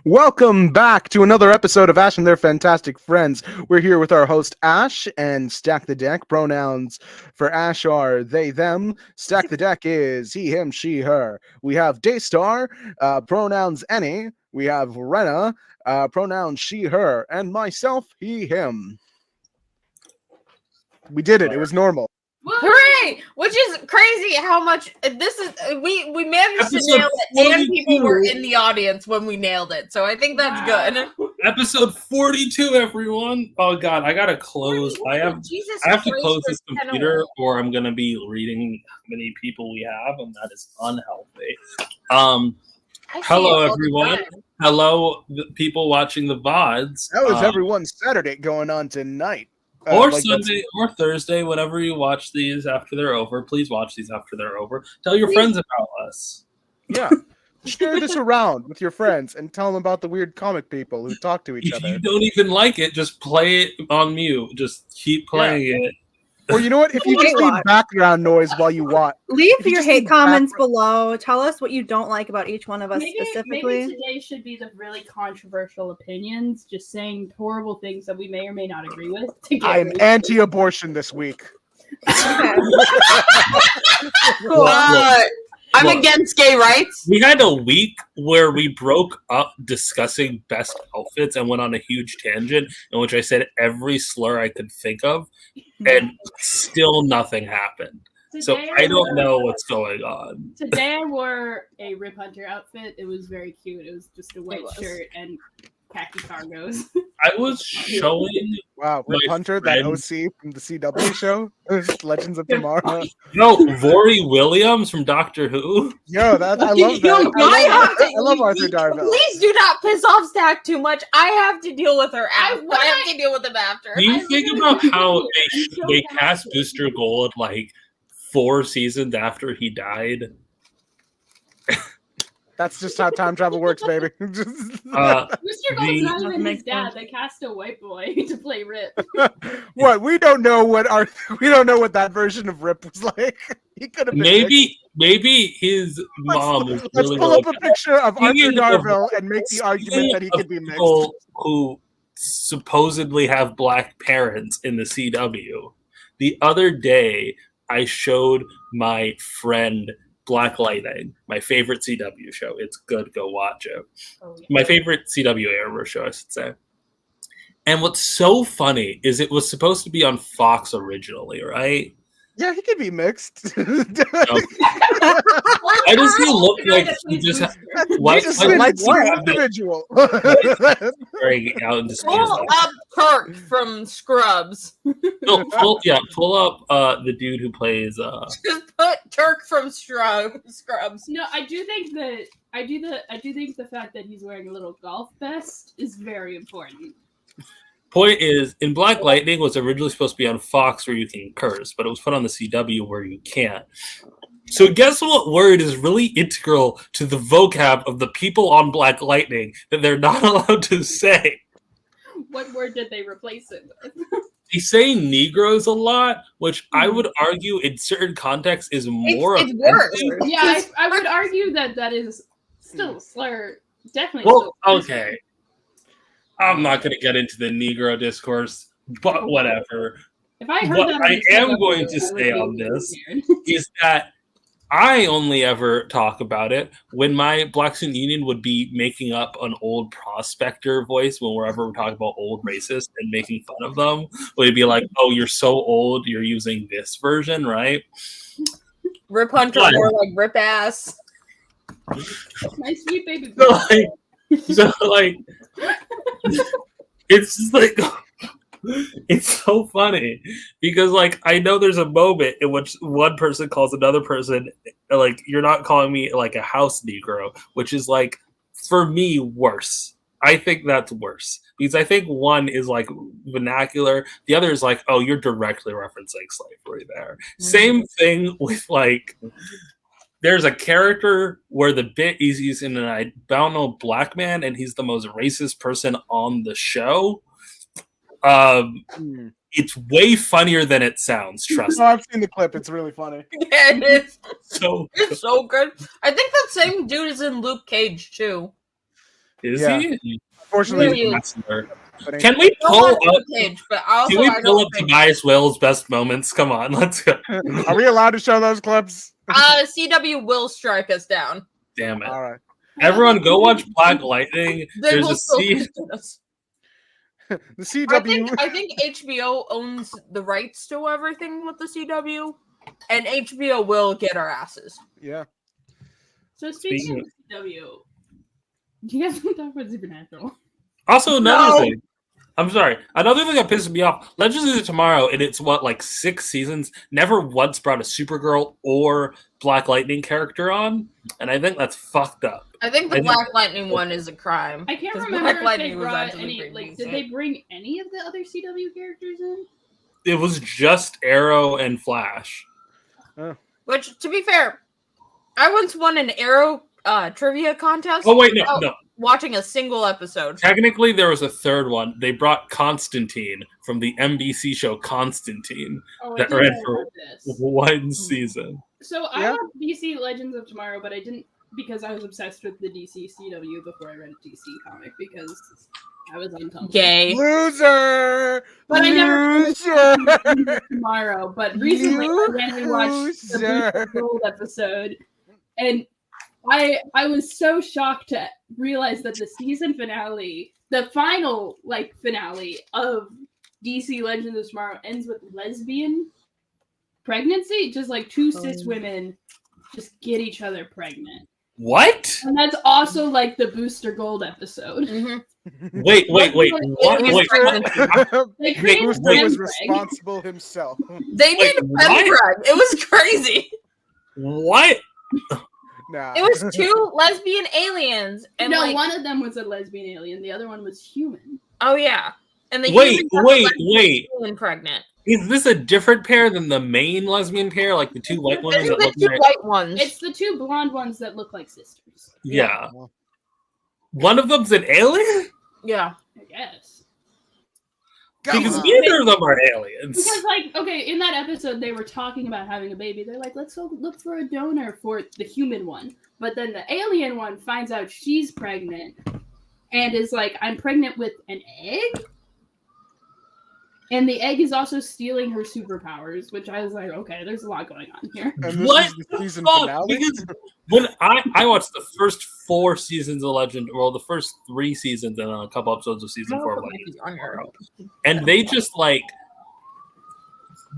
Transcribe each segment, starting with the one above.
Welcome back to another episode of Ash and Their Fantastic Friends. We're here with our host Ash and Stack the Deck. Pronouns for Ash are they, them. Stack the Deck is he, him, she, her. We have Daystar, pronouns any. We have Rena, pronouns she, her. And myself, he, him. We did it. It was normal. Hooray! Which is crazy how much this is. We managed to nail it, and people were in the audience when we nailed it. So I think that's good. Episode 42, everyone. Oh God, I gotta close. I have to close this computer, or I'm gonna be reading how many people we have, and that is unhealthy. Hello, everyone. Hello, the people watching the VODs. That was everyone's Saturday going on tonight. Or Sunday or Thursday, whenever you watch these after they're over. Please watch these after they're over. Tell your friends about us. Yeah. Share this around with your friends and tell them about the weird comic people who talk to each other. If you don't even like it, just play it on mute. Just keep playing it. Or you know what? If you just need background noise while you watch. Leave your hate comments below. Tell us what you don't like about each one of us specifically. Maybe today should be the really controversial opinions, just saying horrible things that we may or may not agree with. I'm anti-abortion this week. I'm against gay rights. We had a week where we broke up discussing best outfits and went on a huge tangent in which I said every slur I could think of, and still nothing happened. So I don't know what's going on. Today I wore a Rip Hunter outfit. It was very cute. It was just a white shirt and khaki cargos. I was showing. Wow, Rip Hunter, that OC from the CW show, Legends of Tomorrow. No, Rory Williams from Doctor Who. Yo, I love that. I love Arthur Darvill. Please do not piss off Stack too much. I have to deal with her after. I have to deal with him after. Do you think about how they cast Booster Gold like 4 seasons after he died? That's just how time travel works, baby. Booster Gold's not even his dad. They cast a white boy to play Rip. What? We don't know what that version of Rip was like. He could have been maybe his mom was Let's really pull up a picture of Arthur Darvill and make the argument that he could be mixed. Who supposedly have black parents in the CW. The other day, I showed my friend Black Lightning, my favorite CW show. It's good. Go watch it. Oh, yeah. My favorite CW era show, I should say. And what's so funny is it was supposed to be on Fox originally, right? Yeah, he could be mixed. Why does he look like he just individual? Pull up Turk from Scrubs. No, pull up the dude who plays. Just put Turk from Scrubs. No, I do think the fact that he's wearing a little golf vest is very important. Point is, in Black Lightning was originally supposed to be on Fox where you can curse, but it was put on the CW where you can't. So guess what word is really integral to the vocab of the people on Black Lightning that they're not allowed to say? What word did they replace it with? They say Negroes a lot, which I would argue in certain contexts is more it's worse. Yeah, I would argue that is still a slur. Definitely. Well, okay. I'm not going to get into the Negro discourse, but whatever. What I am going to say on this is that I only ever talk about it when my Black Student Union would be making up an old prospector voice whenever we're talking about old racists and making fun of them. We'd be like, oh, you're so old, you're using this version, right? Rip Hunter or like Rip Ass. My sweet baby. So it's just like it's so funny because like I know there's a moment in which one person calls another person like you're not calling me like a house Negro, which is like for me worse. I think that's worse because I think one is like vernacular, the other is like, oh, you're directly referencing slavery there. Mm-hmm. Same thing with like there's a character where the bit is using an albino black man, and he's the most racist person on the show. It's way funnier than it sounds. Trust me. I've seen the clip. It's really funny. Yeah, it is. So it's so good. I think that same dude is in Luke Cage too. Is Yeah. he? Unfortunately, Really? but Can we Don't pull watch up? the page, but also Can we I pull don't up think Tobias Will's best moments? Come on, let's go. Are we allowed to show those clips? CW will strike us down. Damn it! All right. Everyone, go watch Black Lightning. They There's will a still scene. question us. The I CW. think HBO owns the rights to everything with the CW, and HBO will get our asses. Yeah. So speaking of CW, do you guys want to talk about Supernatural? Also, another No. thing. I'm sorry. Another thing that pisses me off. Legends of Tomorrow, in its 6 seasons, never once brought a Supergirl or Black Lightning character on, and I think that's fucked up. I think the Black Lightning one is a crime. I can't 'cause remember Black if Lightning they was brought actually any. pretty Did decent. they bring any of the other CW characters in? It was just Arrow and Flash. Which, to be fair, I once won an Arrow trivia contest. Oh wait, no. Watching a single episode. Technically, there was a third one. They brought Constantine from the NBC show Constantine that ran for one season. So I watched DC Legends of Tomorrow, but I didn't because I was obsessed with the DC CW before I read a DC comic because I was on Tumblr. Gay. Loser! But I never Loser! Tomorrow. But recently I randomly watched the Booster Gold episode, and I was so shocked to realize that the season finale, the final finale of DC Legends of Tomorrow, ends with lesbian pregnancy. Just two cis women just get each other pregnant. What? And that's also the Booster Gold episode. Mm-hmm. Wait. What? Wait. Booster was responsible himself. They did Fempreg. It was crazy. What? Nah. It was 2 lesbian aliens, and one of them was a lesbian alien. The other one was human. Oh yeah, and the wait. Pregnant. Is this a different pair than the main lesbian pair, like the 2 white ones? That look 2 white ones. It's the 2 blonde ones that look like sisters. Yeah. One of them's an alien? Yeah. I guess. Because neither of them are aliens. Because, in that episode, they were talking about having a baby. They're like, let's go look for a donor for the human one. But then the alien one finds out she's pregnant and is like, I'm pregnant with an egg? And the egg is also stealing her superpowers, which I was like, okay, there's a lot going on here. What the fuck? Because when I watched the first 4 seasons of Legend, the first 3 seasons and a couple episodes of season 4 of Legend, and they just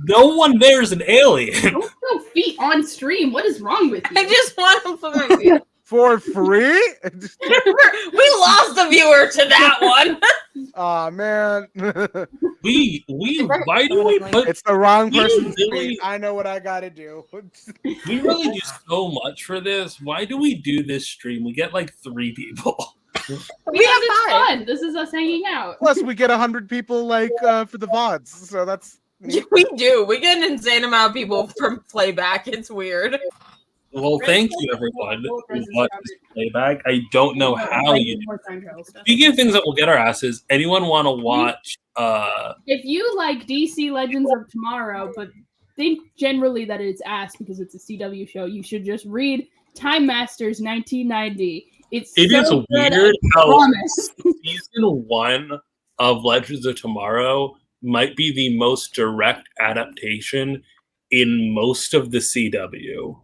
no one there is an alien. Don't go feet on stream. What is wrong with you? I just want to put my feet for free? We lost a viewer to that one. Aw, man. Why do we put... It's the wrong person's feet. I know what I gotta do. We really do so much for this. Why do we do this stream? We get 3 people. We have fun. This is us hanging out. Plus, we get 100 people for the VODs, so that's... We do. We get an insane amount of people from playback. It's weird. Well, thank you, everyone, who watched this playback. I don't know how you do. Speaking of things that will get our asses, anyone want to watch... If you like DC Legends of Tomorrow, but think generally that it's ass because it's a CW show, you should just read Time Masters 1990. It is weird how season 1 of Legends of Tomorrow might be the most direct adaptation in most of the CW.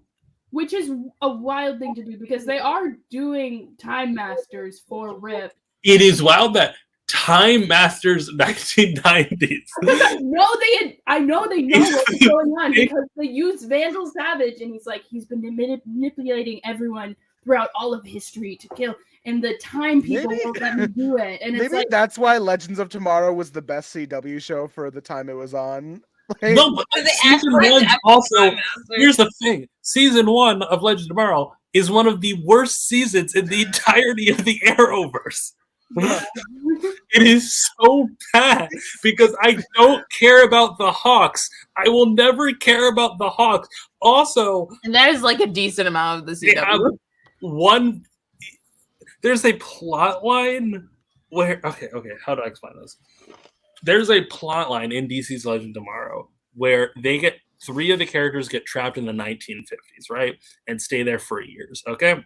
Which is a wild thing to do because they are doing Time Masters for RIP. It is wild that Time Masters 1990s. I know they know what's going on because they use Vandal Savage and he's been manipulating everyone throughout all of history to kill. And the time people won't let me do it. And maybe that's why Legends of Tomorrow was the best CW show for the time it was on. No, but season 1 also. Here's the thing: season 1 of Legends of Tomorrow is one of the worst seasons in the entirety of the Arrowverse. It is so bad because I don't care about the Hawks. I will never care about the Hawks. Also, and that is a decent amount of the CW. There's a plot line where okay, how do I explain this? There's a plot line in DC's Legend Tomorrow where 3 of the characters get trapped in the 1950s, right? And stay there for years, okay?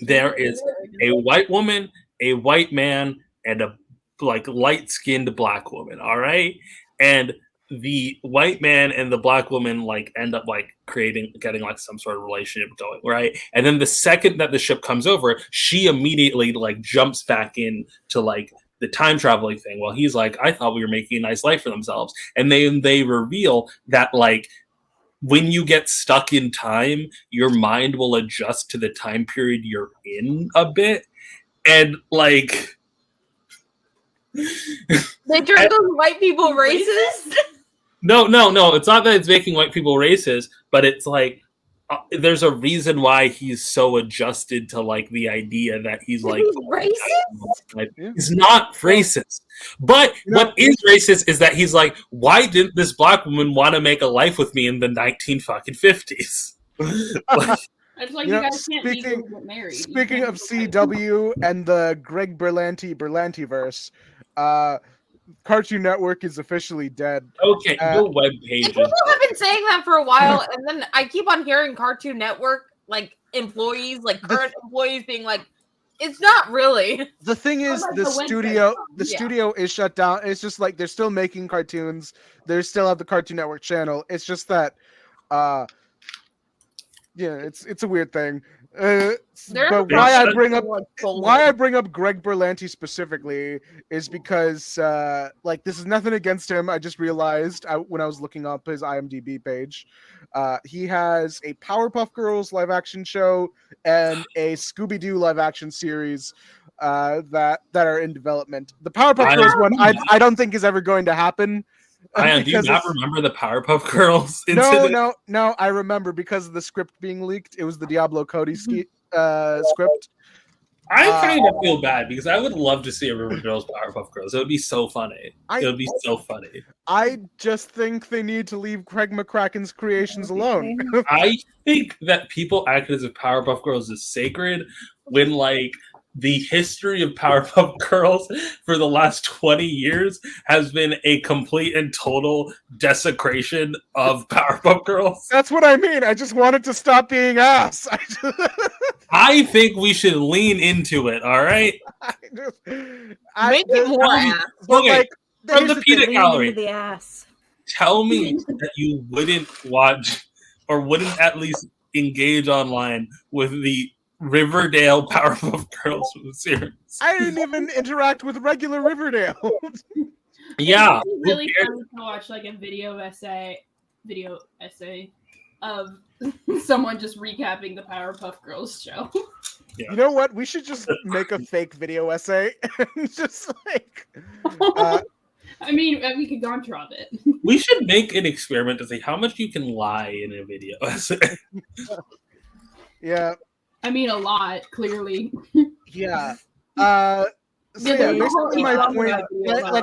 There is a white woman, a white man and a like light-skinned black woman, all right? And the white man and the black woman like end up like getting like some sort of relationship going, right? And then the second that the ship comes over, she immediately like jumps back in to like the time traveling thing. Well, he's like, I thought we were making a nice life for themselves. And they reveal that like when you get stuck in time, your mind will adjust to the time period you're in a bit. And like they turned those white people racist. No. It's not that it's making white people racist, but it's like there's a reason why he's so adjusted to like the idea that he's like racist. He's not racist, but what is racist is that he's like, why didn't this black woman want to make a life with me in the 1950s? It's like you guys can't legally get married. Speaking of CW and the Greg Berlanti verse, Cartoon Network is officially dead. Okay, your web pages. People have been saying that for a while, and then I keep on hearing Cartoon Network like employees, like current employees, being like, "It's not really." The thing is, the studio is shut down. It's just like they're still making cartoons. They still have the Cartoon Network channel. It's just that, it's a weird thing. But why I bring up Greg Berlanti specifically is because like this is nothing against him. I just realized when I was looking up his IMDb page, he has a Powerpuff Girls live action show and a Scooby-Doo live action series that are in development. The Powerpuff Girls one I don't think is ever going to happen. Ayaan, do you not remember the Powerpuff Girls incident? No, I remember because of the script being leaked. It was the Diablo Cody script. I kind of feel bad because I would love to see a Riverdale's Powerpuff Girls. It would be so funny. It would be so funny. I just think they need to leave Craig McCracken's creations alone. I think that people act as if Powerpuff Girls is sacred when like the history of Powerpuff Girls for the last 20 years has been a complete and total desecration of Powerpuff Girls. That's what I mean. I just wanted to stop being ass. I think we should lean into it, all right? Make it more ass. Okay, like, from the peanut gallery. The ass. Tell me that you wouldn't watch or wouldn't at least engage online with the Riverdale Powerpuff Girls series. I didn't even interact with regular Riverdale. Yeah, it's really fun to watch like a video essay of someone just recapping the Powerpuff Girls show. Yeah. You know what? We should just make a fake video essay and just like. I mean, we could go on it. We should make an experiment to see how much you can lie in a video essay. Yeah. I mean, a lot, clearly. Yeah. Basically my point,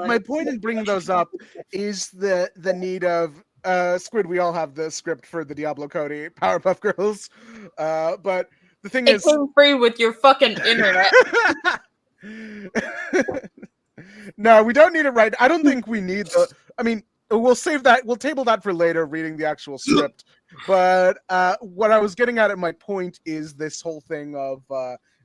my point in bringing those up is the need of Squid. We all have the script for the Diablo Cody Powerpuff Girls, but the thing is, it came free with your fucking internet. No, we don't need it right. I don't think we need the. I mean, we'll save that. We'll table that for later. Reading the actual script. But what I was getting at my point is this whole thing of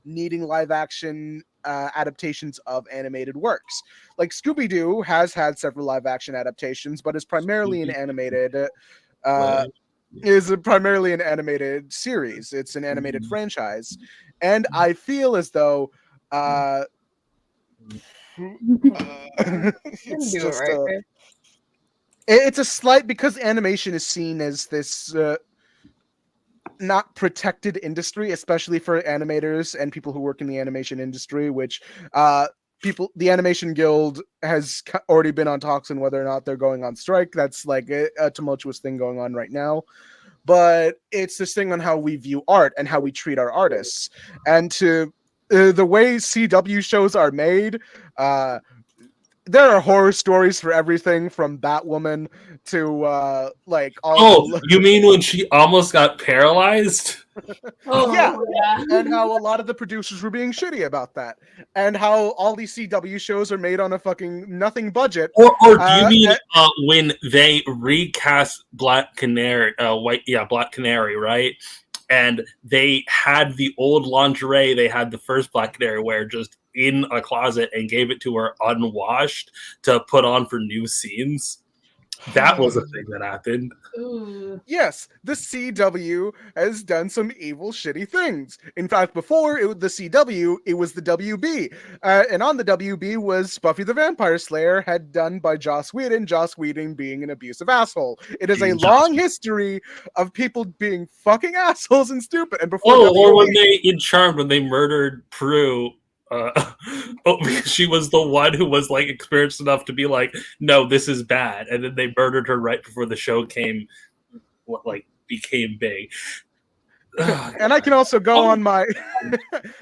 needing live action adaptations of animated works. Like Scooby-Doo has had several live action adaptations, but is primarily an animated series. It's an animated franchise. And I feel as though it's just it's a slight, because animation is seen as this not protected industry, especially for animators and people who work in the animation industry, which the Animation Guild has already been on talks on whether or not they're going on strike. That's like a tumultuous thing going on right now. But it's this thing on how we view art and how we treat our artists. And to the way CW shows are made, there are horror stories for everything from Batwoman to like all. Oh, you mean when she almost got paralyzed? Yeah, and how a lot of the producers were being shitty about that, and how all these CW shows are made on a fucking nothing budget. Or do you mean when they recast Black Canary, Black Canary, right? And they had the old lingerie they had the first Black Canary wear just in a closet and gave it to her unwashed to put on for new scenes. That was a thing that happened. Ooh. Yes, the CW has done some evil, shitty things. In fact, before the CW, it was the WB. And on the WB was Buffy the Vampire Slayer, had done by Joss Whedon being an abusive asshole. It is a long history of people being fucking assholes and stupid. And before or when they, in Charmed, when they murdered Prue, because she was the one who was like experienced enough to be like, no, this is bad, and then they murdered her right before the show became big. And I can also go on my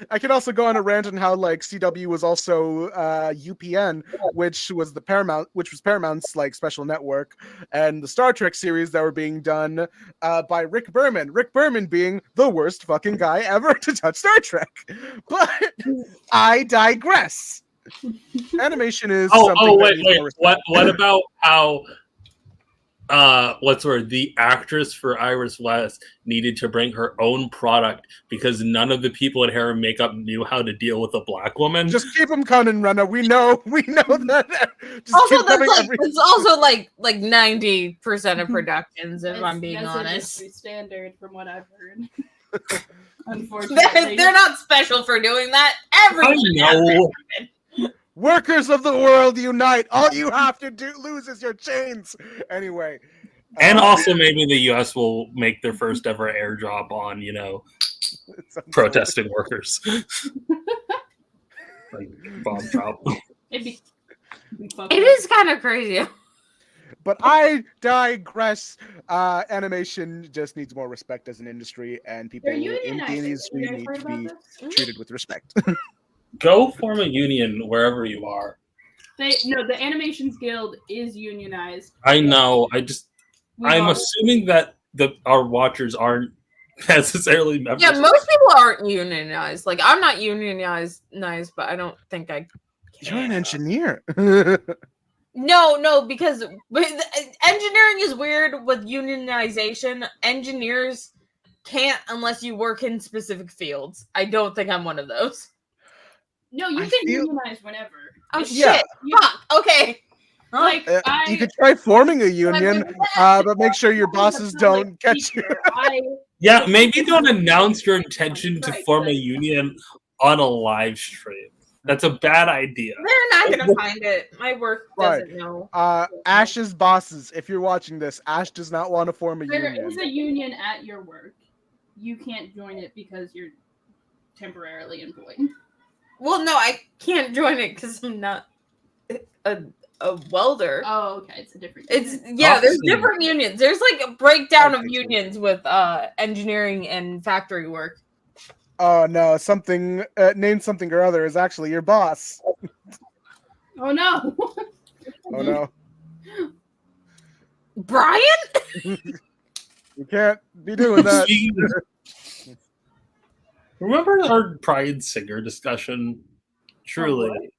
I can also go on a rant on how like CW was also UPN, which was Paramount's like special network, and the Star Trek series that were being done by Rick Berman. Rick Berman being the worst fucking guy ever to touch Star Trek. But I digress. Animation is wait. What about how the actress for Iris West needed to bring her own product because none of the people at hair and makeup knew how to deal with a black woman? Just keep them coming, Rena. We know that. Just also, keep coming it's also like 90% of productions, if I'm being honest. Industry standard from what I've heard. Unfortunately, they're not special for doing that. Everyone know. Workers of the world unite! All you have to lose is your chains. Anyway, and also maybe the U.S. will make their first ever airdrop on protesting workers, like bomb drop. It is kind of crazy. But I digress. Animation just needs more respect as an industry, and people in the industry need to be treated with respect. Go form a union wherever you are. The Animations Guild is unionized. I know. I'm assuming that our watchers aren't necessarily members. Yeah, most people aren't unionized. Like, I'm not unionized, but I don't think I can. You're an engineer. No, because engineering is weird with unionization. Engineers can't unless you work in specific fields. I don't think I'm one of those. No, you can unionize whenever. Oh shit! Fuck. Okay. Like you could try forming a union, but make sure your bosses don't catch you. Yeah, maybe don't announce your intention to form a union on a live stream. That's a bad idea. They're not gonna find it. My work doesn't know. Ash's bosses, if you're watching this, Ash does not want to form a union. There is a union at your work. You can't join it because you're temporarily employed. Well, no, I can't join it because I'm not a welder. Oh, okay, it's a different union. There's different unions. There's like a breakdown of unions with engineering and factory work. Oh no, something name something or other is actually your boss. Oh no. Oh no. Brian? You can't be doing that. Remember our Brian Singer discussion? Truly.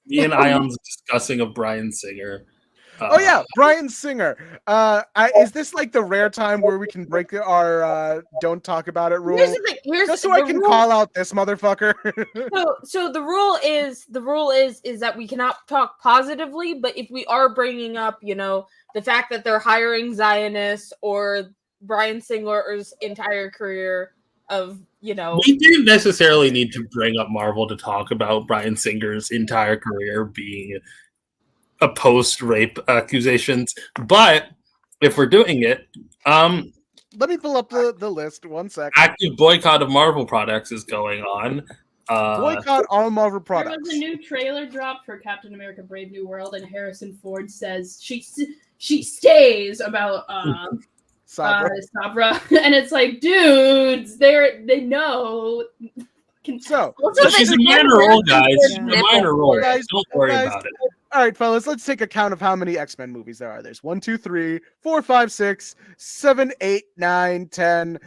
Me and Ayaan discussing of Brian Singer. Oh yeah, Brian Singer. Is this like the rare time where we can break our don't talk about it rule? Here's the thing. Just so I can call out this motherfucker. so the rule is that we cannot talk positively, but if we are bringing up, the fact that they're hiring Zionists or Brian Singer's entire career of, We didn't necessarily need to bring up Marvel to talk about Brian Singer's entire career being a post-rape accusations, but if we're doing it, let me pull up the list 1 second. Active boycott of Marvel products is going on. Boycott all Marvel products. There was a new trailer drop for Captain America: Brave New World, and Harrison Ford says she stays about Sabra, and it's like, dudes, they know. So she's a minor role, guys. She's a minor role. Don't worry about it. All right, fellas, let's take account of how many X-Men movies there are. There's 1, 2, 3, 4, 5, 6, 7, 8, 9, 10,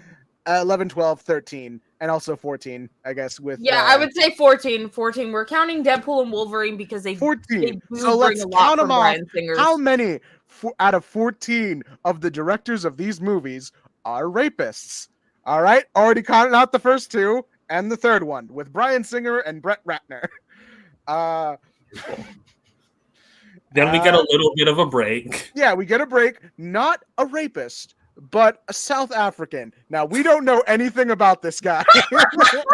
11, 12, 13, and also 14, I guess. I would say 14. 14. We're counting Deadpool and Wolverine because they 14. So let's count them off. How many out of 14 of the directors of these movies are rapists? All right, already counted out the first two. and the third one with Bryan Singer and Brett Ratner. Then we get a little bit of a break. Yeah, we get a break. Not a rapist, but a South African. Now, we don't know anything about this guy. Except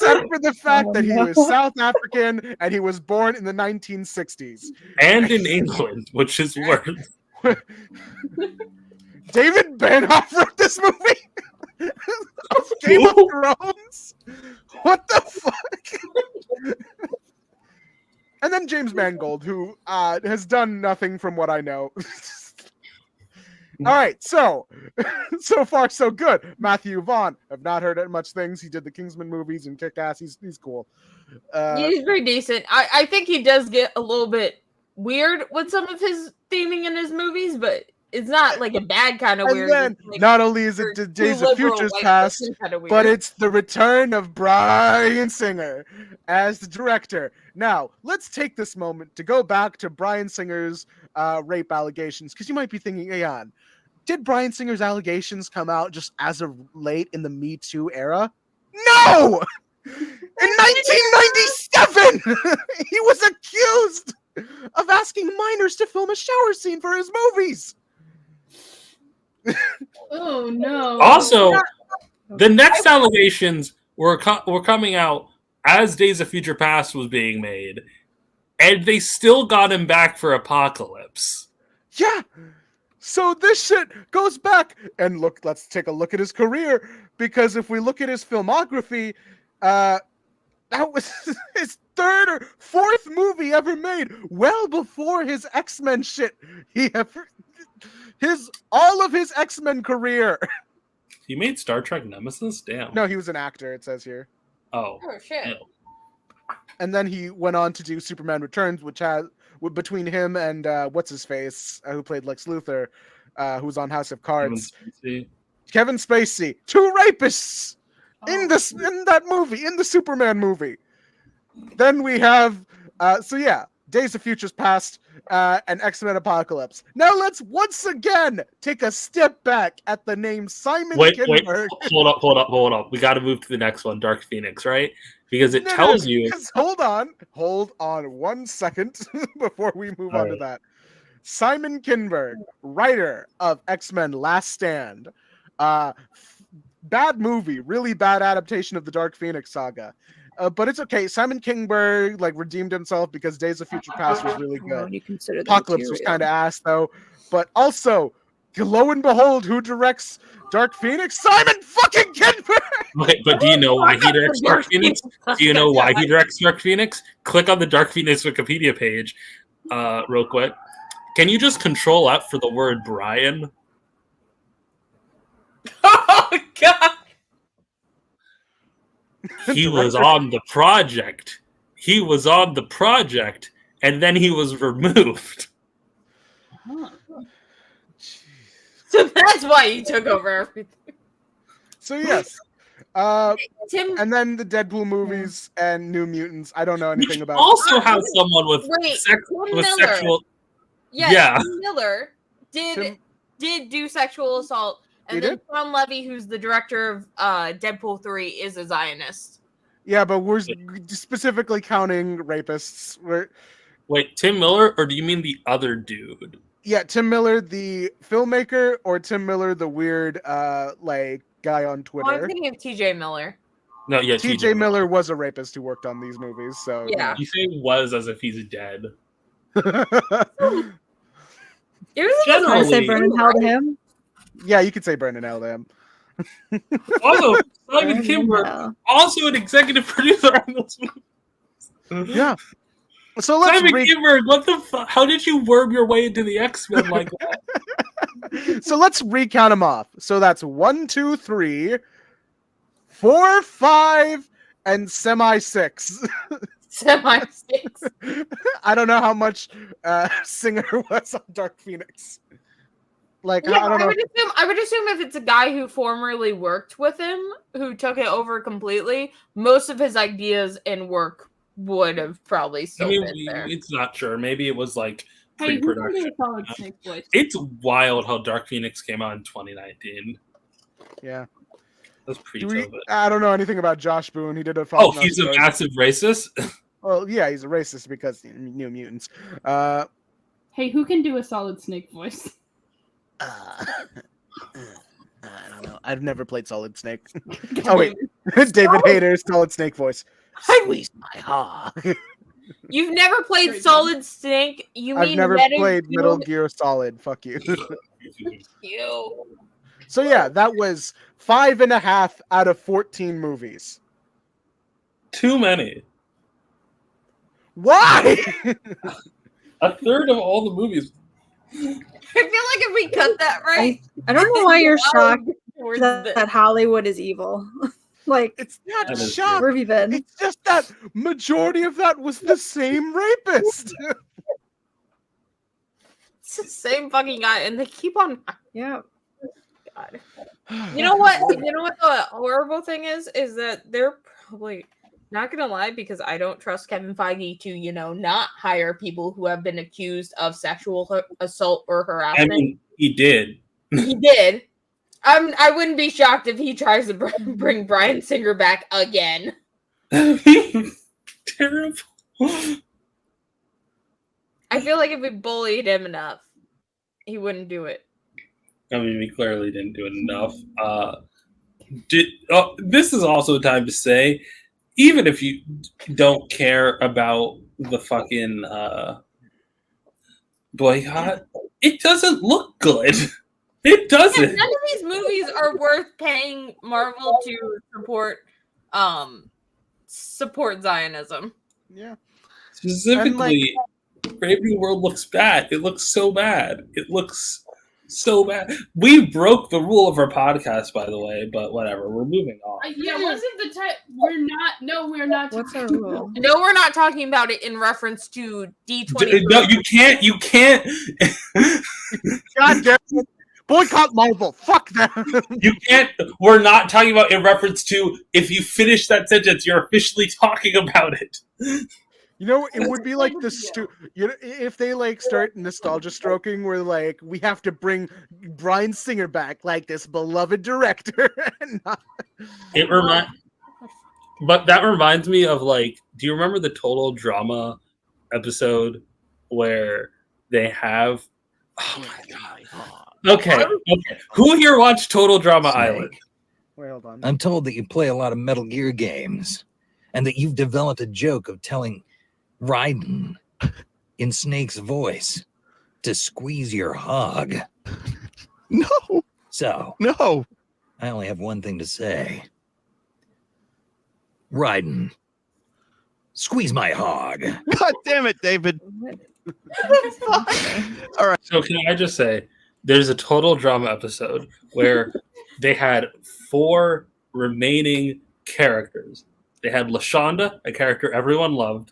for the fact that he was South African and he was born in the 1960s. And in England, which is worse. David Benioff wrote this movie? Of Game of Thrones? What the fuck? And then James Mangold, who has done nothing from what I know. All right, so far so good. Matthew Vaughn, I've not heard much things. He did the Kingsman movies and Kick-Ass. He's cool. He's very decent. I think he does get a little bit weird with some of his theming in his movies, but it's not like a bad kind of weird. Then, like, not only is it the Days of Futures Past, but it's the return of Bryan Singer as the director. Now, let's take this moment to go back to Bryan Singer's rape allegations, because you might be thinking, Ayaan, did Bryan Singer's allegations come out just as of late in the Me Too era? No! In 1997, he was accused of asking minors to film a shower scene for his movies. Oh no. Also, the next allegations were coming out as Days of Future Past was being made, and they still got him back for Apocalypse. Yeah. So this shit goes back, and look, let's take a look at his career, because if we look at his filmography, that was his third or fourth movie ever made, well before his X-Men shit. All of his X-Men career. He made Star Trek Nemesis? Damn. No, he was an actor, it says here. Oh shit. No. And then he went on to do Superman Returns, which has between him and what's his face, who played Lex Luthor, who's on House of Cards. Kevin Spacey. Two rapists in that movie, in the Superman movie. Then we have Days of Futures Past and X-Men Apocalypse. Now let's once again take a step back at the name Simon Kinberg. Hold up. We got to move to the next one, Dark Phoenix, right? Because it tells you. Hold on 1 second before we move on to that. Simon Kinberg, writer of X-Men Last Stand. Bad movie, really bad adaptation of the Dark Phoenix saga. But it's okay. Simon Kinberg redeemed himself because Days of Future Past was really good. Apocalypse was kind of ass though. But also, lo and behold, who directs Dark Phoenix? Simon fucking Kinberg! Okay, but do you know why he directs Dark Phoenix? Do you know why he directs Dark Phoenix? Click on the Dark Phoenix Wikipedia page real quick. Can you just Control F for the word Brian? Oh, God! He was on the project. And then he was removed. So that's why he took over everything. So yes. And then the Deadpool movies and New Mutants. I don't know anything about. Also has someone with sexual. Yeah. Tim Miller did do sexual assault. And then Tom Levy, who's the director of Deadpool 3, is a Zionist. Yeah, but we're specifically counting rapists. Wait, Tim Miller, or do you mean the other dude? Yeah, Tim Miller, the filmmaker, or Tim Miller, the weird guy on Twitter? Oh, I'm thinking of TJ Miller. No, yeah, TJ Miller was a rapist who worked on these movies, so yeah. You say was as if he's dead. It was generally. I say burn in hell to him. Yeah, you could say burn in hell to him. Also, Simon Kinberg, also an executive producer on this movie. Yeah. So let's Simon Kinberg, what the fuck? How did you worm your way into the X-Men like that? So let's recount them off. So that's 1, 2, 3, 4, 5, and semi 6. Semi 6. I don't know how much Singer was on Dark Phoenix. I don't know. I would assume if it's a guy who formerly worked with him, who took it over completely, most of his ideas and work would have probably still been there. It's not sure. Maybe it was Hey, pre-production. It's wild how Dark Phoenix came out in 2019. Yeah. Let's preach of it. I don't know anything about Josh Boone. He did a Oh, he's a massive racist? Well, yeah, he's a racist because New Mutants. Hey, who can do a solid Snake voice? I don't know. I've never played Solid Snake. Oh wait, David Hayter's Solid Snake voice. Squeeze my hog. You've never played Solid Snake? I've never played Metal Gear Solid. Fuck you. You. So yeah, that was 5.5 out of 14 movies. Too many. Why? A third of all the movies. I feel like if we cut that right, I don't know why you're shocked towards that Hollywood is evil. Like, It's not That is shock. where have you been? It's just that majority of that was the same rapist. It's the same fucking guy, and they keep on. Yeah. God. You know what? You know what the horrible thing is? Is that they're probably not gonna lie, because I don't trust Kevin Feige to, not hire people who have been accused of sexual assault or harassment. I mean, he did. He did. I wouldn't be shocked if he tries to bring Bryan Singer back again. Terrible. I feel like if we bullied him enough, he wouldn't do it. I mean, we clearly didn't do it enough. This is also a time to say, even if you don't care about the fucking boycott, it doesn't look good. It doesn't. Yeah, none of these movies are worth paying Marvel to support Zionism. Yeah. Specifically, Brave New World looks bad. It looks so bad. It looks so bad. We broke the rule of our podcast, by the way, but whatever. We're moving on. Yeah, wasn't the time? We're not. What's our rule? No, we're not talking about it in reference to D23. No, you can't. God damn it. Boycott Marvel. Fuck them. You can't. We're not talking about in reference to, if you finish that sentence, you're officially talking about it. You know, it would be like if they like start nostalgia stroking, where like we have to bring Bryan Singer back, like this beloved director. But that reminds me of, like, do you remember the Total Drama episode where they have? Oh my god. Okay. Who here watched Total Drama Island? Wait, hold on. I'm told that you play a lot of Metal Gear games, and that you've developed a joke of telling Raiden in Snake's voice to squeeze your hog. No. So, No. I only have one thing to say. Raiden, squeeze my hog. God damn it, David. All right. So can I just say, there's a Total Drama episode where they had 4 remaining characters. They had LaShonda, a character everyone loved.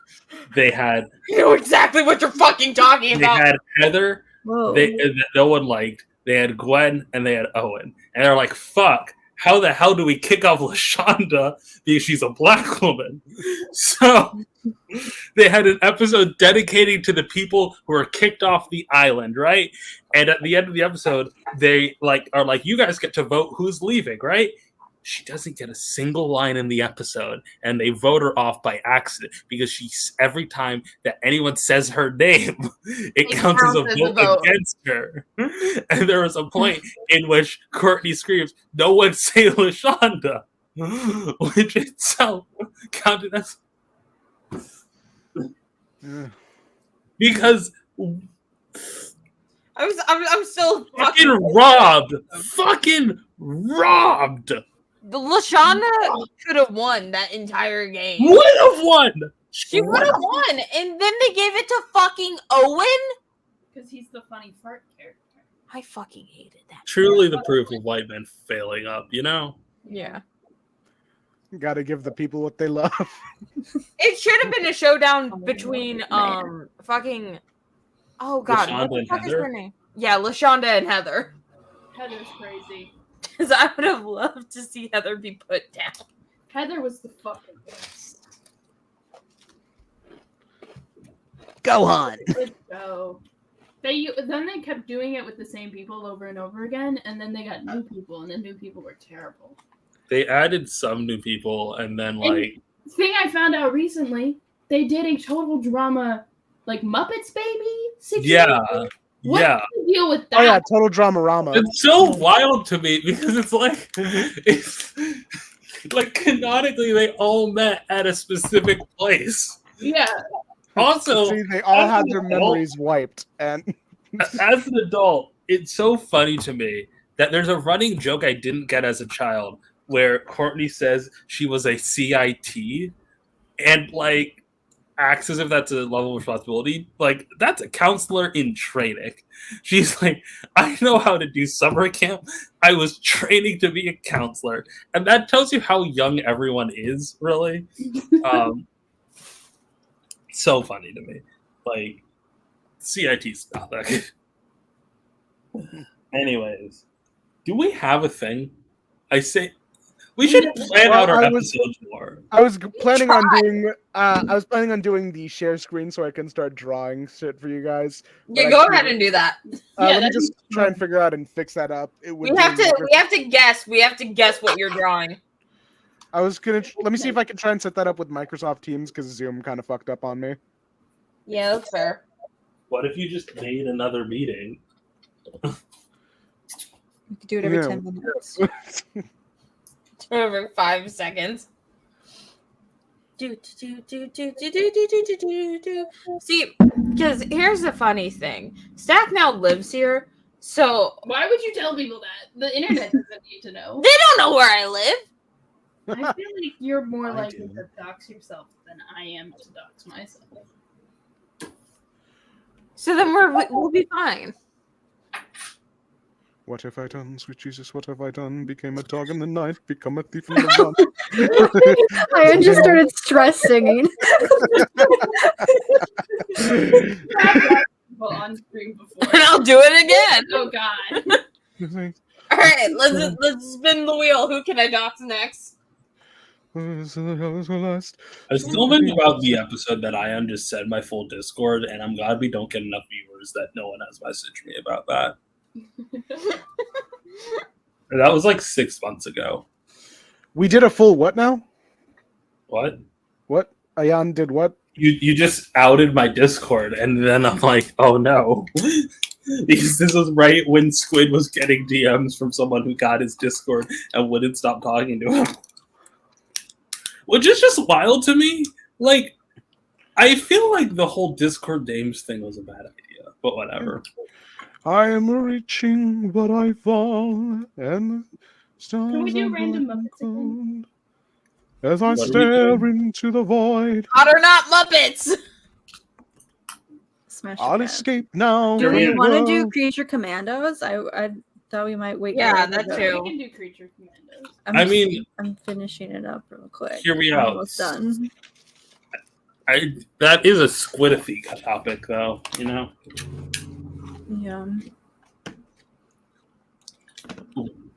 They had... You know exactly what you're fucking talking about. They had Heather, Whoa. that no one liked. They had Gwen, and they had Owen. And they're like, fuck, how the hell do we kick off LaShonda because she's a black woman? So they had an episode dedicating to the people who were kicked off the island, right? And at the end of the episode, they are like, you guys get to vote who's leaving, right? She doesn't get a single line in the episode, and they vote her off by accident because every time that anyone says her name, it counts as a vote against her. And there was a point in which Courtney screams, "No one say LaShonda," which itself counted as because I'm still fucking robbed. The LaShonda could have won that entire game. Would have won. She would have won, and then they gave it to fucking Owen because he's the funny fart character. I fucking hated that. Truly, the proof of white men failing up. You know. Yeah. Got to give the people what they love. It should have been a showdown between fucking. Oh god, LaShonda what the and fuck is Heather? her name? Yeah, LaShonda and Heather. Heather's crazy. Because I would have loved to see Heather be put down. Heather was the fucking best. Go on. Let's go. Then they kept doing it with the same people over and over again, and then they got new people, and the new people were terrible. They added some new people, and then like thing I found out recently, they did a total drama like Muppets Baby situation. yeah. What's the deal with that? Oh yeah, total drama-rama. It's so wild to me because it's like canonically they all met at a specific place. Yeah. Also, See, they all as had an their adult- memories wiped, and as an adult, it's so funny to me that there's a running joke I didn't get as a child where Courtney says she was a CIT and like acts as if that's a level of responsibility. Like, that's a counselor in training. She's like, I know how to do summer camp. I was training to be a counselor. And that tells you how young everyone is, really. So funny to me. Like, CIT's not that good. Anyways, do we have a thing? I say we should plan out our episodes more. I was planning on doing the share screen so I can start drawing shit for you guys. Yeah, go ahead and do that. Let me just try and figure out and fix that up. We have to guess. We have to guess what you're drawing. I was gonna let me see if I can try and set that up with Microsoft Teams because Zoom kind of fucked up on me. Yeah, that's fair. What if you just made another meeting? We could do it every 10 minutes. Every 5 seconds. See, because here's the funny thing. Stack now lives here, so Why would you tell people that? The internet doesn't need to know. they don't know where I live. I feel like you're more I likely do. to dox yourself than I am to dox myself. So then we'll be fine. What have I done, sweet Jesus? What have I done? Became a dog in the night, become a thief in the dawn. Ayaan just started stress singing. Well, on screen before. And I'll do it again. Oh God. All right, let's spin the wheel. Who can I dox next? I still thinking about the episode that Ayaan just said my full Discord, and I'm glad we don't get enough viewers that no one has messaged me about that. That was like 6 months ago. We did a full what now? What? What? Ayaan did what? You just outed my Discord, and then I'm like, oh no. Because this was right when Squid was getting DMs from someone who got his Discord and wouldn't stop talking to him. Which is just wild to me. Like, I feel like the whole Discord names thing was a bad idea, but whatever. I am reaching, but I fall, and stars Can we do are random going Muppets again? as I What are we stare doing? into the void. Hot or not Muppets? Smash I'll the escape now. Do we Yeah. want to do Creature Commandos? I thought we might wait. Yeah, till that the- too. We can do Creature Commandos. I mean, I'm finishing it up real quick. hear me I'm out. almost done. That is a Squidific topic, though, you know? Yeah.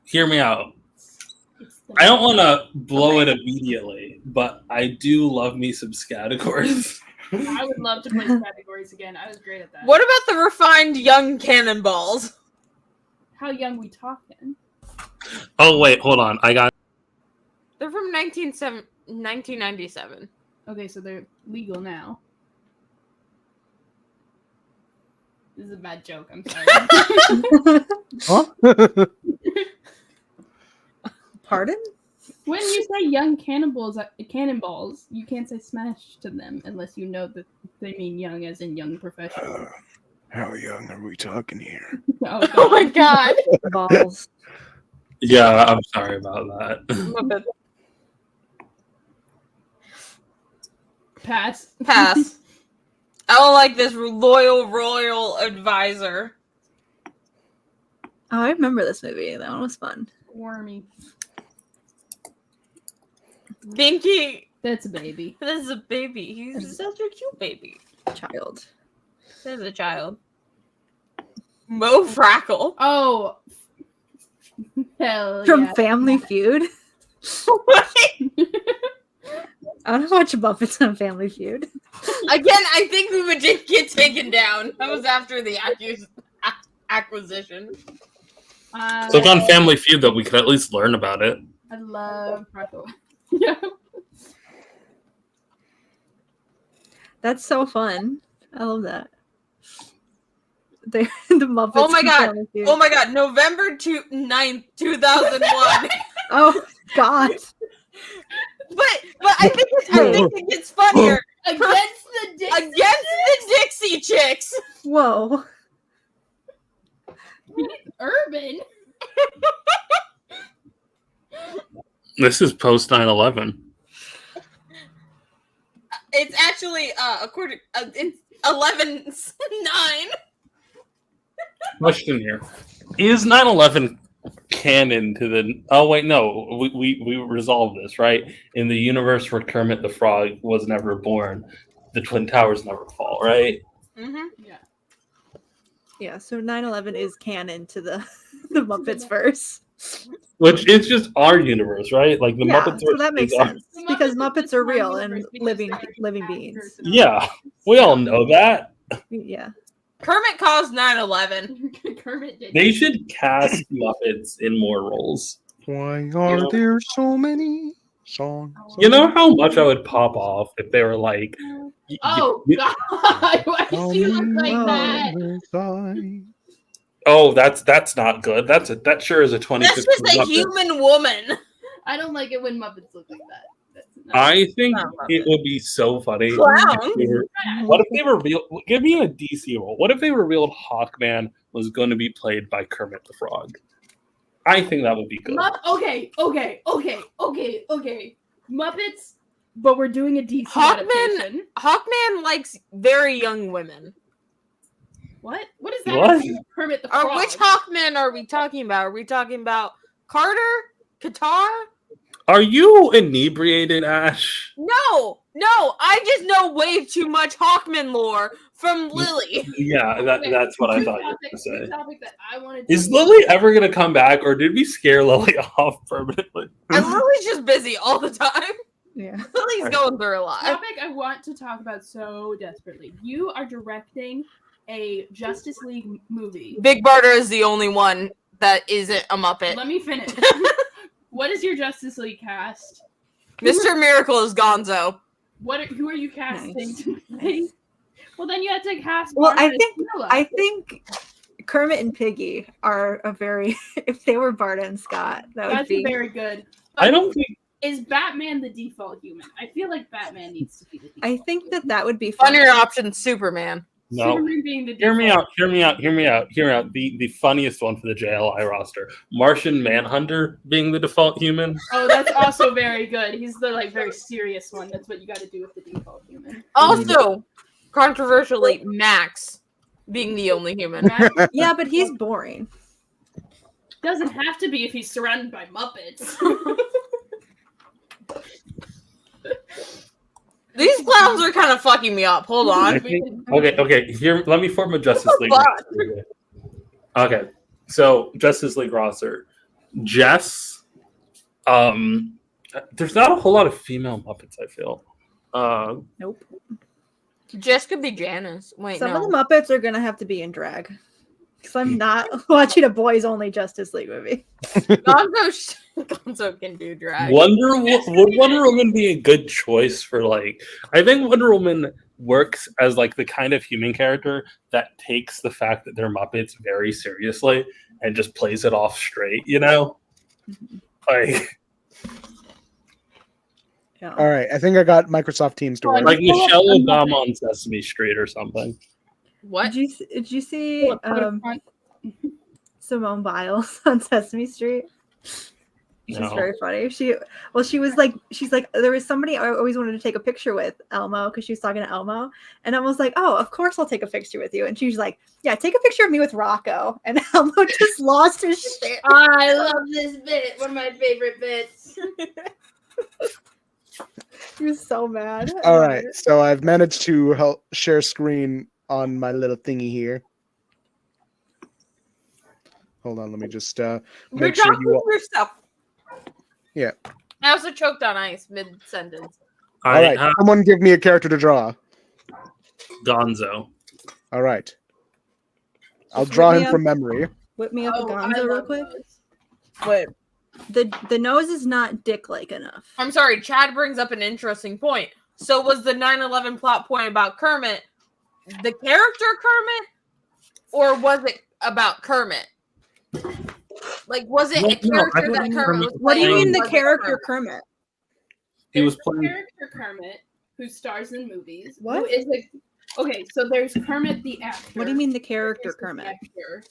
Hear me out. It's the- I don't want to blow it immediately, but I do love me some categories. I would love to play categories again. I was great at that. What about the refined young cannonballs? How young we talking? Oh, wait, hold on. I got. They're from 1997. Okay, so they're legal now. This is a bad joke. I'm sorry. Huh? Pardon? When you say young cannonballs, you can't say smash to them unless you know that they mean young as in young professional. How young are we talking here? Oh, Oh my god. Balls. Yeah, I'm sorry about that. Muppet. Pass. Pass. I don't like this loyal royal advisor. Oh, I remember this movie. That one was fun. Wormy. Binky, That's a baby. this is a baby. He's such a cute baby. Child. This is a child. Mo Frackle. Oh. Hell From yeah. Family Feud. I don't watch Muppets on Family Feud. Again, I think we would just get taken down. That was after the acquisition. Click on Family Feud, though. We could at least learn about it. I love Rocco. Yeah. That's so fun. I love that. The Muppets. Oh my god! control you. Oh my god! November 9th, 2001. Oh God. But I think it gets funnier. Against the Dixie Chicks. Whoa. Urban. This is post 9/11. It's actually according it's 11/9. Question here: is 9/11 canon to the? Oh wait, no. We resolved this, right? In the universe where Kermit the Frog was never born, the Twin Towers never fall, right? Mm-hmm. Yeah. Yeah. So 9/11 is canon to the Muppets verse. Which is just our universe, right? Like the Yeah. Muppets. So that makes is our- sense because Muppets are real and living beings. Yeah, we all know that. Yeah. Kermit caused 9/11. Kermit did. They should cast Muppets in more roles. Why are there so many songs? You know how much I would pop off if they were like, Oh God! Why does she look like that? oh, that's not good. That sure is a 26. That's just a Muppet. human woman. I don't like it when Muppets look like that. That's not- I think Not it would be so funny. Clown. What if they revealed? Give me a DC role. What if they revealed Hawkman was going to be played by Kermit the Frog? I think that would be good. Okay. Muppets, but we're doing a DC adaptation. Hawkman likes very young women. What? What is that? What? Kermit the Frog. Which Hawkman are we talking about? Are we talking about Carter? Qatar? Are you inebriated, Ash? No, I just know way too much Hawkman lore from Lily. Yeah, that's what I thought you were going to Two say. topics that I wanted Is Lily ever going to come back, or did we scare Lily off permanently? And Lily's just busy all the time. Yeah. Lily's going through a lot. topic I want to talk about so desperately. You are directing a Justice League movie. Big Barter is the only one that isn't a Muppet. Let me finish. What is your Justice League cast? Mr. Miracle is Gonzo. Who are you casting? Nice. Well, then you have to cast. Well, Barbara I Camilla. think Kermit and Piggy are a very. If they were Barta and Scott, that would That's be very good. I don't think. Is Batman the default human? I feel like Batman needs to be the default. I think that would be fun. Funnier option, Superman. No. Superman being the Hear me default. out. Hear me out. The funniest one for the JLI roster: Martian Manhunter being the default human. Oh, that's also very good. He's the very serious one. That's what you got to do with the default human. Also, controversially, Max being the only human. Matt Yeah, but he's boring. doesn't have to be if he's surrounded by Muppets. These clowns are kind of fucking me up. Hold I on. think- okay. Here, let me form a Justice League. fuck? roster. Okay, so Justice League roster: Jess. There's not a whole lot of female Muppets. I feel. Nope. Jess could be Janice. Wait, Some no. of the Muppets are gonna have to be in drag. Because I'm not watching a boys only Justice League movie. Gonzo can do drag. Would Wonder Woman be a good choice for I think Wonder Woman works as the kind of human character that takes the fact that they're Muppets very seriously and just plays it off straight, you know? Like Yeah. All right, I think I got Microsoft Teams to work. like Michelle Obama on Sesame Street or something. What? Did you see Simone Biles on Sesame Street? She's No. very funny. She's like there was somebody I always wanted to take a picture with, Elmo, because she was talking to Elmo, and Elmo's like, oh, of course I'll take a picture with you, and she's like, yeah, take a picture of me with Rocco, and Elmo just lost his shit. I love this bit. One of my favorite bits. He was so mad. All right, so I've managed to help share screen on my little thingy here. Hold on, let me just You're make sure talking you all... yourself. Yeah. I also choked on ice mid sentence. All I right, have someone give me a character to draw. Gonzo. All right. I'll Just draw whip him me from up. memory. Whip me up a I Gonzo real love quick. those. Wait. The nose is not dick-like enough. I'm sorry, Chad brings up an interesting point. So was the 9/11 plot point about Kermit the character Kermit, or was it about Kermit? Like, was it a character that Kermit was playing? What do you mean the Was it character Kermit? He was There's playing. the character Kermit who stars in movies. What? Who is okay, so there's Kermit the actor. What do you mean the character There's the Kermit? actor.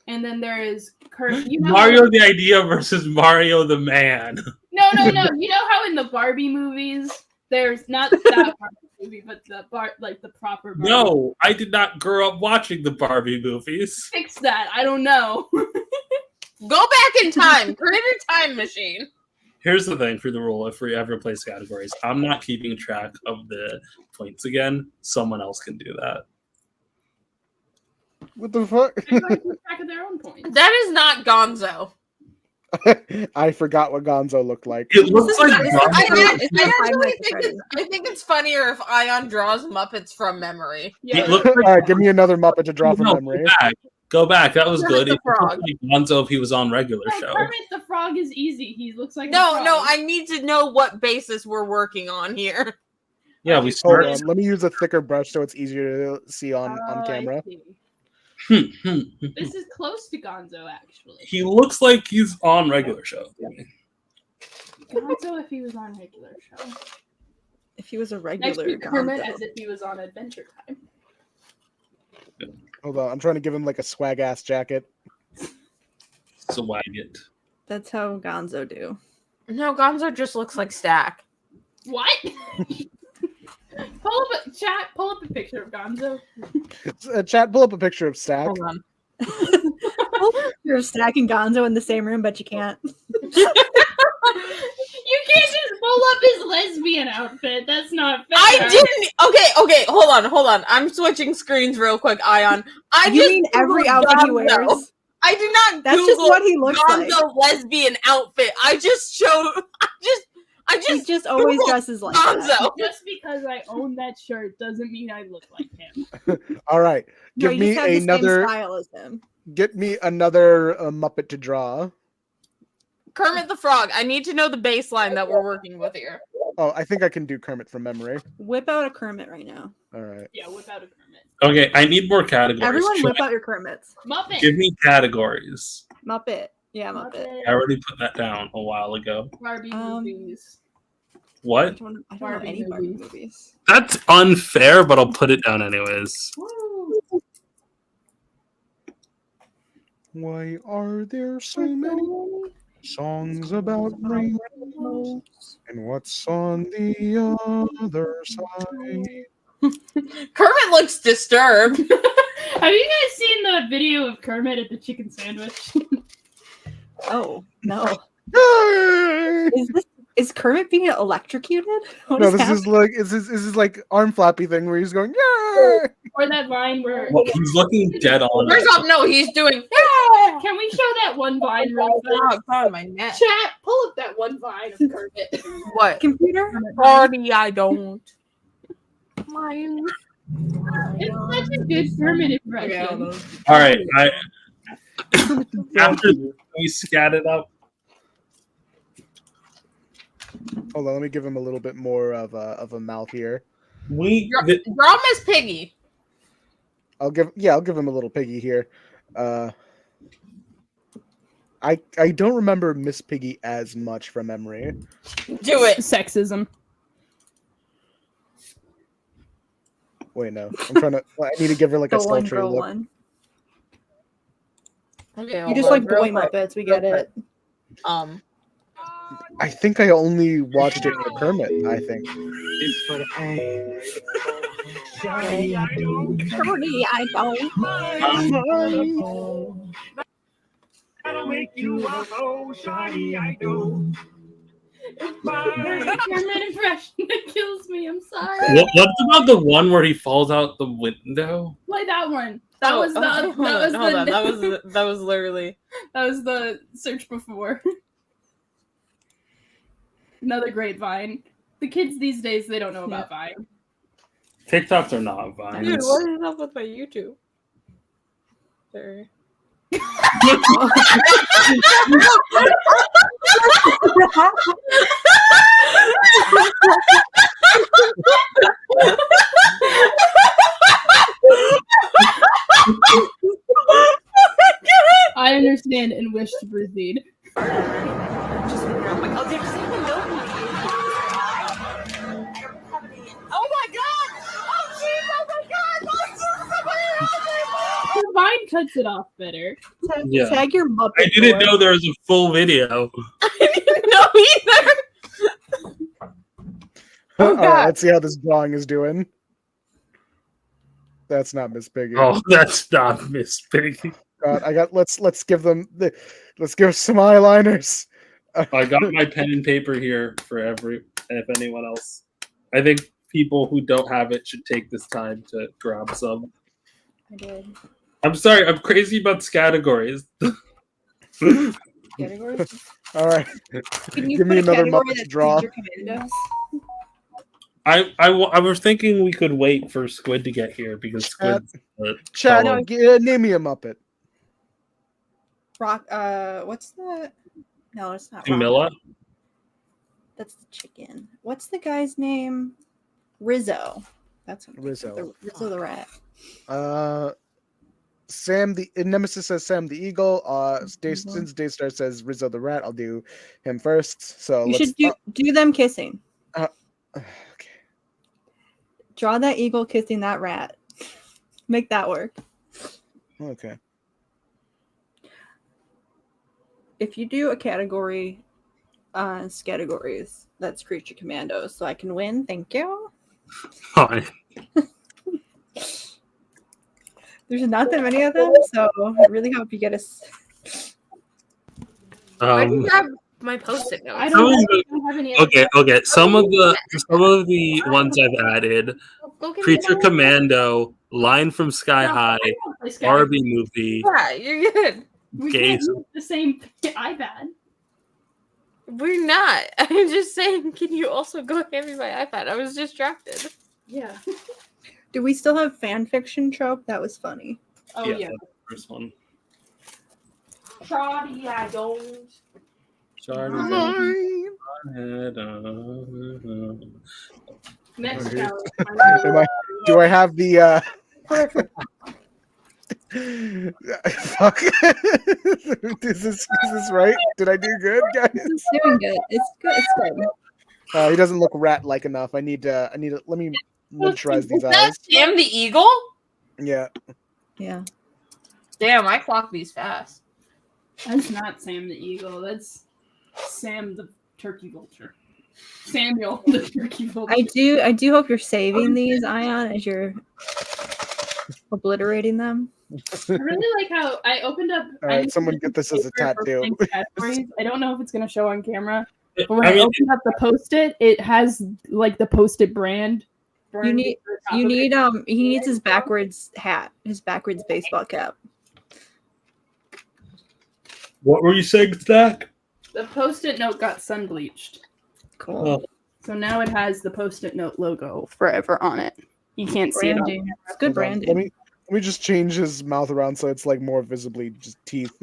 And then there is Kermit. You know Mario the idea versus Mario the man. No. You know how in the Barbie movies, there's not that Barbie movie, but the proper Barbie. No, I did not grow up watching the Barbie movies. Fix that. I don't know. Go back in time. Create a time machine. Here's the thing for the rule: if we ever place categories, I'm not keeping track of the points again. Someone else can do that. What the fuck? Everyone keeps track of their own points. That is not Gonzo. I forgot what Gonzo looked like. It looks like I think it's funnier if Ayaan draws Muppets from memory. Yeah. It looked like All right, give me another Muppet to draw from memory. Go back. That was Kermit good. the It looked Frog. like Gonzo if he was on regular No, show. Kermit the Frog is easy. He looks like a No, frog. I need to know what basis we're working on here. Yeah, we Hold started. on, let me use a thicker brush so it's easier to see on I camera. see. He This is close to Gonzo, actually. looks like he's on regular show. Gonzo if he was on regular show. If he was a Next regular to Kermit Gonzo. as if he was on Adventure Time. Hold on, I'm trying to give him like a swag ass jacket. So wag it. That's how Gonzo do. No, Gonzo just looks like Stack. What? Pull up a picture of Gonzo. Chat, pull up a picture of Stack. Hold on. You're stacking Gonzo in the same room, but you can't. You can't just pull up his lesbian outfit. That's not fair. I didn't. Okay, hold on. I'm switching screens real quick, Ayaan. You mean every outfit he wears? I did not That's Google just what he looks like. Gonzo lesbian outfit. I just He just always Googled dresses like that. Gonzo. Just because I own that shirt doesn't mean I look like him. All right, No, give you me just have the another. same style as him. Get me another Muppet to draw. Kermit the Frog. I need to know the baseline that we're working with here. Oh, I think I can do Kermit from memory. Whip out a Kermit right now. All right. Yeah, without a Kermit. Okay, I need more categories. Everyone Should whip out your Kermits. Muppet. Give me categories. Muppet. Yeah, Muppet. I already put that down a while ago. Barbie movies. I What? don't know Barbie any Barbie movies. movies. That's unfair, but I'll put it down anyways. Woo. Why are there so many songs about rainbows? And what's on the other side? Kermit looks disturbed. Have you guys seen the video of Kermit at the chicken sandwich? Oh, no. Yay! Is Kermit being electrocuted? What No, is this happening? is like this is like arm flappy thing where he's going, yeah. Or that Vine where Well, he's looking dead on. First off, no, he's doing. Can we show that one Vine real Oh, fast? it's on my neck. Chat, pull up that one Vine of Kermit. What? Computer? Party, I don't. Mine. It's such a good Kermit impression. All right, after we scat it up. Hold on, let me give him a little bit more of a mouth here. Draw Miss Piggy. I'll give him a little piggy here. I don't remember Miss Piggy as much from memory. Do it. Sexism. Wait, no. I'm trying to I need to give her like a Go one, sultry girl look. one. Okay, You just like boy Muppets, we get it. I think I only watched it for Kermit, I think. Party, I don't. That'll make you a oh shiny I do. There's a Kermit impression that kills me. I'm sorry. What about the one where he falls out the window? Play that one. That was the. That was literally. That was the search before. Another great Vine. The kids these days, they don't know about Vine. TikToks are not Vines. Dude, what is up with my YouTube? Sorry. I understand and wish to proceed. Oh my god! Oh jeez! Oh my god! The vine cuts it off better. Yeah. Tag your Muppet. I didn't boy. know there was a full video. I didn't know either. Oh, All right, God. let's see how this drawing is doing. That's not Miss Piggy. Oh, that's not Miss Piggy. God, let's give them let's give some eyeliners. I got my pen and paper here for if anyone else. I think people who don't have it should take this time to grab some. I did. I'm sorry, I'm crazy about categories. Categories? All right, Can you give put me a another category Muppet to that's draw. Teacher Commandos? I was thinking we could wait for Squid to get here because Squid's Chad, fellow- name me a Muppet. Rock. What's the? No, it's not. Rock. Camilla. That's the chicken. What's the guy's name? Rizzo. That's what Rizzo. Rizzo the rat. Sam the Nemesis says Sam the Eagle. Since Daystar says Rizzo the Rat, I'll do him first. So You let's should do them kissing. okay. Draw that eagle kissing that rat. Make that work. Okay. If you do a category, categories, that's Creature Commandos, so I can win. Thank you. Fine. There's not that many of them, so I really hope you get us. I can grab my post-it notes. I Some don't, of the- have any. Okay. Some of the ones I've added: Go get me Creature that. Commando, Line from Sky High, Barbie movie, Yeah, you're good. We Gaze. can't use the same iPad. We're not. I'm just saying, can you also go hand me my iPad? I was distracted. Yeah. Do we still have fan fiction trope? That was funny. Oh Yeah. yeah. That's the first one. Sorry, I don't. Next Okay. challenge. Do I have the fuck? is this right? Did I do good, guys? It's doing good. It's good. It's good. He doesn't look rat-like enough. I need to let me miniaturize these Is that eyes. Sam the Eagle? Yeah. Yeah. Damn, I clock these fast. That's not Sam the Eagle. That's Sam the Turkey Vulture. Samuel the Turkey Vulture. I do hope you're saving these, Ayaan, as you're obliterating them. I really like how I opened up. All I right, used someone to get this as a paper for tattoo. playing categories. I don't know if it's going to show on camera, but when I I, mean, opened up the Post-it, it has like the Post-it brand. You need at the top you of it. need he needs his backwards hat, his backwards baseball cap. What were you saying, Stack? The Post-it note got sun bleached, Cool. Oh. so now it has the Post-it note logo forever on it. You can't see it. Branding. It's good Hold on. branding. Let me just change his mouth around so it's like more visibly just teeth.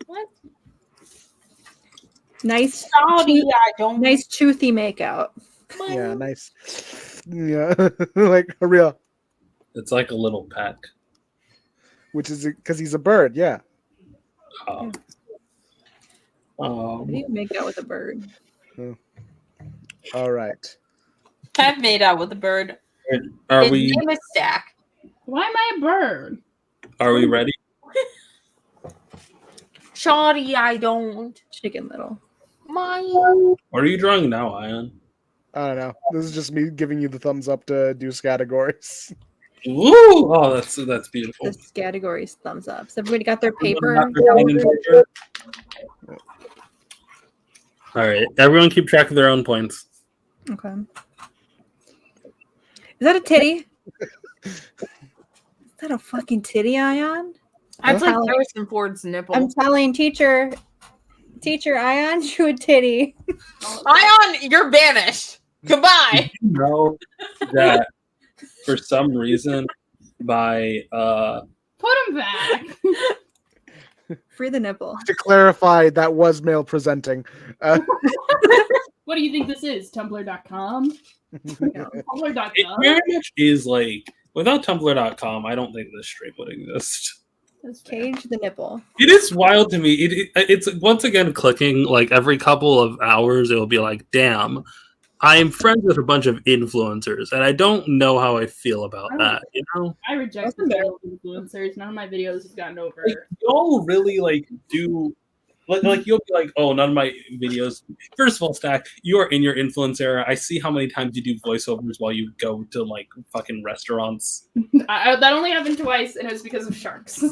What? Nice, Sorry, I don't. nice toothy makeout. Yeah, nice. Yeah, like a real, It's like a little peck. which is because he's a bird. Yeah. Oh. How do you make out with a bird? All right. I've made out with a bird. Are His we name is Stack. Why am I a bird? ready? Sorry, I don't. Chicken Little. My. What are you drawing now, Ayaan? I don't know. This is just me giving you the thumbs up to do categories. Woo! Oh, that's beautiful. This category's thumbs up. So everybody got their paper. Everyone got their pen and paper? All right, everyone keep track of their own points. Okay. Is that a titty? Is that a fucking titty, Ayaan? I'd like Huh? Harrison Ford's nipple. I'm telling teacher, Ayaan drew a titty. Ayaan, you're banished. Goodbye. You know that for some reason, my Put him back. Free the nipple. To clarify, that was male presenting. What do you think this is? Tumblr.com? It Tumblr.com? very much is like without Tumblr.com, I don't think this stream would exist. That's fair. Cage the nipple. It is wild to me. It's once again clicking like every couple of hours. It will be like, damn, I'm friends with a bunch of influencers, and I don't know how I feel about that. You know, I reject the title of influencers. None of my videos have gotten over. like, y'all really like do. Like you'll be like, oh, none of my videos. First of all, Stack, you are in your influence era. I see how many times you do voiceovers while you go to like fucking restaurants. That only happened twice, and it was because of sharks.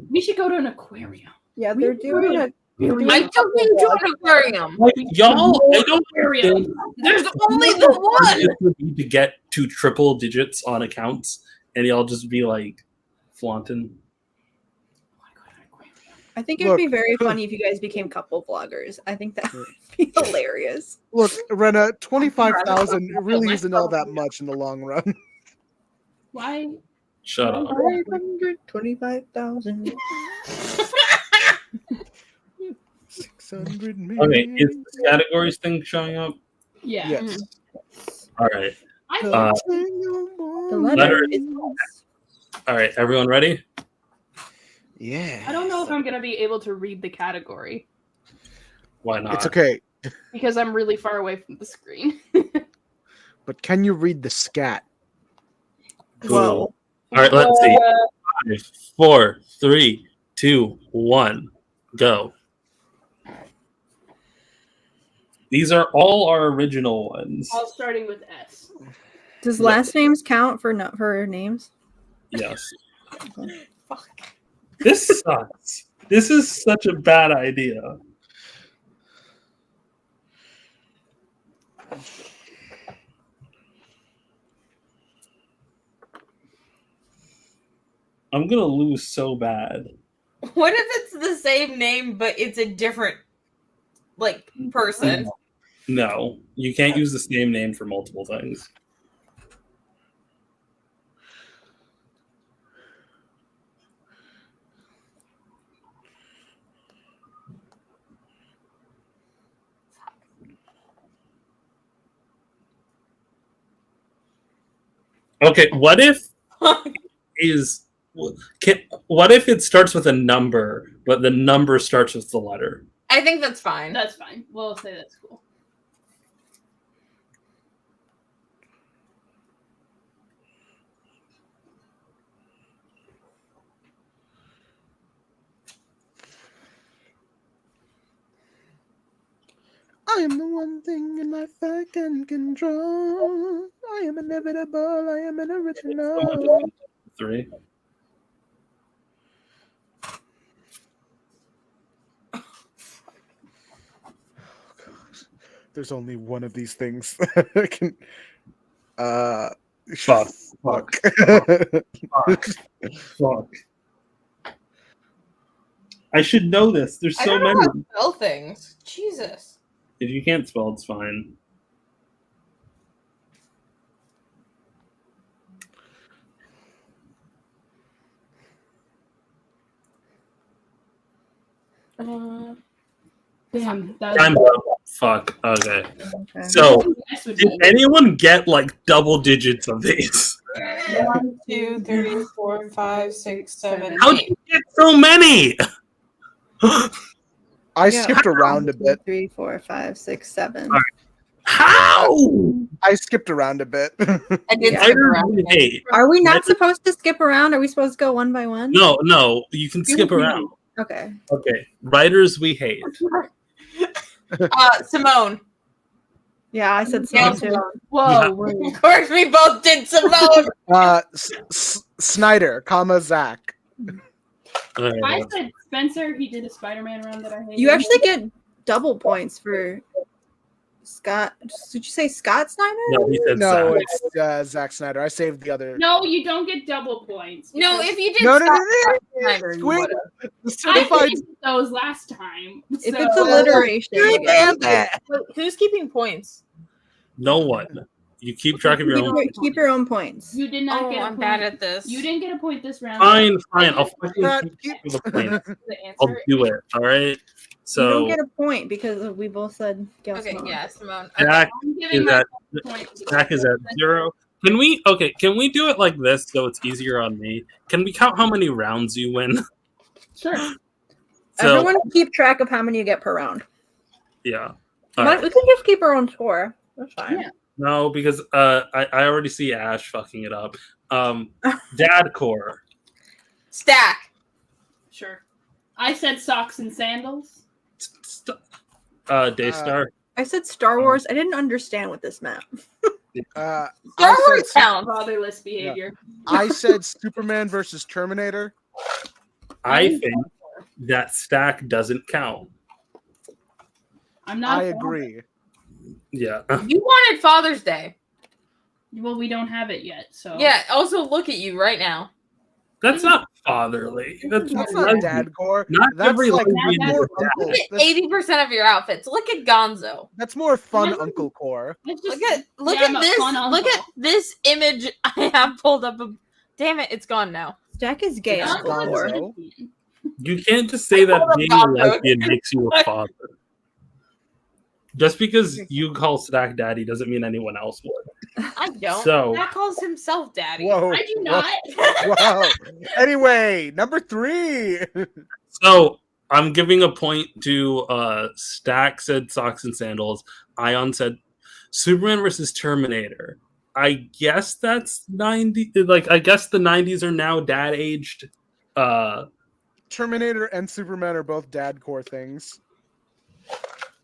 We should go to an aquarium. Yeah, they're doing a. I took you to an aquarium. Like y'all, I don't Aquarium. There's only the one. it would be to get to triple digits on accounts, and y'all just be like flaunting. I think it would be very funny if you guys became couple vloggers. I think that would be hilarious. Look, Rena, 25,000 really isn't all that much in the long run. Why? Shut up. 525,000. 600 million. Okay, is this categories thing showing up? Yeah. Yes. All right. I Uh, The letter is. All right, everyone ready? Yeah. I don't know if I'm gonna be able to read the category Why not? It's okay. because I'm really far away from the screen. But can you read the scat? Cool. All right, let's see. 5, 4, 3, 2, 1, go. These are all our original ones. All starting with S. Does last names count for names? Yes. This sucks. This is such a bad idea. I'm gonna lose so bad. What if it's the same name but it's a different like person? No, you can't use the same name for multiple things. Okay, what if what if it starts with a number, but the number starts with the letter? I think that's fine. That's fine. We'll say that's cool. I am the one thing in life I can control. I am inevitable. I am an original. 3. There's only one of these things that can. Fuck. Fuck. Fuck. I should know this. There's I so don't know many. how to spell things. Jesus. If you can't spell, it's fine. Damn. Time's up. Fuck. Okay. So, did anyone get like double digits of these? 1, 2, 3, 4, 5, 6, 7, How did 8. you get so many? I skipped around a bit. 3, 4, 5, 6, 7. How? I skipped around a bit. I did Yeah. skip around. Hey, Are we not supposed to skip around? Are we supposed to go one by one? no, you can skip around. Okay. Okay, writers we hate. Simone. Yeah, I said Yeah, so too. Whoa. Of course, we both did Simone. Snyder, Zach. I said Spencer. He did a Spider-Man run that I hated. You actually get double points for Scott. Did you say Scott Snyder? No, he said No, Zach. it's Zack Snyder. I saved the other. No, you don't get double points. No, if you did No, no, no, Scott no. Snyder, you Squid. would've. The I certified. hated those last time. If so- it's alliteration, you get- Wait, who's keeping points? No one. You keep track of your own. Keep your own points. You did not Oh, get a I'm point. bad at this. You didn't get a point this round. Fine. I'll fucking That keep keeps- the point. The I'll answer. do it. All right. You So don't get a point because we both said Gail Okay, Simone. yeah, Simone. Jack I'm giving is myself at a point. Jack is at 0. Can we do it like this so it's easier on me? Can we count how many rounds you win? Sure. So Everyone keep track of how many you get per round. yeah. We All right. can just keep our own score. That's fine. Yeah. No, because I already see Ash fucking it up. Dad core. Stack. Sure. I said socks and sandals. Daystar. I said Star Wars. I didn't understand what this meant. I Star said Wars counts. Fatherless behavior. I said Superman versus Terminator. I think that stack doesn't count. I'm not. I a father. agree. Yeah. You wanted Father's Day. Well, we don't have it yet, so Yeah, also look at you right now. That's not fatherly. That's That's not not dad core. Not That's every like lesbian is more a dad. uncle. Look at 80% of your outfits. Look at Gonzo. That's more fun uncle core. It's just, Look yeah, I'm at a this. fun Look uncle. at this image I have pulled up. Damn it, it's gone now. Jack is gay. It's Uncle Gonzo. Core. lesbian. You can't just say that Hold up, being a Gonzo. lesbian makes you a father. Just because you call Stack daddy doesn't mean anyone else would. I don't. So- That calls himself daddy. Whoa. I do not. Wow. Anyway, number 3. So I'm giving a point to Stack said socks and sandals. Ayaan said Superman versus Terminator. I guess that's 90. Like I guess the 90s are now dad aged. Terminator and Superman are both dad core things.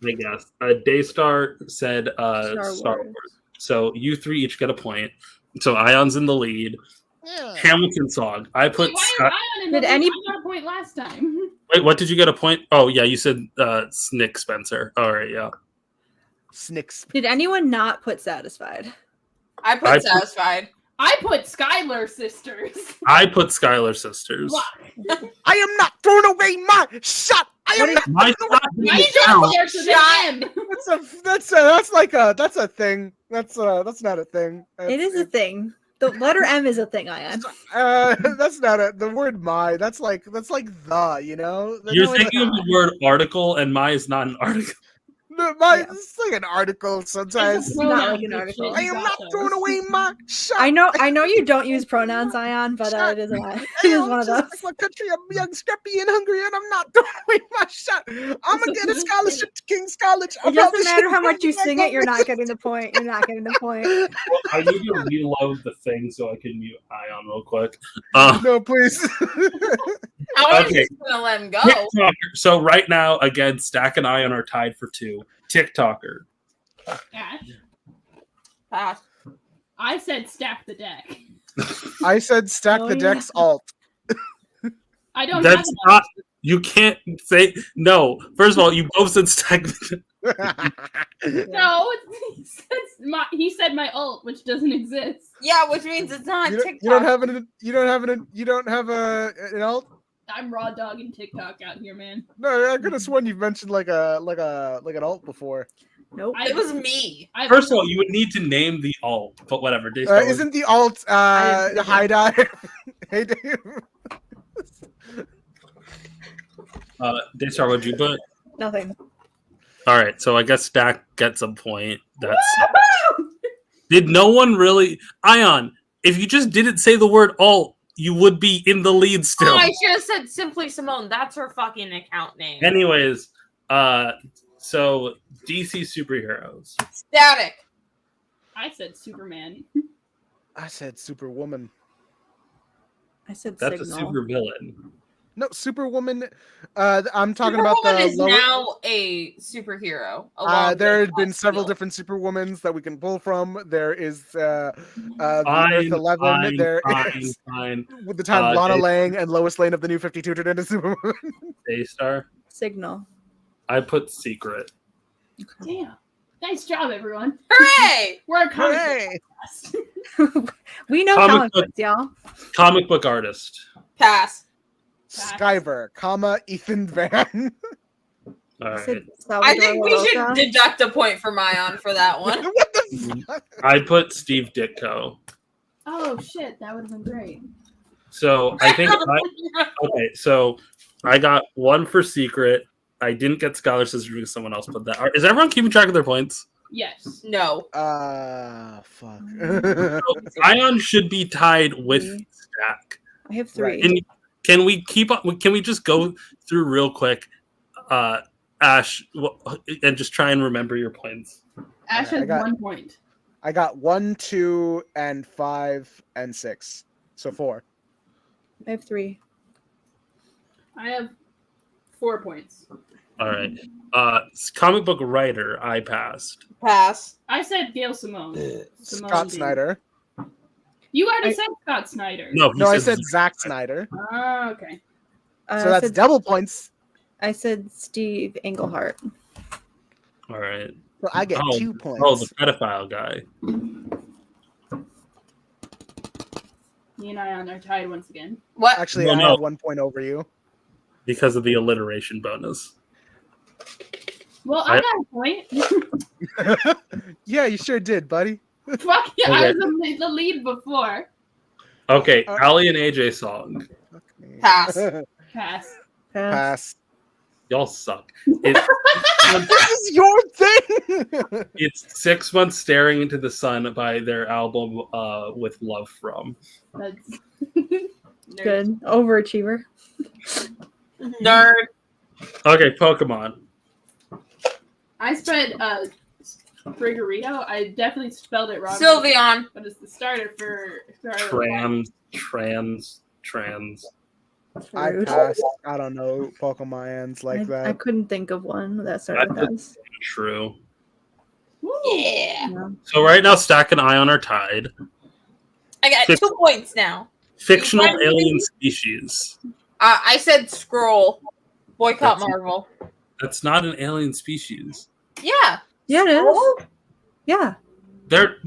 I guess. Daystar said Star Wars. Wars. So you 3 each get a point. So Ion's in the lead. Hamilton song. I put Why Scott. am I on Did another- any- I got a point last time. Wait, what did you get a point? Oh yeah, you said Nick Spencer. All right, yeah. Snicks. Did anyone not put satisfied? I put I put- satisfied. I put Skylar sisters. I put Skylar sisters. Why? I am not throwing away my shot. I am not. My shot Why didn't did you count. there to the end? That's a thing. That's not a thing. It is a thing. The letter M is a thing, Ayaan. That's not a the word my. That's like the, you know. You're No, thinking of the word article, and my is not an article. no, my Yeah. it's like an article sometimes. It's a not pronoun like an fiction, article. I am you not got throwing those. away my shot. I know you don't use pronouns, Ayaan, but it is it is one of those. Just like my country, I'm young, scrappy, and hungry, and I'm not throwing away my shot. I'm gonna get a scholarship to King's College. It doesn't matter how much you sing it, you're not getting the point. You're not getting the point. I need to reload the thing so I can mute Ion real quick. No, please. I was Okay. just gonna let him go. TikToker. So right now, again, Stack and Ion are tied for 2. TikToker. Ash, Pass. I said stack the deck. I said stack Oh, the yeah. decks alt. I don't That's have not. You can't say no. First of all, you both said Stack. No, he said my alt, which doesn't exist. Yeah, which means it's not You TikTok. don't have an alt. I'm raw dogging TikTok out here, man. No, I could have sworn you've mentioned like an alt before. Nope. It was me. First of all, you would need to name the alt, but whatever. Daystar was- Isn't the alt high dive? Hey Dave. Daystar, what'd you put? Nothing. All right, so I guess Stack gets a point. That's. Did no one really? Ion, if you just didn't say the word alt, you would be in the lead still. Oh, I should have said Simply Simone. That's her fucking account name. Anyways, so DC superheroes. Static. I said Superman. I said Superwoman. I said That's signal. a super villain. No, Superwoman. I'm talking about Superwoman the is lower. now a superhero. along There with have been several Steel. different Superwomans that we can pull from. There is the Fine, Earth 11. fine, There fine, is fine. with the time Lana Dave- Lang and Lois Lane of the New 52 turned into Superwoman. Daystar. Signal. I put secret. Damn. Nice job, everyone. Hooray! We're a comic Hooray! podcast. We know Comic comic book. books, y'all. Comic book artist. Pass. Skyver, Ethan Van. All I right. said I think we Salvador should Rosa. deduct a point for Mayan for that one. What the the fuck? I put Steve Ditko. Oh shit, that would have been great. So I think okay. So I got one for secret. I didn't get scholar scissors because someone else put that. Is everyone keeping track of their points? Yes. No. Fuck. Ion should be tied with Stack. I have Right. 3. Can we keep up? Can we just go through real quick, Ash, and just try and remember your points? Ash I has got- 1 point. I got 1, 2, and 5, and 6. So 4. I have 3. I have 4 points. All right. Comic book writer, I passed. Pass. I said Gail Simone. Simone Scott did. Snyder. You already I- said Scott Snyder. No, he No, I said Zack Snyder. Snyder. Oh, okay. So I that's said, double points. I said Steve Englehart. All right. So I get 2 Oh, points. the pedophile guy. Me and Ion are tied once again. What? Actually, No, I no. have 1 point over you. Because of the alliteration bonus. Well, I got a point. Yeah, you sure did, buddy. Fuck yeah, I Okay. was the lead before. Okay, Ali and AJ song. Pass. Pass. Pass. Y'all suck. It's, This is your thing. it's 6 months staring into the sun by their album With Love From. That's Good. Overachiever. Nerd. Okay, Pokemon. I spelled Frigorito. I definitely spelled it wrong. Sylveon. But it's the starter for Trans. I Rude. passed. I don't know Pokemons like I that. couldn't think of one that started with That's S. True. Woo. Yeah. Yeah. So right now, Stack and Ion are tied. I got 2 points now. Fictional What? alien species. I said scroll. Boycott That's- Marvel. That's not an alien species. Yeah. Yeah, it is. Scroll? Yeah. They're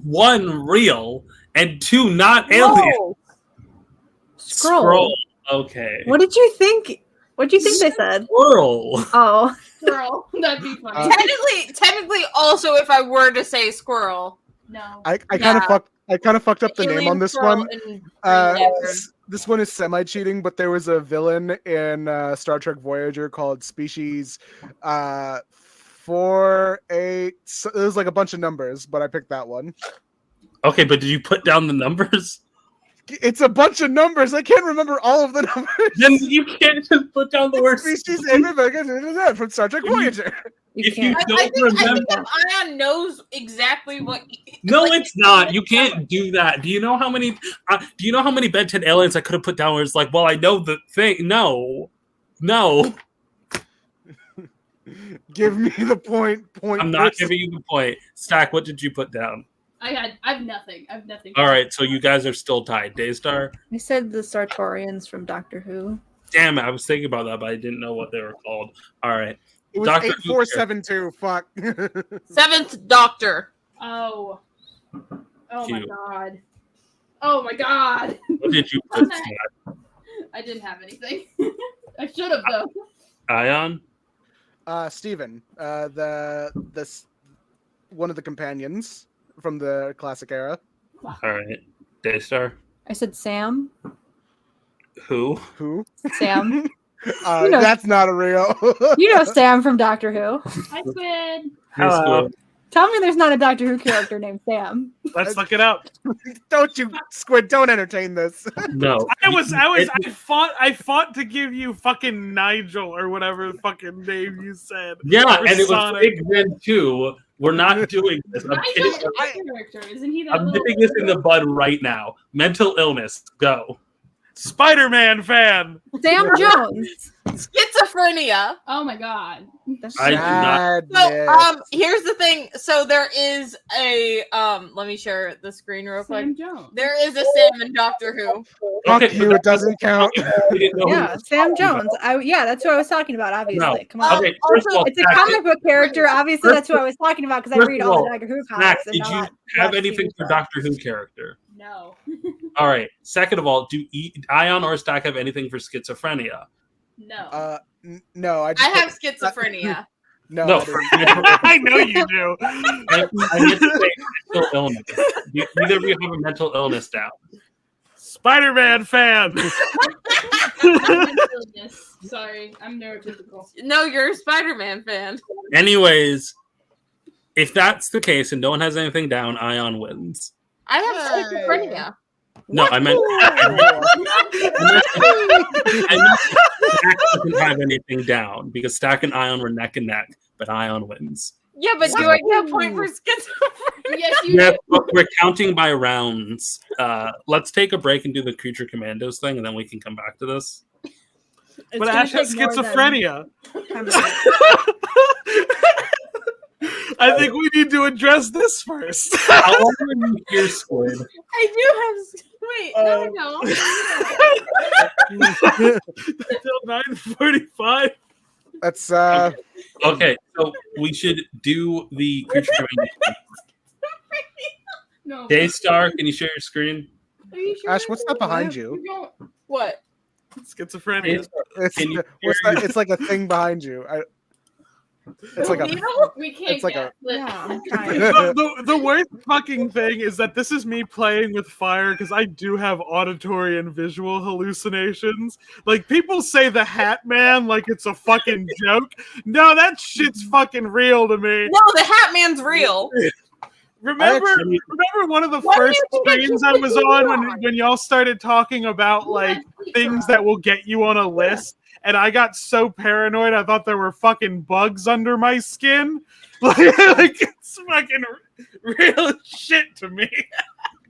1 real and 2 not alien. No. Scroll. Okay. What did you think? What do you think they said? Squirrel. Oh, Squirrel. That'd be funny. Technically, also, if I were to say squirrel, No. I kind of fucked up the name Alien on this Squirrel one. and Green This, Lantern. this one is semi-cheating, but there was a villain in Star Trek Voyager called Species 4, 8. So it was like a bunch of numbers, but I picked that one. Okay, but did you put down the numbers? It's a bunch of numbers. I can't remember all of the numbers. Then you can't just put down the word Species from Star Trek Voyager. you If you can't. don't I think remember. if Ayaan knows exactly what. No, like, it's not. You can't do that. Do you know how many? Do you know how many Ben 10 aliens I could have put down? Where it's like, well, I know the thing. No. Give me the point. I'm not person. giving you the point. Stack, what did you put down? I have nothing. I have nothing. All right, so you guys are still tied. Daystar. I said the Sartorians from Doctor Who. Damn it, I was thinking about that, but I didn't know what they were called. All right. It was Dr. 8472. Fuck. 7th Doctor. Oh. Oh my Cute. god. Oh my god. What did you put, Stack? I didn't have anything. I should have though. Ion? Steven, one of the companions from the classic era. All right. Daystar? I said Sam. Who? Who? Sam. You know- That's not a real. You know Sam from Doctor Who. Hi, Squid. Hello. Tell me there's not a Doctor Who character named Sam. Let's look it up. Don't you, Squid? Don't entertain this. No. I fought to give you fucking Nigel or whatever fucking name you said. Yeah, Or and it was Sonic. Big Ben 2. We're not doing this. I'm Nigel's kidding. a character, isn't he? That I'm little... nipping this in the bud right now. Mental illness. Go. Spider-Man fan. Sam Jones. Schizophrenia. Oh my god. I do not. So, here's the thing. So there is a let me share the screen real quick. Sam Jones. There is a Sam in Doctor Who. Fuck Okay, you. It doesn't count. We didn't know who Yeah, was Sam talking about. Jones. Yeah, that's who I was talking about. Obviously, No. come on. Okay, first of all, It's a Stack, comic book character. Obviously, that's who I was talking about because I First read of all all, the Doctor Who Stack, comics. And did you not have watch anything TV for stuff. Doctor Who character? No. All right. Second of all, do Ion or Stack have anything for schizophrenia? No. No, I I just have schizophrenia. No, No, I didn't. I know you do. I meant to say mental illness. Either of you have a mental illness down. Spider-Man fan. Sorry, I'm neurotypical. No, you're a Spider-Man fan. Anyways, if that's the case and no one has anything down, Ayaan wins. I have schizophrenia. No, I meant Stack doesn't have anything down because Stack and Ayaan were neck and neck, but Ayaan wins. Yeah, but do I get a point for schizophrenia? Yes, you Yeah, do. but we're counting by rounds. Let's take a break and do the Creature Commandos thing, and then we can come back to this. It's But gonna Ash has take more than schizophrenia. 10 minutes. I think we need to address this first. How long are you here, Squid? I do have. Wait, no, I don't. Until 9:45. That's Okay, so we should do the Creature Commandos. No. Daystar, can you share your screen? Are you sure? Ash. What's that behind you? You don't- What? Schizophrenia. Daystar, It's, Can you what's share that? It's like a thing behind you. It's like a. Needle? We can't It's like get Yeah, I'm trying. The worst fucking thing is that this is me playing with fire because I do have auditory and visual hallucinations. Like, people say the Hat Man like it's a fucking joke. No, that shit's fucking real to me. No, the Hat Man's real. Remember one of the Why do first you think I streams keep I was thinking on that? when y'all started talking about like things that will get you on a list, and I got so paranoid I thought there were fucking bugs under my skin. Like it's fucking real shit to me.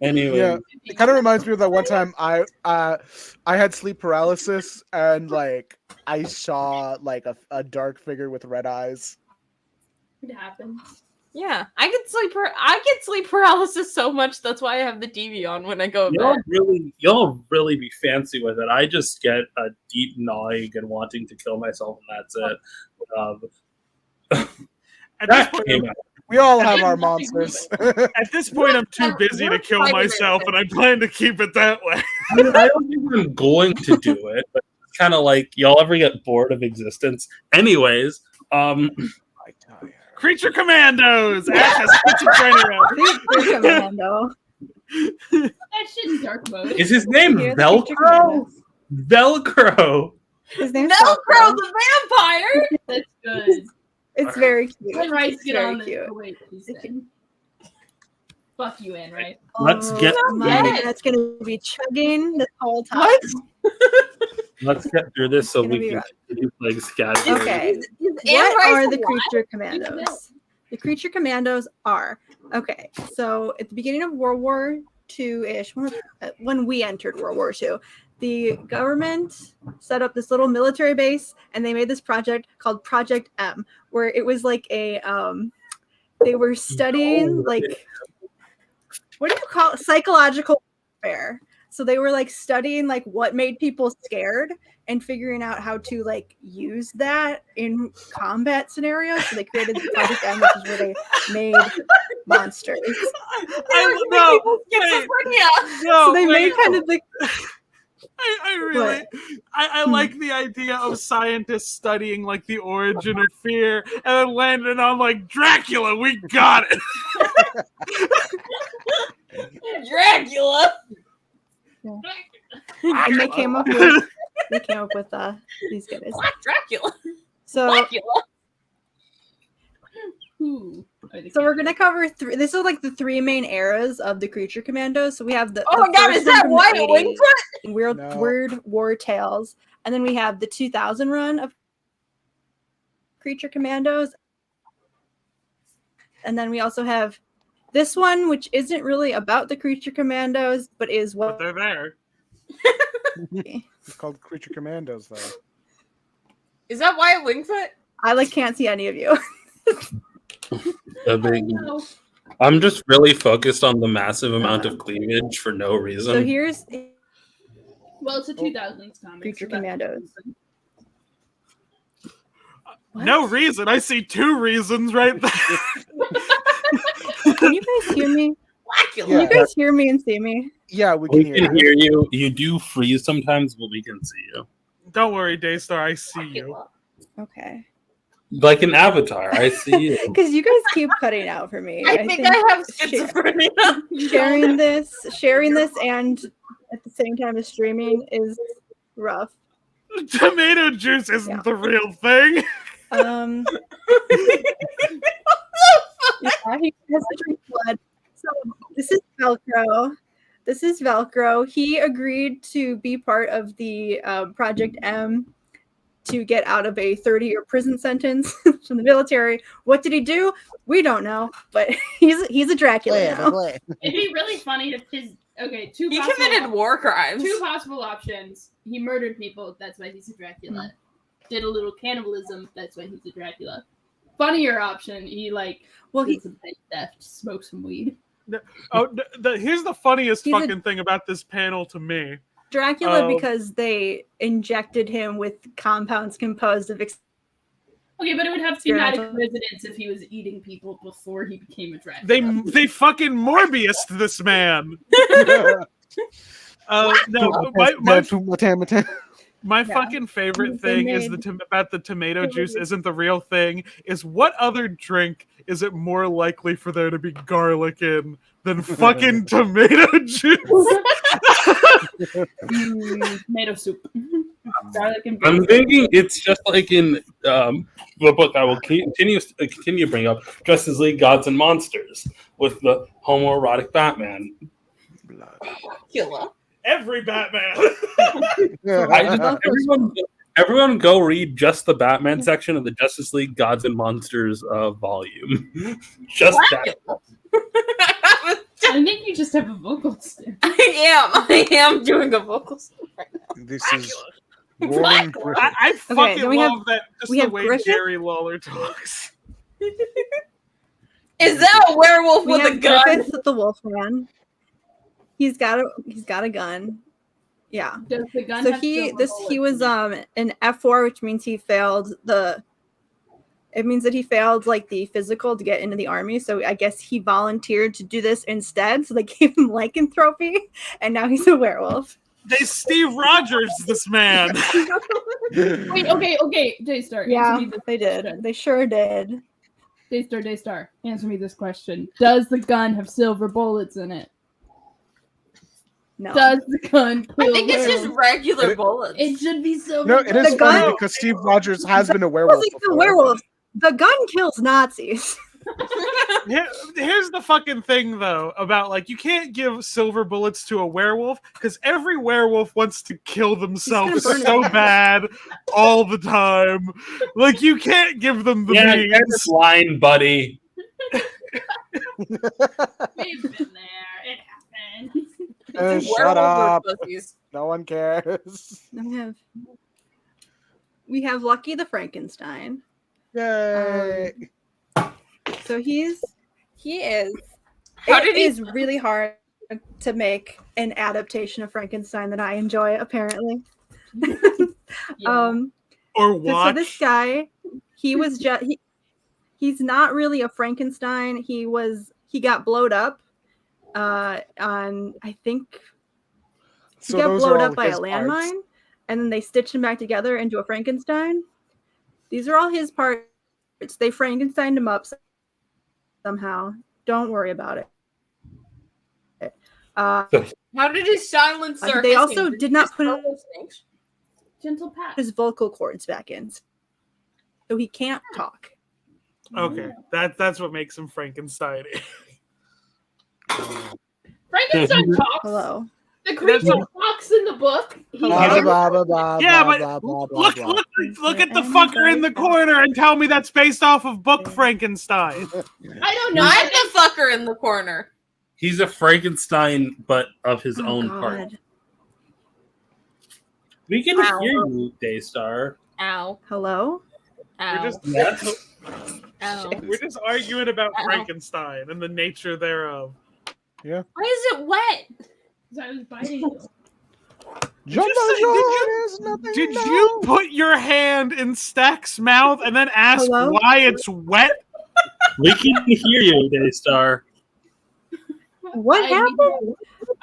Anyway, Yeah, it kind of reminds me of that one time I had sleep paralysis and like I saw like a dark figure with red eyes. It happens. Yeah, I get sleep paralysis so much. That's why I have the TV on when I go to bed. y'all really be fancy with it. I just get a deep gnawing and wanting to kill myself, and that's it. At this That point, came out. We all have our monsters. at this point, I'm too busy to kill myself, and I plan to keep it that way. I mean, I don't think I'm going to do it, but it's kind of like y'all ever get bored of existence. Anyways, Creature Commandos! Ash has schizophrenia. Creature Commando. That shit's dark mode. is his name Here's Velcro? Creature Commandos. Velcro. His name's Velcro the vampire. That's good. It's very cute. Anne Rice, It's get very on this. cute. Oh, wait, she's dead. Fuck you, Anne Rice. Let's get my Yes. That's gonna be chugging this whole time. What? Let's get through this so It's gonna we be can rough. do legs category. Okay. Is What Anne Rice are the alive? Creature Commandos? The Creature Commandos are okay. So at the beginning of World War II-ish, when we entered World War II, the government set up this little military base, and they made this project called Project M, where it was like a they were studying like what do you call it? Psychological warfare. So they were like studying like what made people scared and figuring out how to like use that in combat scenarios. So they created the Project M, which is where they made monsters. So they made kind of like I like the idea of scientists studying like the origin of fear and then landing on like Dracula. We got it. Dracula. and they came up with these guys. Black Dracula. So Dracula. Who? so we're gonna cover three. This is like the three main eras of the Creature Commandos. So we have the Oh my god, first is one that from the Wyatt 80s, Wingfoot? Weird Weird War Tales, and then we have the 2000 run of Creature Commandos, and then we also have this one, which isn't really about the Creature Commandos, but is But what they're there. It's called Creature Commandos, though. Is that Wyatt Wingfoot? I like can't see any of you. The big- I'm just really focused on the massive amount of cleavage for no reason. So here's Well, it's a 2000s comic. Creature so that's Commandos. No reason. I see two reasons right there. Can you guys hear me? Dracula. Can you guys hear me and see me? Yeah, we we can can hear you. hear you. You do freeze sometimes, but we can see you. Don't worry, Daystar. I see you. Dracula. Okay. Like an avatar, I see you. Because you guys keep cutting out for me. I think I have sh- schizophrenia. sharing this, and at the same time as streaming is rough. Tomato juice isn't Yeah. the real thing. Yeah, he has to drink blood. So this is Velcro. He agreed to be part of the Project M to get out of a 30-year prison sentence from the military. What did he do? We don't know, but he's a Dracula now. It'd be really funny if his two He possible committed war crimes. two possible options. He murdered people, that's why he's a Dracula. Did a little cannibalism, that's why he's a Dracula. Funnier option, he did some petty theft, smoked some weed. Here's the funniest He's a- fucking thing about this panel to me. Dracula because they injected him with compounds composed of Okay, but it would have to be not a Experimental. coincidence if he was eating people before he became a Dracula. They fucking Morbius'd this man. My fucking favorite thing is about the tomato juice isn't the real thing. Is what other drink is it more likely for there to be garlic in than fucking tomato juice? Tomato soup. Garlic and I'm thinking it's just like in the book I will continue to bring up, Justice League Gods and Monsters, with the homoerotic Batman. Killer. Every Batman. Everyone go read just the Batman section of the Justice League Gods and Monsters volume. Just that. I think you just have a vocal stick. I am doing a vocal stick right now. This is Warren Griffin. I fucking then we have- love that just we the have way Griffin? Jerry Lawler talks. Is that a werewolf We with a have gun? Griffith the Wolfman. He's got a gun. Yeah. Does the gun So have he silver was bullets? an F4, which means he failed it means that he failed like the physical to get into the army. So I guess he volunteered to do this instead. So they gave him lycanthropy, and now he's a werewolf. They Steve Rogers this man. Wait, okay, Daystar. Yeah, answer me this they did. question. They sure did. Daystar, answer me this question. Does the gun have silver bullets in it? No. Does the gun kill I think it's just werewolves? regular bullets. It should be silver No, it is The funny gun- because Steve Rogers has been a It werewolf wasn't the before. werewolves. The gun kills Nazis. Here's the fucking thing, though, about like you can't give silver bullets to a werewolf because every werewolf wants to kill themselves burn so it. bad all the time. Like you can't give them the Yeah, means. get this line, buddy. We've been there. It happens. Shut up. Pussies. No one cares. We have Lucky the Frankenstein. Yay. So he is. How It did he- is really hard to make an adaptation of Frankenstein that I enjoy. Apparently, Yeah. Or so watch. this guy, he was just he's not really a Frankenstein. He got blowed up on I think he So got those are blowed all up by a his parts. landmine, and then they stitched him back together into a Frankenstein. These are all his parts. They Frankensteined him up somehow. Don't worry about it. How did he silence their They hissing? also he did not just put throw those things? Gentle pat. his vocal cords back in, so he can't talk. Okay, that's what makes him Frankenstein. Frankenstein talks. Hello. The creature talks in the book. He Blah, hears- blah, blah, blah, Yeah, blah, but blah, blah, blah, look blah. look at the fucker in the corner and tell me that's based off of book Frankenstein. I don't know. I'm the fucker in the corner. He's a Frankenstein, but of his Oh, own God. part. We can Ow. hear you, Daystar. Ow. Hello. Ow. We're just Yes. Ow. we're just arguing about Ow. Frankenstein and the nature thereof. Why is it wet? 'Cause I was biting you. Jumbo Just say- John is nothing Did new. you put your hand in Stack's mouth and then ask Hello? why it's wet? We can hear you, Daystar. What I happened?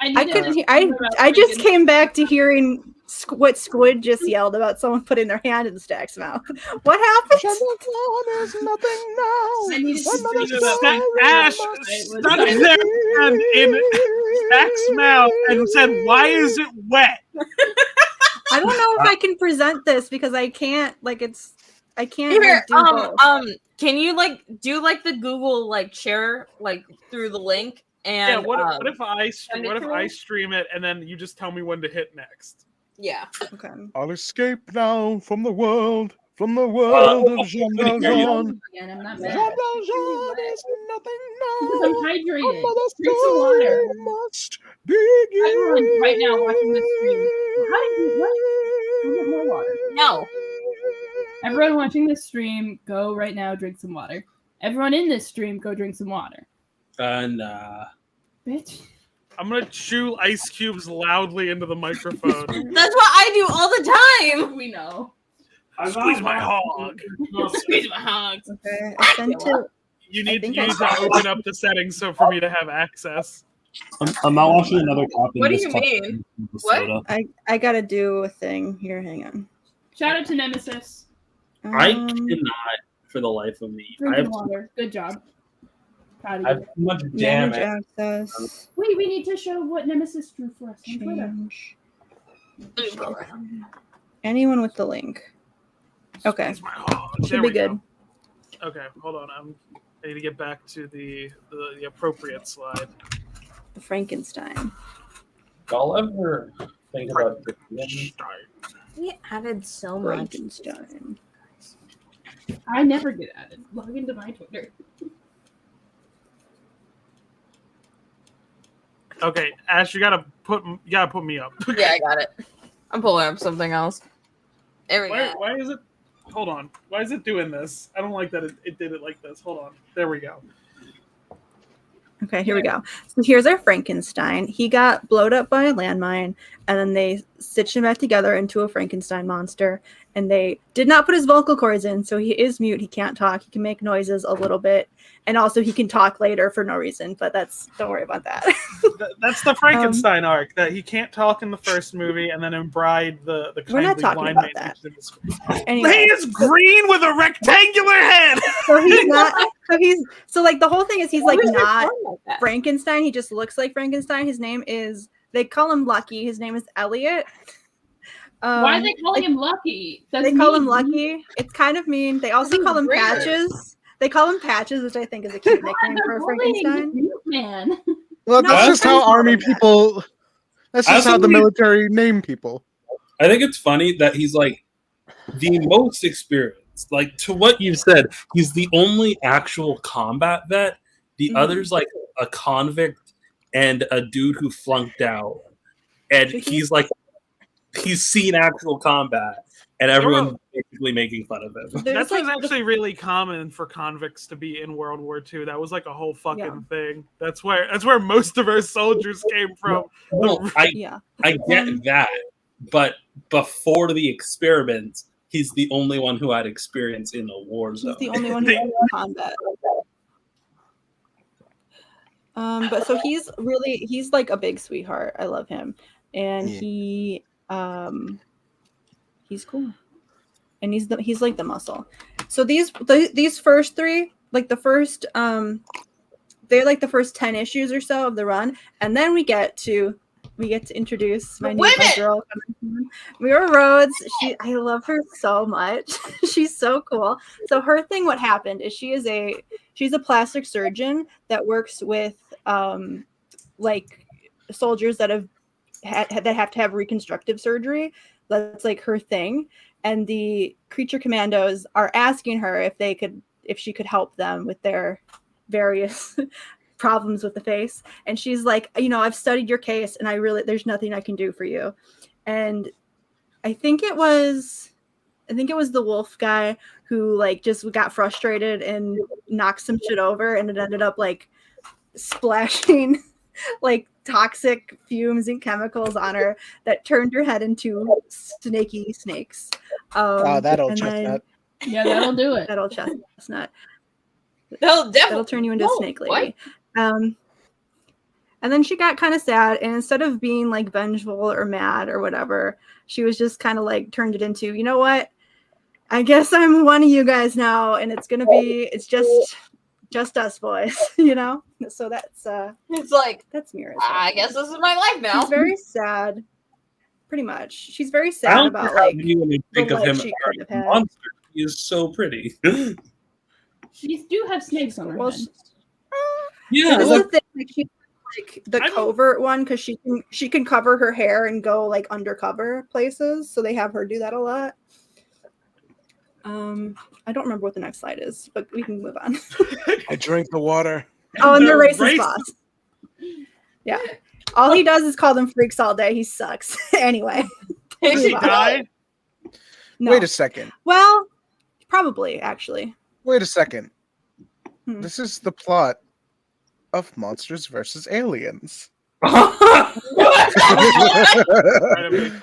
need I to couldn't. know I about just freaking- came back to hearing what Squid just yelled about someone putting their hand in Stack's mouth. What happened? is nothing now. I needed to Another bring it Sta- up. Ash stuck their hand in Stack's mouth and said, "Why is it wet?" I don't know if I can present this because I can't. Like it's. I can't Here, like, do both. can you like do like the Google like share like through the link and Yeah. What if I send it what if to I me? stream it and then you just tell me when to hit next? yeah. Okay. I'll escape now from the world of Jean Valjean. Again, I'm not Jean mad. Valjean is nothing Because I'm now. hydrated. Another Drink some water. story must begin. Everyone right now watching this stream. How did you what? Go get more water. No. Everyone watching this stream, go right now drink some water. Everyone in this stream, go drink some water. Nah. Bitch. I'm gonna chew ice cubes loudly into the microphone. That's what I do all the time. We know. Squeeze my hog. Squeeze my hogs. Okay. I sent it. You I need think you I need saw to open up the settings so for me to have access. I'm not watching another cop. What do you mean? What? I gotta do a thing here. Hang on. Shout out to Nemesis. I Um, cannot, for the life of me. I Drinking have water. Good job. Proud I of have you. too much jam. Manage access. Wait, we need to show what Nemesis drew for us on Twitter. Change. Anyone with the link. Okay. Squeeze my hog. Should There be we go. good. Okay, hold on. I need to get back to the appropriate slide. The Frankenstein. Y'all ever think about it? We added so much. Frankenstein. I never get added. Log into my Twitter. Okay, Ash, you gotta put me up. Yeah, I got it. I'm pulling up something else. There we go. Why is it? Hold on. Why is it doing this? I don't like that it did it like this. Hold on. There we go. Okay, here we go. So here's our Frankenstein. He got blowed up by a landmine, and then they stitched him back together into a Frankenstein monster. And they did not put his vocal cords in, so he is mute. He can't talk. He can make noises a little bit, and also he can talk later for no reason. But don't worry about that. That's the Frankenstein arc that he can't talk in the first movie, and then in Bride the We're not kindly talking blind about man that. takes him to school. Anyway, He is green with a rectangular head. so he's not. So like the whole thing is he's like Why is it not going like that? Frankenstein. He just looks like Frankenstein. His name is. They call him Lucky. His name is Elliot. Why are they calling him Lucky? That's They call him mean. Lucky. It's kind of mean. They also call him Weird. Patches. They call him Patches, which I think is a cute nickname for a Frankenstein. Man. Well, No, that's just how sometimes army more than that. people. That's I just how also the think- military name people. I think it's funny that he's like the most experienced. Like to what you've said, he's the only actual combat vet. The Mhm. other's like a convict and a dude who flunked out. And So he's seen actual combat, and everyone's basically making fun of him. There's That was like actually really common for convicts to be in World War II. That was like a whole fucking Yeah. thing. That's where most of our soldiers came from. Well, I yeah. get that, but before the experiments, he's the only one who had experience in a war zone. He's the only one who has combat. But so he's like a big sweetheart. I love him, and Yeah. he's cool, and he's like the muscle. So these first three, like the first they're like the first 10 issues or so of the run, and then we get to introduce my girl, Mira Rhodes. I love her so much. She's so cool. So her thing, what happened is she's a plastic surgeon that works with like soldiers that have to have reconstructive surgery. That's like her thing. And the creature commandos are asking her if she could help them with their various problems with the face. And she's like, I've studied your case and there's nothing I can do for you. And I think it was the wolf guy who like just got frustrated and knocked some shit over, and it ended up like splashing like toxic fumes and chemicals on her that turned her head into snaky snakes. That old and then- chestnut. Yeah, that'll do it. That old chestnut. No, That'll turn you into a snake what? lady. And And then she got kind of sad, and instead of being like vengeful or mad or whatever, she was just kind of like turned it into, you know what? I guess I'm one of you guys now, and it's just us boys, you know? So that's It's like, that's Mira's. I guess this is my life now. She's very sad. Pretty much. She's very I sad don't about care how like you when you think the of life him she as could have a had. monster. He is so pretty. She do have snakes on her Well, head. Yeah, this is like, the thing. Like, she's like the I don't- covert one because she can cover her hair and go like undercover places. So they have her do that a lot. I don't remember what the next slide is, but we can move on. I drink the water. Oh, and the racist racist- boss. Yeah. All he does is call them freaks all day. He sucks. Anyway. Does he Move on. die? No. Wait a second. Well, probably actually. Wait a second. Hmm. This is the plot of Monsters versus Aliens. I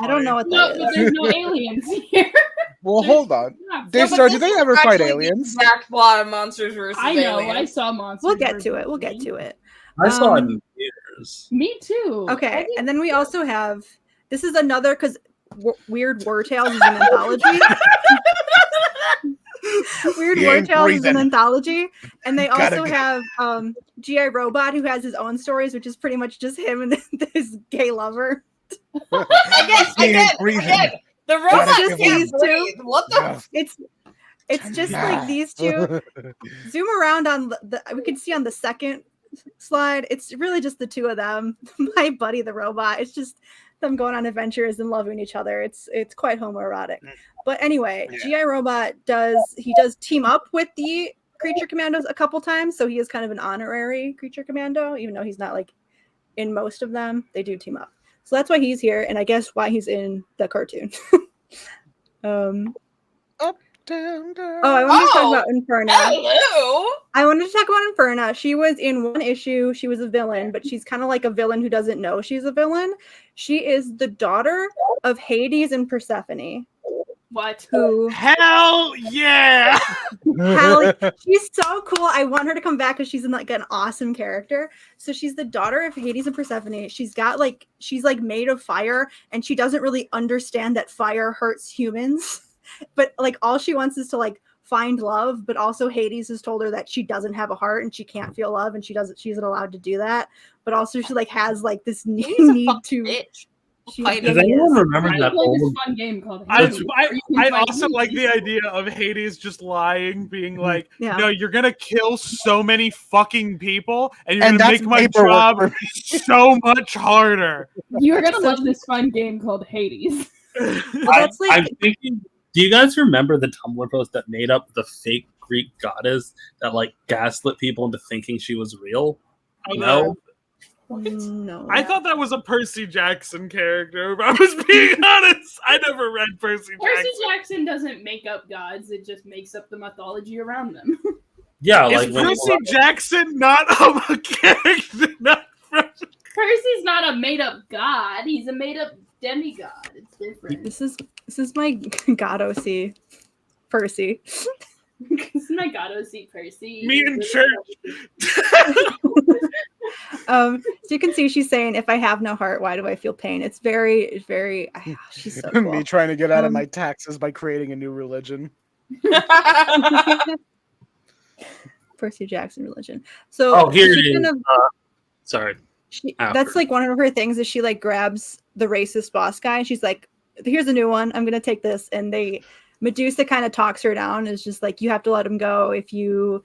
don't know what No, that but is. there's no aliens here. Well, hold on. Yeah. Daystar, but do they this ever is fight actually the aliens? Exact plot of Monsters versus I know. Aliens. I saw monsters. We'll get versus to it. We'll get aliens. to it. I saw it Um, in theaters. Me too. I Okay, think- and then we also have this is another because Weird War Tales is an anthology. Weird He War ain't Tales is an breathing. anthology, and they Gotta also go. have GI Robot who has his own stories, which is pretty much just him and his gay lover. He ain't breathing. Again, the robot Gotta just give him- can't breathe. What the? Yeah. It's just Yeah. like these two. Zoom around on the we can see on the second slide. It's really just the two of them. My buddy the robot. It's just them going on adventures and loving each other. It's quite homoerotic. But anyway, Yeah. GI Robot does team up with the Creature Commandos a couple times, so he is kind of an honorary Creature Commando, even though he's not like in most of them. They do team up, so that's why he's here, and I guess why he's in the cartoon. Down, down. Oh, I wanted to talk Oh. about Inferno. Hello. I wanted to talk about Inferno. She was in one issue. She was a villain, but she's kind of like a villain who doesn't know she's a villain. She is the daughter of Hades and Persephone, What? who Hell yeah! she's so cool. I want her to come back because she's in like an awesome character. So she's the daughter of Hades and Persephone. She's like made of fire, and she doesn't really understand that fire hurts humans. But like all she wants is to like find love, but also Hades has told her that she doesn't have a heart and she can't feel love, and she isn't allowed to do that. But also she like has like this need to. Bitch. She, Fight Does it. anyone remember I that played this old? fun game called I, Hades, where you can I fight also like the humans. idea of Hades just lying, being like, Yeah. "No, you're gonna kill so many fucking people, and you're And gonna that's make my paperwork job for so much harder." You're gonna love this fun game called Hades. Well, that's like I'm thinking. Do you guys remember the Tumblr post that made up the fake Greek goddess that like gaslit people into thinking she was real? Oh, No. no. I thought that was a Percy Jackson character, if I was being honest. I never read Percy Percy Jackson. Jackson doesn't make up gods; it just makes up the mythology around them. Yeah, Is like when Percy Jackson not a character? Not Percy's not a made-up god; he's a made-up demigod. It's different. This is my God OC Percy. This is my god OC Percy. Me in church. So you can see she's saying, "If I have no heart, why do I feel pain?" It's very. She's so cool. Me trying to get out of Um, my taxes by creating a new religion. Percy Jackson religion. So Oh, here she it kind is. of- Sorry. that's after. like one of her things is she like grabs the racist boss guy and she's like, "Here's a new one. I'm gonna take this." And Medusa kind of talks her down. Is just like, "You have to let him go. If you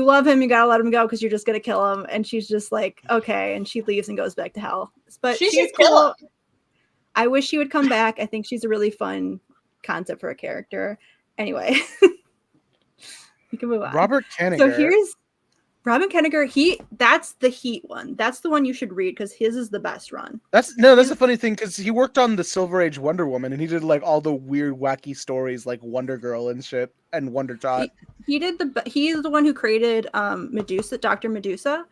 love him, you gotta let him go because you're just gonna kill him." And she's just like, "Okay," and she leaves and goes back to hell. But She she's should kill cool. I wish she would come back. I think she's a really fun concept for a character. Anyway, we can move on. Robert Kanigher. So here's Robin Kenninger. That's the Heat one. That's the one you should read because his is the best run. That's a funny thing because he worked on the Silver Age Wonder Woman and he did like all the weird, wacky stories like Wonder Girl and shit and Wonder Tot. He is the one who created Medusa, Dr. Medusa,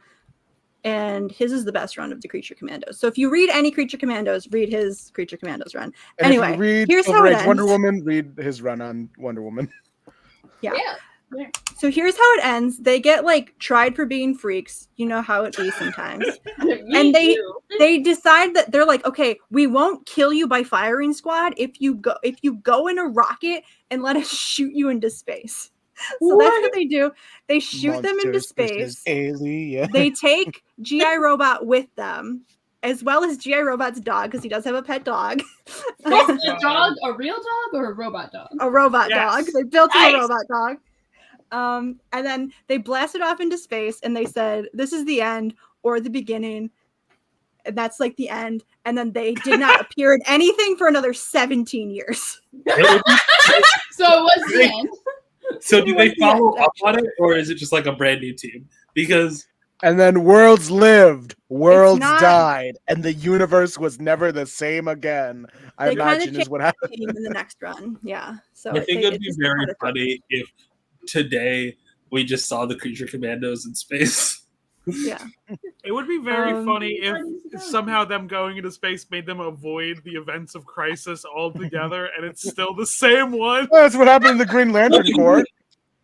and his is the best run of the Creature Commandos. So if you read any Creature Commandos, read his Creature Commandos run. And Anyway, if you read here's Silver how it Age Wonder ends. Woman, read his run on Wonder Woman. Yeah. So here's how it ends. They get like tried for being freaks. You know how it be sometimes. And they decide that they're like, okay, we won't kill you by firing squad if you go in a rocket and let us shoot you into space. So that's what they do. They shoot them into space. Alien. They take GI Robot with them, as well as GI Robot's dog, because he does have a pet dog. Was the dog a real dog or a robot dog? A robot dog. Yes. They built him Nice. a robot dog. And then they blasted off into space, and they said, "This is the end or the beginning." And that's like the end. And then they did not appear in anything for another 17 years. So it was the end. So do It they was the follow end, up on it, or is it just like a brand new team? Because And then worlds lived, worlds not- died, and the universe was never the same again. I They kinda imagine is changed what happened. Team in the next run. Yeah. So I think it'd be just very kinda- funny if today we just saw the creature commandos in space. Yeah. It would be very funny if Guardians of the somehow them going into space made them avoid the events of Crisis altogether, and it's still the same one. That's what happened in the Green Lantern Corps.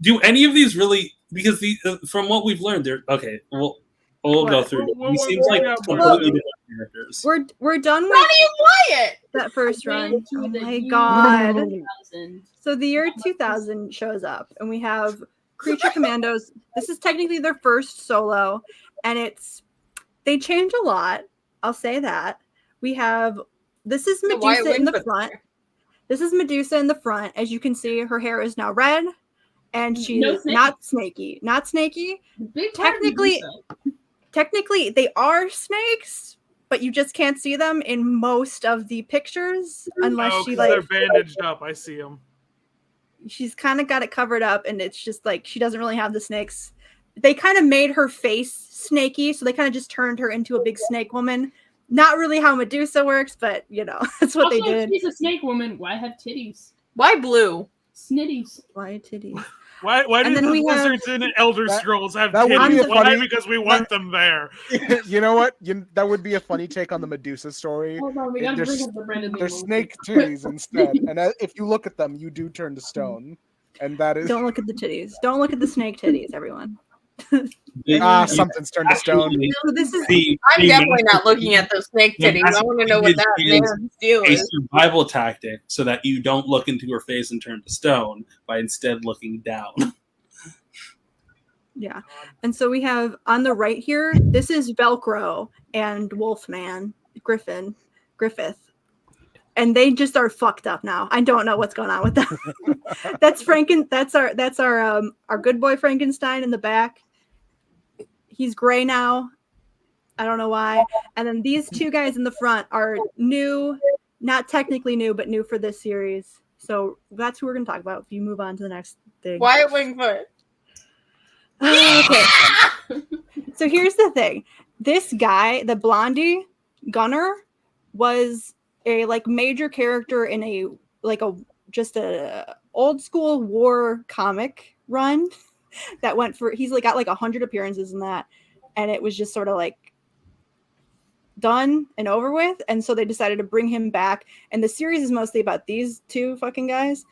Do any of these really? Because from what we've learned, they're okay. We'll go What? through. Well, He seems like yeah, completely different characters. We're done with Ronnie Wyatt. that first run. Into Oh the my year god. 2000. So the year 2000 shows up, and we have Creature Commandos. This is technically their first solo, and they change a lot. I'll say that. This is The Wyatt Medusa in the Wingfoot front. This is Medusa in the front. As you can see, her hair is now red, and she's No snake. not snaky. Not snaky. The big part of Technically- Medusa. Technically, they are snakes, but you just can't see them in most of the pictures unless Oh, she 'cause they're like bandaged up. I see them. she's kind of got it covered up, and it's just like she doesn't really have the snakes. They kind of made her face snaky, so they kind of just turned her into a big snake woman. Not really how Medusa works, but that's what Also, they did. she's a snake woman. Why have titties? Why blue? Snitties. Why titties? Why And do then the we have- lizards in Elder That- Scrolls have that would be titties? Why? funny- Because we want them there. You know what? That would be a funny take on the Medusa story. Hold on, we They're gotta bring s- up the Brandon Lee They're movie. snake titties instead, and if you look at them, you do turn to stone, and that is Don't look at the titties. Don't look at the snake titties, everyone. something's turned to stone. Actually, So this is I'm definitely not looking at those snake titties. I want to know what that man's deal a is. survival tactic so that you don't look into her face and turn to stone by instead looking down. Yeah. And so we have on the right here, this is Velcro and Wolfman, Griffith. And they just are fucked up now. I don't know what's going on with them. That's our good boy Frankenstein in the back. He's gray now. I don't know why. And then these two guys in the front are new, not technically new, but new for this series. So that's who we're gonna talk about. If you move on to the next thing. Wyatt Wingfoot. Okay. So here's the thing. This guy, the blondie Gunner, was a like major character in a old school war comic run that went for he's like got like 100 appearances in that, and it was just sort of like done and over with, and so they decided to bring him back, and the series is mostly about these two fucking guys.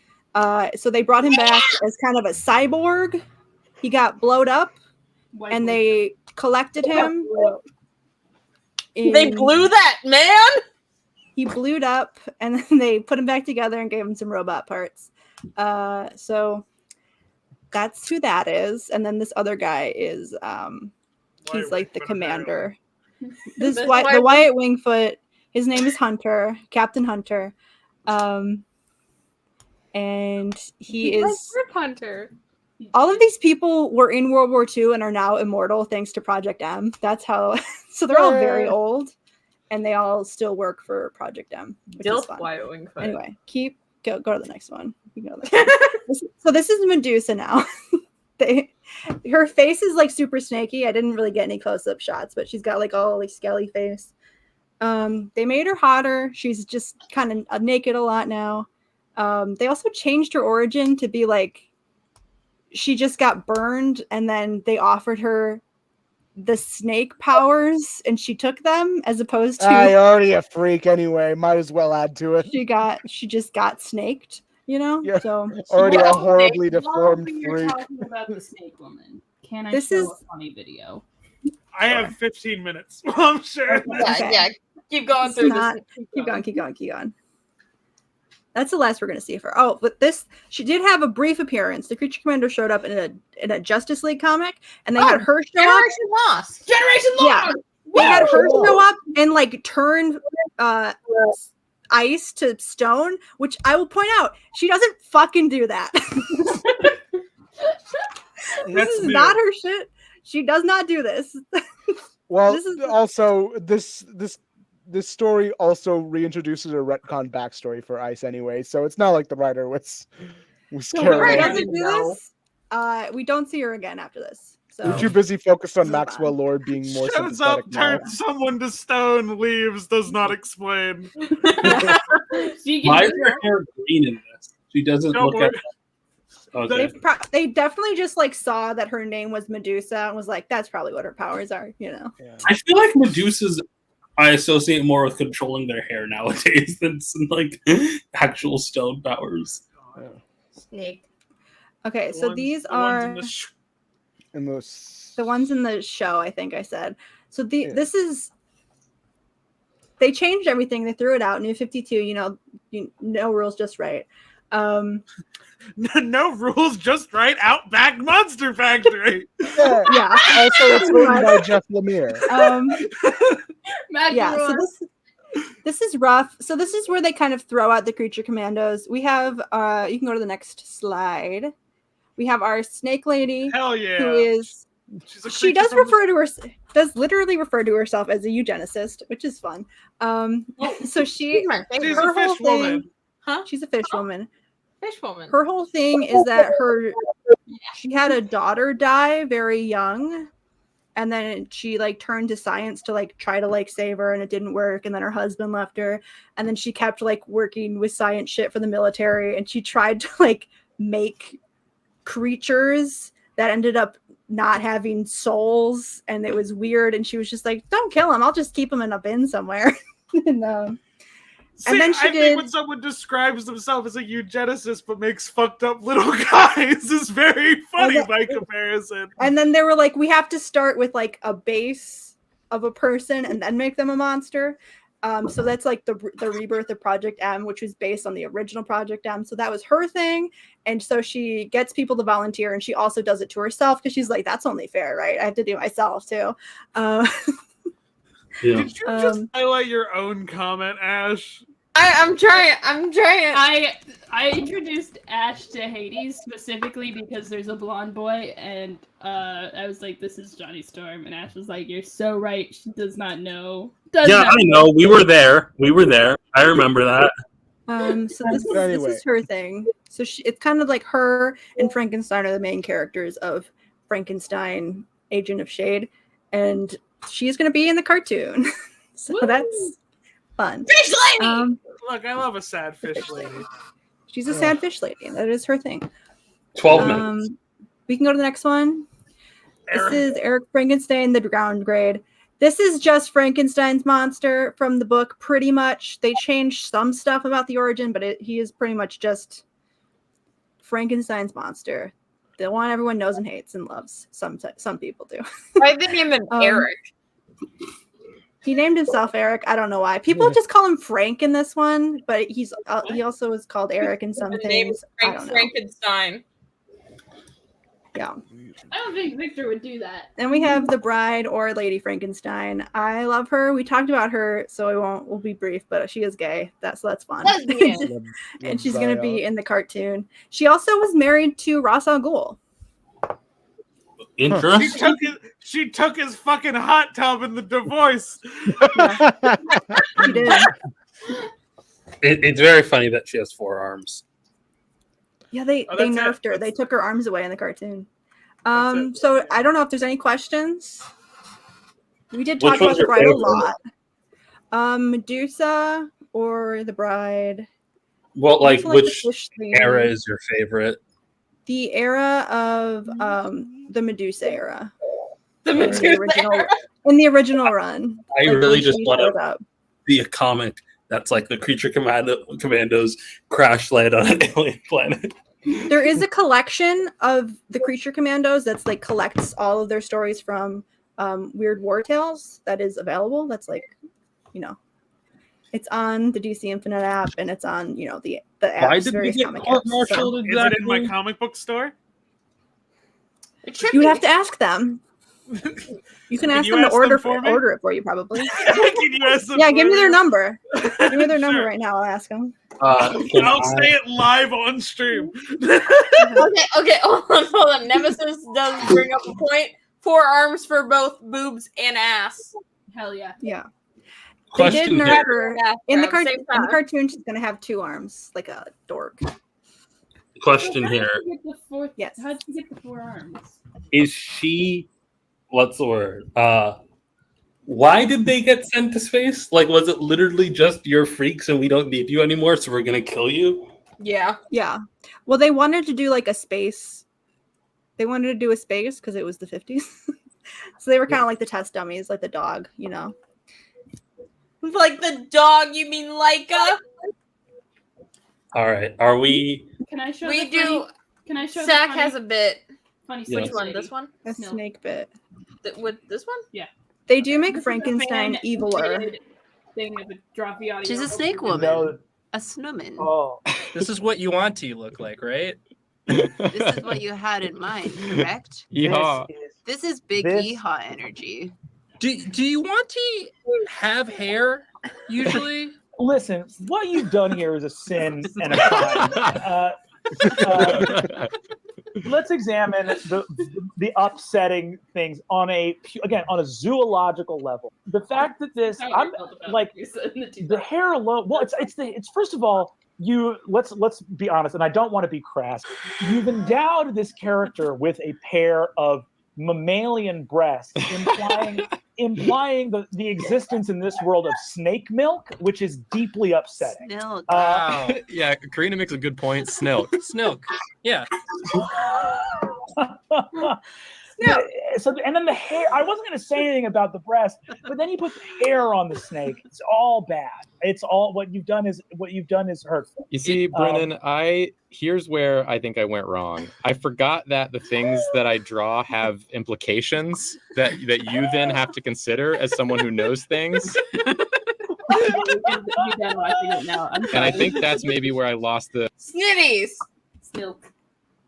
So they brought him back as kind of a cyborg. He got blowed up, White and woman. they collected him. They in- blew that man. He blued up, and then they put him back together and gave him some robot parts. So that's who that is. And then this other guy is he's like the commander. The Wyatt Wingfoot. His name is Hunter, Captain Hunter. And he is. Rip Hunter. All of these people were in World War II and are now immortal thanks to Project M. That's how. So they're all very old, and they all still work for Project M, which is Dilf fun. Wyatt Wingfoot. Anyway, go to the next one. We can go to the next one. So this is Medusa now. Her face is like super snaky. I didn't really get any close-up shots, but she's got like all like skelly face. They made her hotter. She's just kind of naked a lot now. They also changed her origin to be like she just got burned, and then they offered her the snake powers, and she took them, as opposed to I already a freak anyway. Might as well add to it. she just got snaked. you know. Yeah. So Already a Well, horribly while deformed you're freak. talking about the snake woman, can I This show is- a funny video? I have 15 minutes. I'm sure. Yeah, Okay. yeah. Keep going It's through not- this. keep going. That's the last we're gonna see of her. Oh, but this she did have a brief appearance. The Creature Commander showed up in a Justice League comic, and they had her show up. Generation Lost. Generation Yeah. Lost! They had her Whoa. show up and like turn ice to stone, which I will point out, she doesn't fucking do that. This That's is new. not her shit. She does not do this. Well, This is- also this story also reintroduces a retcon backstory for Ice anyway, so it's not like the writer was She scared away. Right. doesn't do No. this. We don't see her again after this. So You're too busy focused on Move on. Maxwell Lord being more Shows up, sympathetic now. turns someone to stone, leaves, does not explain. She Why is can her hair green in this? She doesn't No, look boy. at. Okay. they definitely just like saw that her name was Medusa and was like, that's probably what her powers are, you know. Yeah. I feel like Medusas I associate more with controlling their hair nowadays than some like actual stone powers. Snake. Okay, The so ones- these the ones are in the sh- And those the ones in the show, I think I said. So Yeah. this is they changed everything. They threw it out. New 52, no rules, just right. no rules, just right. Outback Monster Factory. yeah. Yeah. Also, it's written by Jeff Lemire. Magic Yeah, so Roar. this is rough. So this is where they kind of throw out the creature commandos. We have you can go to the next slide. We have our snake lady Hell yeah. who is She's a she creature does from the- refer to her does literally refer to herself as a eugenicist, which is fun. So she She's my She's favorite. her a fish whole thing- woman. Huh? she's a fish woman. Fish woman. Her whole thing is that she had a daughter die very young, and then she like turned to science to like try to like save her, and it didn't work, and then her husband left her, and then she kept like working with science shit for the military, and she tried to like make creatures that ended up not having souls, and it was weird, and she was just like, don't kill him, I'll just keep him in a bin somewhere. and See, then she I did- think when someone describes themselves as a eugenicist but makes fucked up little guys is very funny Okay. by comparison. And then they were like, we have to start with like a base of a person and then make them a monster. So that's like the rebirth of Project M, which was based on the original Project M. So that was her thing. And so she gets people to volunteer, and she also does it to herself because she's like, that's only fair, right? I have to do it myself too. Yeah. Did you just Um, highlight your own comment, Ash? I'm trying. I introduced Ash to Hades specifically because there's a blonde boy, and I was like, "This is Johnny Storm," and Ash was like, "You're so right. She does not know." Yeah, I know. We were there. I remember that. So this Anyway. is her thing. So it's kind of like her and Frankenstein are the main characters of Frankenstein, Agent of Shade, and she's going to be in the cartoon. So Woo! that's fun. Fish lady. Look, I love a sad fish lady. She's a sad fish lady, and that is her thing. 12 minutes. We can go to the next one. Eric. This is Eric Frankenstein, the ground grade. This is just Frankenstein's monster from the book, pretty much. They changed some stuff about the origin, but he is pretty much just Frankenstein's monster. The one everyone knows and hates and loves. Some people do. Why did they name him Eric? He named himself Eric. I don't know why. People just call him Frank in this one, but he also is called Eric in some The name things. is I don't know. Frankenstein. Yeah. I don't think Victor would do that. Then we have the bride or Lady Frankenstein. I love her. We talked about her, so we'll be brief, but she is gay. That's fun. Lesbian. And she's gonna be in the cartoon. She also was married to Ra's al Ghul. Interesting. She took his fucking hot tub in the divorce. She did. It's very funny that she has 4 arms. Yeah, they Oh, that's nerfed it. her. They took her arms away in the cartoon. That's it. So I don't know if there's any questions. We did Which talk about one's the your bride a favorite? lot. Medusa or the bride. Well, like, Also the which fish lady. era is your favorite? The era of the Medusa era. The In the Medusa original, era. in the original run. I Like, really when just she want showed to up. be a comic That's like the creature commandos crash land on an alien planet. There is a collection of the Creature Commandos that's like collects all of their stories from Weird War Tales that is available. That's like, it's on the DC Infinite app and it's on, the apps, Why did we various get comic court apps. martialed Is it in my exactly? comic book store? It should You would be. have to ask them. You can ask you them to ask them order for me? order it for you, probably. Can you ask them Yeah, for give me their me? number. Give me their number Sure. right now. I'll ask them. Can I'll I- say it live on stream. Okay, hold on. Nemesis does bring up a point. 4 arms for both boobs and ass. Hell yeah. Yeah. They did Question nerf here. her. Yeah, In the, around the same in the time. cartoon, she's going to have 2 arms, like a dork. Question How did here. you get the fourth? Yes. How did you get the 4 arms? Is she, what's the word? Why did they get sent to space? Like, was it literally just you're freaks and we don't need you anymore, so we're gonna kill you? Yeah. Yeah. Well, they wanted to do like a space. They wanted to do a space because it was the 50s. So they were kind of like the test dummies, like the dog, Like the dog, you mean Leica? All right, are we? Can I show? We the do. Funny, can I show? Zach the funny, has a bit. funny Yeah. Which snake one? lady? This one? A No. snake bit. With this one? They do make This is a Frankenstein fan eviler. made thing of a drop the audio. She's a snake woman. A snowman. Oh, this is what Yuan-Ti look like, right? This is what you had in mind, correct? Yeah. This is big This- yeehaw energy. Do Yuan-Ti have hair usually? Listen, what you've done here is a sin and a crime. Let's examine the upsetting things on a zoological level. The fact that this, I'm like the hair alone. Well, it's first of all, let's be honest, and I don't want to be crass. You've endowed this character with a pair of mammalian breasts, implying the existence in this world of snake milk, which is deeply upsetting. Snilk. Wow. Yeah, Karina makes a good point. Snilk. Yeah. So, and then the hair. I wasn't going to say anything about the breast, but then you put the hair on the snake. It's all bad. It's all what you've done is hurtful. You see, Brennan, here's where I think I went wrong. I forgot that the things that I draw have implications that you then have to consider as someone who knows things. You're done watching it now. I'm And I sorry. think that's maybe where I lost the Snitties. Snilk.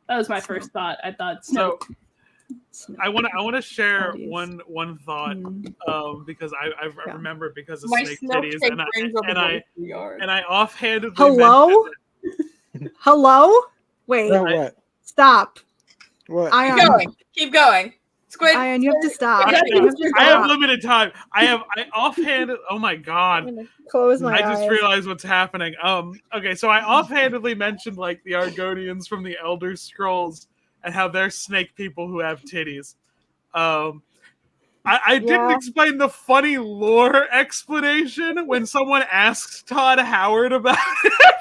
That was my first thought. I thought So Snilk. I want to share Titties. one thought because I Yeah. remember because of My snake snow titties cake and brings up I a yard. offhandedly Hello? mentioned Hello? Wait, No, what? stop. What? Keep going. Keep going. Squid. Ian, you have to stop. I You have to have stop. limited time. I offhanded. Oh my god! I'm gonna close my I just eyes. realized what's happening. Okay, so I offhandedly mentioned like the Argonians from the Elder Scrolls and how they're snake people who have titties. I didn't Yeah. explain the funny lore explanation when someone asked Todd Howard about it.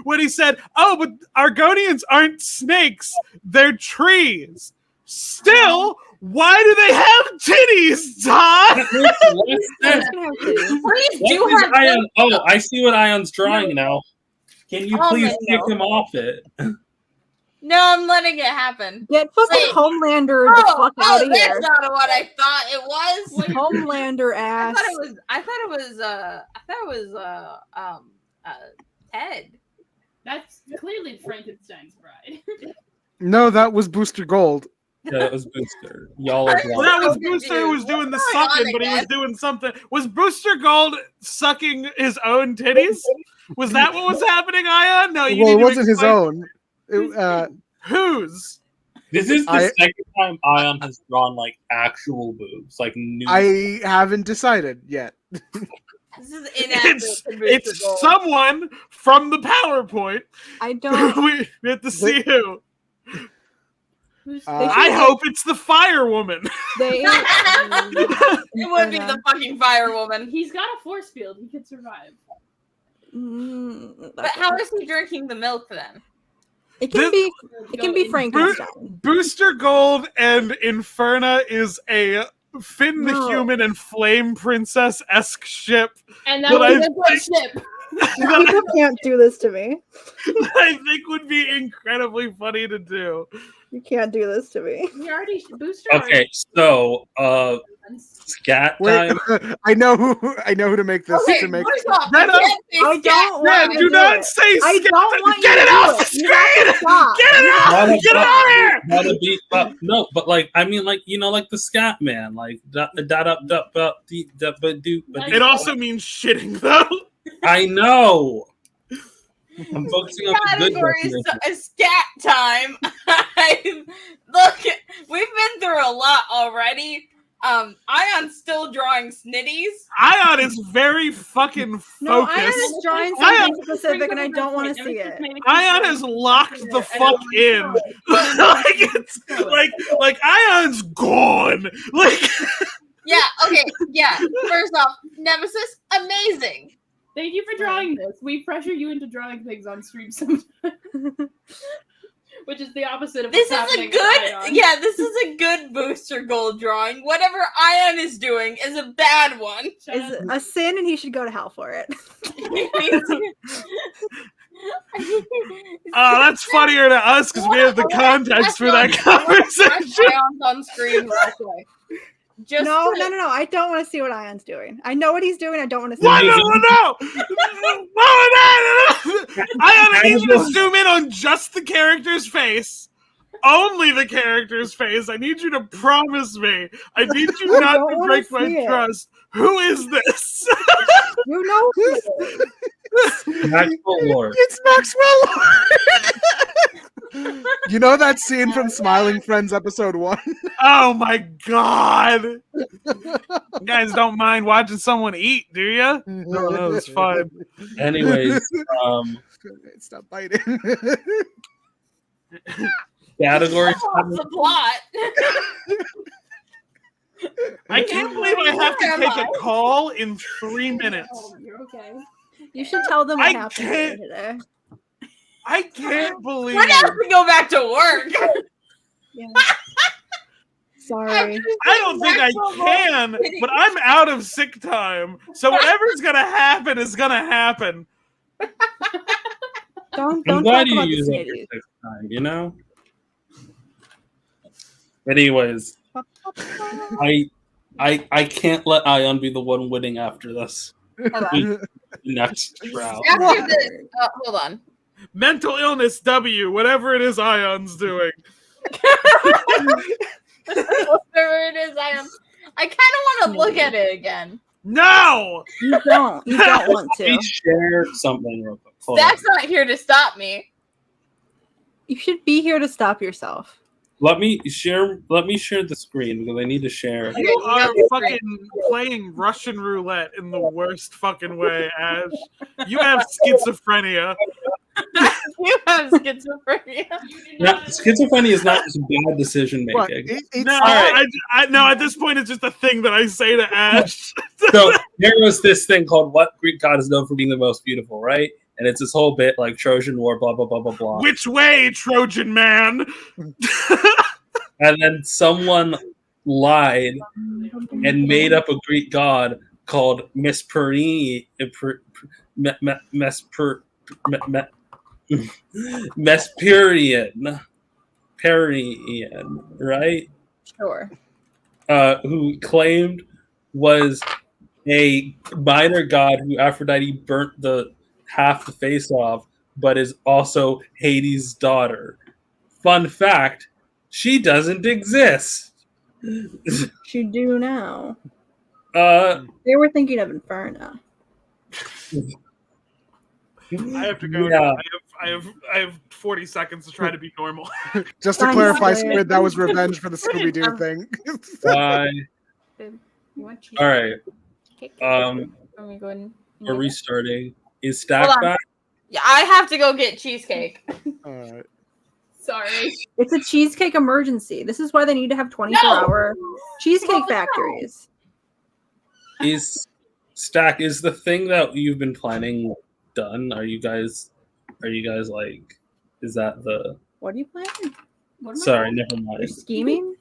When he said, "Oh, but Argonians aren't snakes; they're trees." Still, why do they have titties, Todd? Please do What is have. Ayaan? Oh, I see what Ayon's drawing now. Can you Oh, please no. kick him off it? No, I'm letting it happen. Get fucking Wait. Homelander the fuck out of that's here. not what I thought it was. Homelander ass. I thought it was Ted. That's clearly Frankenstein's bride. No, that was Booster Gold. Yeah, that was Booster. Y'all are Well, that was so Booster who was doing the Going on sucking, but he was again. doing something. Was Booster Gold sucking his own titties? Was that what was happening, Ayaan? No, you Well, it need to wasn't his explain- own. Whose? This is the I- second time Ayaan has drawn like actual boobs, like new. I haven't decided yet. This is inaccurate. It's someone from the PowerPoint. I don't. We have to see who. Uh, I hope it's the Fire Woman. They. It would be the fucking fire woman. He's got a force field. He could survive. But how is he drinking the milk then? It can This- be. It can be Frankenstein. Booster Gold and Inferna is a Finn the No. Human and Flame Princess-esque ship And that But was I a good ship. People can't do this to me. that I think would be incredibly funny to do. You can't do this to me. We already Booster. Okay, so scat Wait, time. I know who to make this Okay, to make. first off, Rena, I can't say I scat. don't want do to do not it. say I scat. don't want Get you it to off do the it. You have to screen! stop. Get it out! Gotta- Get it out of here! Gotta be, no, but like I mean, like like the scat man, like It also means shitting, though. I know. I'm focusing on the good Category definition. is scat time. Look, we've been through a lot already. Ayon's still drawing snitties. Ayaan is very fucking focused. No, Ayaan is drawing something specific, and I don't want to see it. Ayaan has locked the fuck in. like Ayon's gone. Like Yeah, okay, yeah. First off, Nemesis, amazing. Thank you for drawing this. We pressure you into drawing things on stream sometimes. Which is the opposite of This what's is a happening with Ayaan. good, yeah, this is a good booster goal drawing. Whatever Ayaan is doing is a bad one. Is a sin, and he should go to hell for it. oh, that's funnier to us because we have the context for that conversation. Ayon's on screen right away. Just No. I don't want to see what Ayon's doing. I know what he's doing. I don't want to see. What? it. No! I need you to zoom in on just the character's face. Only the character's face. I need you to promise me. I need you I not don't to wanna break see my it. trust. Who is this? You know who it is. Maxwell Lord. It's Maxwell Lord. You know that scene from Smiling Friends episode 1? Oh my god. You guys don't mind watching someone eat, do you? No, it's fine. Anyways, Stop biting. category. What's the plot? I can't believe I have to Where take am a call in 3 minutes. Oh, you're okay. You should tell them what I happened can't- today. I can't believe We're gonna have to go back to work. Sorry. I don't think I can, but I'm out of sick time. So whatever's gonna happen is gonna happen. I'm Don't glad talk you about the use it snitties. next time, you know? Anyways, I can't let Ayaan be the one winning after this. Hold on. Next round. After this, hold on. Mental illness W, whatever it is Ayon's doing. Whatever it is, I kind of want to look at it again. No! You don't. You don't want Let me to. share something real quick. Hold on. That's not here to stop me. You should be here to stop yourself. Let me share the screen because I need to share. You are fucking playing Russian roulette in the worst fucking way, Ash. You have schizophrenia. You have schizophrenia. Now, schizophrenia is not just bad decision What? making. No, Alright. no. At this point, it's just a thing that I say to Ash. So there was this thing called "What Greek god is known for being the most beautiful," right? And it's this whole bit like Trojan War, blah blah blah blah blah. Which way, Trojan man? And then someone lied and made up a Greek god called Mesperian, right? Sure. Who claimed was a minor god who Aphrodite burnt the half the face off, but is also Hades' daughter. Fun fact: she doesn't exist. You do now. They were thinking of Inferno. I have to go. Yeah. I have 40 seconds to try to be normal. Just to I'm clarify, sorry. Squid, that was revenge for the Scooby Doo thing. Bye. You want cheese? All right. Let me go ahead and- We're restarting. Is Hold Stack on. back? Yeah, I have to go get cheesecake. Alright. Sorry. It's a cheesecake emergency. This is why they need to have 24-hour cheesecake factories. Is Stack, is the thing that you've been planning done? Are you guys like, is that the What are you planning? What am I sorry, doing? never You're mind. scheming?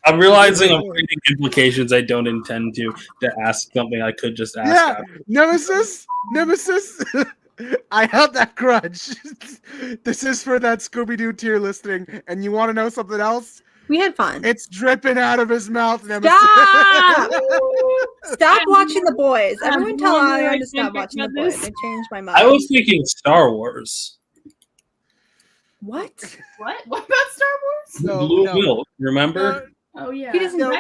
I'm realizing I'm creating implications I don't intend to ask something I could just ask. Yeah, after. Nemesis. I held that grudge. This is for that Scooby-Doo tier listing, and you want to know something else? We had fun. It's dripping out of his mouth, Nemesis. Stop! Stop watching The Boys. I'm Everyone tell wondering Ayaan if to stop I watching The got Boys. this. I changed my mind. I was thinking Star Wars. What? What? What about Star Wars? No, Blue no. milk, remember? Oh yeah. He doesn't. No,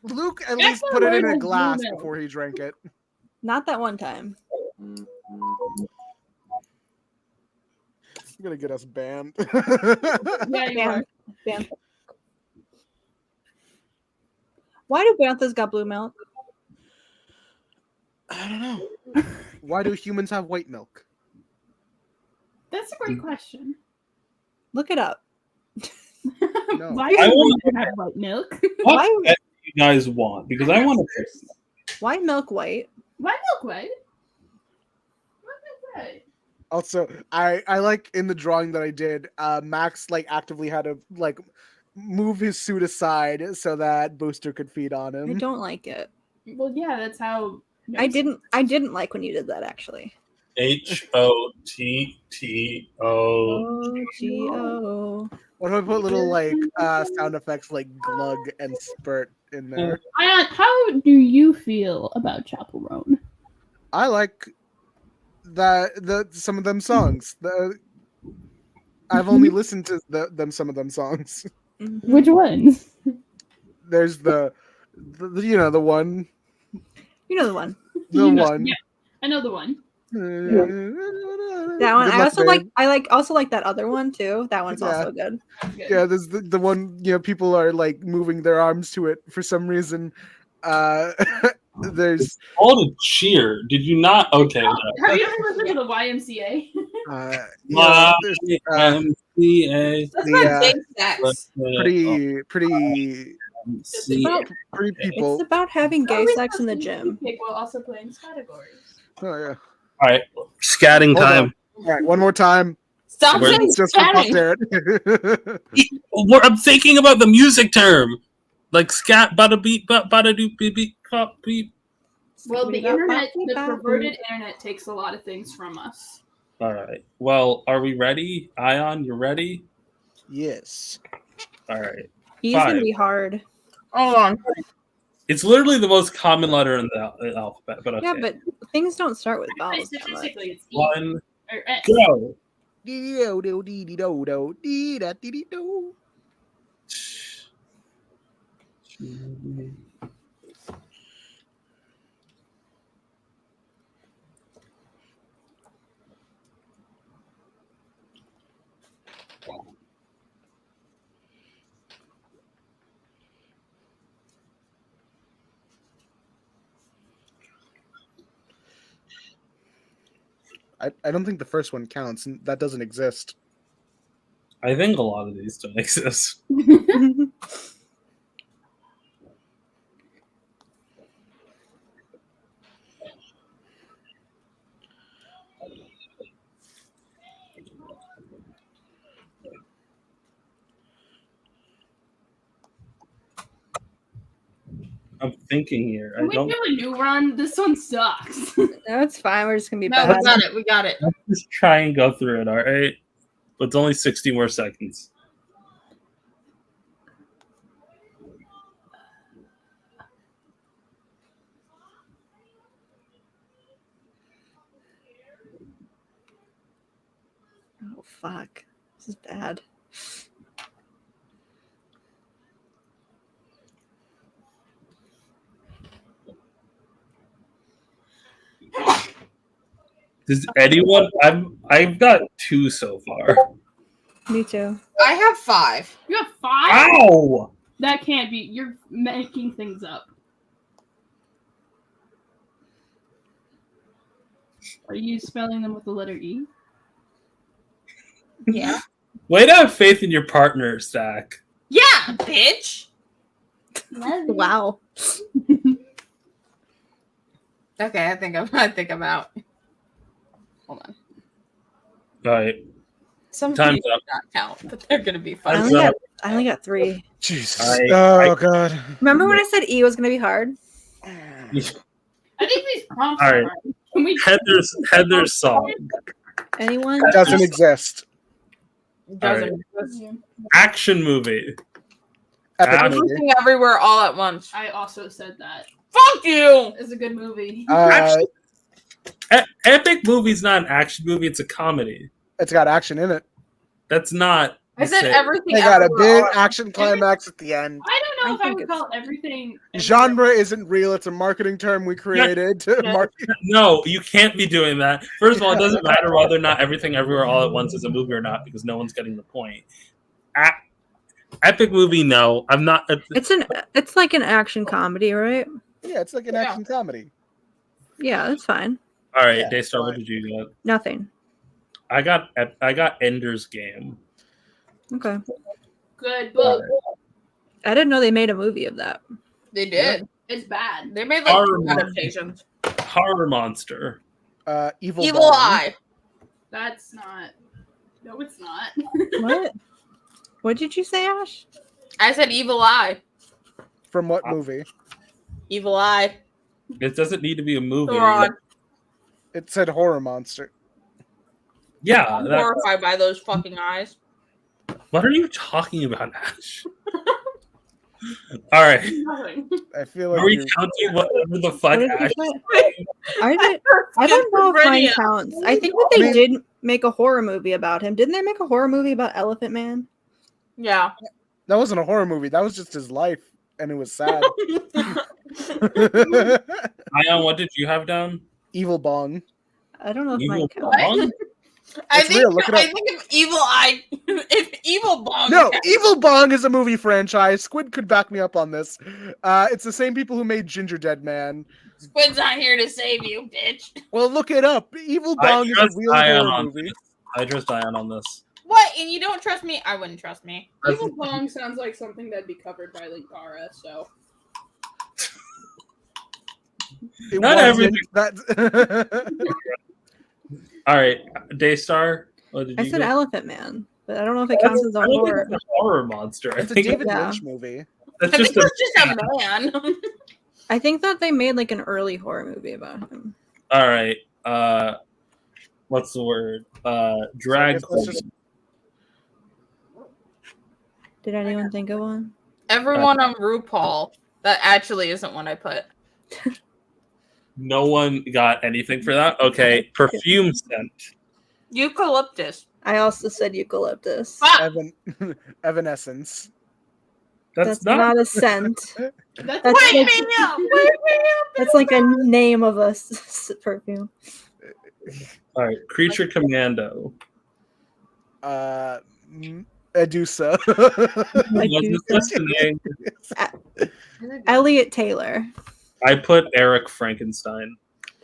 Luke at That's least not put it in right a on glass blue milk. before he drank it. Not that one time. I'm gonna get us banned. Yeah, you are. Bantha. Why do banthas got blue milk? I don't know. Why do humans have white milk? That's a great question. Look it up. No. Why I do want- we have white milk? What Why? do you guys want? Because I want to. Why milk white? Why milk white? Why milk white? Also, I like in the drawing that I did, Max like actively had to like move his suit aside so that Booster could feed on him. I don't like it. Well, yeah, that's how. I didn't like when you did that actually. HOTTO. O-G-O. What if I put little like sound effects like glug and spurt in there? Ayaan, how do you feel about Chapel Roan? I like some of them songs. I've only listened to some of them songs. Mm-hmm. Which ones? There's the the one. You know the one. The one. Yeah, I know the one. That one. Good I luck, also babe. like that other one too. That one's also good. Yeah, there's the one, people are like moving their arms to it for some reason. There's All to cheer. Did you not? Okay. Have you ever listened to the YMCA? YMCA. Pretty people. It's about having gay sex in the gym. While also playing categories. Oh yeah. All right, scatting Hold time. on. All right, one more time. Stop We're- saying Just for scatting. posterity. I'm thinking about the music term, like scat, bada beep, bada doop, beep, beep, pop, beep. Well, the internet, the perverted internet, takes a lot of things from us. All right. Well, are we ready? Ayaan, you ready? Yes. All right. He's gonna Five. be hard. Hold on. It's literally the most common letter in the alphabet, but okay. Yeah, but things don't start with vowels. that much. Statistically, it's E One, or S. go. I don't think the first one counts. That doesn't exist. I think a lot of these don't exist. I'm thinking here. I Can we don't. do a new run? This one sucks. No, it's fine. We're just gonna be No, bad. we got it. We got it. Let's just try and go through it. All right. But it's only 60 more seconds. Oh fuck. This is bad. Does anyone? I've got 2 so far. Me too. I have 5. You have 5? Ow! That can't be. You're making things up. Are you spelling them with the letter E? Yeah. Way to have faith in your partner, Zach. Yeah, bitch. Wow. Okay, I think I'm out. Hold on. All right. Some Time's people up. do not count, but they're gonna be I fun. Time's only, got, up. I only got 3. Jesus. I- God. Remember when I said E was gonna be hard? I think these prompts All are right. hard. Can we Heather's song. Anyone? Doesn't exist. Doesn't. Action movie. Epic Ash- movie. Everything everywhere all at once. I also said that. Fuck you! It's a good movie. Actually, epic movie's not an action movie, it's a comedy. It's got action in it. That's not. I said the same. everything. They got a everywhere all big at action climax at the end. I don't know if I think would it's- call everything Genre isn't real. It's a marketing term we created. to market. No, you can't be doing that. First of all, it doesn't matter whether or not everything everywhere all at once is a movie or not because no one's getting the point. Epic movie, no. I'm not. It's like an action comedy, right? Yeah, it's like an action comedy. Yeah, that's fine. All right, Yeah, Daystar, what fine. did you get? Nothing. I got Ender's Game. Okay. good book. I didn't know they made a movie of that. They did. It's bad. They made like Horror 2 movie. adaptations. Horror Monster. Evil Evil Bong. Eye. That's not. No, it's not. What? What did you say, Ash? I said Evil Eye. From what movie? Evil Eye. It doesn't need to be a movie. Sauron. It said horror monster. Yeah. I'm that- horrified by those fucking eyes. what are you talking about, Ash? All right. Nothing. I feel like Are we you're- counting whatever the fuck What did you Ash? say? I don't know if mine Schizophrenia. counts. I think that they did make a horror movie about him. Didn't they make a horror movie about Elephant Man? Yeah. That wasn't a horror movie. That was just his life, and it was sad. Ayaan, what did you have down? Evil Bong. I don't know if Evil mine counts. Bong? I It's think real, look it I up. think if Evil Eye, if Evil Bong, No, Evil Bong is a movie franchise. Squid could back me up on this. It's the same people who made Ginger Dead Man. Squid's not here to save you, bitch. Well, look it up. Evil I Bong is a trust real Ayaan horror on movie. this. I trust Ayaan on this. What? And you don't trust me? I wouldn't trust me. Evil Bong sounds like something that'd be covered by Linkara, so. It Not wasn't. everything. All right, Daystar. What did I you said get? Elephant Man, but I don't know if it counts as I a don't think horror. it's a horror monster. I It's a think David Yeah. Lynch movie. that's I just think a. that's just a man. I think that they made like an early horror movie about him. All right. What's the word? Drag guess let's just- queen. Did anyone think of one? Everyone on RuPaul. That actually isn't what I put. No one got anything for that. Okay, perfume scent. Eucalyptus. I also said eucalyptus. Fuck. Evanescence. That's, not a scent. That's That's Wake like, me up. Wake me up. that's like a name of a perfume. All right. Creature Commando. Edusa. Wasn't listening. Elliot Taylor. I put Eric Frankenstein.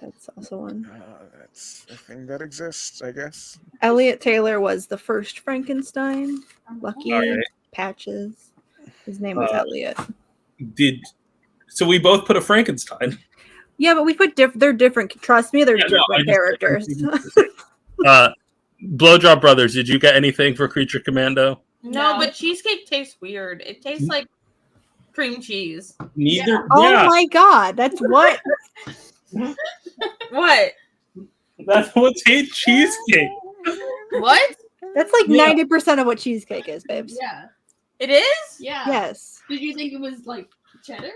That's also one. That's a thing that exists, I guess. Elliot Taylor was the first Frankenstein. Lucky All right. Patches. His name was Elliot. So we both put a Frankenstein. Yeah, but we put they're different. Trust me, they're Yeah, no, I different just- characters. Blowjob Brothers. Did you get anything for Creature Commando? No, but cheesecake tastes weird. It tastes like cream cheese. Neither. Oh Yeah, my god, that's what. What? that's what's hate cheesecake. What? That's like Yeah. 90% of what cheesecake is, babes. Yeah. It is? Yeah. Yes. Did you think it was like cheddar?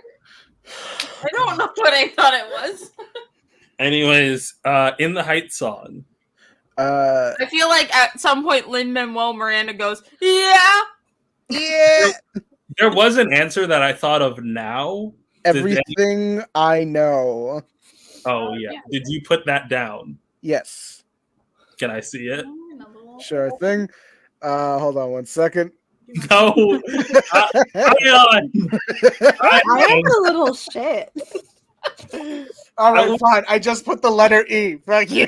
I don't know what I thought it was. Anyways, in the Heights song. I feel like at some point Lin-Manuel Miranda goes, yeah. Yeah. There was an answer that I thought of now. Everything I know. Oh yeah. Did you put that down? Yes. Can I see it? Sure thing. Hold on one second. No. Ayaan. I am a little shit. All right, fine. I just put the letter E. Fuck you.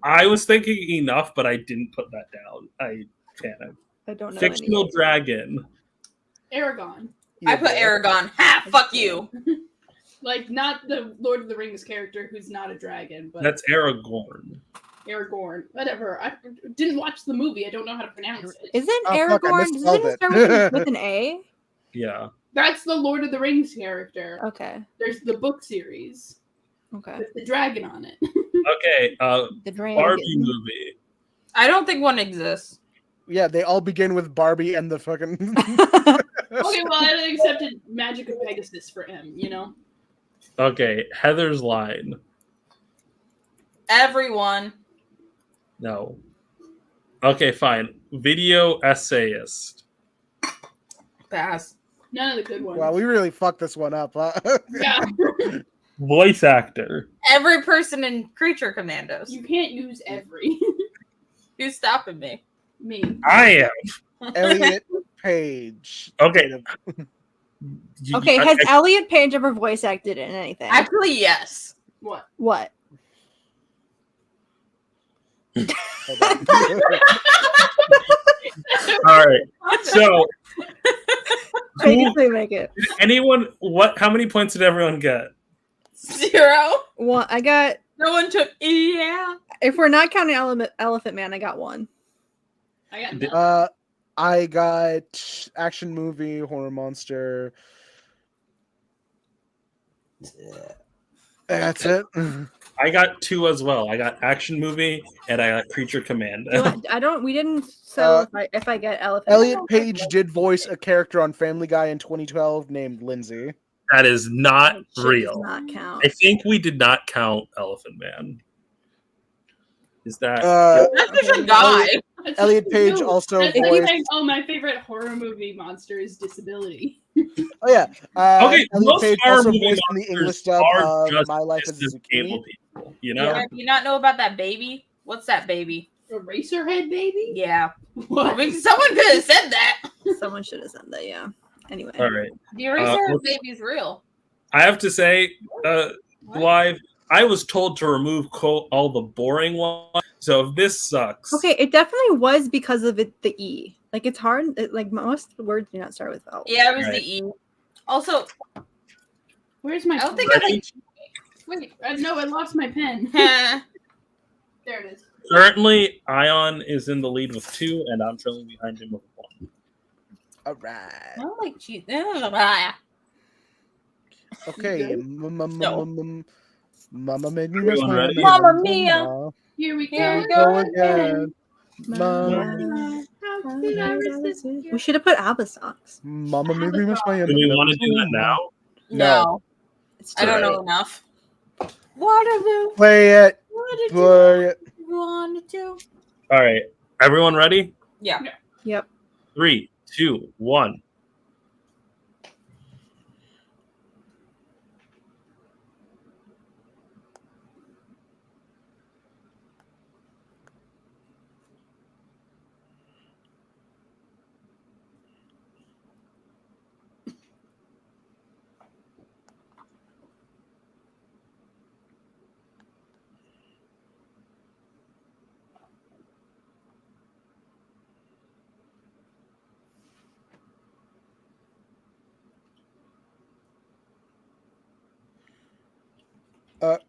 I was thinking enough, but I didn't put that down. I can't. I don't know. Fictional any. dragon. Aragon. I put Aragon. Ha! Fuck you. Like not the Lord of the Rings character who's not a dragon, but That's Aragorn. Aragorn, whatever. I didn't watch the movie. I don't know how to pronounce it. Isn't Oh, fuck, I Aragorn? Doesn't misspelled it it. start with an A? Yeah. That's the Lord of the Rings character. Okay. There's the book series Okay. with the dragon on it. Okay. The dragon. Barbie movie. I don't think one exists. Yeah, they all begin with Barbie and the fucking. Okay, well, I accepted Magic of Pegasus for M, you know? Okay. Heather's line. Everyone. No. Okay, fine. Video essayist. Pass. None of the good ones. Wow, we really fucked this one up. Huh? Yeah. Voice actor. Every person in Creature Commandos. You can't use every. Who's stopping me? Me. I am. Elliot Page. Okay. Okay, has Elliot Page ever voice acted in anything? Actually, yes. What? What? All right. So, Make it. did anyone? What? How many points did everyone get? 0. One. I got. No one took. Yeah. If we're not counting Elephant Man, I got one. I got none. I got action movie, horror monster. That's it. I got 2 as well. I got action movie and I got Creature Commando. I don't. We didn't. So if I get Elephant. Elliot Page did voice a character on Family Guy in 2012 named Lindsay. That is not Shit real. Does not count. I think we did not count Elephant Man. Is that? That's just a guy. Elliot Page also That's voiced. like, oh, my favorite horror movie monster is Disability. Oh yeah. Okay, Elliot most Page horror also movie voiced in the English monsters dub are of just My Life as a disabled Zucchini. people, you know? Yeah, do you not know about that baby? What's that baby? Eraserhead baby? Yeah. What? I mean, someone could have said that. Someone should have said that. Yeah. Anyway. All right. The Eraserhead baby's real. I have to say, live, I was told to remove all the boring ones. So if this sucks, Okay, it definitely was because of the E. Like it's hard. Like most words do not start with vowels. Yeah, it was Right. the E. Also, Where's my I don't think pen? I like. Wait, no, I lost my pen. Huh. There it is. currently Ayaan is in the lead with 2, and I'm trailing behind him with 1. All right. I don't like cheese. Okay. No. Mama made me miss Everyone my ready? Mamma mia. Here we Here go. we go again. Mama, How did I resist you? We should have put ABBA songs. Mama made me miss my. Do we want to do that now? No. It's I don't Alright. know enough. Waterloo. Play it. What did Play it. you want to do? All right. Everyone ready? Yeah. Yep. 3, 2, 1.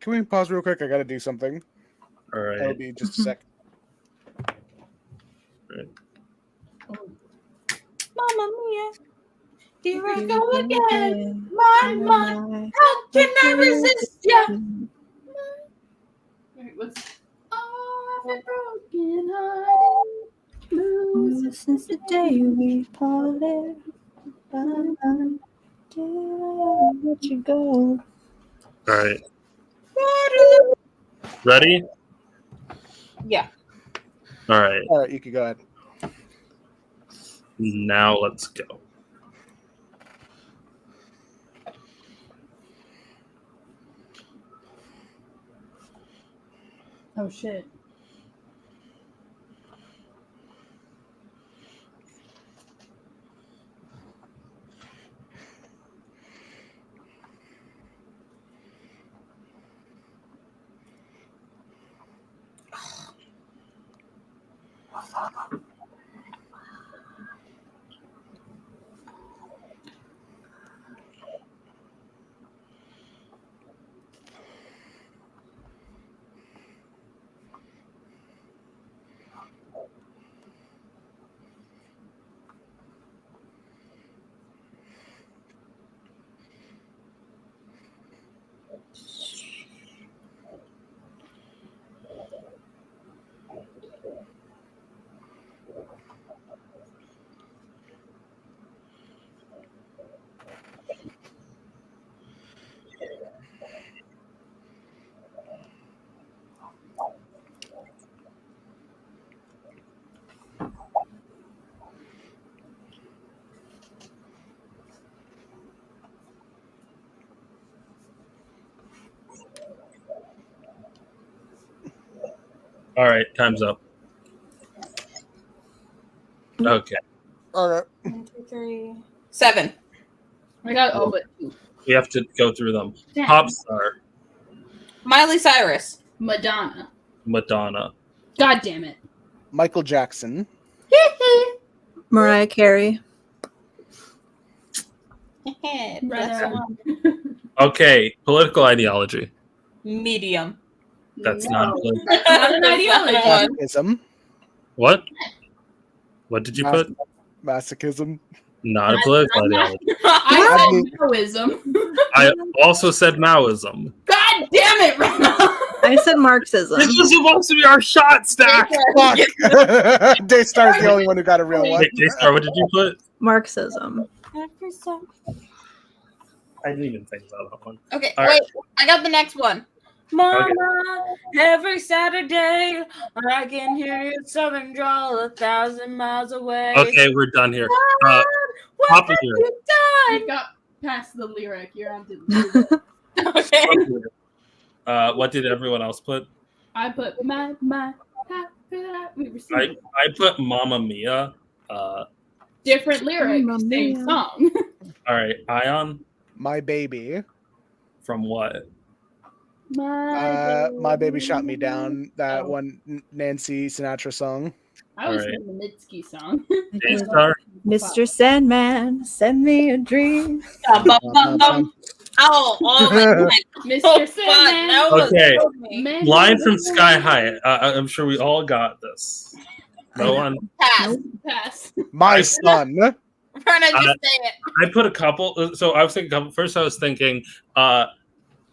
Can we pause real quick? I gotta do something. All right. That'll be just a sec. Mamma mia. Here I go again. My. How can I resist ya? Wait, what's oh, I've been broken hearted. Blues. Since the day we parted, let you go. All right. Ready? Yeah. All right. All right, you can go ahead. Now let's go. Oh shit. All right, time's up. Okay, All right. 1, 2, 3, 7. I got all but 2. we have to go through them. Damn. Pop star, Miley Cyrus. Madonna. Madonna. God damn it. Michael Jackson. Mariah Carey. Rena. Okay, political ideology. Medium. That's not political. That's not an ideology. Masochism. What? What did you put? Masochism. Not a political ideology. I I said mean- Maoism. I also said Maoism. God damn it, Rena. I said Marxism. This was supposed to be our shot, Stack. Fuck. Daystar's the only one who got a real one. Wait, Daystar, what did you put? Marxism. I didn't even think about that one. Okay, All wait. right. I got the next one. Mama, every Saturday I can hear your southern drawl 1,000 miles away. Okay, we're done here. What Pop have lyric. you You done? got past the lyric. You're on to the Okay. Pop lyric. What did everyone else put? I put my we were I singing. put Mamma Mia. Different lyric, Mamma same mia. song. All right, Ayaan My baby. from what? My baby shot me down. That Oh. one Nancy Sinatra song. I was Alright. singing the Mitski song. Daystar. Mr. Sandman, send me a dream. Oh my god. Mr. Oh, fuck, Sandman. that was Okay. me. Man, Line from Sky High. I'm sure we all got this. No one. Pass. Pass. My son. Rena, just say it. I put a couple. So I was thinking. First, I was thinking,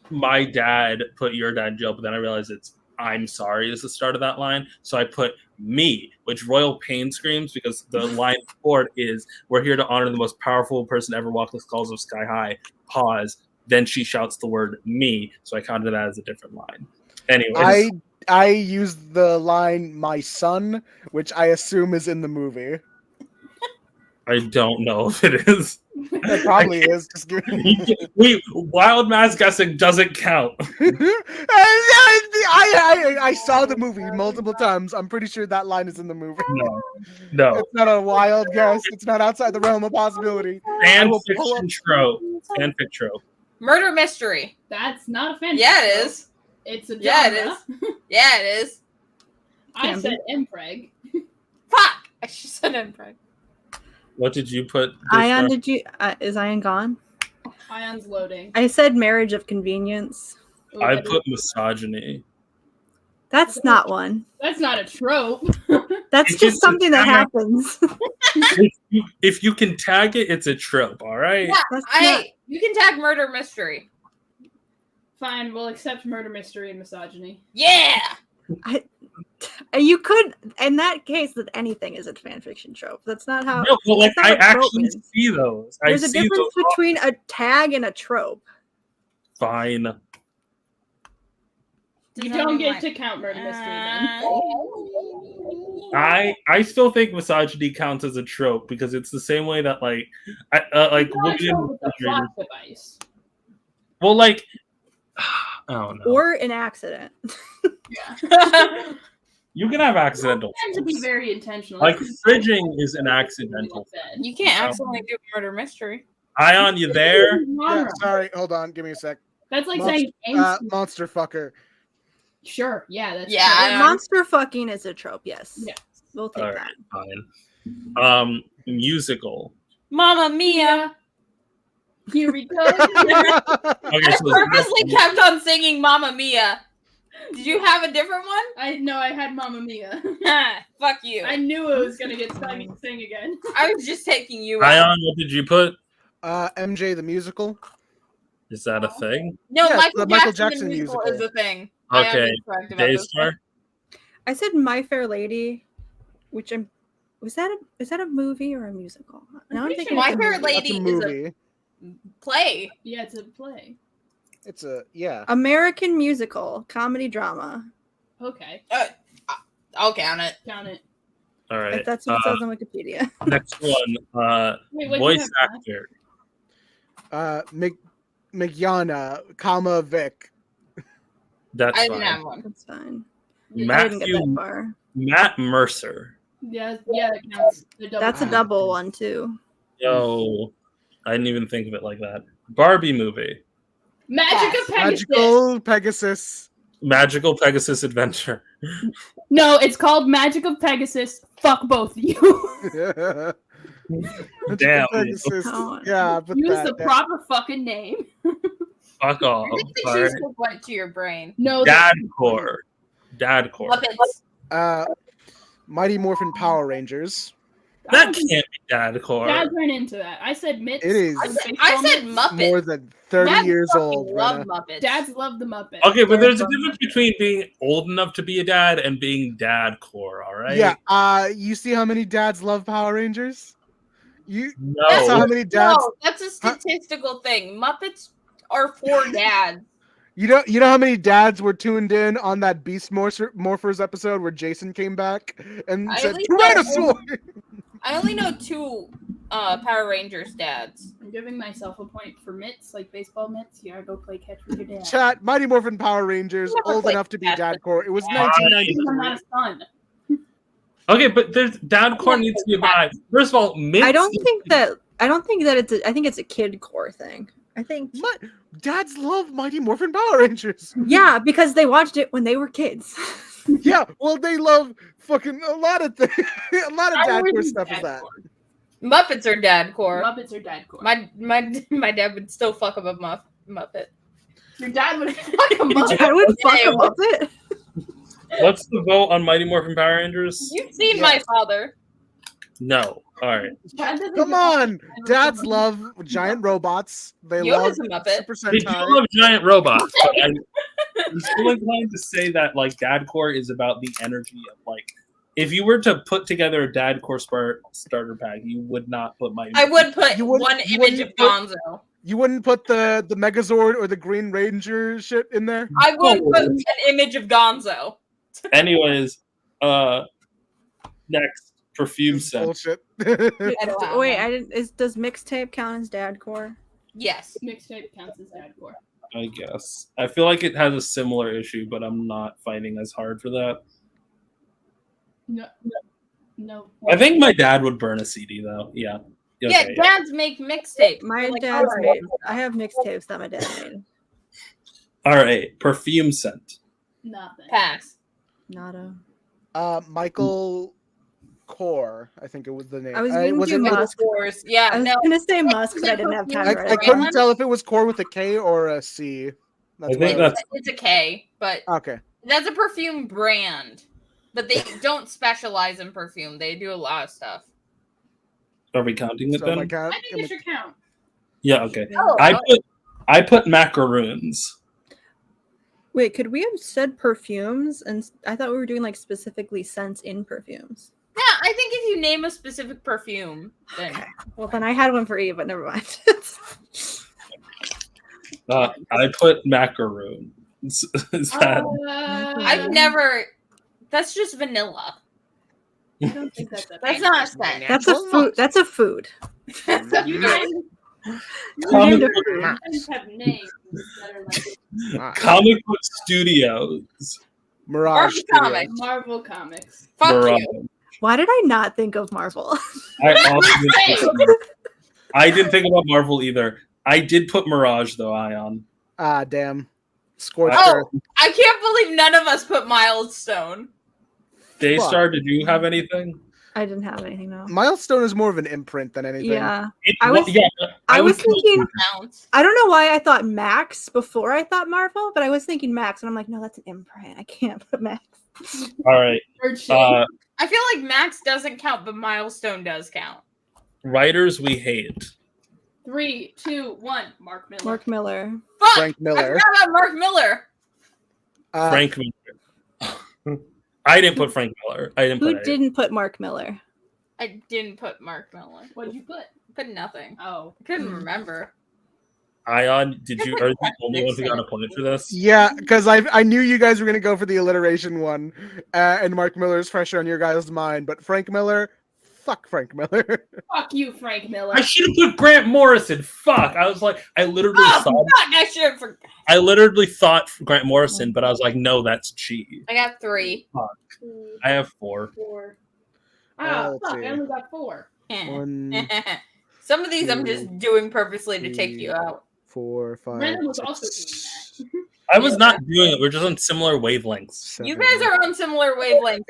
my dad put your dad in jail, but then I realized it's "I'm sorry" is the start of that line. So I put me, which Royal Pain screams because the line before it is, "We're here to honor the most powerful person to ever walk the halls of Sky High." Pause. Then she shouts the word "me," so I counted that as a different line. Anyways, I used the line "my son," which I assume is in the movie. I don't know if it is. It probably is. Just give Wait, wild mass guessing doesn't count. I saw the movie multiple times. I'm pretty sure that line is in the movie. No. It's not a wild guess. It's not outside the realm of possibility. Fan will pull fiction trope. Fanfic trope. Murder mystery. That's not a fan. Yeah, it is. It's a genre. Yeah, it is. Yeah, it is. I said impreg. Fuck. I should said impreg. What did you put? Ayaan, did you? Is Ayaan gone? Ion's loading. I said marriage of convenience. Ooh, I that is- put misogyny. That's not one. That's not a trope. That's It's just just something that a- happens. If you can tag it, it's a trope. All right. Yeah, That's hey, you can tag murder mystery. Fine, we'll accept murder mystery and misogyny. Yeah. You could, in that case, that anything is a fan fiction trope. That's not how. No, well, like that's not I what trope actually is. see those. There's I a see difference those. between a tag and a trope. Fine. You don't get to count murder mystery then. I still think misogyny counts as a trope because it's the same way that like It's not a women. trope, it's a plot device. Well, like I don't know. Or an accident. You can have accidental. Tend to be very intentional. Like That's fridging is an accidental. You can't accidentally do murder mystery. Ion, you there? Yeah, sorry, hold on. Give me a sec. That's like Monster, saying monster fucker. sure, yeah, that's Yeah, true. Monster fucking is a trope. Yes. Yeah. We'll take All that. right, fine. Musical. Mamma Mia. Here we go. Okay, I so purposely kept on singing Mamma Mia. Did you have a different one? I had Mamma Mia. Fuck you. I knew it was gonna get sung sing again. I was just taking you out. Ion, what did you put? MJ the musical. Is that a thing? No, Yeah, Michael, the Michael Jackson, Jackson the musical musical. is a thing. I am Okay, incorrect about this one. Daystar. I said My Fair Lady, which I'm. Is that a movie or a musical? Now I'm pretty thinking sure My it's a Fair movie. Lady That's a is movie. a play. Yeah, it's a play. It's a yeah. American musical comedy drama. Okay, I'll count it. count it. All right. If that's what it says on Wikipedia. Next one. Wait, what Voice do you have? actor. McYana, comma Vic. That's I fine. didn't have one. That's fine. I didn't get Matthew that far. Matt Mercer. Yeah, that counts. That's a double one too. Yo, I didn't even think of it like that. Barbie movie. Magic of Pegasus. Magical Pegasus. Magical Pegasus Adventure. No, it's called Magic of Pegasus. Fuck both of you. Damn. Pegasus. Oh. Yeah, but Use that, the that- proper fucking name. Fuck off. I think the All right. cheese went to your brain. No, Dadcore. Dadcore. Muppets. Mighty Morphin Power Rangers. That can't be Dadcore. Dad ran into that. I said mitts. It is I said Muppets. more than 30 Dads years fucking old. love Rena. Muppets. Dads love the Muppets. Okay, but there's a difference between being old enough to be a dad and being dadcore, all right? Yeah, you see how many dads love Power Rangers? You No. that's how many dads. No, that's a statistical thing. Muppets are for dads. You know how many dads were tuned in on that Beast Morphers episode where Jason came back and I said only know- Tyrannosaur. I only know 2 Power Rangers dads. I'm giving myself a point for mitts, like baseball mitts. You gotta go play catch with your dad. Chat, Mighty Morphin Power Rangers, Never old played enough to be that. dadcore. It was I'm 1993. not a son. Okay, but there's dadcore needs to be about. First of all, I don't think that it's I think it's a kid core thing. I think Dads love Mighty Morphin Power Rangers. yeah, because they watched it when they were kids. Yeah, well, they love fucking a lot of things. A lot of I dadcore would stuff is that. Muppets are dadcore. Muppets are dadcore. My dad would still fuck up a Muppet. Your dad would fuck a Muppet. I would fuck a Muppet. What's the vote on Mighty Morphin Power Rangers? You've seen my father. No. All right. Come on, dads love giant robots. They love Yoda's a Muppet. Super They do Sentai. love giant robots. But I'm still inclined to say that like dadcore is about the energy of like. If you were to put together a dadcore starter pack, you would not put Mighty. I would put You wouldn't- one you image of wouldn't put- Gonzo. You wouldn't put the Megazord or the Green Ranger shit in there? I would put an image of Gonzo. Anyways, next perfume scent. Bullshit. Wait, I didn't. Does mixtape count as dadcore? Yes. Mixtape counts as dadcore. I guess. I feel like it has a similar issue, but I'm not fighting as hard for that. No. I think my dad would burn a CD though. Yeah. Yeah, dads make mixtapes. My Like, dad's oh, made. I have mixtapes that my dad made. All right. Perfume scent. Nothing. Pass. Nada. Michael Core, I think it was the name. I was gonna was do it Musk. Course. Yeah, I was no. gonna say Musk, but I didn't have time. I couldn't tell if it was Core with a K or a C. That's I think why that's It's a K, but okay. that's a perfume brand. But they don't specialize in perfume. They do a lot of stuff. Are we counting it So then? my God, I think it should count. Yeah. Okay. Oh, I put macaroons. Wait, could we have said perfumes? And I thought we were doing like specifically scents in perfumes. yeah, I think if you name a specific perfume, then Well, then I had one for Eve, but never mind. I put macaroon. Is that I've never. That's just vanilla. I don't think that's a That's not a scent. That's a food. That's a food. You guys, comic, you guys have names that are like comic book studios? Mirage Marvel Comics. Studios. Marvel Comics. Fuck Mirage. you. Why did I not think of Marvel? I also I didn't think about Marvel either. I did put Mirage though, Ayaan. Ah, damn. Scorched Oh, Earth. I can't believe none of us put Milestone. Daystar, did you have anything? I didn't have anything though. Milestone is more of an imprint than anything. Yeah, It, I was- yeah, I was would- thinking. Counts. I don't know why I thought Max before I thought Marvel, but I was thinking Max, and I'm like, no, that's an imprint. I can't put Max. All right. I feel like Max doesn't count, but Milestone does count. Writers we hate. 3, 2, 1. Mark Miller. Mark Miller. Fuck! Frank I Miller. forgot about Mark Miller. Frank Miller. I didn't put Frank Miller. I didn't Who put didn't put Mark Miller? I didn't put Mark Miller. What did you put? Put nothing. Oh. I couldn't remember. Ayaan, did you are you the only one who got a point for this? Yeah, because I knew you guys were gonna go for the alliteration one, and Mark Miller is fresher on your guys' mind. But Frank Miller, fuck Frank Miller. Fuck you, Frank Miller. I should have put Grant Morrison. Fuck. I was like, I literally Oh, thought. fuck, I should have forgot. I literally thought Grant Morrison, but I was like, no, that's cheating. I got 3. Fuck. I have 4. 4. Ah, let's fuck, see. I only got 4. One, Some of these I'm just doing purposely to take you out. 4, 5. Brennan was 6, also doing that. I was not doing it. We're just on similar wavelengths. You guys are on similar wavelengths.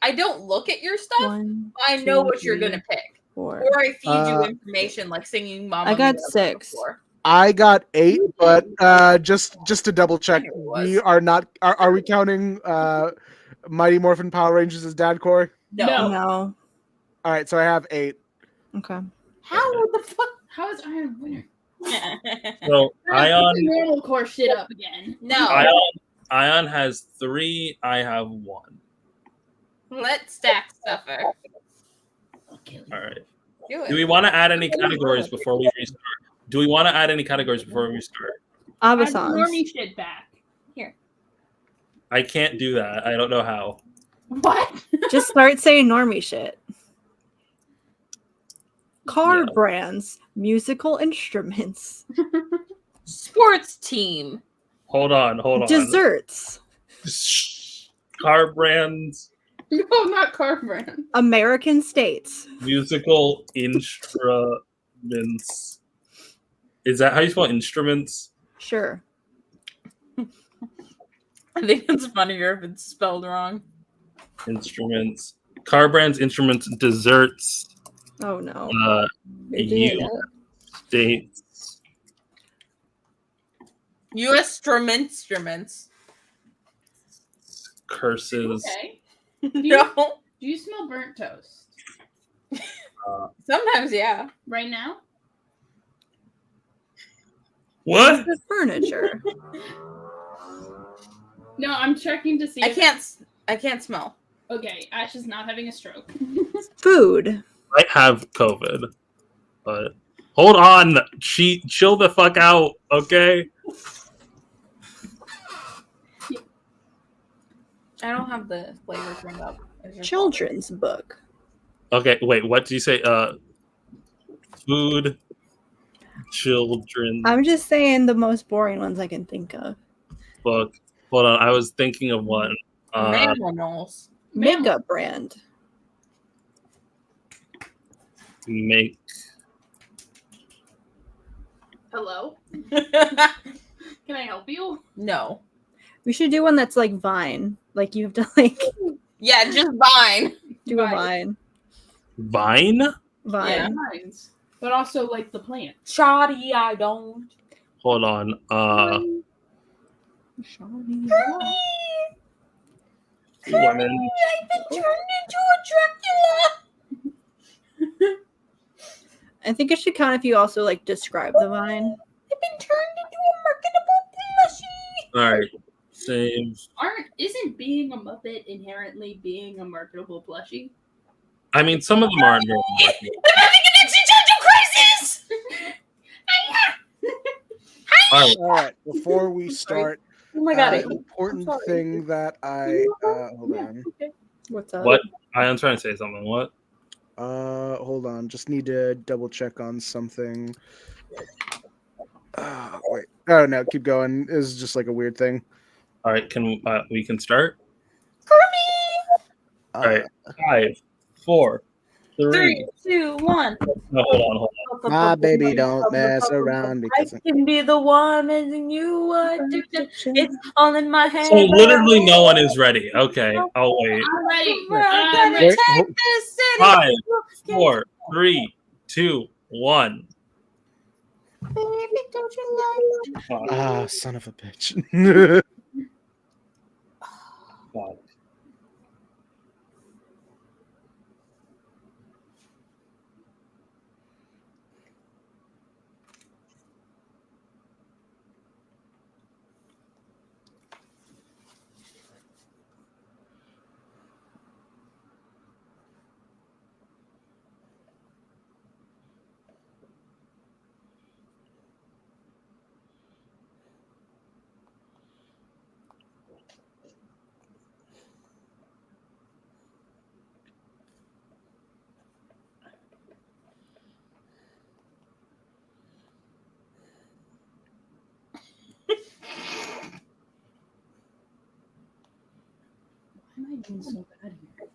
I don't look at your stuff. 1, I know 2, what you're 3, gonna pick. 4. Or I feed you information like singing Mama I got Mia 6. before. I got 8, but just to double check, we are not. Are we counting Mighty Morphin Power Rangers as dad core? No. All right, so I have 8. Okay. How the fuck? How is Iron winner? So Ayaan, normal core shit up again. No. Ayaan has 3. I have 1. Let's stack stuffer. All right. Do it. Do we want to add any categories before we restart? Do we want to add any categories before we restart? Abasans. Normie shit back. Here. I can't do that. I don't know how. What? Just start saying normie shit. Car brands, musical instruments, Sports team. Hold on. desserts, Car brands, No, not car brand. American states. musical instruments. Is that how you spell instruments? Sure. I think it's funnier if it's spelled wrong. Instruments. Car brands, instruments, desserts. Oh no. States. U.S. instruments. Curses. Okay. No. Do you smell burnt toast? Sometimes, yeah. Right now? What? The furniture. No, I'm checking to see. I can't smell. Okay, Ash is not having a stroke. Food. I have COVID, but hold on. Chill the fuck out, okay? I don't have the flavor turned up. Children's book. Okay, wait. What did you say? Food, children I'm just saying the most boring ones I can think of. book. Hold on, I was thinking of one. Mammals. Makeup brand. Make. Hello? Can I help you? No. We should do one that's like Vine. Like you have to like Yeah, just Vine. do a Vine. Vine? Vine. Yeah. Mines. But also like the plant. Shoddy, I don't. Hold on. Shoddy. Women. I've been turned into a Dracula. I think it should count if you also like describe the vine. I've been turned into a marketable plushie. All right. Save. Isn't being a Muppet inherently being a marketable plushie? I mean, some of them aren't very much. I'm having an existential crisis. All All right, before we start, Oh my god. an important thing that I hold on. What's up? What? I'm trying to say something. What? Hold on. Just need to double check on something. Wait. Oh no, keep going. This is just like a weird thing. All right. Can we can start? All Uh, right. 5, 4, 3. 3, 2, 1. No, hold on. My baby don't mess around I because can be the one and you addicted. It's all in my head. So literally no one is ready. Okay, I'll wait. I'm ready. We're I'm gonna ready. take this city. 5, 4, 3, 2, 1. Baby, don't you like ah, son of a bitch. God. doing so bad here?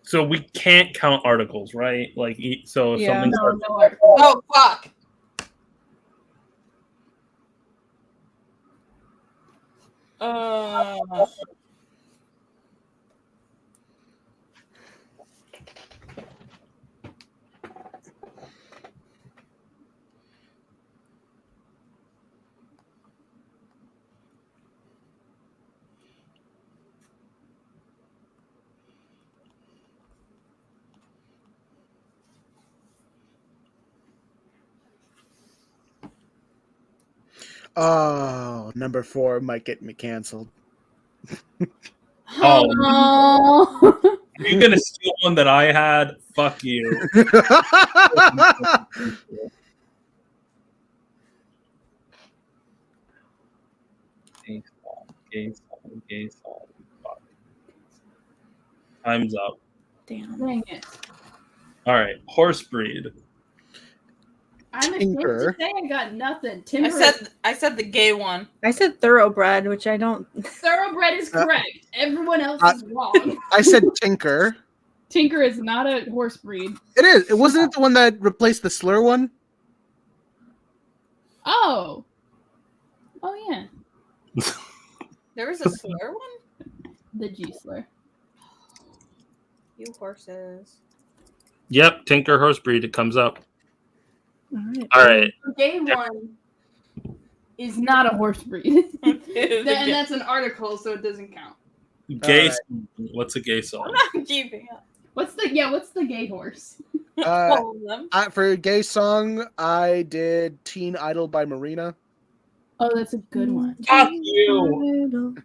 So we can't count articles, right? Like, so if Yeah. something starts, No article. Oh fuck! Oh, number 4 might get me canceled. oh, you're gonna steal one that I had? Fuck you. Gay song. Fuck. Time's up. Damn. Dang it. All right, horse breed. I'm ashamed to Tinker. say I got nothing. I Timber said the gay one. I said thoroughbred, which I don't. Thoroughbred is correct. Everyone else is wrong. I said Tinker. Tinker is not a horse breed. It is. It wasn't it the one that replaced the slur one? Oh. Oh yeah. There was a slur one? The G slur. You horses. Yep, Tinker horse breed. It comes up. Alright. All right. The gay one is not a horse breed. And that's an article, so it doesn't count. Gay. All What's a gay song? I'm not keeping up. What's the gay horse? All of them. For gay song, I did Teen Idol by Marina. Oh, that's a good one. Fuck you.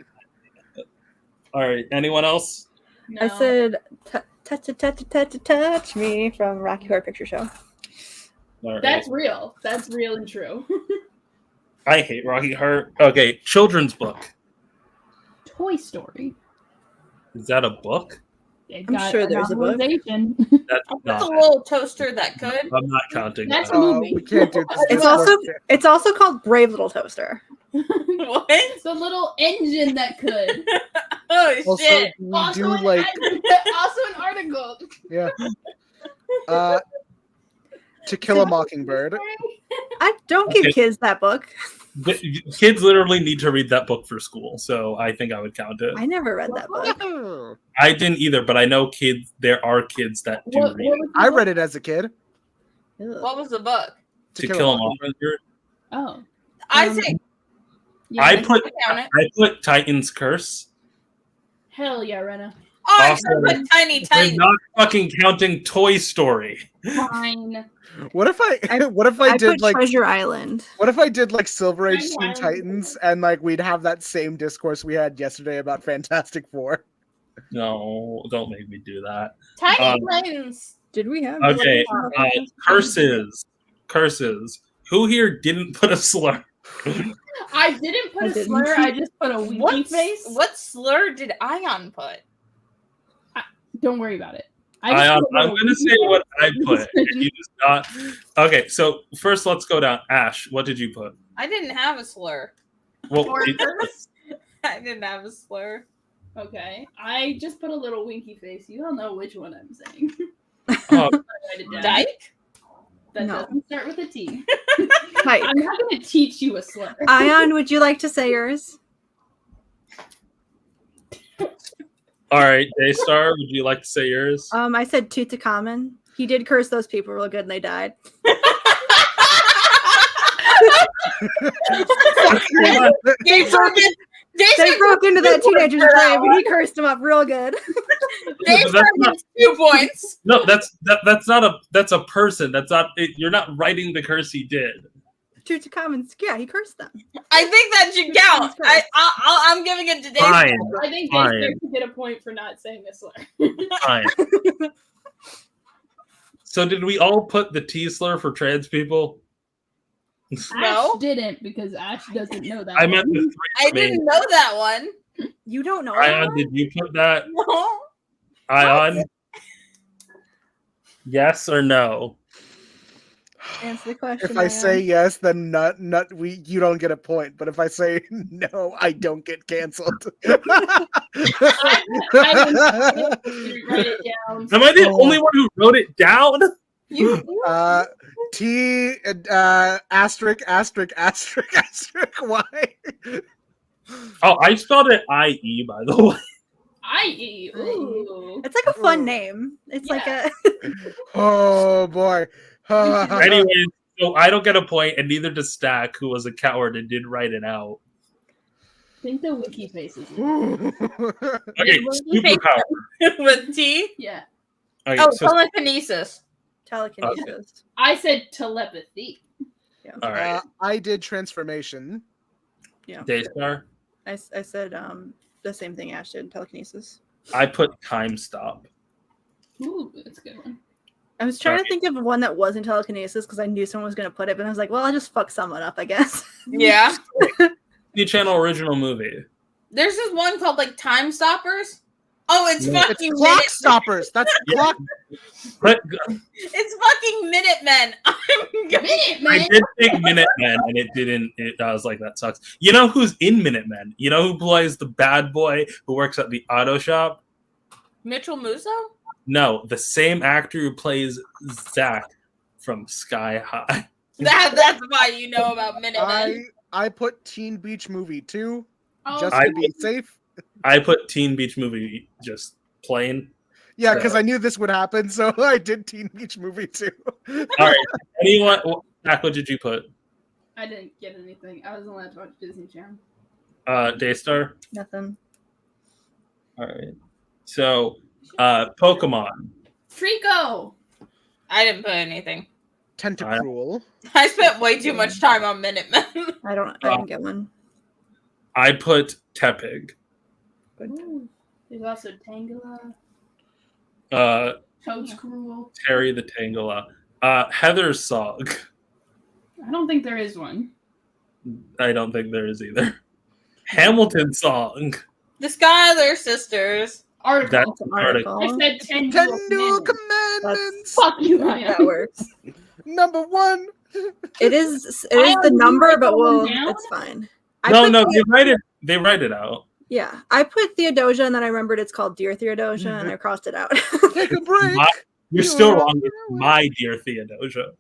All right. Anyone else? No. I said touch me from Rocky Horror Picture Show. All right. That's real. That's real and true. I hate Rocky Horror. Okay, children's book. Toy Story. Is that a book? It I'm got sure a there's a book. novelization. That's That's not. a little toaster that could. I'm not counting. That's that. a movie. We can't do this. It's also called Brave Little Toaster. What? The little engine that could. Oh Also, shit! we Also, do an like also an article. yeah. To Kill a Mockingbird. I don't give Okay. kids that book. Kids literally need to read that book for school, so I think I would count it. I never read that book. I didn't either, but I know kids. There are kids that do read it. I read it as a kid. What was the book? To Kill a Mockingbird. Oh. I say Yeah, I that's- put count it. I put Titan's Curse. Hell yeah, Rena. Oh, I Also, said put Tiny I'm Tiny. not fucking counting Toy Story. Fine. What if I I did put like Treasure Island. what if I did like Silver Age Treasure Teen Island. Titans and like we'd have that same discourse we had yesterday about Fantastic Four? No, don't make me do that. Tiny Um, Titans. Did we have? Okay, curses. Who here didn't put a slur? I didn't put I a didn't. slur. I just put a winky face. What slur did Ayaan put? Don't worry about it. I'm going to say what I put. And you just not. Okay, so first let's go down. Ash, what did you put? I didn't have a slur. Well, Horses? I didn't have a slur. Okay. I just put a little winky face. You don't know which one I'm saying. oh, Write it down. Dyke? That No. doesn't start with a T. Hi. I'm not going to teach you a slur. Ayaan, would you like to say yours? all right, Daystar, would you like to say yours? I said Tutankhamun. He did curse those people real good and they died. They broke into that teenager's grave and he cursed them up real good. But that's not, 2 points. no, that's a person. That's not. You're not writing the curse he did. Tutankhamun, yeah, he cursed them. I think that should count. I'm giving it to Dave. Fine. I think Fine. Daystar should get a point for not saying a slur. Fine. So did we all put the T slur for trans people? No. Ash didn't because Ash doesn't know that. I meant the one. three. I didn't know that one. You don't know Ayaan, did you put that? No. Ayaan? Yes or no? Answer the question. If I say Ayaan. yes, then you don't get a point. But if I say no, I don't get canceled. I didn't write it down. Am I the only one who wrote it down? T asterisk asterisk asterisk asterisk Y. Oh, I spelled it IE, by the way. IE. Ooh. It's like a fun name. It's like a. Oh boy. Anyways, so I don't get a point, and neither does Stack, who was a coward and didn't write it out. I think the wiki faces. Okay, superpower. With T? Yeah. Okay, Oh, so, telekinesis. Telekinesis. I said telepathy. Yeah. all right, I did transformation. Yeah. Daystar. I said the same thing Ash did. Telekinesis. I put time stop. Ooh, that's a good one. I was trying to think of one that wasn't telekinesis because I knew someone was going to put it, but I was like, well, I'll just fuck someone up, I guess. Yeah. New channel original movie. There's this one called like Time Stoppers. Oh, it's No. fucking Clock Minute. stoppers. That's clock. But It's fucking Minutemen. I did think Minutemen, and it didn't. I was like, that sucks. You know who's in Minutemen? You know who plays the bad boy who works at the auto shop? Mitchell Musso? No, the same actor who plays Zach from Sky High. That's why you know about Minutemen. I put Teen Beach Movie 2 Oh, just I- to be safe. I put Teen Beach Movie just plain. Yeah, because I knew this would happen, so I did Teen Beach Movie 2. All right. Anyone? Zach, what did you put? I didn't get anything. I wasn't allowed to watch Disney Channel. Daystar. Nothing. All right. So, Pokemon. Trico. I didn't put anything. Tentacruel. I spent way too much time on Minutemen. I didn't get one. I put Tepig. Ooh. There's also Tangela. Toadscruel. Terry the Tangela. Heather's song. I don't think there is one. I don't think there is either. Hamilton song. The Schuyler sisters. Article. That's an an article. I said 10 10 Dual Dual Commandments. Commandments. Fuck you, Ayaan. That works. Number 1. It is the you number, write but that one we'll. down? It's fine. No, they write it out. Yeah, I put Theodosia, and then I remembered it's called Dear Theodosia, and I crossed it out. Take a break. You're still wrong. It's my dear Theodosia.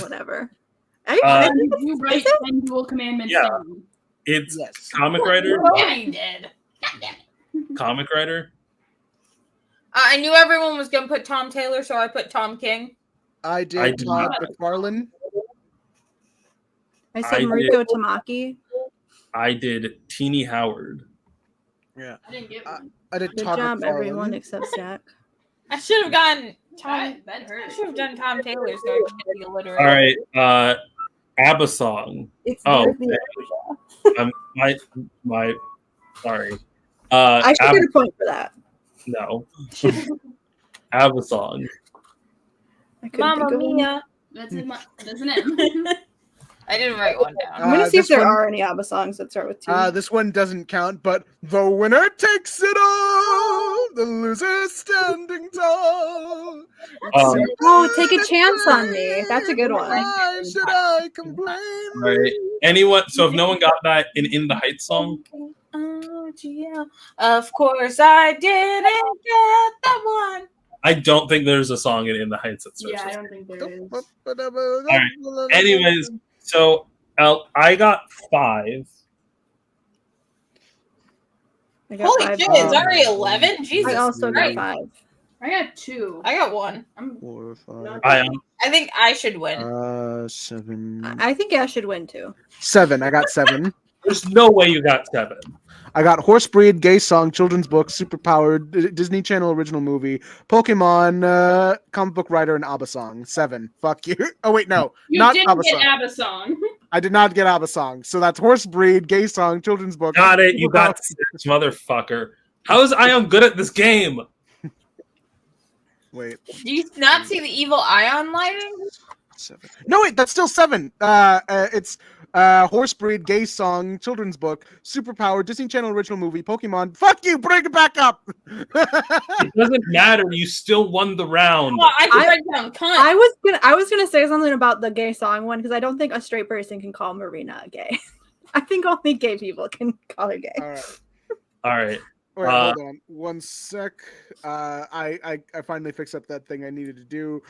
Whatever. You write 10 Dual Commandments Yeah. down. It's Yes. comic writer. Yeah, he did. Comic writer. I knew everyone was going to put Tom Taylor, so I put Tom King. I I did did Todd not. McFarlane. I said I Mariko Tamaki. I did Teeny Howard. Yeah. I didn't get one. I did Good Todd job, McFarlane. everyone except Zach. I should have gotten Tom. That I hurt. should have done Tom Taylor's though. To be illiterate. All right. ABBA song. It's Oh, Dear Theodosia. my. Sorry. I should ABBA, get a point for that. no. ABBA song. I couldn't Mamma think of one. Mia. That's isn't it? I didn't write one down. I'm gonna see if this there one- are any ABBA songs that start with T. This one doesn't count, but the winner takes it all. The loser standing tall. Oh, Take a Chance on Me. That's a good one. Why should I complain? All right. Anyone? So if no one got that in the Heights song, Oh, yeah. Of course, I didn't get that one. I don't think there's a song in the Heights that starts. Yeah, I with don't think there is. All right. Anyways, so I got 5. I got Holy 5 shit, it's wrong. already 11? Jesus I also got Christ. 5. I got 2. I got 1. I'm 4, 5. I think I should win. 7. I think Ash should win too. 7. I got 7. There's no way you got 7. I got Horse Breed, Gay Song, Children's Book, Superpowered, Disney Channel Original Movie, Pokemon, Comic Book Writer, and ABBA Song. 7. Fuck you. Oh wait, no, You not didn't ABBA get Song. ABBA song. I did not get ABBA Song. So that's Horse Breed, Gay Song, Children's Book. Got it. You got 6, motherfucker. How is Ayaan good at this game? Wait. Do you not see the evil ion lighting? 7. No, wait, that's still 7. It's Horse breed, gay song, children's book, superpower, Disney Channel original movie, Pokemon. Fuck you, bring it back up. It doesn't matter. You still won the round. Oh, I can write down cunt. I was gonna say something about the gay song one because I don't think a straight person can call Marina gay. I think only gay people can call her gay. All right. All right. Wait, hold on one sec. I finally fixed up that thing I needed to do.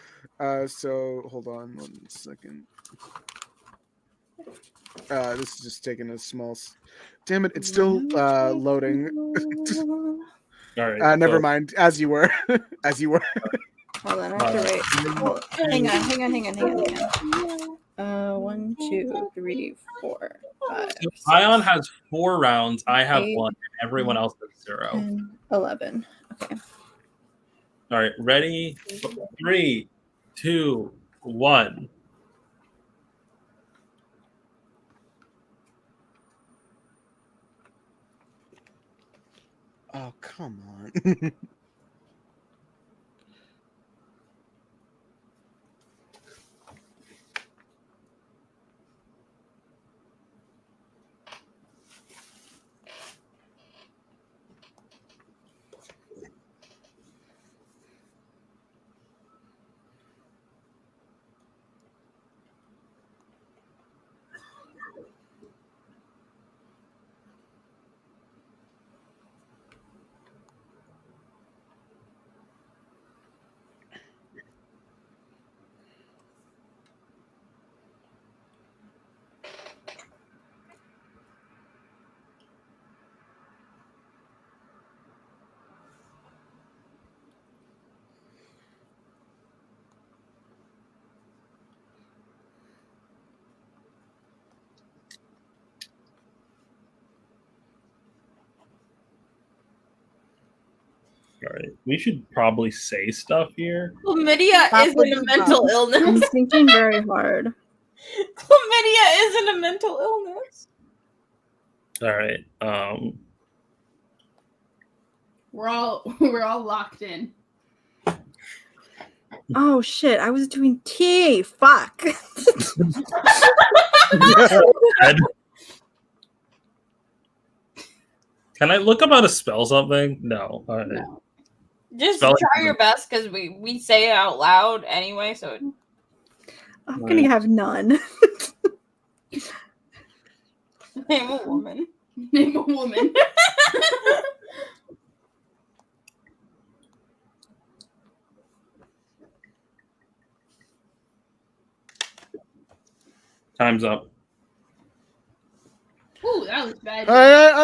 So hold on 1 second. This is just taking a small. Damn it! It's still loading. All right. Never mind. As you were. As you were. Hold on, I have to wait. Hang on. 1, 2, 3, 4, 5. Ayaan has 4 rounds. I have 8, 1. And everyone else has 0. 10, 11. Okay. All right. Ready? 3, 2, 1. Oh, come on. All right. We should probably say stuff here. Chlamydia isn't a mental I'm illness. thinking very hard. Chlamydia isn't a mental illness. All right. We're all locked in. Oh shit! I was doing T. Fuck. Can I look up how to spell something? No. All right. No. Just Spell it. try your best because we say it out loud anyway. So I'm gonna have none. name a woman. Name a woman. Time's up. Ooh, that was bad.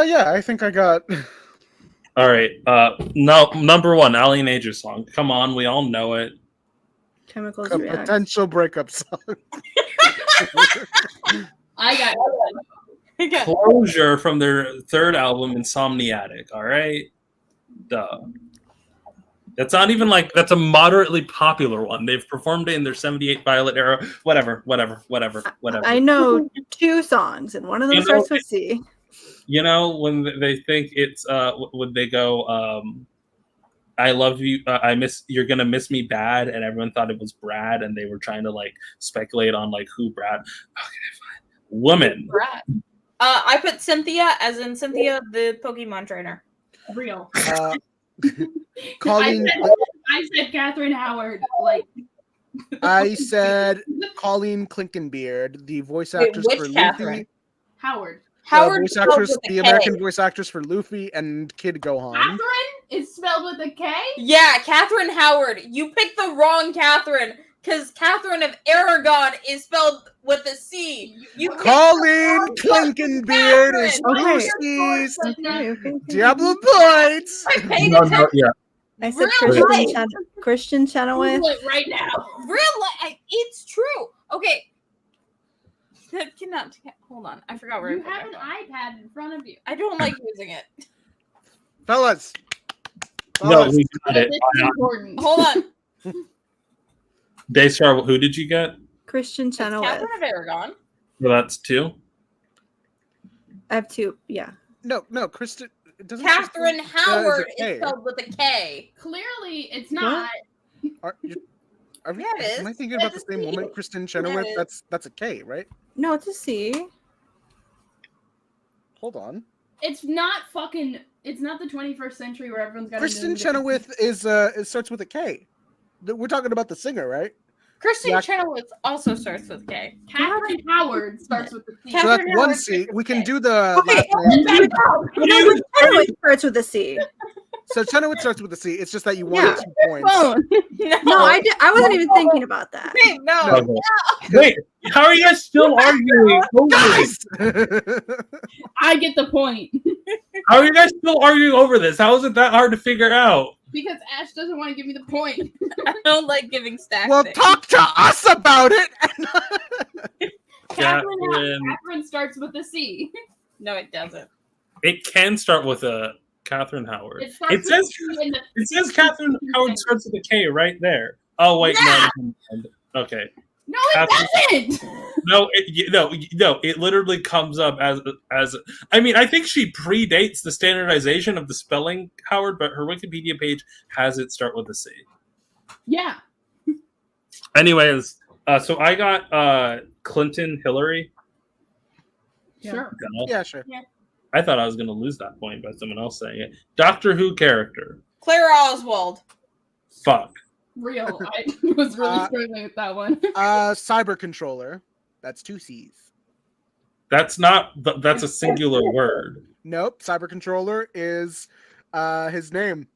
Yeah, I think I got. All right. No, number 1, Alienator song. Come on, we all know it. Chemicals A react. potential breakup song. I got Closure from their 3rd album, Insomniatic. All right. Duh. That's not even like that's a moderately popular one. They've performed it in their 78 Violet era. Whatever. I know 2 songs, and one of them starts with C. You know, when they think it's when they go I love you, you're gonna miss me bad, and everyone thought it was Brad, and they were trying to like speculate on like who Brad. Okay, fine. Woman. Brad. I put Cynthia as in Cynthia the Pokemon trainer. real. Colleen. I said Catherine Howard. Like I said Colleen Clinkenbeard, the voice Wait, actress which for Catherine? Luffy. Howard. Howard Voice spelled actress, with a the K. American voice actress for Luffy and Kid Gohan. Catherine is spelled with a K? Yeah, Catherine Howard. You picked the wrong Catherine because Catherine of Aragon is spelled with a C. You picked Colleen the wrong Clinkenbeard is Catherine. Lucy's Diablo points. I paid No, attention. yeah. I said Real life. Christian Chenoweth. Google it right now. Real life. It's true. Okay. That cannot. Hold on. I forgot where You I put have my an phone. iPad in front of you. I don't like using it. Fellas. No, we got it. This is important. Hold on. Daystar, who did you get? Christian Chenoweth. Catherine of Aragon. Well, that's 2. I have 2. Yeah. No, Kristen. Catherine Howard K. is spelled with a K. Clearly, it's not. Are you, Yeah, it is. Am I thinking about the same woman, Kristen Chenoweth? Yeah, it is. That's a K, right? No, it's a C. Hold on. It's not fucking. It's not the 21st century where everyone's got. Kristen Chenoweth is it starts with a K. We're talking about the singer, right? Kristen Chenoweth also starts with K. Catherine Howard starts with the C. So that's one C. We can do the last name. Chenoweth starts with a C. So Chenoweth starts with a C. It's just that you wanted 2 points. No, I wasn't even thinking about that. No. Wait, how are you guys still arguing? Guys! I get the point. How are you guys still arguing over this? How is it that hard to figure out? Because Ash doesn't want to give me the point. I don't like giving stack. Well, talk to us about it. Catherine starts with a C. No, it doesn't. It can start with a Catherine Howard. It says Catherine Howard starts with a K right there. Oh wait, no. Okay. No, it doesn't. No, it literally comes up as. I mean, I think she predates the standardization of the spelling, Howard, but her Wikipedia page has it start with a C. Yeah. Anyways, so I got Clinton Hillary. Sure. Yeah, sure. Yeah. I thought I was going to lose that point by someone else saying it. Doctor Who character. Clara Oswald. Fuck. Real. I was really struggling with that one. Cyber controller. That's 2 C's. That's a singular word. Nope. Cyber controller is his name.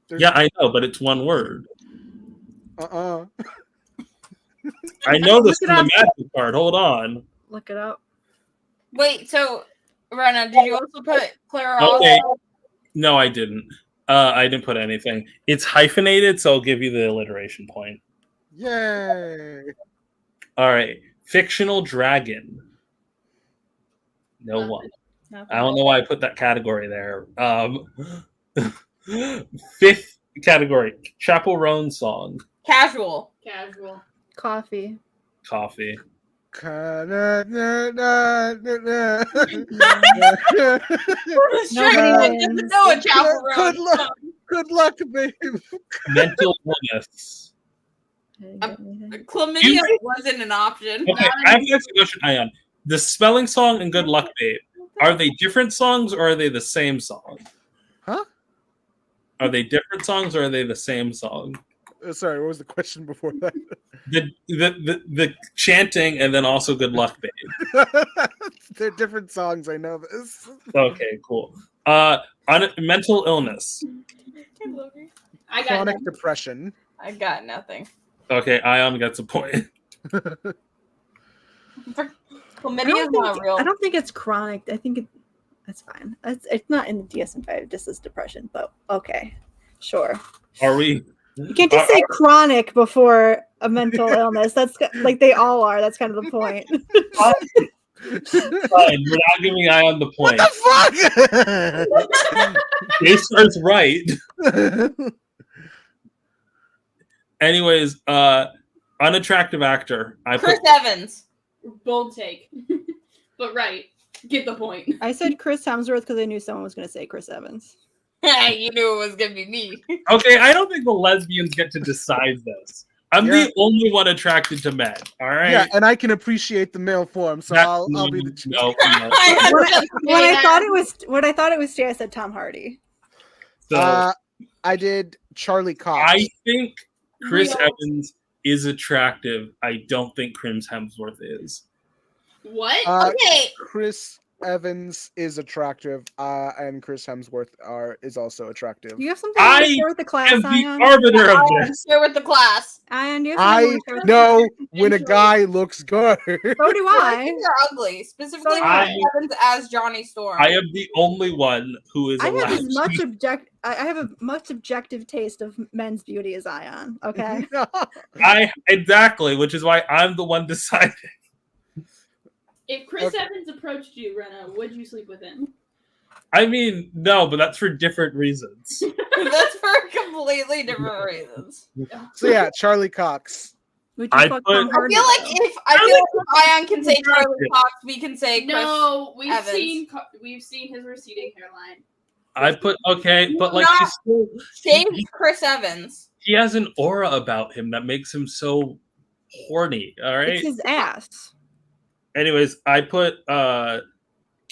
Yeah, I know, but it's one word. I know this from the magic card. Hold on. Look it up. Wait, so Rena, did you also put Clara Okay. Oswald? No, I didn't. I didn't put anything. It's hyphenated, so I'll give you the alliteration point. Yay! All right. Fictional dragon. No one. I don't know why I put that category there. 5th category. Chapel Roan song. Casual. Coffee. Coffee. Good luck, babe. Mental illness. Chlamydia wasn't an option. Okay, I have to ask a question, Ayaan. The spelling song and Good Luck, Babe, are they different songs or are they the same song? Huh? Are they different songs or are they the same song? Sorry, what was the question before that? The chanting and then also Good Luck, Babe. They're different songs. I know this. Okay, cool. Mental illness. I got Chronic nothing. depression. I got nothing. Okay, Ayaan gets a point. Chlamydia is not real. I don't think it's chronic. I think that's fine. It's not in the DSM-5. Just as depression, but okay, sure. Are we? You can't just say chronic before a mental illness. That's like they all are. That's kind of the point. Fine, we're not giving Ayaan the point. What the fuck? Daystar's right. Anyways, unattractive actor. Chris Evans. Bold take. But right. Get the point. I said Chris Hemsworth because I knew someone was going to say Chris Evans. You knew it was gonna be me. Okay, I don't think the lesbians get to decide this. I'm the only one attracted to men. All right. Yeah, and I can appreciate the male form, so I'll be the chick. No. When I thought it was Jay, I said Tom Hardy. So I did Charlie Cox. I think Chris Evans is attractive. I don't think Chris Hemsworth is. What? Okay. Chris Evans is attractive, and Chris Hemsworth is also attractive. Do you have something to share with the class, am the Ayaan? arbiter of this. Share with the class. Ayaan, do you have something I to share with the know class? when a guy looks good. So do I I. think they're ugly. Specifically, Chris Evans as Johnny Storm. I am the only one who is I allowed. have as much objective taste of men's beauty as Ayaan. Okay. Exactly, which is why I'm the one deciding. If Chris Evans approached you, Rena, would you sleep with him? I mean, no, but that's for different reasons. That's for completely different reasons. So yeah, Charlie Cox. I feel like if Ayaan can say Charlie Cox, we can say Chris No, we've Evans. seen his receding hairline. I put but like Not he's still Same Chris Evans. he has an aura about him that makes him so horny. All right. It's his ass. Anyways, I put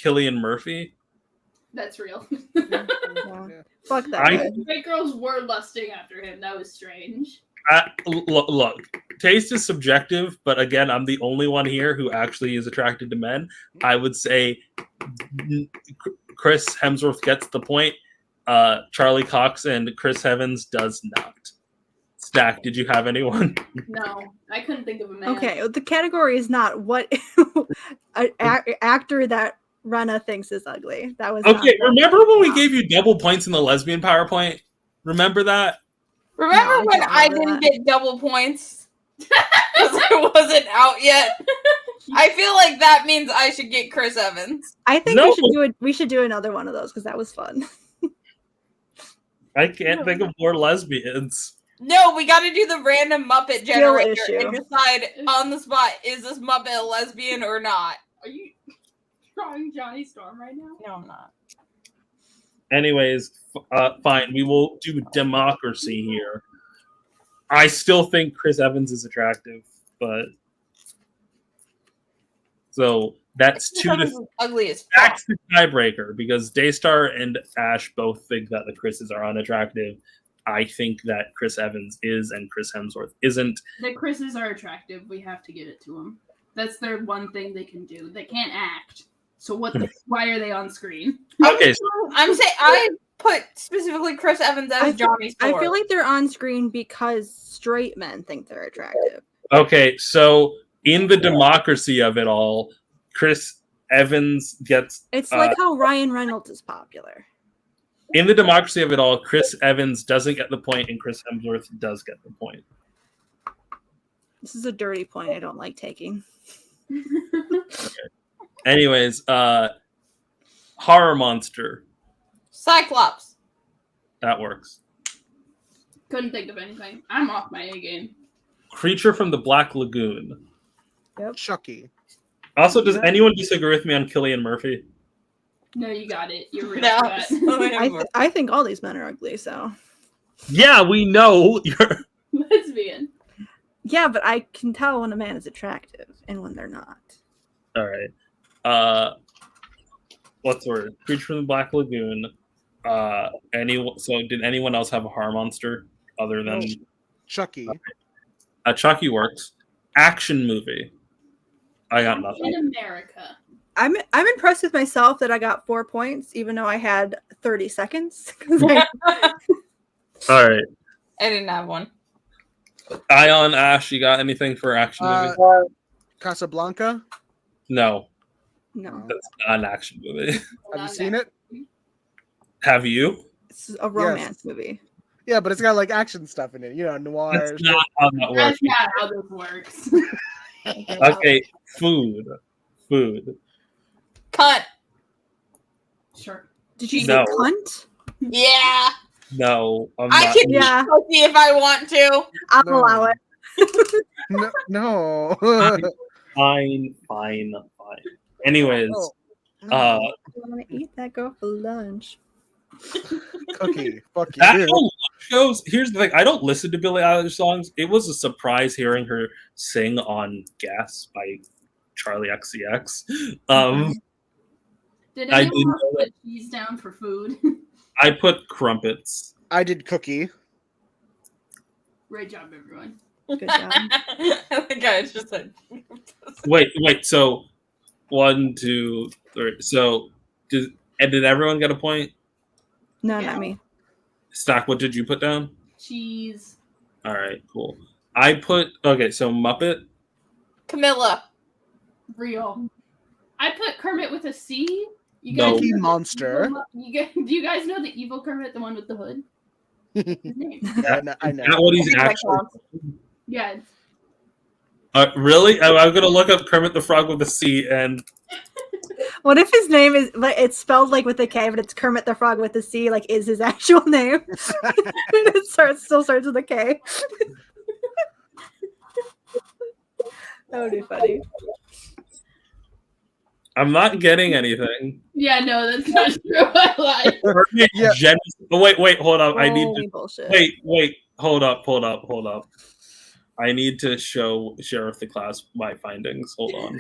Killian Murphy. That's real. Fuck that I- guy. White girls were lusting after him. That was strange. Look, taste is subjective, but again, I'm the only one here who actually is attracted to men. I would say Chris Hemsworth gets the point. Charlie Cox and Chris Evans does not. Stack, did you have anyone? No, I couldn't think of a man. Okay, the category is not what actor that Rena thinks is ugly. That was Okay, not remember when we gave you double points in the lesbian PowerPoint? Remember that? Remember No, I when don't I remember didn't that. get double points? Because it wasn't out yet. I feel like that means I should get Chris Evans. I think No. we should do another one of those because that was fun. I can't think of more lesbians. No, we got to do the random Muppet Skill generator issue. and decide on the spot, is this Muppet a lesbian or not? Are you drawing Johnny Storm right now? No, I'm not. Anyways, fine. We will do democracy here. I still think Chris Evans is attractive, but so that's Chris two Evans to is ugly as fuck. that's the tiebreaker because Daystar and Ash both think that the Chris's are unattractive. I think that Chris Evans is and Chris Hemsworth isn't. The Chris's are attractive. We have to get it to them. That's their one thing they can do. They can't act. So why are they on screen? Okay, I'm saying I put specifically Chris Evans as Johnny Storm. I feel like they're on screen because straight men think they're attractive. okay. So in the democracy of it all, Chris Evans gets. It's like how Ryan Reynolds is popular. In the democracy of it all, Chris Evans doesn't get the point, and Chris Hemsworth does get the point. This is a dirty point I don't like taking. Anyways, horror monster. Cyclops. That works. Couldn't think of anything. I'm off my A game. Creature from the Black Lagoon. Yep. Chucky. Also, does anyone disagree with me on Cillian Murphy? No, you got it. You're real No. good. I think all these men are ugly, so. Yeah, we know you're. Lesbian. Yeah, but I can tell when a man is attractive and when they're not. All right. What's the word? Creature from the Black Lagoon. So did anyone else have a horror monster other than Chucky? Chucky works. Action movie. I got nothing. In America. I'm impressed with myself that I got 4 points, even though I had 30 seconds. 'Cause I- All right. I didn't have one. Ayaan, Ash, you got anything for action movie? Casablanca. No, no, that's not an action movie. Have you seen it? Have you? it's a romance movie. Yeah, but it's got like action stuff in it. You know, noir. That's not how that works. That's not how this works. Okay, food. Cunt. Sure. Did you No. say cunt? Yeah. No, I'm I not. can Yeah. eat pussy if I want to. I'll No. allow it. No. Fine. Anyways, Oh, uh, I want to eat that girl for lunch. Cookie. Fuck that you. whole shows. Here's the thing: I don't listen to Billie Eilish songs. It was a surprise hearing her sing on "Gas" by Charlie XCX. Did I anyone didn't else know that. put cheese down for food? I put crumpets. I did cookie. Great job, everyone. Good job. I think I just said. Wait. So 1, 2, 3. So did everyone get a point? No, Yeah. not me. Stock, what did you put down? Cheese. All right, cool. I put so Muppet. Camilla. Real. I put Kermit with a C. You No. guys Cookie know the monster. do you guys know the evil Kermit, the one with the hood? His name. I know. Is that what he's I think that actually? counts. Yeah. Really? I'm gonna look up Kermit the Frog with a C and What if his name is like it's spelled like with a K, but it's Kermit the Frog with a C? Like, is his actual name? It still starts with a K. That would be funny. I'm not getting anything. Yeah, no, that's not true. I lied. Kermit wait, hold up. I need Holy to bullshit. wait, hold up. I need to share with the class my findings. Hold on.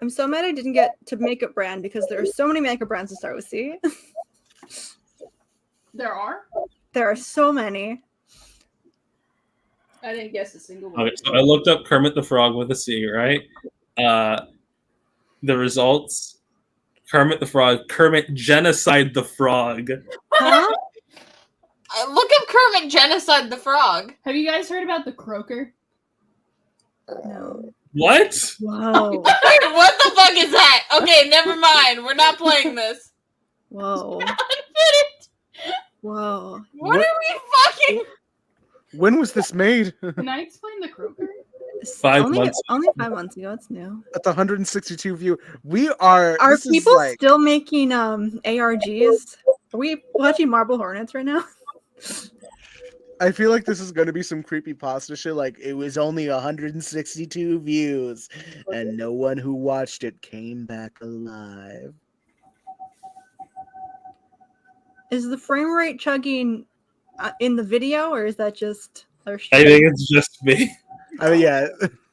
I'm so mad I didn't get to makeup brand because there are so many makeup brands to start with C. There are? There are so many. I didn't guess a single one. Okay, so I looked up Kermit the Frog with a C, right? The results: Kermit the Frog, Kermit Genocide the Frog. Huh? Look up Kermit Genocide the Frog. Have you guys heard about the croaker? No. What? Whoa. What the fuck is that? Okay, never mind. We're not playing this. Whoa. Whoa. What are we fucking? When was this made? Can I explain the croaker? 5 only, months. Only 5 months ago. It's new. That's 162 view. We are. Are this is people like, still making ARGs? Are we watching Marble Hornets right now? I feel like this is going to be some creepy pasta shit. Like, it was only 162 views, and no one who watched it came back alive. Is the frame rate chugging in the video, or is that just our I think it's just me. Oh yeah.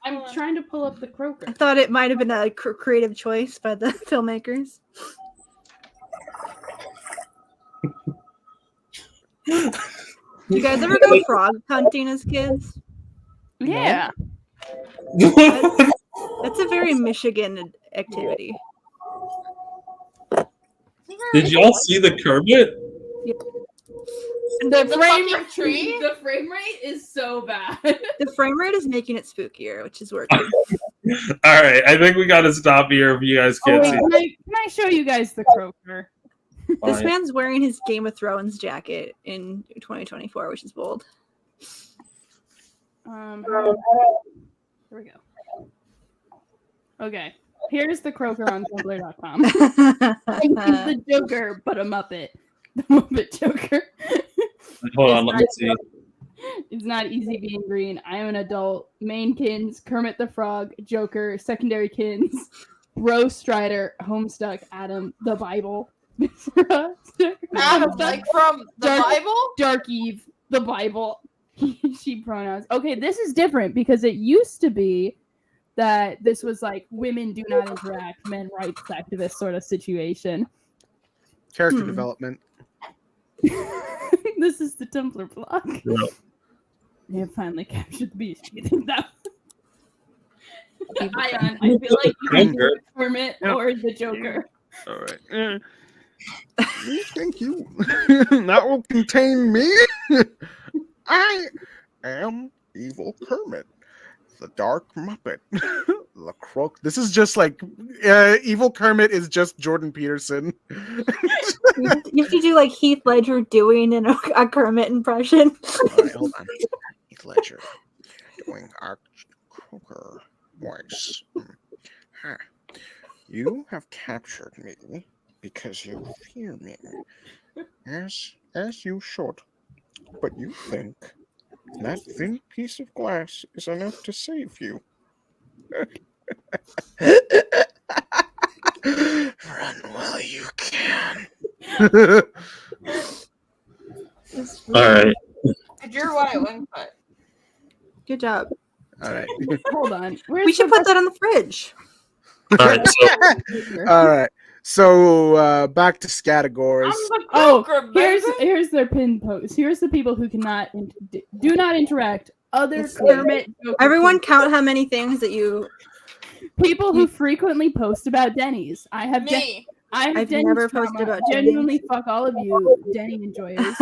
I'm trying to pull up the croaker. I thought it might have been a creative choice by the filmmakers. You guys ever go frog hunting as kids? Yeah. That's a very Michigan activity. Did y'all see the Kermit? The frame tree. The frame rate is so bad. The frame rate is making it spookier, which is working. All right, I think we got to stop here if you guys can't see. Can I show you guys the croaker? This Fine. man's wearing his Game of Thrones jacket in 2024, which is bold. Here we go. Okay, here's the croaker on Tumblr.com. He's the Joker, but a Muppet. The Muppet Joker. Hold on, let me see. It's not easy being green. I am an adult. Main kins, Kermit the Frog, Joker, secondary kins, Bro Strider, Homestuck, Adam, the Bible. Adam, like from the Bible? Dark Eve, the Bible. She pronouns. Okay, this is different because it used to be that this was like women do not interact, men rights activist sort of situation. Character development. This is the Tumblr blog. Yeah. They have finally captured the beast. You think that? Ayaan, I feel like you can do Kermit or the Joker. All right. Thank you. That will contain me. I am Evil Kermit, the Dark Muppet, the Croak. This is just like Evil Kermit is just Jordan Peterson. You have to do like Heath Ledger doing a Kermit impression. All right, hold on. Heath Ledger doing our Croaker voice. Huh. You have captured me because you fear me, as you should. But you think that thin piece of glass is enough to save you. Run while you can. All right. You're what I went cut. Good job. All right. Hold on. We should put that on the fridge. All right. So, All right. So back to categories. Oh, here's their pin post. Here's the people who cannot do not interact. Other Kermit. Joker Everyone people. count how many things that you. People who frequently post about Denny's. I have Me. I've Denny's never trauma. posted about Genuinely fuck all of you Denny enjoyers.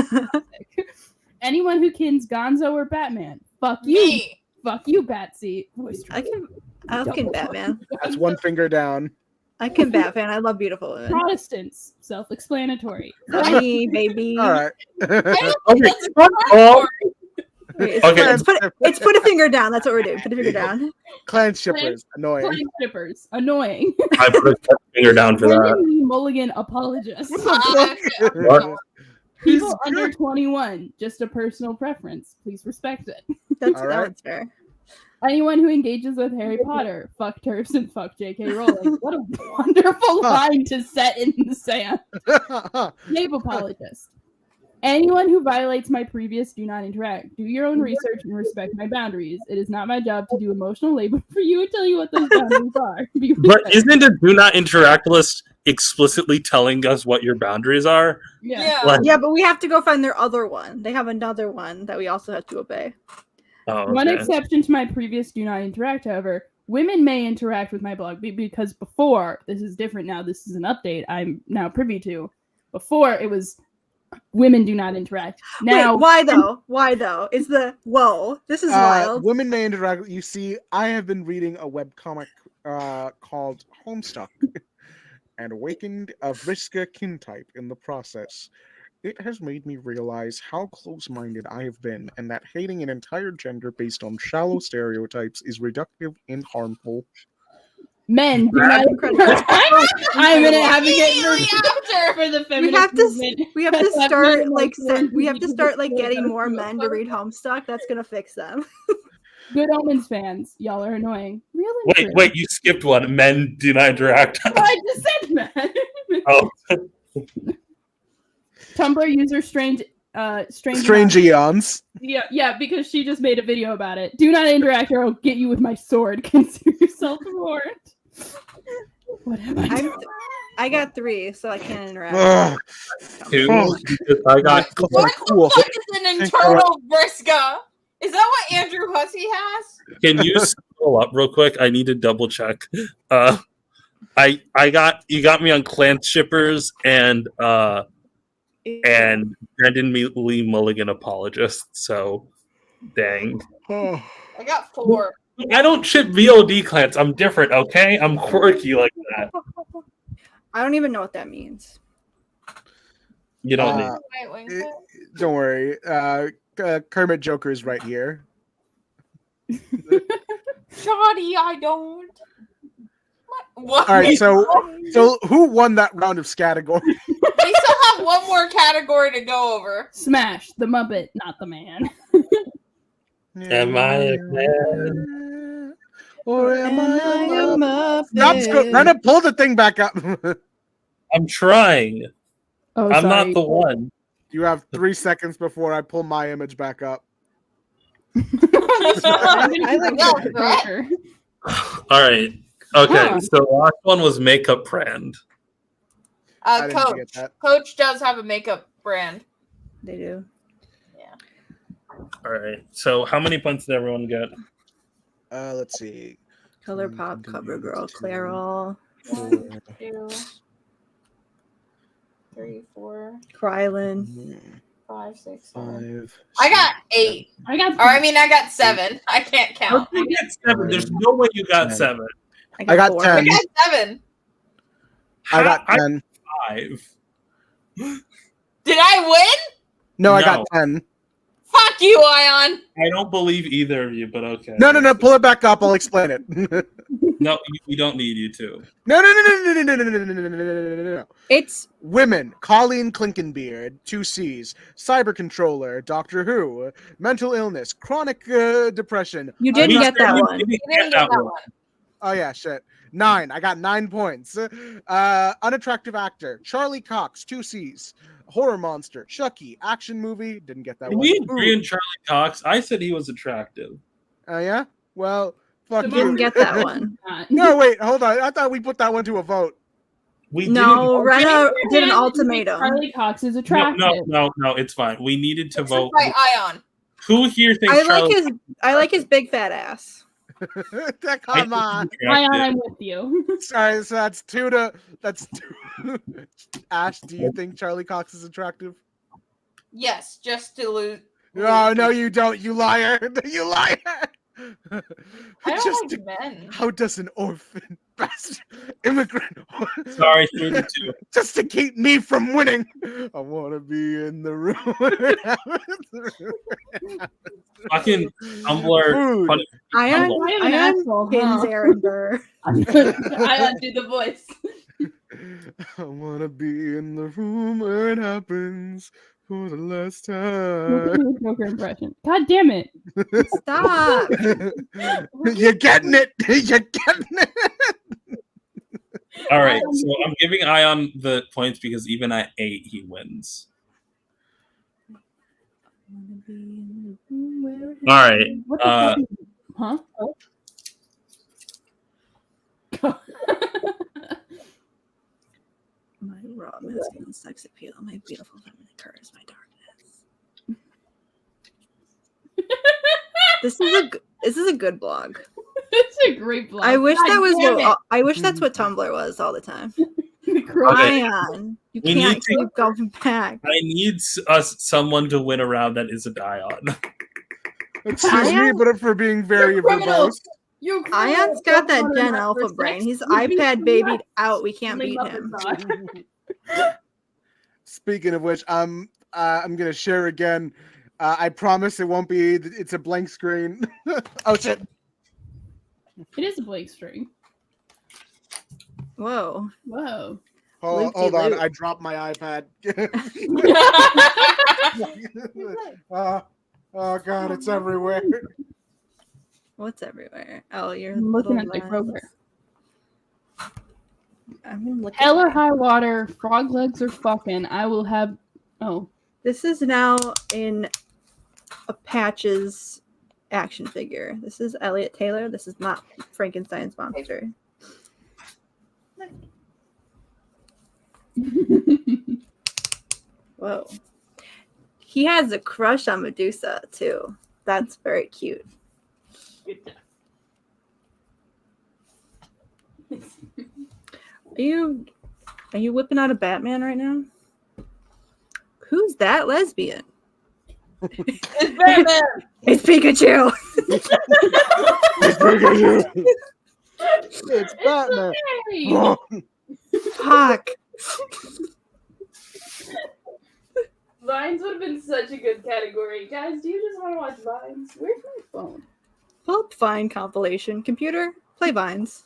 Anyone who kins Gonzo or Batman. Fuck you. Me. Fuck you, Batsy. I'll kin Batman. That's one finger down. I can Batman. I love beautiful women. Protestants. Self-explanatory. Honey, baby. All right. okay. Wait, Okay. It's put a finger down. That's what we're doing. Put a finger down. Clan shippers, annoying. Clan shippers. Annoying. I put a finger down for that. Women Mulligan apologists. What? People under 21. Just a personal preference. Please respect it. That's All right. fair. Anyone who engages with Harry Potter, fuck TERFs and fuck J.K. Rowling. What a wonderful line to set in the sand. Nape apologist. Anyone who violates my previous do not interact. Do your own research and respect my boundaries. It is not my job to do emotional labor for you and tell you what those boundaries are. Be But respectful. isn't a do not interact list explicitly telling us what your boundaries are? Yeah. Like- Yeah, but we have to go find their other one. They have another one that we also have to obey. Oh, One okay. exception to my previous do not interact, however, women may interact with my blog because before, this is different now, this is an update I'm now privy to. Before, it was women do not interact. Now, Wait, why though? Why though? Is the whoa? This is wild. Women may interact. You see, I have been reading a webcomic called Homestuck and awakened a Vriska kintype in the process. It has made me realize how close-minded I have been, and that hating an entire gender based on shallow stereotypes is reductive and harmful. men do not interact. I'm an advocate for the feminist movement. We have to Have start men like born we have to start like people getting that more do men to read Homestuck. That's gonna fix them. Good Omens fans, y'all are annoying. Real and Wait, you skipped one. Men do not interact. I just said men. Oh. Tumblr user strange Eons. Yeah, because she just made a video about it. Do not interact or I'll get you with my sword. Consider yourself warned. What am I doing? I got 3, so I can't interact. Two. I got What the fuck is an internal Vriska? Is that what Andrew Hussey has? Can you scroll up real quick? I need to double check. You got me on Clan Shippers and Brendan Lee Mulligan Apologist. So, dang. I got 4. I don't ship VOD clans. I'm different, okay? I'm quirky like that. I don't even know what that means. You don't need. Don't worry. Kermit Joker is right here. Shoddy, I don't. What? All right, so who won that round of category? We still have one more category to go over. Smash the Muppet, not the man. Am I a man? Or am I a Muppet? Stop! Rena, pull the thing back up. I'm trying. Oh, I'm sorry. not the one. You have 3 seconds before I pull my image back up. I like that. All right. Okay. Huh. So the last one was makeup brand. I didn't Coach. get that. Coach does have a makeup brand. They do. All right. So how many points did everyone get? Let's see. ColourPop, CoverGirl, Clairol, 1, 2, 3, 4, Krylin. 5, 6, 7. 5. I got 8. I got. Or I mean, I got 7. I can't count. You got 7. There's no way you got 7. I got 4. 10. I got 7. I got 10. 5. Did I win? No, I No. got 10. Fuck you, Ayaan. I don't believe either of you, but okay. No, pull it back up. I'll explain it. No, we don't need you to. No. It's Women, Colleen Klinkenbeard, 2 C's, Cyber Controller, Doctor Who, Mental Illness, Chronic Depression. you didn't get that You one. didn't You didn't get that one. Oh yeah, shit. 9. I got 9 points. Unattractive actor, Charlie Cox, 2 C's, Horror monster, Chucky, action movie. Didn't get that Can one. we agree on Charlie Cox? I said he was attractive. Oh yeah. Well, fuck You you. didn't get that one. No, wait, hold on. I thought we put that one to a vote. We No, didn't. Rena did an ultimatum. Charlie Cox is No, attractive. no, it's fine. We needed to vote. By Ayaan. Who here thinks I like his big fat ass. Come on. Ayaan, I'm with you. Sorry, so that's 2 to. That's 2. Ash, do you think Charlie Cox is attractive? Yes, just to lose. No, you don't. You liar. You liar. I don't Just like men. How does an orphan bastard immigrant? Sorry, 3 to 2. Just to keep me from winning. I want to be in the room. Fucking Tumblr. funny Ayaan, Tumblr. I am an asshole, pins huh? Aaron Burr. Ayaan, do the voice. I want to be in the room where it happens for the last time. Joker impression. God damn it. Stop. You're getting it. You're getting it. All right, so I'm giving Ayaan the points because even at 8 he wins. All right. What the fuck is- huh? My raw masculine sex appeal, my beautiful feminine curves, my darkness. This is a good blog. It's a great blog. I wish God that was damn what I wish that's what Tumblr was all the time. Okay. Ayaan, you We can't need to- keep going back. I need someone to win around that isn't Ayaan. Excuse me, but for being very verbose. Ayaan's got that Gen Alpha brain. He's iPad babied out. We can't beat him. Speaking of which, I'm gonna share again. I promise it won't be. It's a blank screen. Oh shit! It is a blank string. Whoa. Whoa. Hold on, I dropped my iPad. Oh god, it's everywhere. What's everywhere? Oh, you're I'm looking little at the lines. Kroger. I'm gonna look. Hell or high water, frog legs are fucking. I will have. Oh, This is now in a Patches action figure. This is Elliot Taylor. This is not Frankenstein's monster. Whoa. He has a crush on Medusa too. That's very cute. Are you whipping out a Batman right now? Who's that lesbian? It's Batman. It's Pikachu. It's Pikachu. It's Batman. Oh. Fuck. Vines would have been such a good category. Guys, do you just want to watch Vines? Where's my phone? Pulp Vine compilation. Computer, play Vines.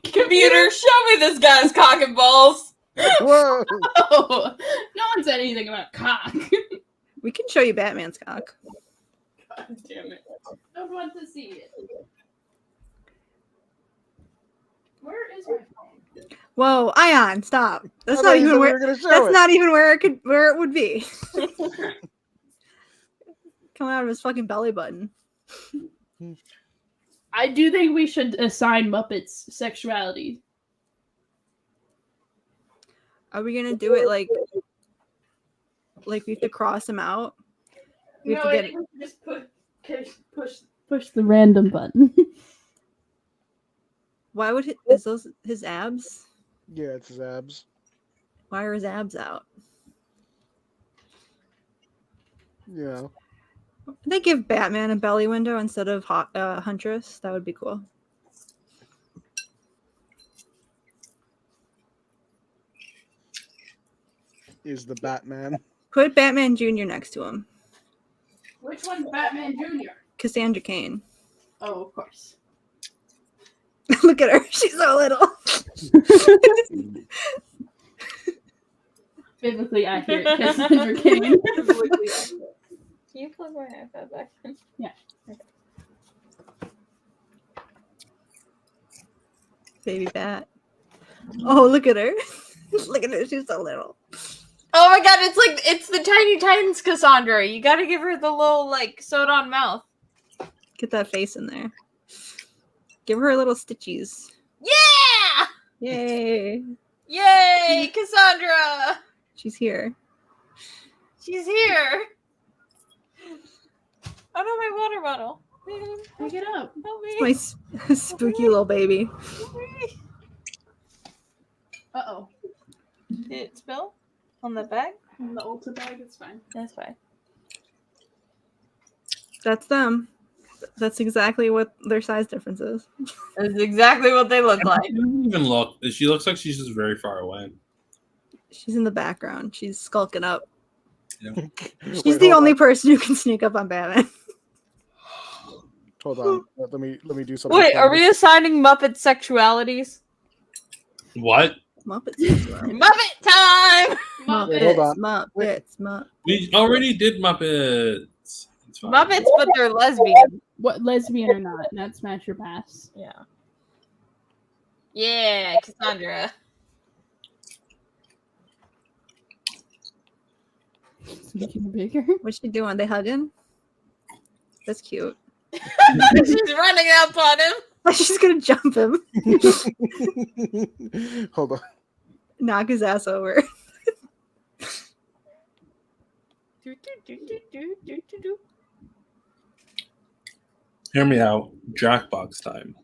Computer, show me this guy's cock and balls. Whoa. Oh, no one said anything about cock. We can show you Batman's cock. God damn it. I want to see it. Where is my phone? Whoa, Ayaan, stop. That's I not thought you even said we where. were gonna show That's it. not even where it would be. Coming out of his fucking belly button. I do think we should assign Muppets sexuality. Are we gonna do it like we have to cross him out? We have No, to I get. think we just push the random button. Why would is those his abs? Yeah, it's his abs. Why are his abs out? Yeah. They give Batman a belly window instead of Huntress. That would be cool. Is the Batman. Put Batman Jr. next to him. Which one's Batman Jr.? Cassandra Cain. Oh, of course. Look at her. She's so little. Biblically accurate. Cassandra Cain. Can you plug my iPad back in? Yeah. Okay. Baby Bat. Oh, look at her. Look at her. She's so little. Oh my god, it's the Tiny Titans Cassandra. You gotta give her the little like sewed on mouth. Get that face in there. Give her little stitchies. Yeah! Yay. Yay, Cassandra! She's here. She's here. I don't have my water bottle. Pick it up. Help me. It's my spooky little baby. Uh-oh. Did it spill on the bag? The Ulta bag, it's fine. That's fine. That's them. That's exactly what their size difference is. That's exactly what they look like. She doesn't even look. She looks like she's just very far away. She's in the background. She's skulking up. Yeah. She's the only person who can sneak up on Batman. Hold on. Let me do something. Wait, are we assigning Muppet sexualities? What? Muppet sexuality. Muppet time! Wait, hold on. Muppets. We already did Muppets. It's fine. Muppets, but they're lesbian. What, lesbian or not? Not smash your pass. Yeah. Yeah, Cassandra. Making it bigger. What's she doing? They hugging? That's cute. She's running up on him. She's gonna jump him, Hold on. knock his ass over. Hear me out. Jackbox time.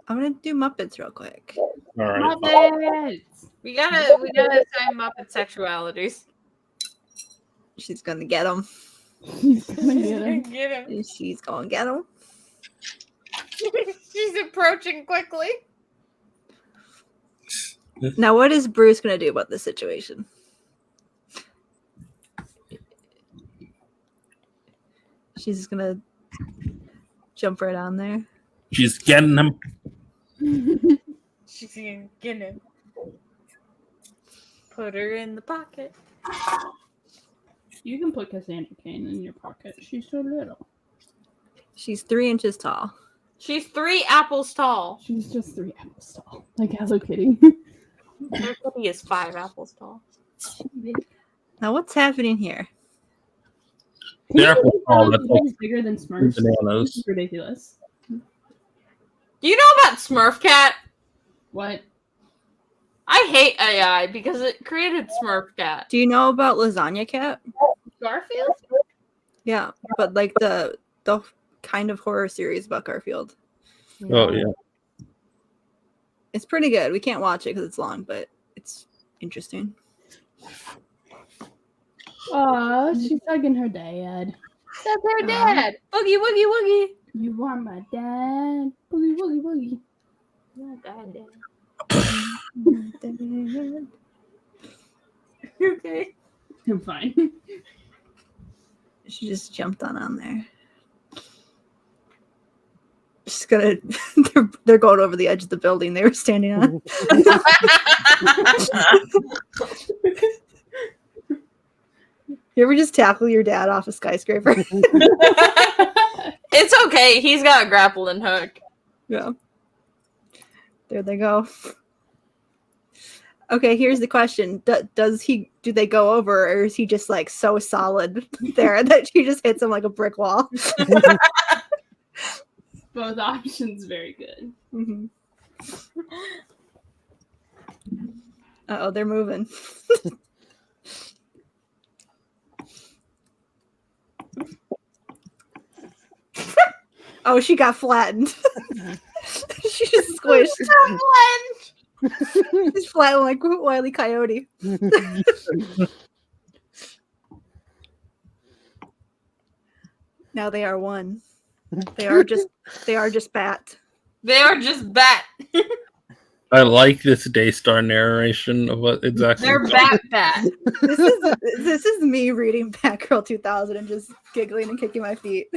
I'm gonna do Muppets real quick. All right. Muppets. We gotta say Muppet sexualities. She's gonna get him. He's gonna get him. Get him. She's gonna get him. She's approaching quickly. Now, what is Bruce gonna do about this situation? She's just gonna jump right on there. She's getting him. She's gonna get him. Put her in the pocket. You can put Cassandra Cain in your pocket. She's so little. She's 3 inches tall. She's 3 apples tall. She's just 3 apples tall. Like Hello Kitty. Hello Kitty is 5 apples tall. Now, what's happening here? The apple tall. That's like He's bigger than Smurfs. bananas. This is ridiculous. Do you know about Smurf Cat? What? I hate AI because it created Smurf Cat. Do you know about Lasagna Cat? Garfield? Yeah, but like the kind of horror series about Garfield. Oh yeah. It's pretty good. We can't watch it because it's long, but it's interesting. Aw, she's hugging her dad. That's her dad. Boogie woogie woogie. You are my dad. Boogie woogie woogie. Oh, God, Dad. Okay. I'm fine. She just jumped on there. She's gonna. They're going over the edge of the building they were standing on. You ever just tackle your dad off a skyscraper? It's okay. He's got a grappling hook. Yeah. There they go. Okay, here's the question: do they go over, or is he just like so solid there that she just hits him like a brick wall? Both options very good. Mm-hmm. Uh-oh, they're moving. Oh, she got flattened. She just squished. She's flattened like Wile E. Coyote. Now they are one. They are just bat. They are just bat. I like this Daystar narration of what exactly. They're bat. This is me reading Batgirl 2000 and just giggling and kicking my feet.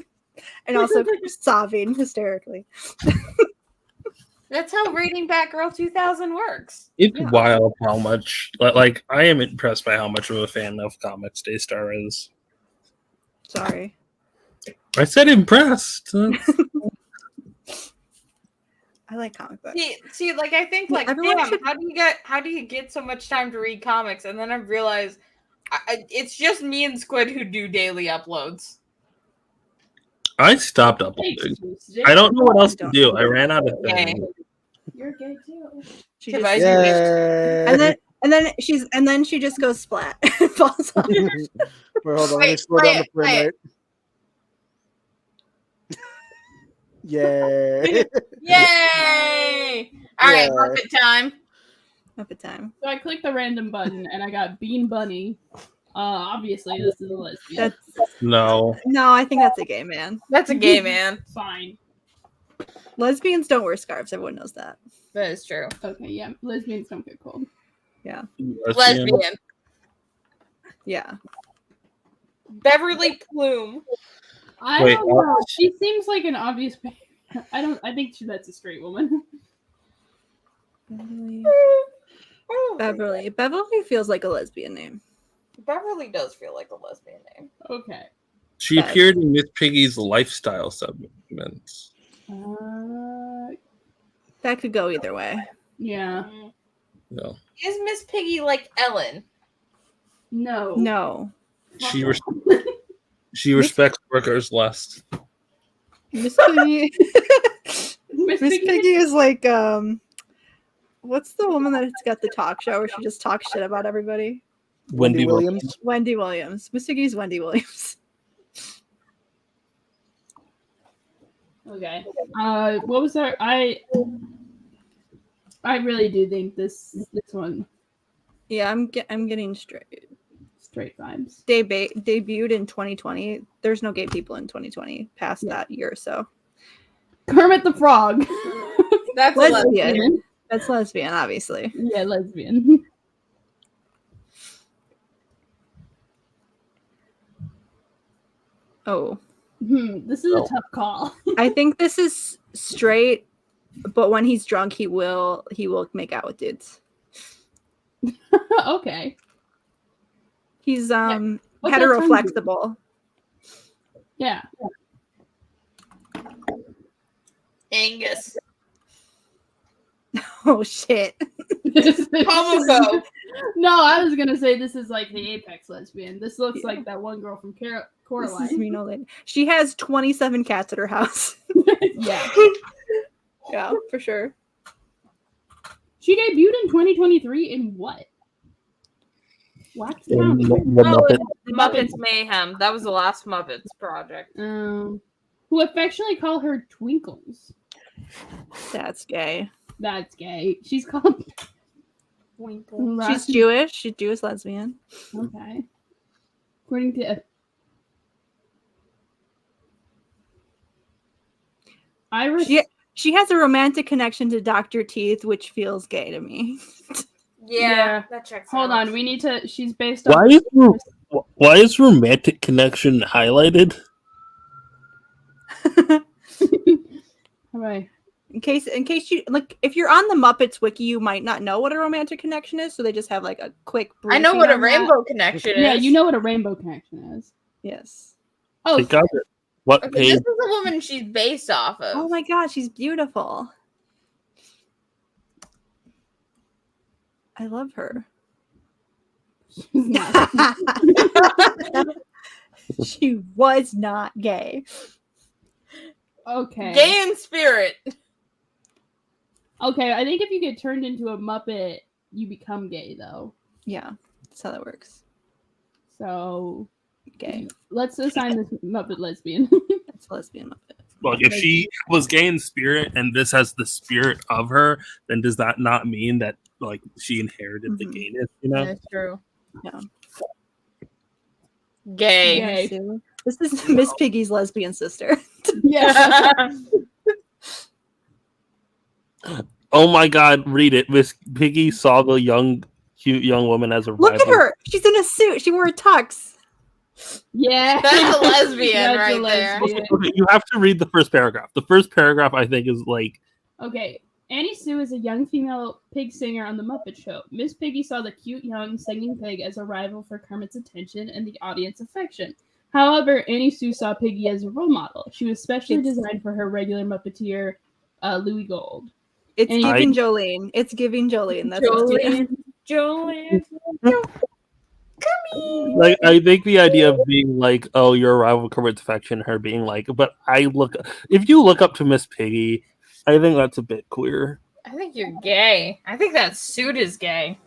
And also sobbing hysterically. That's how reading Batgirl 2000 works. It's wild how much. Like, I am impressed by how much of a fan of comics Daystar is. Sorry. I said impressed. I like comic books. See, like I think, like, Everyone damn, should- how do you get so much time to read comics? And then I realized it's just me and Squid who do daily uploads. I stopped uploading. I don't know what else to do. I ran out of things. You're gay too. She just, Yay. and then she just goes splat. Falls off. Wait, hold on. Let me slow down the frame rate. Yay. Yay! All right, Muppet time. Muppet time. So I clicked the random button and I got Bean Bunny. Obviously this is a lesbian. No. No, I think that's a gay man. That's a gay man. Fine. Lesbians don't wear scarves. Everyone knows that. That is true. Okay, yeah. Lesbians don't get cold. Yeah. Lesbian. Yeah. Beverly Plume. I Wait, don't know. She seems like an obvious. I think that's a straight woman. Beverly. Beverly feels like a lesbian name. Beverly does feel like a lesbian name. Okay. She appeared in Miss Piggy's lifestyle segments. That could go either way. Yeah. No. Is Miss Piggy like Ellen? No. No. She respects workers less. Miss Piggy. Miss Piggy is like what's the woman that's got the talk show where she just talks shit about everybody? Wendy Williams. Wendy Williams. Miss Piggy's Wendy Williams. Okay. What was that? I really do think this one Yeah, I'm getting straight vibes. Debuted in 2020. There's no gay people in 2020 past that year or so. Kermit the Frog. That's lesbian. That's lesbian, obviously. Yeah, lesbian. Oh. This is a tough call. I think this is straight, but when he's drunk, he will make out with dudes. Okay. He's What's that hetero term? flexible. Yeah. Angus. Oh shit. Homophobe. No, I was gonna say this is like the apex lesbian. This looks like that one girl from Coraline. This is Reno Lady. She has 27 cats at her house. Yeah. Yeah, for sure. She debuted in 2023 in what? Wax Town. The Muppets Mayhem. That was the last Muppets project. Who affectionately call her Twinkles. That's gay. That's gay. She's called Twinkle. She's Jewish. She's Jewish lesbian. Okay. According to Iris, she has a romantic connection to Dr. Teeth, which feels gay to me. Yeah, that checks Hold out. on, we need to. She's based on. Why is romantic connection highlighted? Right. In case you like, if you're on the Muppets wiki, you might not know what a romantic connection is, so they just have like a quick. I know what a briefing on rainbow that. connection is. Yeah, you know what a rainbow connection is. Yes. Oh, What okay, page? this is the woman she's based off of. Oh my god, she's beautiful. I love her. She was not gay. Okay. Gay in spirit. Okay, I think if you get turned into a Muppet, you become gay, though. Yeah, that's how that works. So, gay. Let's assign this Muppet lesbian. It's lesbian Muppet. Like, if she was gay in spirit and this has the spirit of her, then does that not mean that like she inherited the gayness? You know, That's true. Yeah. Gay. This is Miss Piggy's lesbian sister. Yeah. Oh my God! Read it. Miss Piggy saw the cute young woman as a Look rival. at her. She's in a suit. She wore a tux. Yeah. That's a lesbian That's right a there. lesbian. Okay, you have to read the first paragraph. The first paragraph, I think, is like Okay. Annie Sue is a young female pig singer on The Muppet Show. Miss Piggy saw the cute young singing pig as a rival for Kermit's attention and the audience affection. However, Annie Sue saw Piggy as a role model. She was specially designed for her regular Muppeteer, Louis Gold. It's giving Jolene. It's giving Jolene. That's Jolene. Like, I think the idea of being like, oh, you're a rival Kermit's affection, her being like, but if you look up to Miss Piggy, I think that's a bit queer. I think you're gay. I think that suit is gay.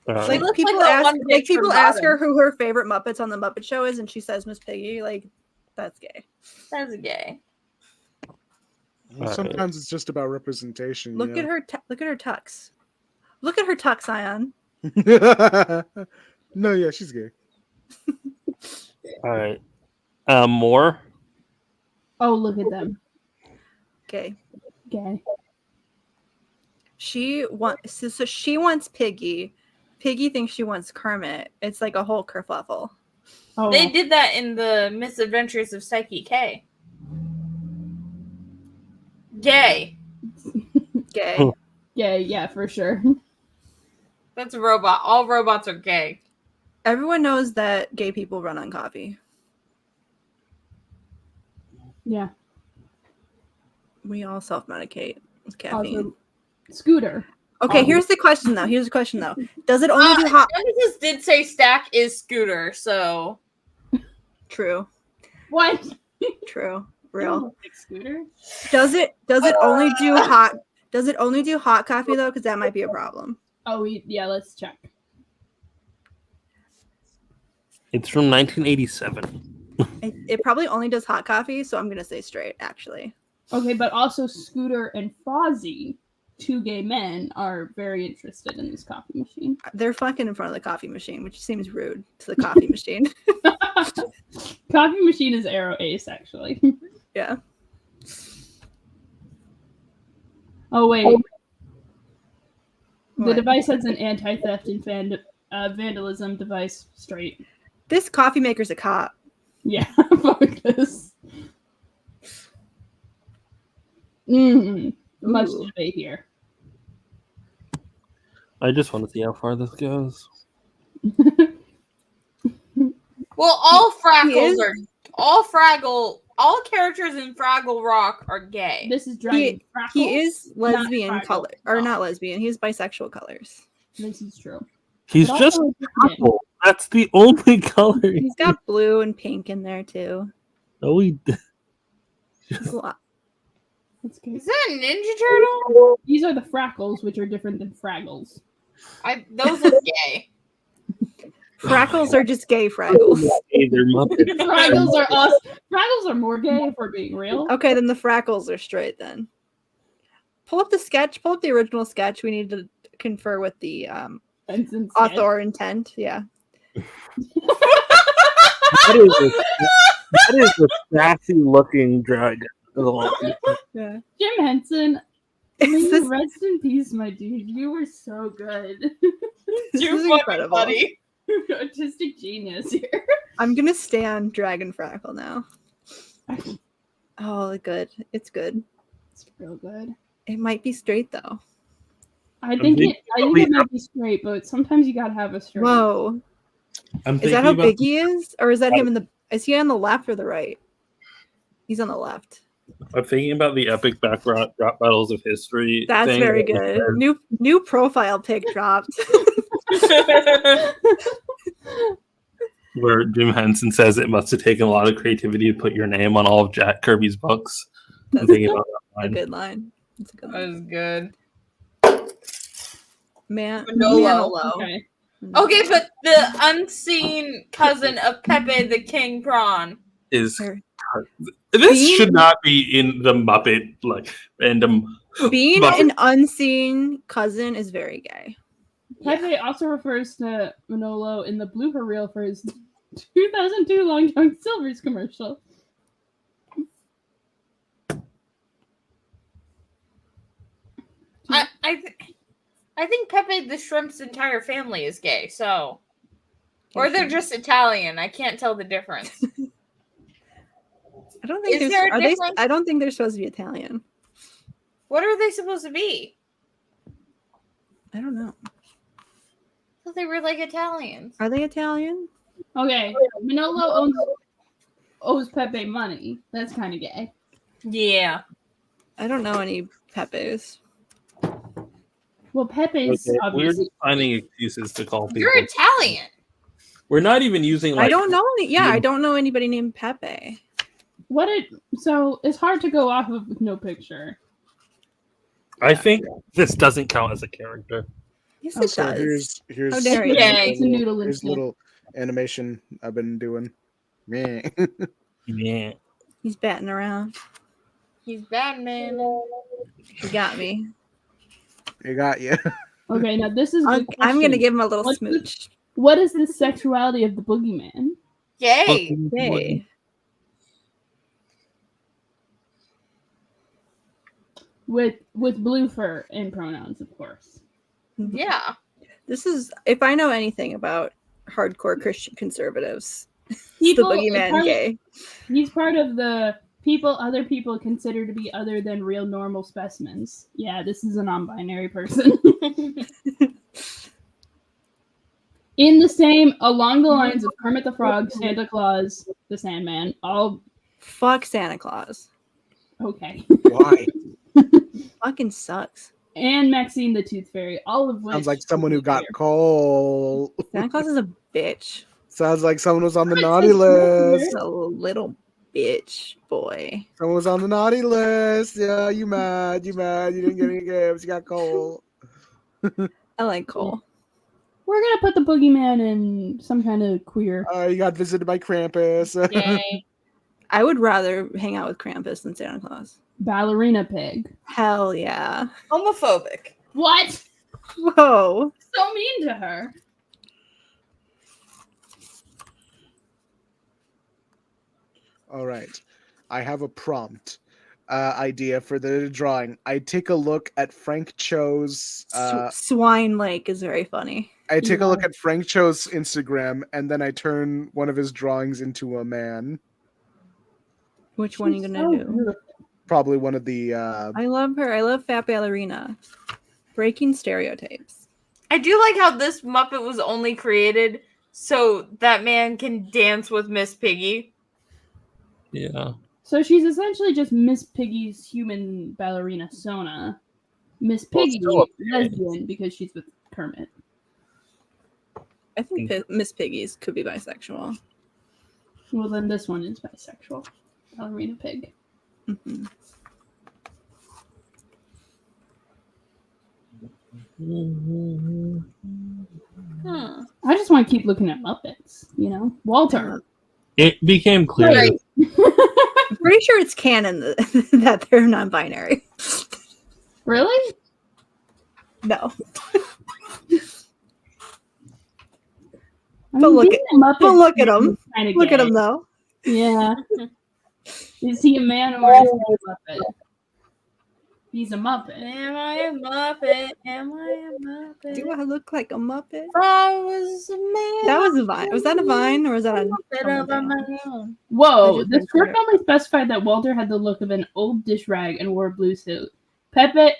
Like looks people like that ask, one like bitch people from ask Robin. her who her favorite Muppets on the Muppet Show is, and she says Miss Piggy. Like, that's gay. That's gay. Well, sometimes it's just about representation. Look at her. Look at her tux. Look at her tux, Ayaan. No, yeah, she's gay. All right. More? Oh, look at them. Gay. Gay. She wants. So she wants Piggy. Piggy thinks she wants Kermit. It's like a whole kerfuffle. Oh. They did that in the Misadventures of Psyche K. Gay. Gay. Gay, yeah, for sure. That's a robot. All robots are gay. Everyone knows that gay people run on coffee. Okay, here's the question though. Does it only do hot? Nemesis did say Stack is Scooter, so True. What? True. Real. Like Scooter? Does it only do hot? Does it only do hot coffee though? Because that might be a problem. Oh, yeah. Let's check. It's from 1987. It probably only does hot coffee, so I'm gonna say straight. Actually. Okay, but also Scooter and Fozzie, two gay men, are very interested in this coffee machine. They're fucking in front of the coffee machine, which seems rude to the coffee machine. Coffee machine is Arrow Ace, actually. Yeah. Oh wait. The What? device has an anti-theft and vandalism device. Straight. This coffee maker's a cop. Yeah, fuck this. Much Ooh. debate here. I just want to see how far this goes. well, all is- all characters in Fraggle Rock are gay. This is Dragon Frackles. He is lesbian Frackles. color, or not lesbian. He is bisexual colors. This is true. He's But just also a dragon. purple. That's the only color. He's got blue and pink in there too. No, he. It's a lot. That's good. Is that a Ninja Turtle? These are the Frackles, which are different than Fraggles. Those look gay. Frackles are just gay Fraggles. Hey, they're Muppets. Fraggles are us. Fraggles are more gay if we're being real. Okay, then the Frackles are straight then. Pull up the sketch. Pull up the original sketch. We need to confer with the Benson sketch. author intent. Yeah. That is a sassy looking dragon. Yeah. Jim Henson, may This you is- rest in peace, my dude. You were so good. This You're is funny, incredible. buddy. Artistic genius here. I'm gonna stand Dragon Frackle now. Oh, good. It's good. It's real good. It might be straight though. I think it might be straight, but sometimes you gotta have a straight. Whoa. I'm Is that how big he is? Or is that him in the is he on the left or the right? He's on the left. I'm thinking about the epic backdrop battles of history. That's thing very that good. says, New profile pic dropped. where Jim Henson says it must have taken a lot of creativity to put your name on all of Jack Kirby's books. I'm thinking about that A line. good line. It's a good That line. was good. Manolo. Okay. Okay, but the unseen cousin of Pepe the King Prawn. Is Or- this Bean? should not be in the Muppet like random. Being Muppet. an unseen cousin is very gay. Pepe also refers to Manolo in the blooper reel for his 2002 Long John Silver's commercial. I think Pepe the Shrimp's entire family is gay, so or they're just Italian. I can't tell the difference. I don't think Is there a are they, difference? I don't think they're supposed to be Italian. What are they supposed to be? I don't know. I thought they were like Italians. Are they Italian? Okay, Manolo owes Pepe money. That's kind of gay. Yeah. I don't know any Pepes. Well, Pepe's Okay, we're obviously. just finding excuses to call people. You're Italian. We're not even using like I don't know any. Yeah, you- I don't know anybody named Pepe. So it's hard to go off of with no picture. I think this doesn't count as a character. Yes, Okay. it does. Here's How dare you? Yeah, it's a noodle Here's a instant. little animation I've been doing. Meh. Yeah. He's batting around. He's Batman. He got me. You got you. Okay, now this is. a good I'm gonna question. give him a little What's the- smooch. What is the sexuality of the boogeyman? Gay. Yay. With blue fur and pronouns, of course. Yeah. This is if I know anything about hardcore Christian conservatives. People- the boogeyman part of- gay. He's part of the people other people consider to be other than real normal specimens. Yeah, this is a non-binary person. In the same, along the lines of Kermit the Frog, Santa Claus, the Sandman, all Fuck Santa Claus. okay. Why? Fucking sucks. and Maxine the Tooth Fairy, all of which Sounds like someone who got coal. Santa Claus is a bitch. Sounds like someone was on the naughty list. He's a little bitch boy. Someone was on the naughty list. Yeah, you mad. You mad. You didn't get any gifts. You got coal. I like Cole. We're gonna put the boogeyman in some kind of queer. You got visited by Krampus. Yay. I would rather hang out with Krampus than Santa Claus. Ballerina pig. Hell yeah. Homophobic. What? Whoa. So mean to her. All right. I have a prompt idea for the drawing. I take a look at Frank Cho's Swine Lake is very funny. I take a look at Frank Cho's Instagram, and then I turn one of his drawings into a man. Which one are you gonna do? Probably one of the I love her. I love Fat Ballerina. Breaking stereotypes. I do like how this Muppet was only created so that man can dance with Miss Piggy. Yeah. So she's essentially just Miss Piggy's human ballerina Sona. Miss Piggy, lesbian, because she's with Kermit. I think Miss Piggy's could be bisexual. Well, then this one is bisexual. Ballerina pig. Mm-hmm. I just want to keep looking at Muppets, you know? Walter. It became clear. Right. I'm pretty sure it's canon that they're non-binary. Really? No. I But mean, look being at a Muppet look at him. is kinda Look at gay. him though. Yeah. Is he a man or is he a Muppet? He's a Muppet. Am I a Muppet? Am I a Muppet? Do I look like a Muppet? I was a man. That was a vine. Was that a vine or was that a Muppet of my own. Whoa, the script only specified that Walter had the look of an old dish rag and wore a blue suit. Puppet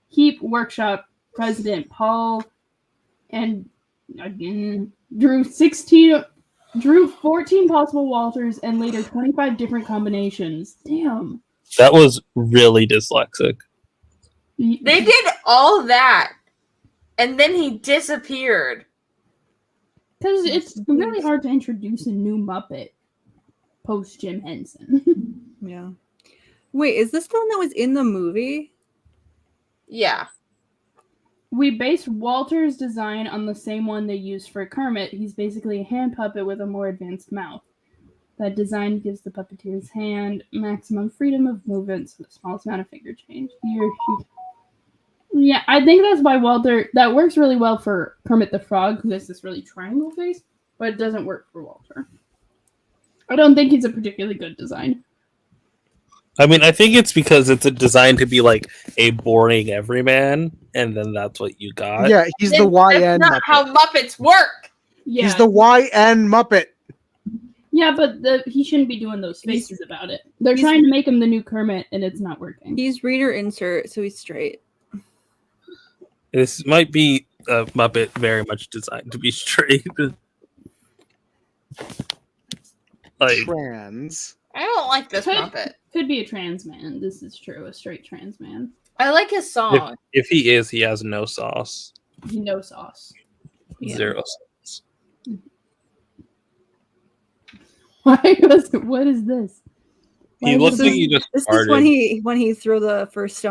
Heap Workshop President Paul and drew 14 possible Walters and later 25 different combinations. Damn. That was really dyslexic. They did all that, and then he disappeared. Because it's really hard to introduce a new Muppet post Jim Henson. Yeah. Wait, is this the one that was in the movie? Yeah. We based Walter's design on the same one they used for Kermit. He's basically a hand puppet with a more advanced mouth. That design gives the puppeteer's hand maximum freedom of movement, so the smallest amount of finger change. Yeah, I think that's why Walter. That works really well for Kermit the Frog, who has this really triangle face, but it doesn't work for Walter. I don't think he's a particularly good design. I mean, I think it's because it's designed to be like a boring everyman, and then that's what you got. Yeah, he's the YN That's not Muppet. how Muppets work. Yeah, He's the YN Muppet. yeah, but he shouldn't be doing those faces about it. They're trying to make him the new Kermit, and it's not working. He's reader insert, so he's straight. This might be a Muppet very much designed to be straight. Like Trans. I don't like this Muppet. Could be a trans man. This is true. A straight trans man. I like his song. if he is, he has no sauce. No sauce. Yeah. Zero sauce. What is this? He looks like he just This farted. is when he threw the first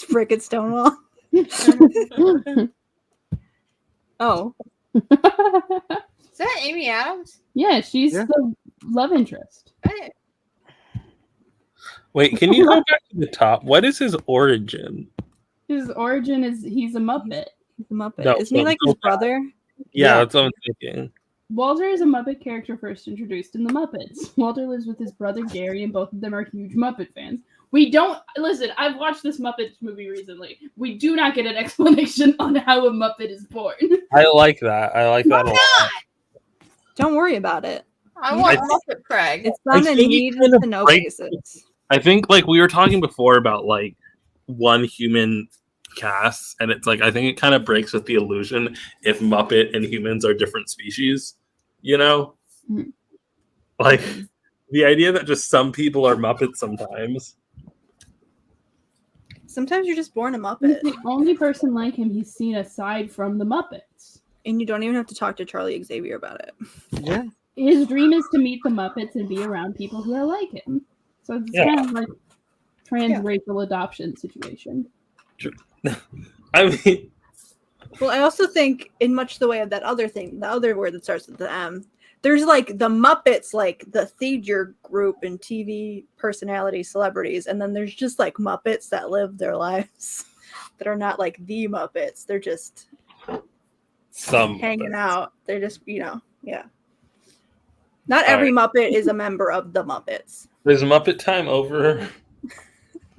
brick at Stonewall. Oh. Is that Amy Adams? Yeah, she's the love interest. Hey. Wait, can you go back to the top? What is his origin? His origin is he's a Muppet. He's a Muppet. No, Isn't he like his brother? Yeah, that's what I'm thinking. Walter is a Muppet character first introduced in the Muppets. Walter lives with his brother Gary, and both of them are huge Muppet fans. We don't listen. I've watched this Muppets movie recently. We do not get an explanation on how a Muppet is born. I like that. I like that a lot. Don't worry about it. I want Muppet Craig. It's on a think need it kind of to know breaks- basis. I think like we were talking before about like one human cast, and it's like I think it kind of breaks with the illusion if Muppet and humans are different species. You know, like the idea that just some people are Muppets sometimes. Sometimes you're just born a Muppet. He's the only person like him he's seen aside from the Muppets. And you don't even have to talk to Charlie Xavier about it. Yeah. His dream is to meet the Muppets and be around people who are like him. So it's kind of like trans-racial adoption situation. I mean, well, I also think in much the way of that other thing, the other word that starts with the M, there's like the Muppets, like the theater group and TV personality celebrities, and then there's just like Muppets that live their lives that are not like the Muppets. They're just hanging out. They're just, yeah. Not every Muppet is a member of the Muppets. Is Muppet time over?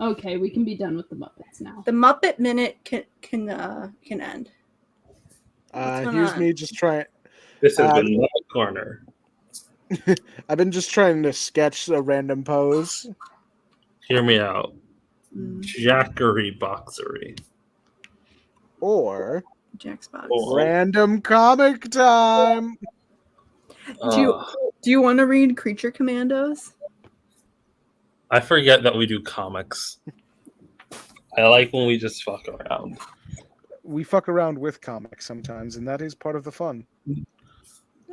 Okay, we can be done with the Muppets now. The Muppet Minute can end. Here's me just trying. This has been Muppet Corner. I've been just trying to sketch a random pose. Hear me out. Jackery boxery. Or Jackbox. Random comic time. Do you want to read Creature Commandos? I forget that we do comics. I like when we just fuck around. We fuck around with comics sometimes, and that is part of the fun.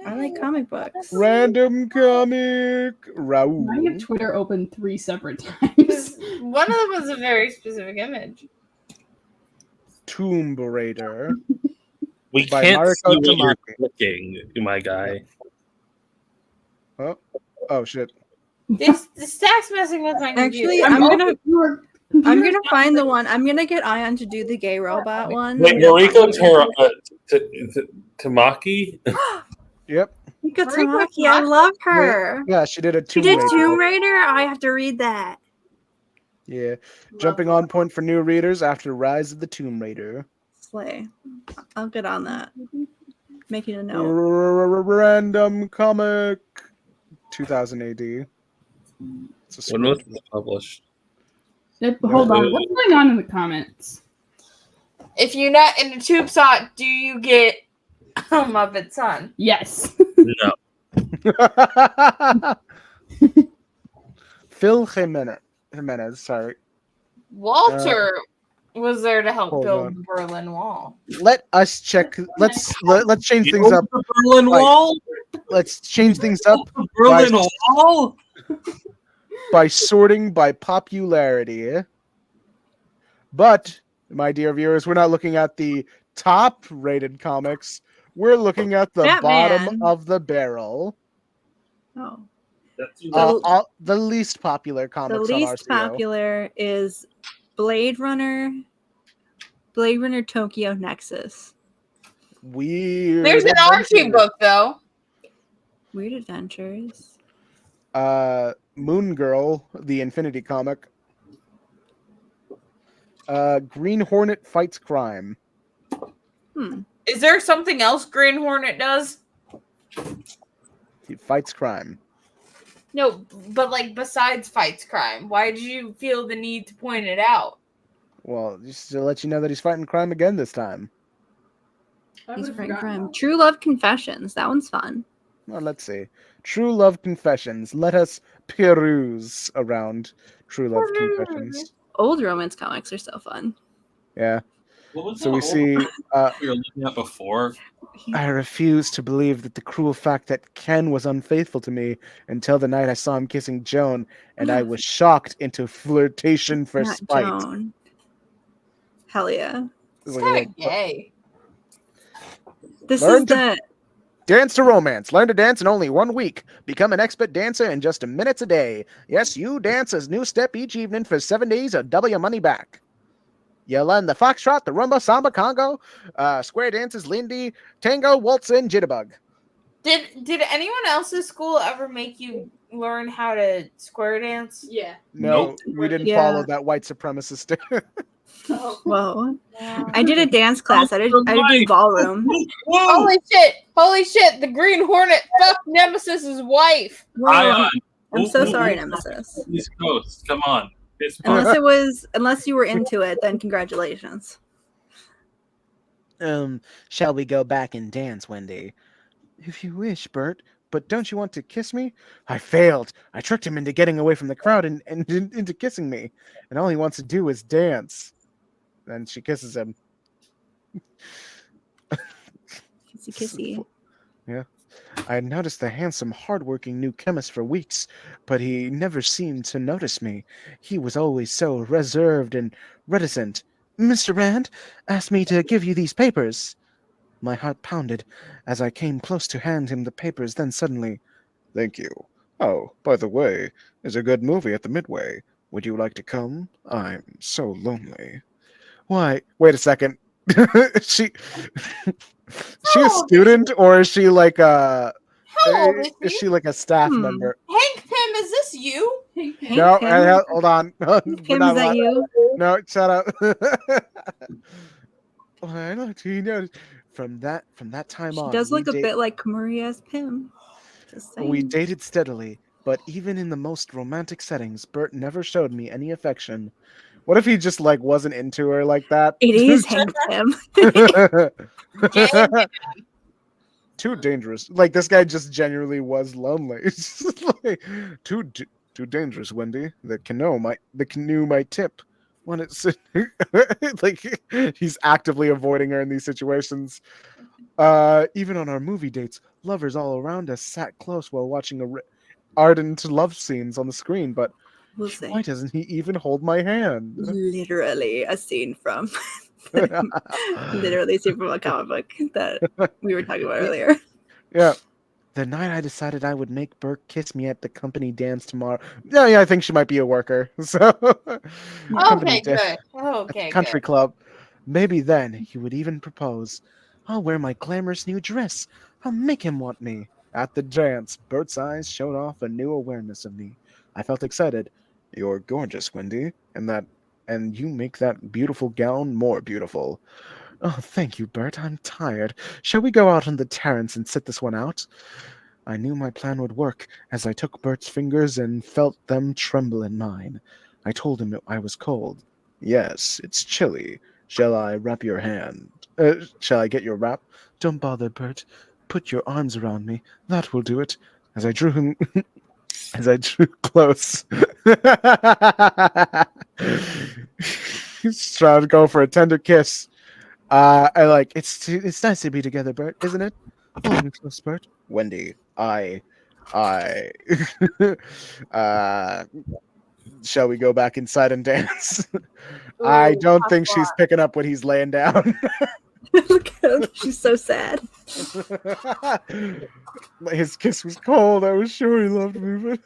I like comic books. Random comic. Raoul. I have Twitter open 3 separate times. One of them was a very specific image. Tomb Raider. We by can't Mariko see what you're Tamaki. clicking, my guy. Oh shit. The stack's messing with my Actually, computer. I'm gonna find the one. I'm gonna get Ayaan to do the gay robot one. Wait, Mariko Tamaki? Yep. Mariko Tamaki, I love her. Yeah, she did a She Tomb did Raider. Tomb Raider. I have to read that. Yeah. Jumping on point for new readers after Rise of the Tomb Raider. Slay. I'll get on that. Making a note. Random comic. 2000 AD. It's a When was this published? Hold on, what's going on in the comments? If you're not in the tube slot, do you get Muppet Son? Yes. No. Phil Jimenez, sorry. Walter was there to help hold build on. the Berlin Wall. Let us check. Let's change things up. The Berlin Like, Wall? Let's change things up The Berlin Wall? by sorting by popularity. But, my dear viewers, we're not looking at the top rated comics. We're looking at the Batman. bottom of the barrel. Oh. The least popular The comics on least RCO. popular is Blade Runner Tokyo Nexus. Weird. There's an Archie book, though. Weird Adventures. Moon Girl, the Infinity comic. Green Hornet fights crime. Is there something else Green Hornet does? He fights crime. No, but like besides fights crime, why did you feel the need to point it out? Well, just to let you know that he's fighting crime again this time. He's fighting crime. True Love Confessions. That one's fun. Well, let's see. True Love Confessions. Let us peruse around True Love Confessions. Old romance comics are so fun. Yeah. What was So we the see. old we were looking at before? I refuse to believe that the cruel fact that Ken was unfaithful to me until the night I saw him kissing Joan, and I was shocked into flirtation for Not spite. Joan. Hell yeah. It's kind of gay. This Learn is to- the Dance to romance. Learn to dance in only 1 week. Become an expert dancer in just minutes a day. Yes, you dance a new step each evening for 7 days or double your money back. You learn the foxtrot, the rumba, samba, congo, square dances, lindy, tango, waltz, and jitterbug. Did anyone else's school ever make you learn how to square dance? Yeah. No, Nope. we didn't Yeah. follow that white supremacist. whoa. I did a dance class. I did do ballroom. Holy shit! The Green Hornet fucked Nemesis's wife. Whoa, I'm so sorry, Nemesis. East Coast, come on. Unless you were into it, then congratulations. Shall we go back and dance, Wendy? If you wish, Bert, but don't you want to kiss me? I failed. I tricked him into getting away from the crowd and into kissing me. And all he wants to do is dance. And she kisses him. Kissy kissy. Yeah. I had noticed the handsome, hardworking new chemist for weeks, but he never seemed to notice me. He was always so reserved and reticent. Mr. Rand asked me to give you these papers. My heart pounded as I came close to hand him the papers, then suddenly, thank you. Oh, by the way, there's a good movie at the Midway. Would you like to come? I'm so lonely. Why, wait a second. she a student or is she like How old is she like a staff member? Hank Pym, is this you? No, hold on. Pym, is that you? No, shut up. I like to know. From that time She on, does we look a bit like Maria's Pym. Just saying. We dated steadily, but even in the most romantic settings, Bert never showed me any affection. What if he just like wasn't into her like that? It is Hank Pym. Too dangerous. Like this guy just genuinely was lonely. It's just like, too dangerous, Wendy. The canoe might tip when it's like he's actively avoiding her in these situations. Even on our movie dates, lovers all around us sat close while watching ardent love scenes on the screen, but why doesn't he even hold my hand? Literally a scene from literally a scene from a comic book that we were talking about earlier. Yeah. The night I decided I would make Burke kiss me at the company dance tomorrow. Yeah, I think she might be a worker. So Okay, good. Okay, country good. club. Maybe then he would even propose. I'll wear my glamorous new dress. I'll make him want me. At the dance, Bert's eyes showed off a new awareness of me. I felt excited. You're gorgeous, Wendy, and you make that beautiful gown more beautiful. Oh, thank you, Bert. I'm tired. Shall we go out on the terrace and sit this one out? I knew my plan would work as I took Bert's fingers and felt them tremble in mine. I told him I was cold. Yes, it's chilly. Shall I wrap your hand? Shall I get your wrap? Don't bother, Bert. Put your arms around me. That will do it. As I drew him as I drew close. He's trying to go for a tender kiss. I like it's nice to be together, Bert, isn't it? Hold me close, Bert. Wendy, I shall we go back inside and dance? I don't think she's picking up what he's laying down. Look at her. She's so sad. His kiss was cold. I was sure he loved me, but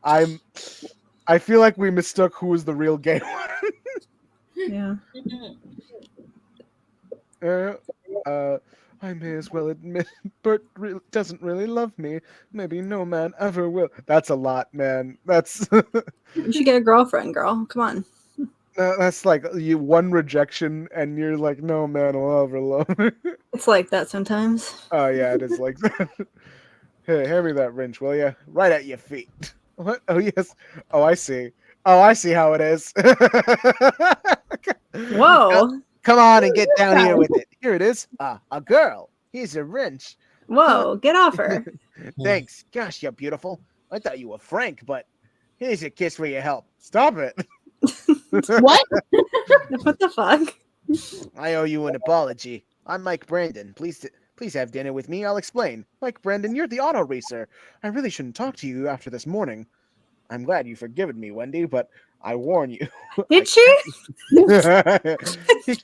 I feel like we mistook who was the real gay one. Yeah. I may as well admit Bert doesn't really love me. Maybe no man ever will. That's a lot, man. That's You should get a girlfriend, girl. Come on. that's like you one rejection and you're like, no man will ever love me. It's like that sometimes. Oh yeah, it is like that. Hey, hand me that wrench, will ya? Right at your feet. What? Oh yes. Oh, I see. Oh, I see how it is. Whoa. Come on and get down here with it. Here it is. A girl. Here's a wrench. Whoa, get off her. Thanks. Gosh, you're beautiful. I thought you were frank, but here's a kiss for your help. Stop it. What? What the fuck? I owe you an apology. I'm Mike Brandon. Please have dinner with me. I'll explain. Mike Brandon, you're the auto racer. I really shouldn't talk to you after this morning. I'm glad you've forgiven me, Wendy, but I warn you. Did she? You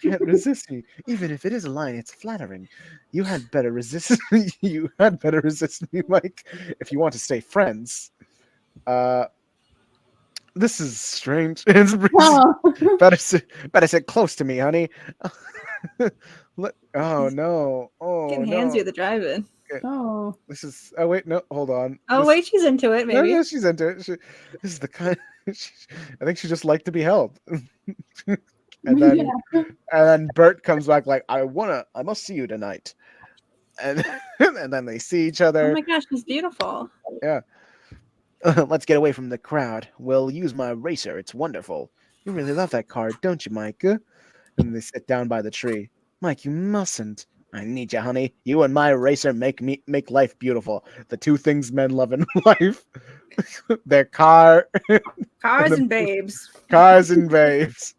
can't resist me. Even if it is a line, it's flattering. You had better resist me, Mike, if you want to stay friends. This is strange. It's better sit close to me, honey. Oh no. Oh Getting no. handsy with the drive-in. Oh. This is. Oh wait, no. Hold on. Oh wait, she's into it. Maybe. No, she's into it. This is the kind. I think she just liked to be held. And then Bert comes back like, I must see you tonight. And and then they see each other. Oh my gosh, she's beautiful. Yeah. Let's get away from the crowd. We'll use my racer. It's wonderful. You really love that car, don't you, Mike? And they sit down by the tree. Mike, you mustn't. I need you, honey. You and my racer make life beautiful. The two things men love in life. Their car. Cars the- and babes. Cars and babes.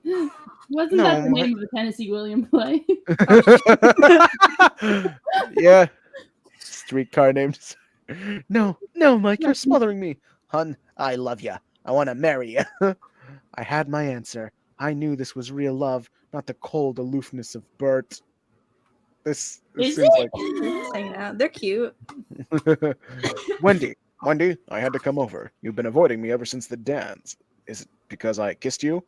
Wasn't that the name of a Tennessee William play? Yeah. Streetcar names. No, Mike, you're smothering me. Hun, I love you. I want to marry you. I had my answer. I knew this was real love, not the cold aloofness of Bert. This Is seems it? Just hanging out. They're cute. like Wendy, I had to come over. You've been avoiding me ever since the dance. Is it because I kissed you?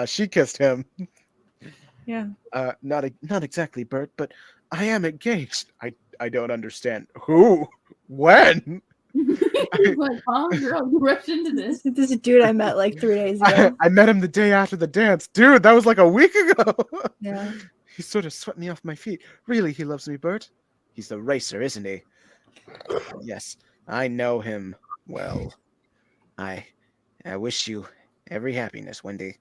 She kissed him. Yeah. Not exactly, Bert, but I am engaged. I don't understand. Who? When? He's like, oh, girl, you rushed into this. This is a dude I met like 3 days ago. I met him the day after the dance. Dude, that was like a week ago. Yeah. He sort of swept me off my feet. Really, he loves me, Bert? He's the racer, isn't he? Yes, I know him well. I wish you every happiness, Wendy.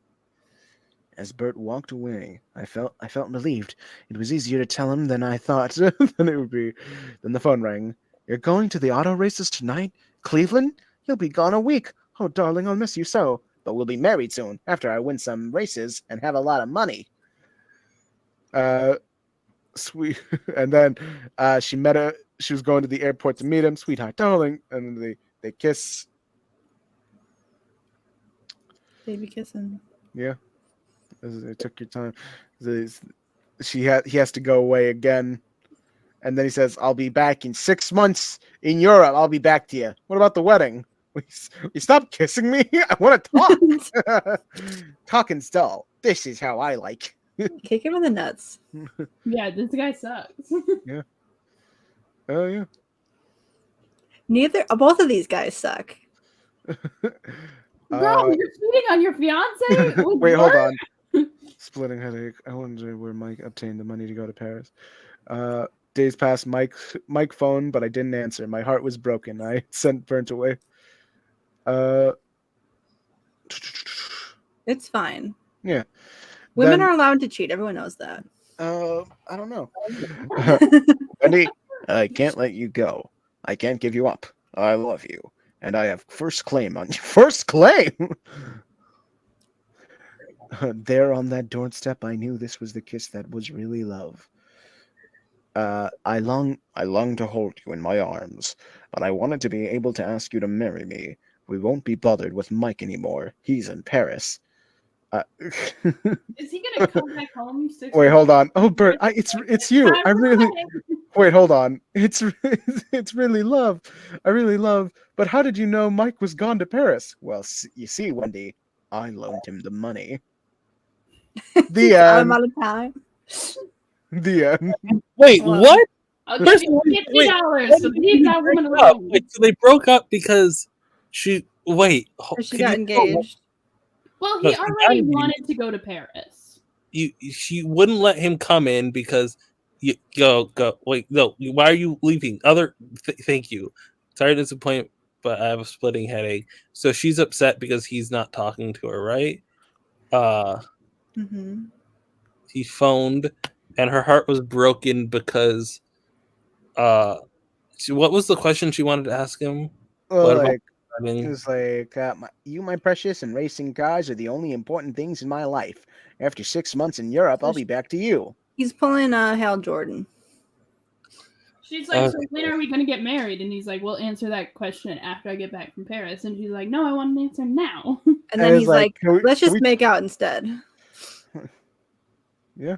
As Bert walked away, I felt relieved. It was easier to tell him than I thought than it would be. Then the phone rang. You're going to the auto races tonight? Cleveland? You'll be gone a week. Oh, darling, I'll miss you so. But we'll be married soon, after I win some races and have a lot of money. Sweet. And then she met her. She was going to the airport to meet him. Sweetheart, darling. And they kiss. Baby kissing. Yeah. It took your time. He has to go away again. And then he says, I'll be back in 6 months in Europe. I'll be back to you. What about the wedding? You stop kissing me? I want to talk. Talking's dull. This is how I like. Kick him in the nuts. Yeah, this guy sucks. Yeah. Oh, yeah. Both of these guys suck. Girl, you're cheating on your fiance? Wait, hold on. Splitting headache. I wonder where Mike obtained the money to go to Paris. Days passed. Mike phoned, but I didn't answer. My heart was broken. I sent Burnt away. It's fine. Yeah. Women Then- are allowed to cheat. Everyone knows that. I don't know. Wendy, I can't let you go. I can't give you up. I love you, and I have first claim on you. First claim. There on that doorstep, I knew this was the kiss that was really love. I long to hold you in my arms, but I wanted to be able to ask you to marry me. We won't be bothered with Mike anymore. He's in Paris. Is he gonna come back home? Wait, hold on. Oh, Bert, it's you. I really. Wait, hold on. It's really love. I really love. But how did you know Mike was gone to Paris? Well, you see, Wendy, I loaned him the money. The I'm end. out of time. The end. Wait, Wow. what? I'll give you $50 to leave that woman alone. Wait, so they broke up because she. Wait, She can got you- engaged. Well, No, he she already got wanted to go to Paris. She wouldn't let him come in because you go. Wait, no. Why are you leaving? Thank you. Sorry to disappoint, but I have a splitting headache. So she's upset because he's not talking to her, right? Mm-hmm. He phoned, and her heart was broken because. What was the question she wanted to ask him? Well, What about like, driving? it was like, my precious, and racing cars are the only important things in my life. After 6 months in Europe, I'll be back to you. He's pulling Hal Jordan. She's like, so when are we going to get married? And he's like, we'll answer that question after I get back from Paris. And she's like, no, I want an answer now. And then he's like, can let's just we- make out instead. Yeah.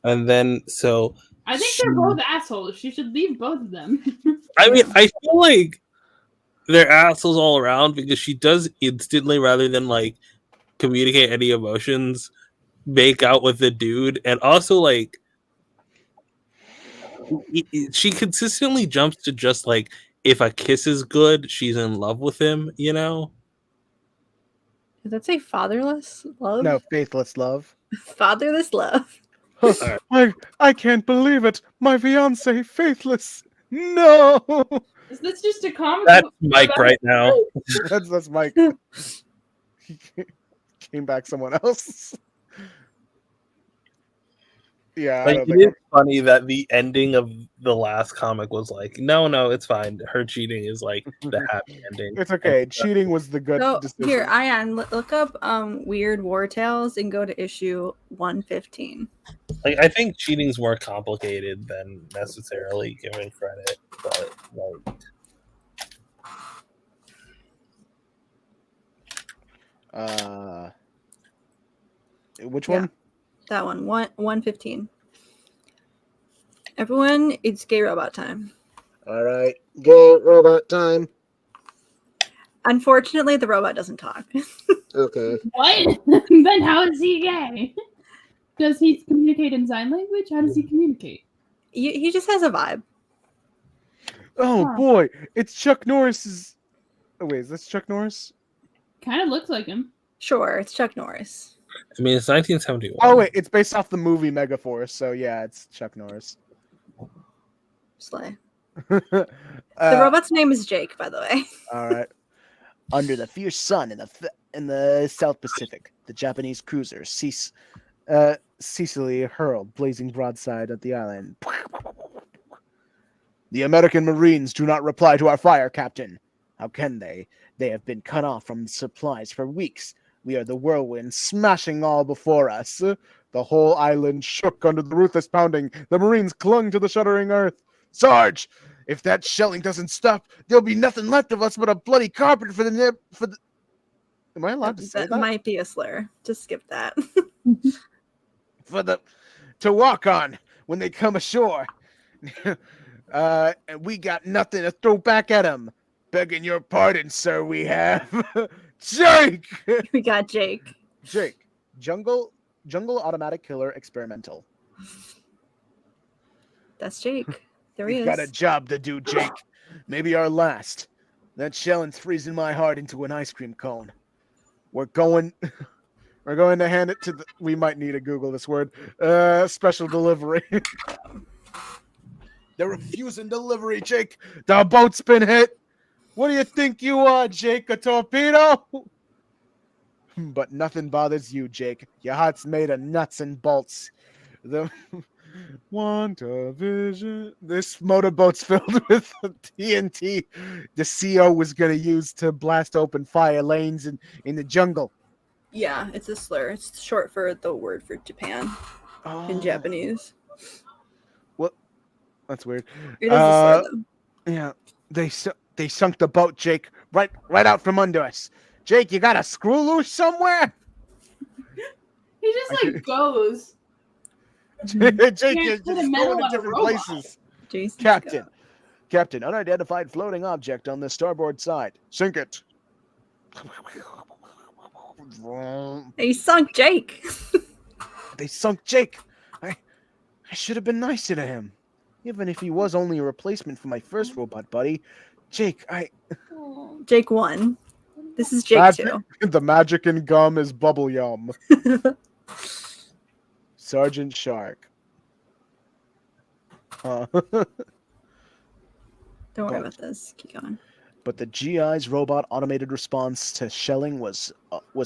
And then so I think they're both assholes. She should leave both of them. I mean, I feel like they're assholes all around because she does instantly, rather than like communicate any emotions, make out with the dude, and also like she consistently jumps to just like if a kiss is good, she's in love with him. You know? Did that say fatherless love? No, faithless love. Fatherless love. I can't believe it. My fiance, faithless. No. Is this just a comment? That's Mike right now. That's Mike. He came back someone else. Yeah, I Like don't it think is funny that the ending of the last comic was like, no, it's fine. Her cheating is like the happy ending. it's okay. Cheating was the good So decision. here, Ayaan, look up weird war tales and go to issue 115. Like I think cheating's more complicated than necessarily given credit, but like. Which Yeah. one? That one, 115. Everyone, it's gay robot time. All right, go robot time. Unfortunately, the robot doesn't talk. Okay. What? Then how is he gay? Does he communicate in sign language? How does he communicate? He just has a vibe. Oh boy, it's Chuck Norris's. Oh wait, is this Chuck Norris? Kind of looks like him. Sure, it's Chuck Norris. I mean, it's 1971. Oh wait, it's based off the movie Megaforce, so yeah, it's Chuck Norris. Slay. The robot's name is Jake, by the way. All right. Under the fierce sun in the South Pacific, the Japanese cruiser Sicily hurled blazing broadside at the island. The American Marines do not reply to our fire, Captain. How can they? They have been cut off from supplies for weeks. We are the whirlwind, smashing all before us. The whole island shook under the ruthless pounding. The Marines clung to the shuddering earth. Sarge, if that shelling doesn't stop, there'll be nothing left of us but a bloody carpet for the. Am I allowed to say that? That might be a slur. Just skip that. To walk on when they come ashore. And we got nothing to throw back at them. Begging your pardon, sir, we have. Jake! We got Jake. Jake. Jungle Automatic Killer Experimental. That's Jake. There he We've is. got a job to do, Jake. Maybe our last. That shelling's freezing my heart into an ice cream cone. We're going to hand it to the. We might need to Google this word. Special delivery. They're refusing delivery, Jake. The boat's been hit. What do you think you are, Jake? A torpedo? But nothing bothers you, Jake. Your heart's made of nuts and bolts. The WandaVision. This motorboat's filled with TNT the CO was going to use to blast open fire lanes in the jungle. Yeah, it's a slur. It's short for the word for Japan in Japanese. What? That's weird. It is a slur, though. Yeah, they sunk the boat, Jake, right out from under us. Jake, you got a screw loose somewhere? He just like goes. Jake is just put a going medal to on a different robot. places. Jason, Captain, unidentified floating object on the starboard side. Sink it. He sunk Jake. They sunk Jake. I should have been nicer to him. Even if he was only a replacement for my first robot buddy. Jake, Jake 1. This is Jake 2. The magic in gum is bubble yum. Sergeant Shark. Don't worry about this. Keep going. But the GI's robot automated response to shelling was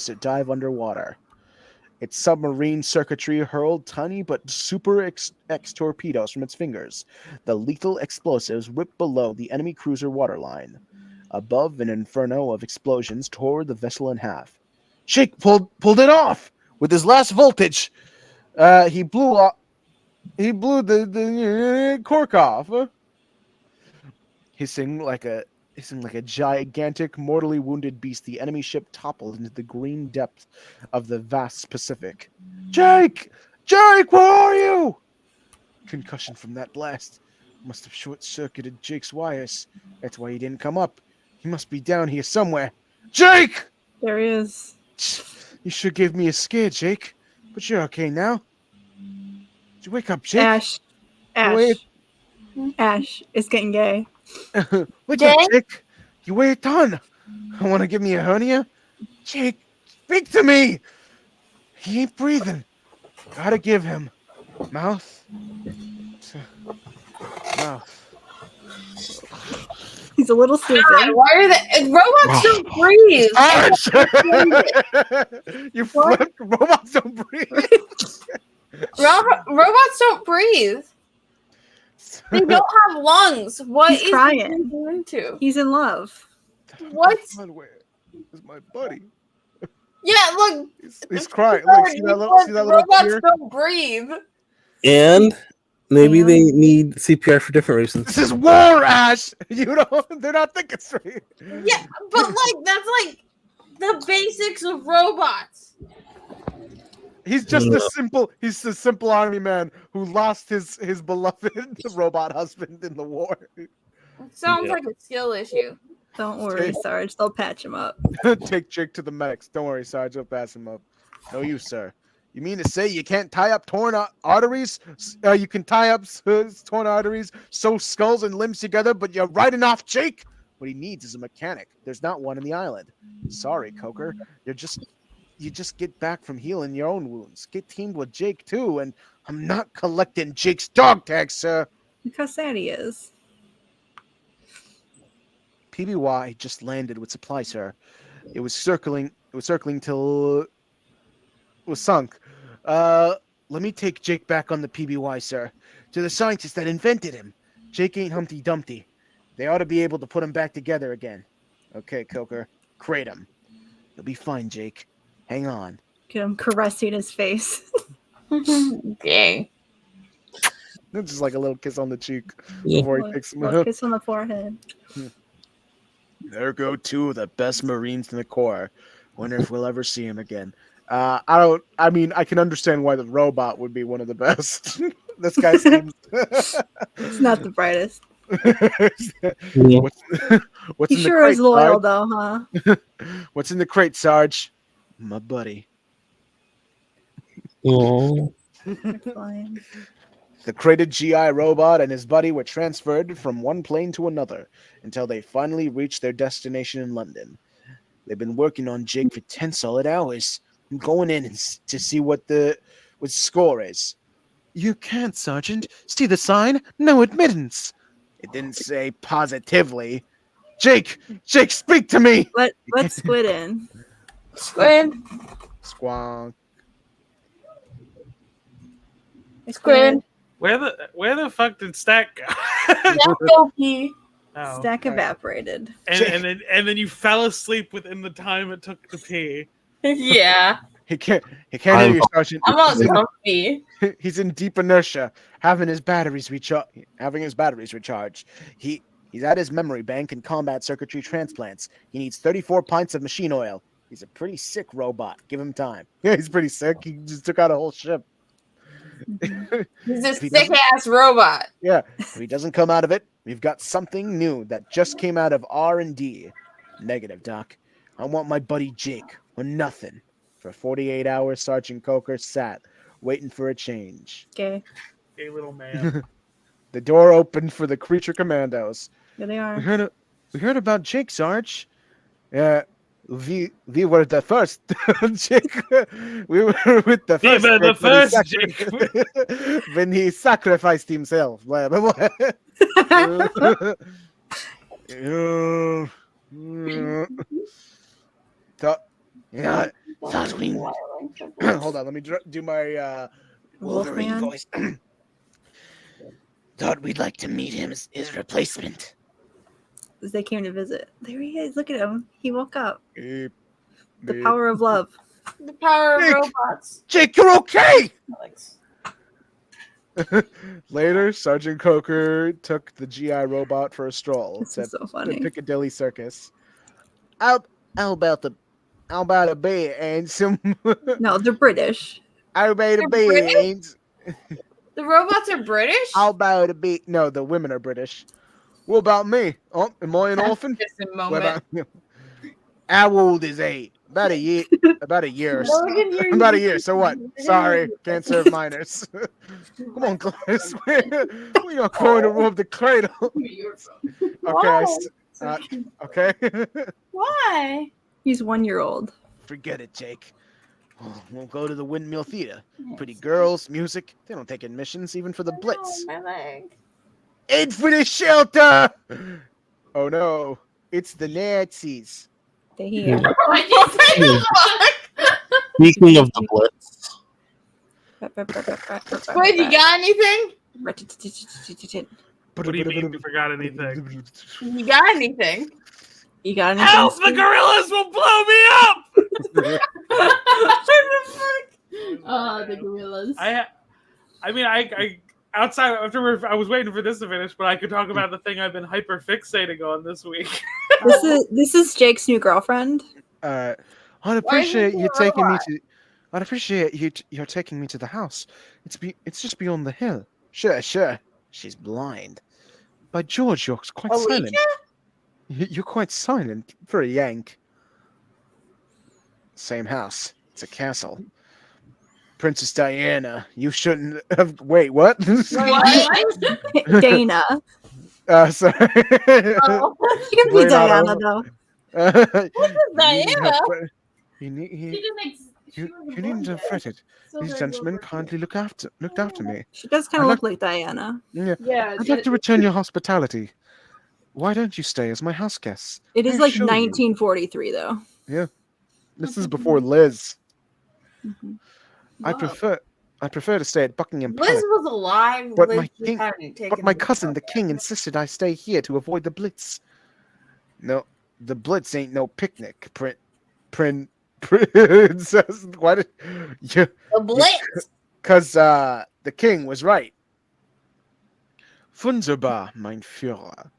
to dive underwater. Its submarine circuitry hurled tiny but super X torpedoes from its fingers. The lethal explosives whipped below the enemy cruiser waterline. Above, an inferno of explosions tore the vessel in half. Jake pulled it off with his last voltage. He blew the cork off. Hissing like a gigantic, mortally wounded beast, the enemy ship toppled into the green depths of the vast Pacific. Jake, where are you? Concussion from that blast must have short-circuited Jake's wires. That's why he didn't come up. He must be down here somewhere. Jake! There he is. You should give me a scare, Jake. But you're okay now. Did you wake up, Jake? Ash. It's getting gay. Wake up, Jake. You wait on. I want to give me a hernia. Jake, speak to me. He ain't breathing. Gotta give him mouth to mouth. He's a little stupid. God, why are the robots don't breathe? You flipped. Robots don't breathe. Robots don't breathe. They don't have lungs. What He's is crying. he doing to? He's in love. What? Is my buddy? Yeah, look. He's crying. Look, see that little robots tear? don't breathe. And maybe they need CPR for different reasons. This is war, Ash. You don't. They're not thinking straight. Yeah, but like that's like the basics of robots. He's just a simple army man who lost his beloved robot husband in the war. Sounds like a skill issue. Don't worry, Sarge. They'll patch him up. Take Jake to the medics. Don't worry, Sarge. I'll pass him up. No, you, sir. You mean to say you can't tie up torn arteries? You can tie up torn arteries, sew skulls and limbs together, but you're writing off Jake? What he needs is a mechanic. There's not one in the island. Sorry, Coker. You just get back from healing your own wounds. Get teamed with Jake, too, and I'm not collecting Jake's dog tags, sir. Look how sad he is. PBY just landed with supply, sir. It was circling till it was sunk. Let me take Jake back on the PBY, sir. To the scientists that invented him. Jake ain't Humpty Dumpty. They ought to be able to put him back together again. Okay, Coker. Crate him. You'll be fine, Jake. Hang on. Get him caressing his face. Dang. It's just like a little kiss on the cheek Yeah. before he picks him Little up. kiss on the forehead. There go two of the best Marines in the Corps. Wonder if we'll ever see him again. I mean, I can understand why the robot would be one of the best. This guy seems. It's not the brightest. What's He in sure the crate, is loyal, Sarge? though, huh? What's in the crate, Sarge? My buddy. Oh. Fine. The crated GI robot and his buddy were transferred from one plane to another until they finally reached their destination in London. They've been working on Jake for 10 solid hours. I'm going in to see what the score is. You can't, Sergeant. See the sign? No admittance. It didn't say positively. Jake, speak to me. Let Squid in. Squid. Squonk. Squid. Where the fuck did Stack go? Oh, Stack okay. evaporated. And then you fell asleep within the time it took to pee. Yeah. He can't hear you, Sergeant. I'm all comfy. He's in deep inertia, having his batteries recharged. He's at his memory bank and combat circuitry transplants. He needs 34 pints of machine oil. He's a pretty sick robot. Give him time. Yeah, he's pretty sick. He just took out a whole ship. He's a sick ass robot. Yeah. If he doesn't come out of it, we've got something new that just came out of R&D. Negative, Doc. I want my buddy Jake or nothing. For 48 hours, Sergeant Coker sat, waiting for a change. Okay. Hey, little man. The door opened for the creature commandos. Here they are. We heard about Jake, Sarge. Yeah, we were the first. Jake, we were with the We first. were the Jake first, when he sacrificed himself. Blah, blah, blah. Hold on, let me do my Wolverine Wolfman? voice. Thought we'd like to meet him as his replacement. As they came to visit. There he is. Look at him. He woke up. Beep, The beep. power of love. The power of Jake! robots. Jake, you're okay! Later, Sergeant Coker took the GI robot for a stroll This to, is so to funny. Piccadilly Circus. How about a bee and some? No, they're British. How about a They're bee? British? The robots are British? How about a bee? No, the women are British. What about me? Oh, am I an orphan? Just a What moment. about you? How old is he? About a year. About a year. Logan, you're- About a year. So what? Sorry, can't serve minors. Come on, Gladys. We are going to rob the cradle. Okay. Okay. Why? He's 1 year old. Forget it, Jake. We'll go to the Windmill Theater. Pretty girls, music. They don't take admissions, even for the Blitz. Oh, my leg. Aid for the shelter! Oh no, it's the Nazis. They here. Speaking of the Blitz, Squid, you got anything? What do you mean? You forgot anything? You got anything? You got anything? Help! The gorillas will blow me up. The gorillas. I outside after I was waiting for this to finish, but I could talk about the thing I've been hyper fixating on this week. This is Jake's new girlfriend. I'd appreciate you taking me to. I'd appreciate you're taking me to the house. It's just beyond the hill. Sure. She's blind. By George, you're quite silent. You're quite silent for a Yank. Same house. It's a castle. Princess Diana. You shouldn't have. Wait, what? What? Dana. Sorry. Oh, she can be Diana though. Diana. You She needn't have fretted. These gentlemen kindly looked after me. She does kind of look like Diana. Yeah. Yeah. I'd like to return your hospitality. Why don't you stay as my house guests? It is I like assure you. 1943 though. Yeah. This is before Liz. Mm-hmm. I prefer to stay at Buckingham Liz Palace. was alive. But Liz my just king, hadn't taken but my the cousin, the photo. king, insisted I stay here to avoid the Blitz. No, the Blitz ain't no picnic. Princess, why did you? The Blitz. Because the king was right. Wunderbar, mein Führer.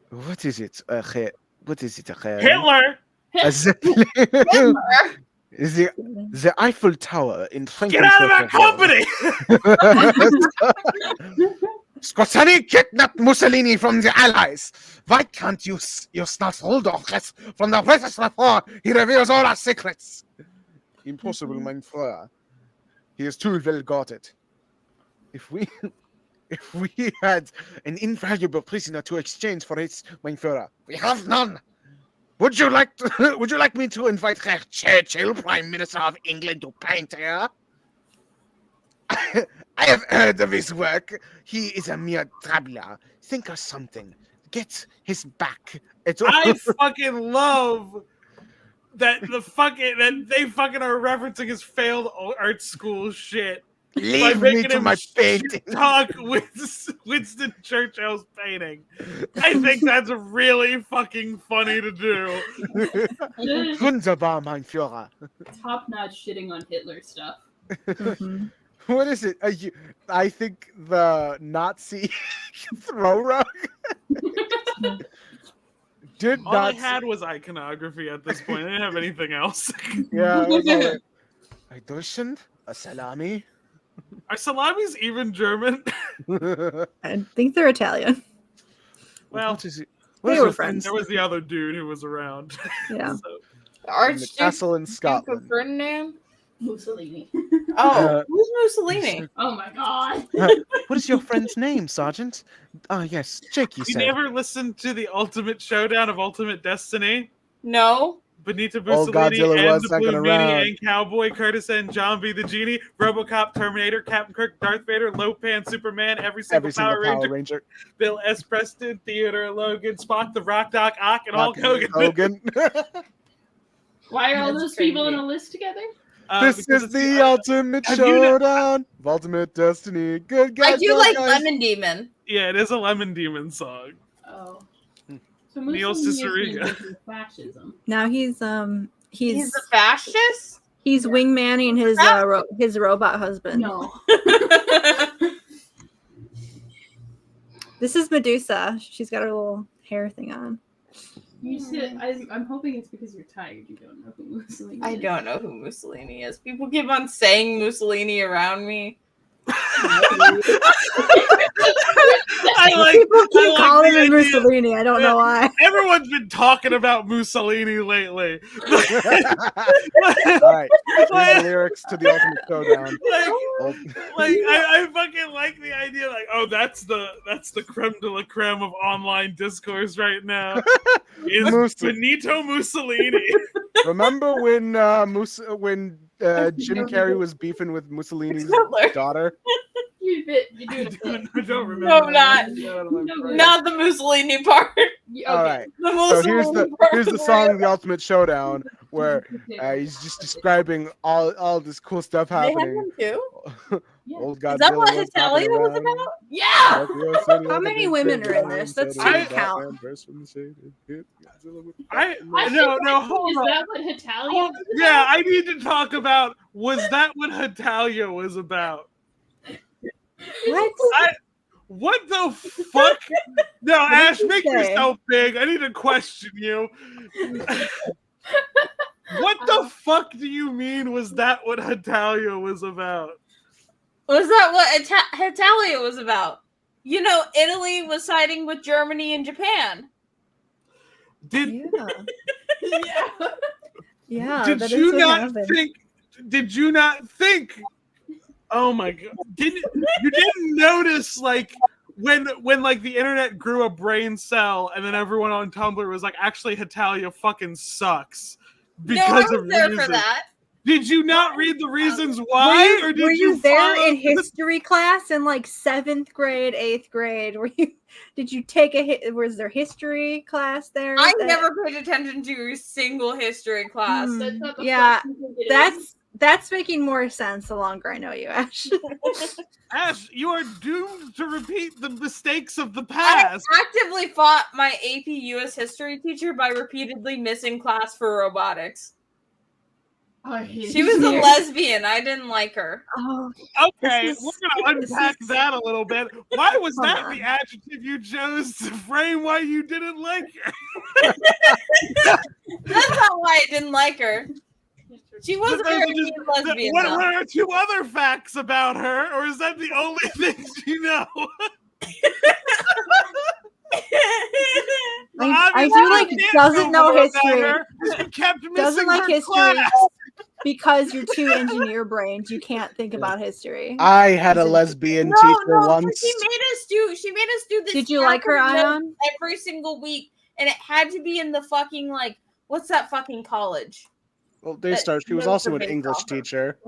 What is it? What is it? Hitler. Zeppelin. The Eiffel Tower in Frankfurt. Get out of our company. Scorsese kidnapped Mussolini from the Allies. Why can't you snatch hold of us from the British before he reveals all our secrets? Impossible, mein Führer. He is too well guarded. If we had an invaluable prisoner to exchange for it, mein Führer, we have none. Would you like me to invite Herr Churchill, Prime Minister of England, to paint here? I have heard of his work. He is a mere traveler. Think of something. Get his back. I fucking love that they fucking are referencing his failed art school shit. Leave me to my painting. Talk with Winston Churchill's painting. I think that's really fucking funny to do. Wunderbar, mein Führer. Top notch shitting on Hitler stuff. Mm-hmm. What is it? I think the Nazi throw rug. All I had was iconography at this point. I didn't have anything else. Yeah. A Deutschland, a salami. Are salamis even German? I think they're Italian. Well, what is it? They were friends. There was the other dude who was around. Yeah. The Archduke castle in of Scotland. Ferdinand. Mussolini. Oh, who's Mussolini? Oh my god. What is your friend's name, Sergeant? Yes, Jake, you You said. never listened to the Ultimate Showdown of Ultimate Destiny? No. Benito All Mussolini Godzilla and was the second Blue round. Meanie and Cowboy, Curtis and John B. the Genie, RoboCop, Terminator, Captain Kirk, Darth Vader, Lopan, Superman, every single Power Ranger, Bill S. Preston, Theodore Logan, Spock, the Rock, Doc Ock, and Hulk Hogan. Why are all those people in a list together? This is the ultimate showdown. Ultimate Destiny. Good guys. I do like Lemon Demon. Yeah, it is a Lemon Demon song. Oh. So Neil Mussolini Cicerega. is into fascism. Now he's a fascist. He's wingmanning his robot husband. No. This is Medusa. She's got her little hair thing on. You said, I'm hoping it's because you're tired. You don't know who Mussolini is. I don't know who Mussolini is. People keep on saying Mussolini around me. People keep calling him Mussolini. I don't know why. Everyone's been talking about Mussolini lately. All right. Here's the lyrics to the Ultimate Showdown. I fucking like the idea. Like, oh, that's the creme de la creme of online discourse right now. Is Benito Mussolini? Remember when Jim Carrey was beefing with Mussolini's daughter? You do I don't remember. No, not the Mussolini part. All right. So here's the song, "The Ultimate Showdown," where he's just describing all this cool stuff They had happening. them too? Old Is that what Hitalia was about? Yeah. How many women are in this? That's too count. No, hold Is on. that what Hitalia was about? Yeah, I need to talk about, was that what Hitalia was about? What the fuck? No, Ash, make yourself big. I need to question you. What the fuck do you mean, was that what Hitalia was about? Was that what Hitalia was about? You know, Italy was siding with Germany and Japan. Did Yeah, did that you is what not happened. think? Did you not think? Oh my god! You didn't notice like when like the internet grew a brain cell and then everyone on Tumblr was like, actually, Hitalia fucking sucks because I of was there for reasons. that. Did you not read the reasons why, or did were you there follow in history class in like 7th grade, 8th grade? Did you take was there history class there? I never paid attention to a single history class. That's not the Yeah, fuck you think it is. that's making more sense the longer I know you, Ash. Ash, you are doomed to repeat the mistakes of the I past. actively fought my AP US history teacher by repeatedly missing class for robotics. She was a lesbian. I didn't like her. Oh, okay, we're gonna unpack that a little bit. Why was that the adjective you chose to frame why you didn't like her? That's not why I didn't like her. She was a very mean lesbian. What are 2 other facts about her, or is that the only things you know? I do like doesn't know history. You kept missing Doesn't like her history class. because you're 2 engineer brains. You can't think about history. I had a lesbian teacher once. She made us do this. Did you like her, Ayaan? Every single week, and it had to be in the fucking like, what's that fucking college? Well, Daystar, she was also an English teacher.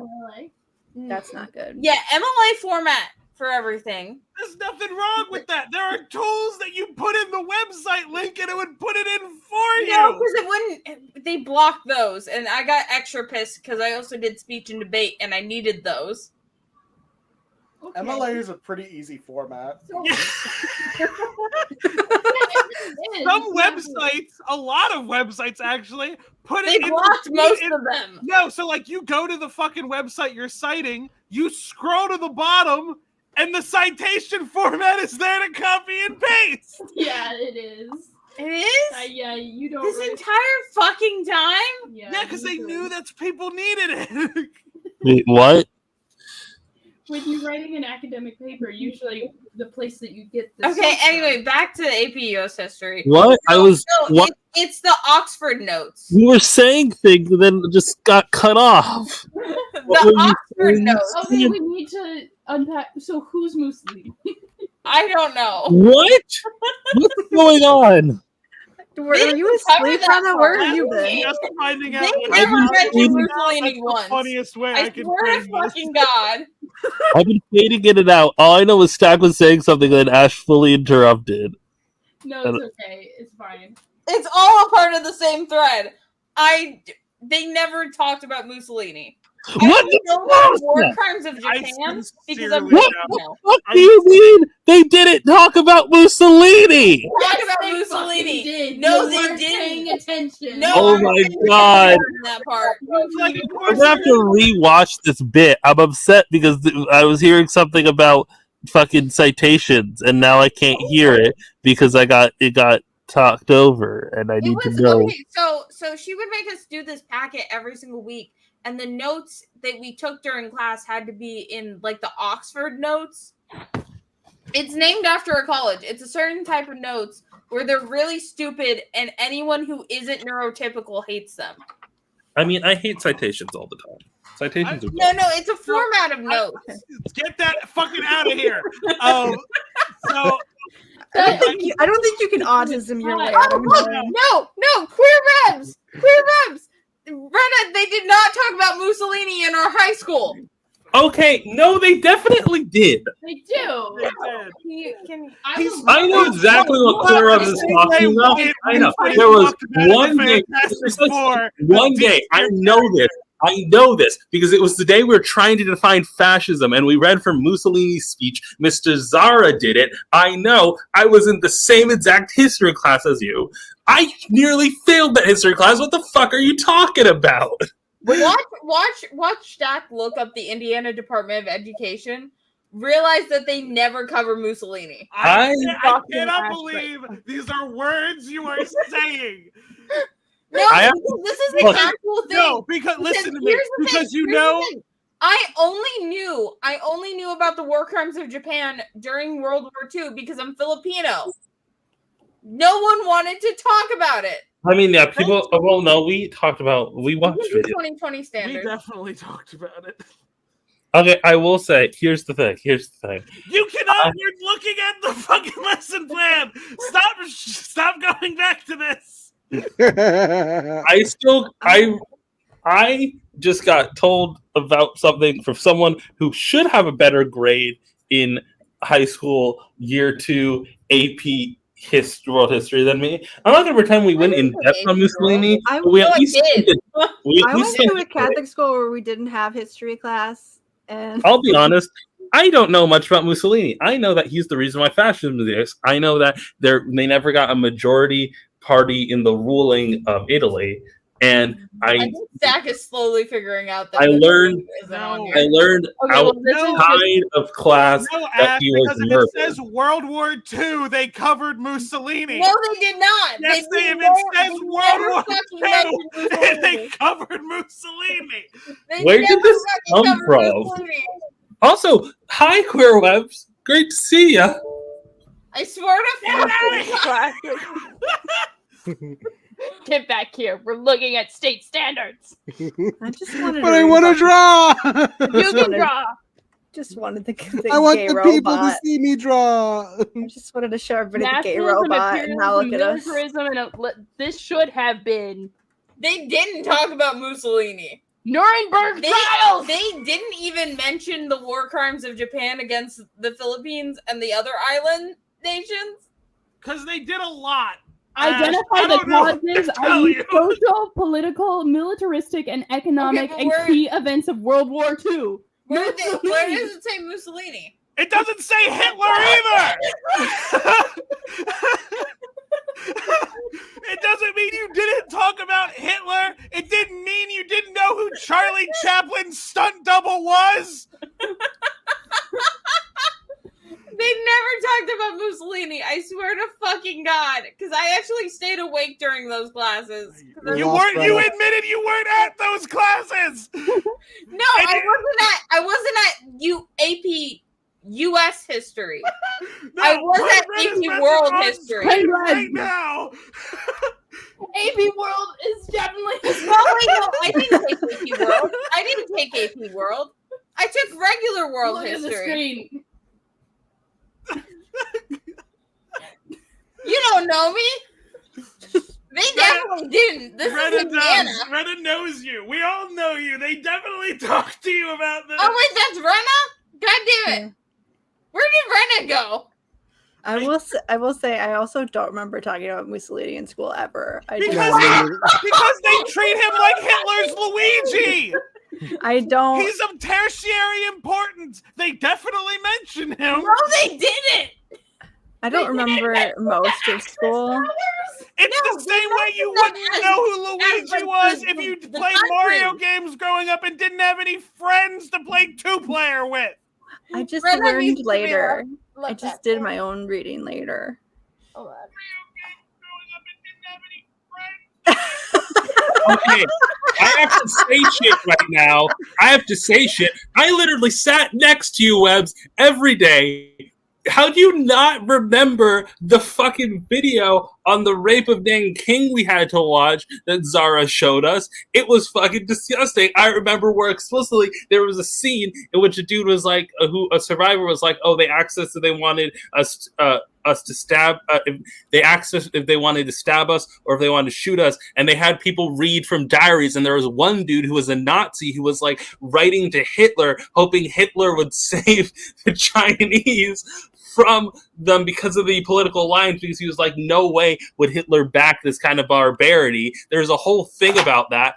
That's not good. Yeah, MLA format for everything. There's nothing wrong with that. There are tools that you put in the website link and it would put it in for you. No, because it wouldn't. They blocked those, and I got extra pissed because I also did speech and debate, and I needed those. MLA is a pretty easy format. Some websites, a lot of websites actually, put it They in. blocked most of them. No, so like you go to the fucking website you're citing, you scroll to the bottom, and the citation format is there to copy and paste. Yeah, it is. It is? Yeah, you don't. This entire fucking time? Yeah, because they knew that people needed it. Wait, what? When you're writing an academic paper, usually the place that you get this. Okay, anyway, back to the AP US history. What? What? It's the Oxford notes. You were saying things and then just got cut off. The Oxford notes. Okay, we need to unpack. So who's Mussolini? I don't know. What? What's going on? Were you asleep on that? Where have you been? Just finding out. They never mentioned Mussolini once. Funniest way I swear to fucking God. I've been fading in and out. All I know is Stack was saying something and Ash fully interrupted. No, it's okay. It's fine. It's all a part of the same thread. They never talked about Mussolini. What? I know about war crimes of Japan because I'm What the fuck do you mean they didn't talk about Mussolini? Talk about Mussolini. No, they didn't. Paying attention. No, Oh my god. that part. Like, I'm gonna have to rewatch this bit. I'm upset because I was hearing something about fucking citations and now I can't hear it because it got talked over and I need to know. Okay, so she would make us do this packet every single week, and the notes that we took during class had to be in like the Oxford notes. It's named after a college. It's a certain type of notes where they're really stupid, and anyone who isn't neurotypical hates them. I mean, I hate citations all the time. Citations are No, it's a format of notes. Get that fucking out of here. So I don't think you can autism your way out of mine. No, queer rebs. Rena, they did not talk about Mussolini in our high school. Okay, no, they definitely did. They do. I know exactly what Cora is talking about. I know. There was one day. One day. I know this. I know this because it was the day we were trying to define fascism, and we read from Mussolini's speech. Mr. Zara did it. I know. I was in the same exact history class as you. I nearly failed that history class. What the fuck are you talking about? Watch Stack look up the Indiana Department of Education. Realize that they never cover Mussolini. I cannot believe these are words you are saying. No, this is an actual thing. No, because listen to me. Because you know, I only knew about the war crimes of Japan during World War II because I'm Filipino. No one wanted to talk about it. I mean, yeah, people. Well, no, we watched it. video. 2020 standard. We definitely talked about it. Okay, I will say, here's the thing. You cannot. You're looking at the fucking lesson plan. Stop going back to this. I just got told about something from someone who should have a better grade in high school year 2 AP world history than me. I'm not gonna pretend we went in depth on Mussolini. I went to a Catholic school where we didn't have history class, and I'll be honest. I don't know much about Mussolini. I know that he's the reason why fascism exists. I know that they never got a majority party in the ruling of Italy, and I think Zach is slowly figuring out that I learned Okay, outside of class that he was because murdered. if it says World War II, they covered Mussolini. No, they did not. Yes, if it says World War II, they covered Mussolini. Where did this come from? Also, hi Queer Webs, great to see ya. I swear to Get back here. We're looking at state standards. I just wanted. But I want to draw. You can draw. Just wanted the I want gay the robot. people to see me draw. I just wanted to show everybody the gay Nationalism, robot, and now look at us. militarism, and this should have been. They didn't talk about Mussolini. Nuremberg trials. They didn't even mention the war crimes of Japan against the Philippines and the other island nations. Because they did a lot. Identify the causes of social, political, militaristic, and economic and key events of World War II. Where does it say Mussolini? It doesn't say Hitler either. It doesn't mean you didn't talk about Hitler. It didn't mean you didn't know who Charlie Chaplin's stunt double was. They never talked about Mussolini. I swear to fucking God, because I actually stayed awake during those classes. You weren't. You admitted you weren't at those classes. No, I wasn't at AP U.S. history. No, I was at AP World history. Right now. AP World is definitely. No, I didn't take AP World. I didn't take AP World. I took regular world Look history. At the screen. You don't know me. They definitely didn't. This is Indiana. Rena knows you. We all know you. They definitely talked to you about this. Oh wait, that's Rena? God damn it! Where did Rena go? I will say I also don't remember talking about Mussolini in school ever. Because they treat him like Hitler's Luigi. I don't. He's of tertiary importance. They definitely mention him. No, they didn't. I don't remember most of school. It's the same way you wouldn't know who Luigi was if you played Mario games growing up and didn't have any friends to play 2-player with. I just learned later. I just did my own reading later. Okay, I have to say shit right now. I literally sat next to you, Webs, every day. How do you not remember the fucking video on the rape of Nanking we had to watch that Zara showed us? It was fucking disgusting. I remember where explicitly there was a scene in which a dude was like, a survivor was like, oh, they accessed it, they wanted us to stab. If they asked us if they wanted to stab us or if they wanted to shoot us, and they had people read from diaries. And there was one dude who was a Nazi who was like writing to Hitler, hoping Hitler would save the Chinese from them because of the political alliance, because he was like, no way would Hitler back this kind of barbarity. There's a whole thing about that.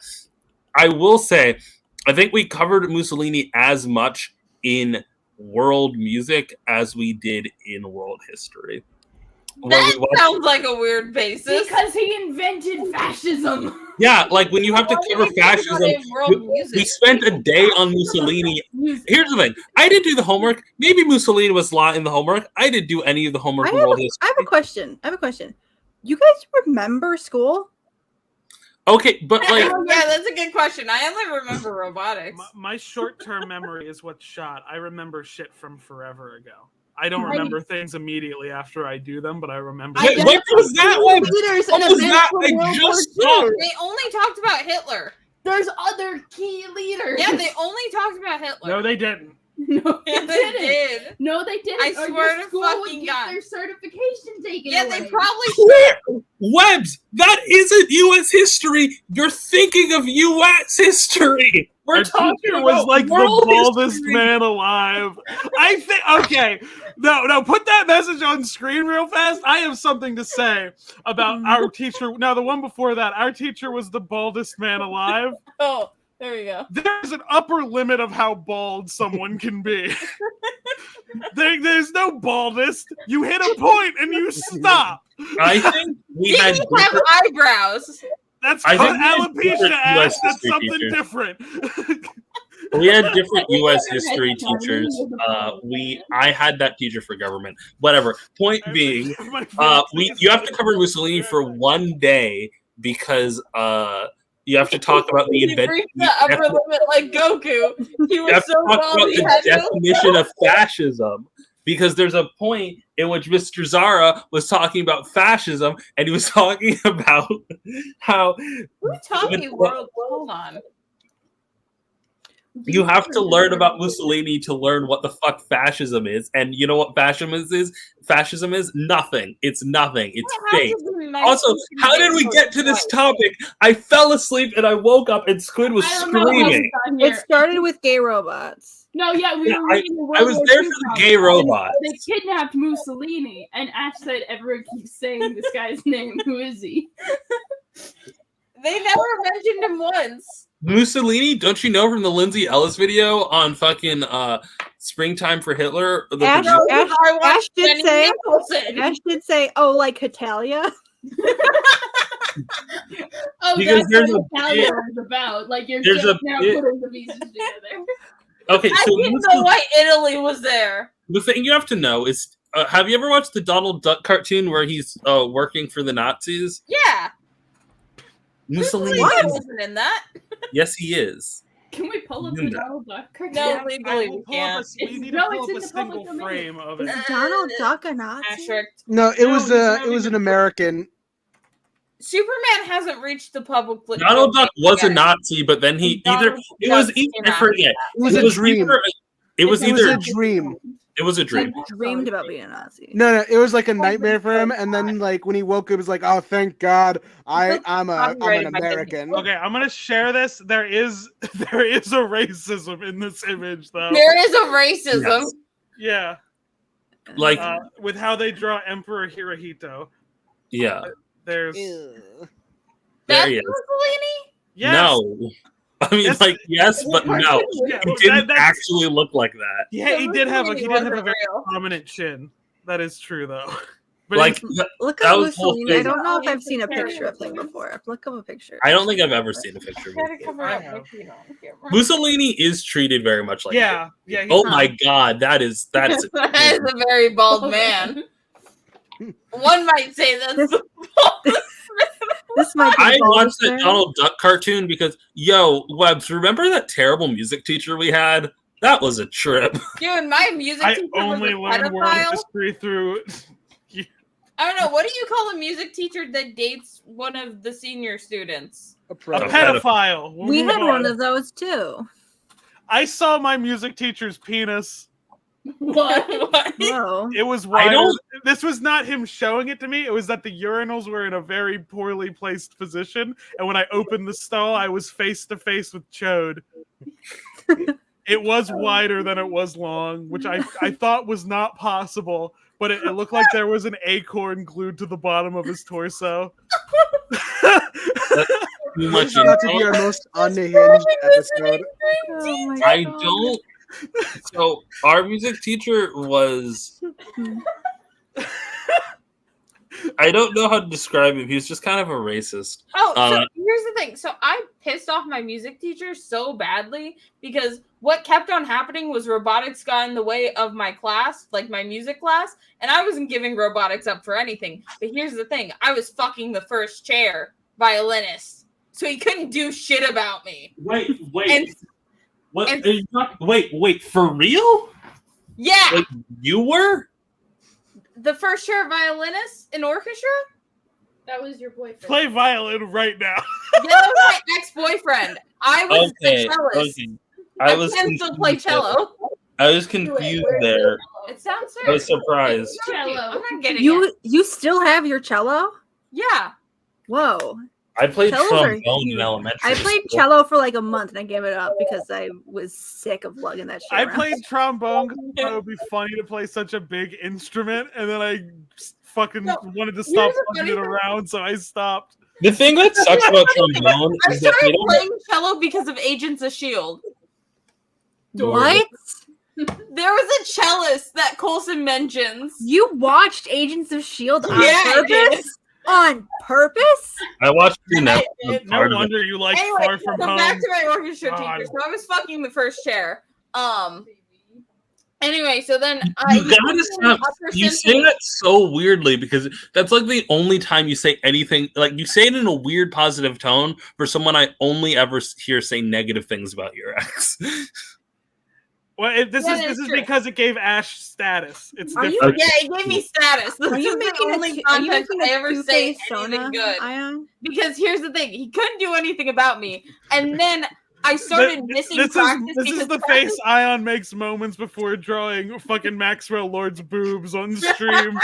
I will say, I think we covered Mussolini as much in world music as we did in world history. That sounds like a weird basis. Because he invented fascism. Yeah, like when you have to cover fascism, we spent a day on Mussolini. Here's the thing. I didn't do the homework. Maybe Mussolini was not in the homework. I didn't do any of the homework in world history. I have a question. You guys remember school? Okay, but like... yeah, that's a good question. I only remember robotics. My short-term memory is what's shot. I remember shit from forever ago. I don't remember things immediately after I do them, but I remember. What was that one? What was that? I just saw. They only talked about Hitler. There's other key leaders. Yeah, they only talked about Hitler. No, they didn't. No, yeah, they did. No, they didn't. I swear to fucking God. Their certification taken Yeah, away. they probably should. Webbs, that isn't U.S. history. You're thinking of U.S. history. We're talking Teacher about was like the world baldest history. man alive. I think. Okay, no, put that message on screen real fast. I have something to say about our teacher. Now, the one before that, our teacher was the baldest man alive. Oh, there you go. There's an upper limit of how bald someone can be. There's no baldest. You hit a point and you stop. I think we Did had you have different- eyebrows? That's I called think we had alopecia. different Ash. US That's history something teachers. different. We had different U.S. history teachers. I had that teacher for government. Whatever. Point being, you have to cover Mussolini for one day because you have to talk about the He invention. reached the upper limit like Goku. He You was have to so talk bald about he the had no definition of fascism. Because there's a point in which Mr. Zara was talking about fascism, and he was talking about how Who taught me world? Hold on. you have to learn about Mussolini to learn what the fuck fascism is. And you know what fascism is? Fascism is nothing. It's nothing. It's fake. Also, how did we get to this topic? I fell asleep and I woke up and Squid was screaming. It started with gay robots. No, yeah, we Yeah, were reading the World I was War there II for the comic, gay and robots. They kidnapped Mussolini, and Ash said, "Everyone keeps saying this guy's name. Who is he?" They never mentioned him once. Mussolini, don't you know from the Lindsay Ellis video on fucking Springtime for Hitler? Ash did say, Nicholson. Ash did say, oh, like Hitalia. Oh, Because that's there's what a Italia bit- is about. Like you're there's just a now bit- putting the pieces together. Okay, I so didn't know why Italy was there. the thing you have to know is, have you ever watched the Donald Duck cartoon where he's working for the Nazis? Yeah. Mussolini Why is, wasn't in that? yes, he is. Can we pull up You the know. Donald Duck cartoon? No, legally we can't. We need to No, pull it's up in a the public single domain. frame of it. Is Donald Duck a Nazi? Asterisk. No, it was he's having an American. Superman hasn't reached the public. Donald Duck was a yet. Nazi, but then he either Donald it was Duck either came I out. forget. It was a dream. It was It was either a dream. it was a dream. He dreamed about being a Nazi. No, it was like a nightmare for him. And then, like when he woke up, it was like, "Oh, thank God, I'm an American." Okay, I'm gonna share this. There is a racism in this image, though. There is a racism. Yes. Yeah, Like with how they draw Emperor Hirohito. yeah, There's there That's he is. Mussolini? yes. No, I mean Yes. like yes, but no, Yeah, he didn't that's- actually look like that. Yeah, he did have a Mussolini wasn't very real. prominent chin. That is true, though. But Like it's- Look that up was the whole Mussolini. I thing. don't know if I've seen a picture of him before. Look up a picture. I don't think I've ever seen a picture of Gotta him. cover I up have. my feet on camera. Mussolini is treated very much like yeah, that. yeah. Oh my God, that is That is a very bald man. One might say that's the baldest. This might be I the watched baldest that man. Donald Duck cartoon because Webbs, remember that terrible music teacher we had? That was a trip. Dude, my music I teacher only was a learned world pedophile. history through. I don't know. What do you call a music teacher that dates one of the senior students? A pedophile. We'll We move had on. one of those too. I saw my music teacher's penis. What? What? Whoa. It was I wider. don't this was not him showing it to me. It was that the urinals were in a very poorly placed position, and when I opened the stall, I was face to face with Chode. It was wider than it was long, which I thought was not possible, but it looked like there was an acorn glued to the bottom of his torso. Too much This is about to be our most unhinged episode. Oh my I God. don't. So our music teacher was. I don't know how to describe him. He was just kind of a racist. Oh, so here's the thing. So I pissed off my music teacher so badly because what kept on happening was robotics got in the way of my class, like my music class, and I wasn't giving robotics up for anything. But here's the thing. I was fucking the first chair violinist, so he couldn't do shit about me. Wait. And- What? and- Are you wait, for real? Yeah, Like you were? the first chair violinist in orchestra? That was your boyfriend. Play violin right now. That was my ex-boyfriend. I was Okay. the cellist. Okay. I can still play cello. I was confused there. It sounds I was serious. surprised. I'm not getting it. You still have your cello? Yeah. Whoa. I played Cellos are trombone in huge. elementary. I played school. cello for like a month and I gave it up because I was sick of lugging that shit I around. played trombone because I thought it would be funny to play such a big instrument, and then I fucking wanted to stop here's the lugging it funny thing. around, so I stopped. The thing that sucks about trombone I is that they started don't. playing cello because of Agents of S.H.I.E.L.D. What? There was a cellist that Coulson mentions. You watched Agents of S.H.I.E.L.D. on Yeah, I did. purpose? On purpose? I watched the I next did. No part of it. wonder you like Anyway, Far From so Home. back to my orchestra God. teacher. So I was fucking the first chair. Anyway, so then You gotta stop. You say that so weirdly because that's like the only time you say anything. Like you say it in a weird positive tone for someone I only ever hear say negative things about your ex. Well, this Yeah, is that's true. because it gave Ash status. It's Are you- different. Yeah, it gave me status. This Are you is the making only are you context making I a ever say two-faced anything Sona, good. Ayaan? Because here's the thing, he couldn't do anything about me, and then I started missing practice. This because is the practice- face Ion makes moments before drawing fucking Maxwell Lord's boobs on stream.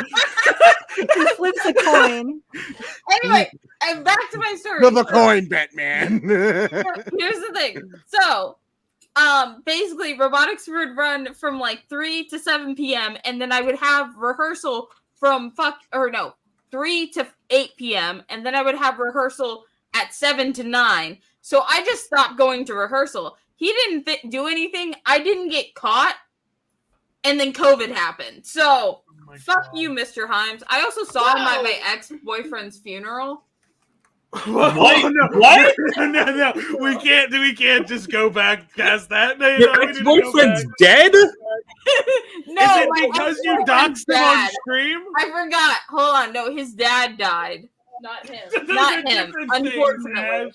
He flips a coin. Anyway, and back to my story. Flip a coin, Batman. Here's the thing. So, basically, robotics would run from like 3 to 7 p.m. and then I would have rehearsal from 3 to 8 p.m. and then I would have rehearsal at 7 to 9. So I just stopped going to rehearsal. He didn't do anything. I didn't get caught, and then COVID happened. So fuck you, Mr. Himes. I also saw him at my ex-boyfriend's funeral. What? No, What? No. We can't just go back past that. No, Your we didn't go ex-boyfriend's back. dead? No, Is it my because you ex-boyfriend's doxed him on dad. stream? I forgot. Hold on. No, his dad died. Not him. Those Not are him, different things, unfortunately.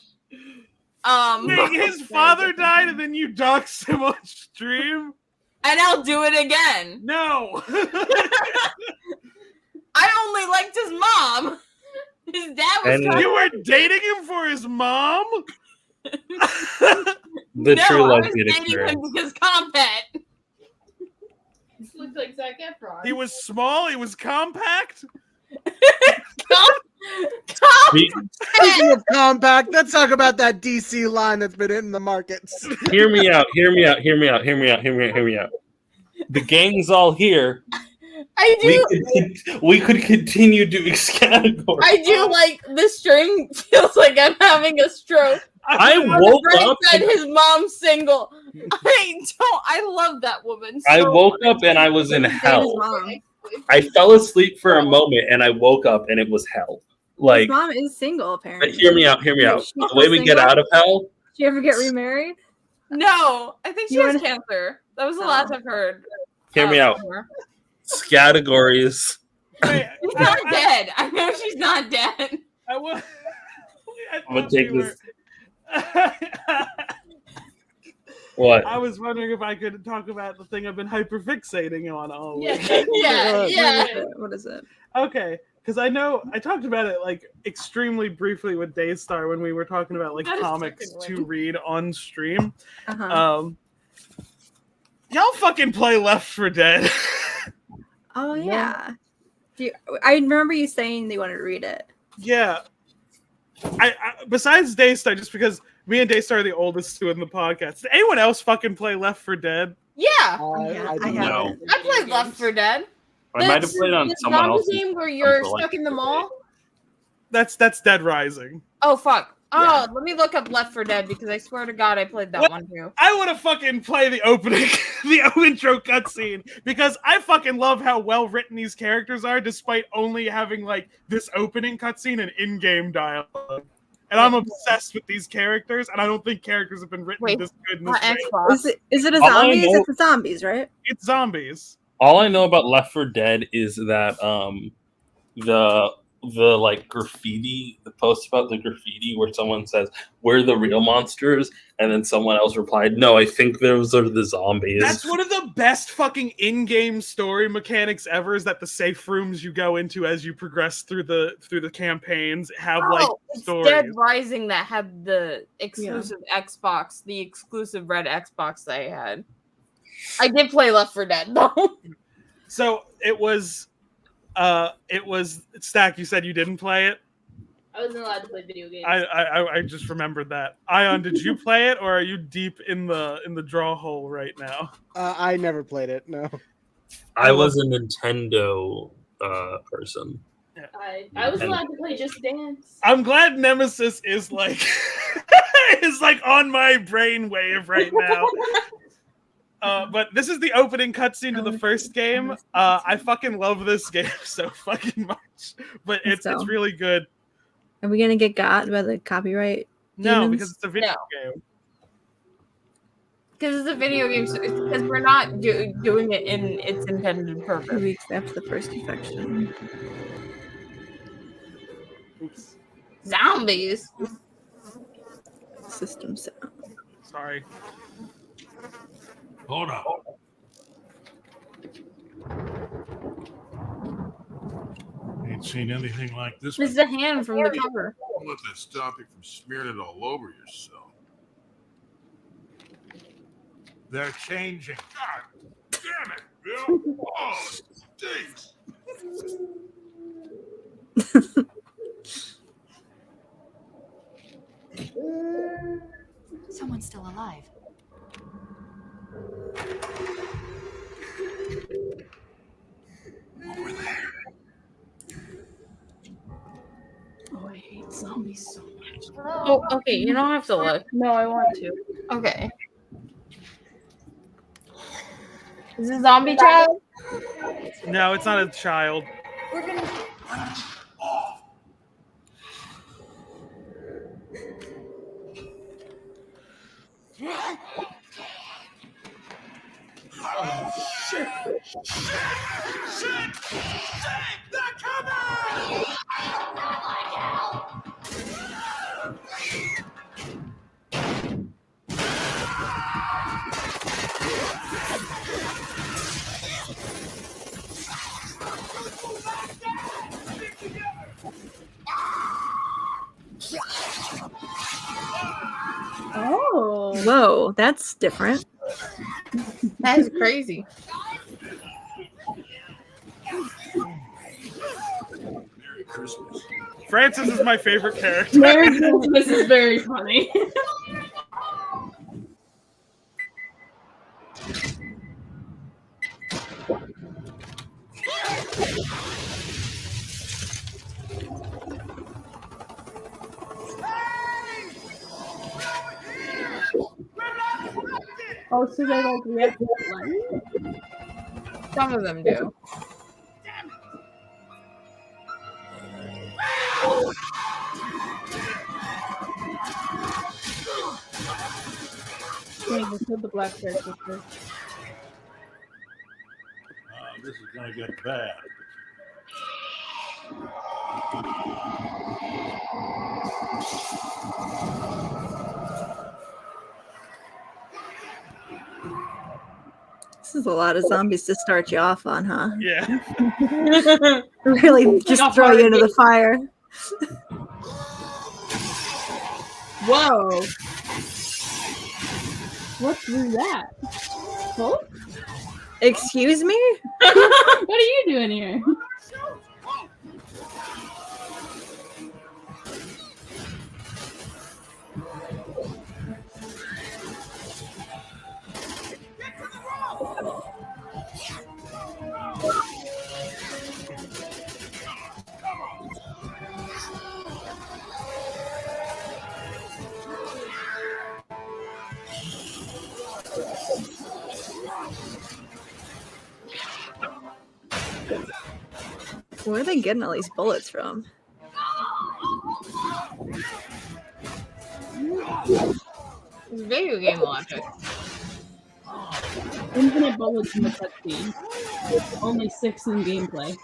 Ash. Nick, his father died and then you doxed him on stream? And I'll do it again. No. I only liked his mom. His dad was And- trying You were dating him for his mom? The no, true I was lesbian dating experience. him because Compet. This looks like Zac Efron. He was small, he was compact. Speaking of compact, let's talk about that DC line that's been hitting the markets. Hear me out. The gang's all here. I We could continue doing categories. I do like the string feels like I'm having a stroke. I On the woke right up. side, his mom's single. I love that woman. I so woke up and I was in hell. I fell asleep for a moment and I woke up and it was hell. Like, His mom is single, apparently. but hear me out. She's The way we get single? out of hell. Did she ever get remarried? No, I think she You has wanna- cancer. That was the last I've heard. Hear me out. Categories. She's not dead. I know she's not dead. I'm gonna take this. What? I was wondering if I could talk about the thing I've been hyperfixating on all week. Yeah. What is it? Okay, because I know I talked about it like extremely briefly with Daystar when we were talking about like That is comics fucking to read on stream. Uh-huh. Y'all fucking play Left 4 Dead. Oh yeah. I remember you saying they wanted to read it. Yeah. I besides Daystar, just because me and Daystar are the oldest two in the podcast. Did anyone else fucking play Left 4 Dead? Yeah. I No. I played Left 4 Dead. I might have played on the someone zombie else's game where you're console, like, stuck in the mall. That's Dead Rising. Oh fuck. Oh, let me look up Left 4 Dead because I swear to God I played that one too. I want to fucking play the opening, the intro cutscene, because I fucking love how well written these characters are, despite only having like this opening cutscene and in-game dialogue. And I'm obsessed with these characters, and I don't think characters have been written this good in this way. Xbox. Is it a All I zombies? know- It's a zombies, right? It's zombies. All I know about Left 4 Dead is that the like graffiti, the post about the graffiti where someone says we're the real monsters, and then someone else replied, no, I think those are the zombies. That's one of the best fucking in-game story mechanics ever, is that the safe rooms you go into as you progress through the campaigns have like It's stories. Dead Rising that had the exclusive Xbox, the exclusive red Xbox that I had. I did play Left 4 Dead though. So it was Stack. You said you didn't play it. I wasn't allowed to play video games. I just remembered that. Ayaan, did you play it, or are you deep in the draw hole right now? I never played it. No. I was a Nintendo person. I was allowed to play Just Dance. I'm glad Nemesis is like is like on my brainwave right now. But this is the opening cutscene to the first game. I fucking love this game so fucking much. But it's really good. Are we gonna get got by the copyright? No, demons? because it's a video game. Because it's a video game, so because we're not doing it in its intended purpose. 2 weeks after the first infection. Oops. Zombies. System sound. Sorry. Hold on. Ain't seen anything like this. It's the hand from the cover. Don't let that stop you from smearing it all over yourself. They're changing. God damn it, Bill. Oh, it stinks. Someone's still alive. Over there. Oh, I hate zombies so much. Oh, okay. You don't have to look. No, I want to. Okay. Is it a zombie child? No, it's not a child. We're gonna. Oh, shit! Shit! They're coming! Oh. Whoa, that's different. That is crazy. Merry Christmas. Francis is my favorite character. Merry Christmas is very funny. Oh, so they like react to light? Some of them do. Wait, they killed the black character first. This is gonna get bad. This is a lot of zombies to start you off on, huh? Yeah. Really just throw you into the fire. Whoa. What was that? Oh? Excuse me? What are you doing here? Where are they getting all these bullets from? Video game logic. Infinite bullets in the cutscene. Only 6 in gameplay.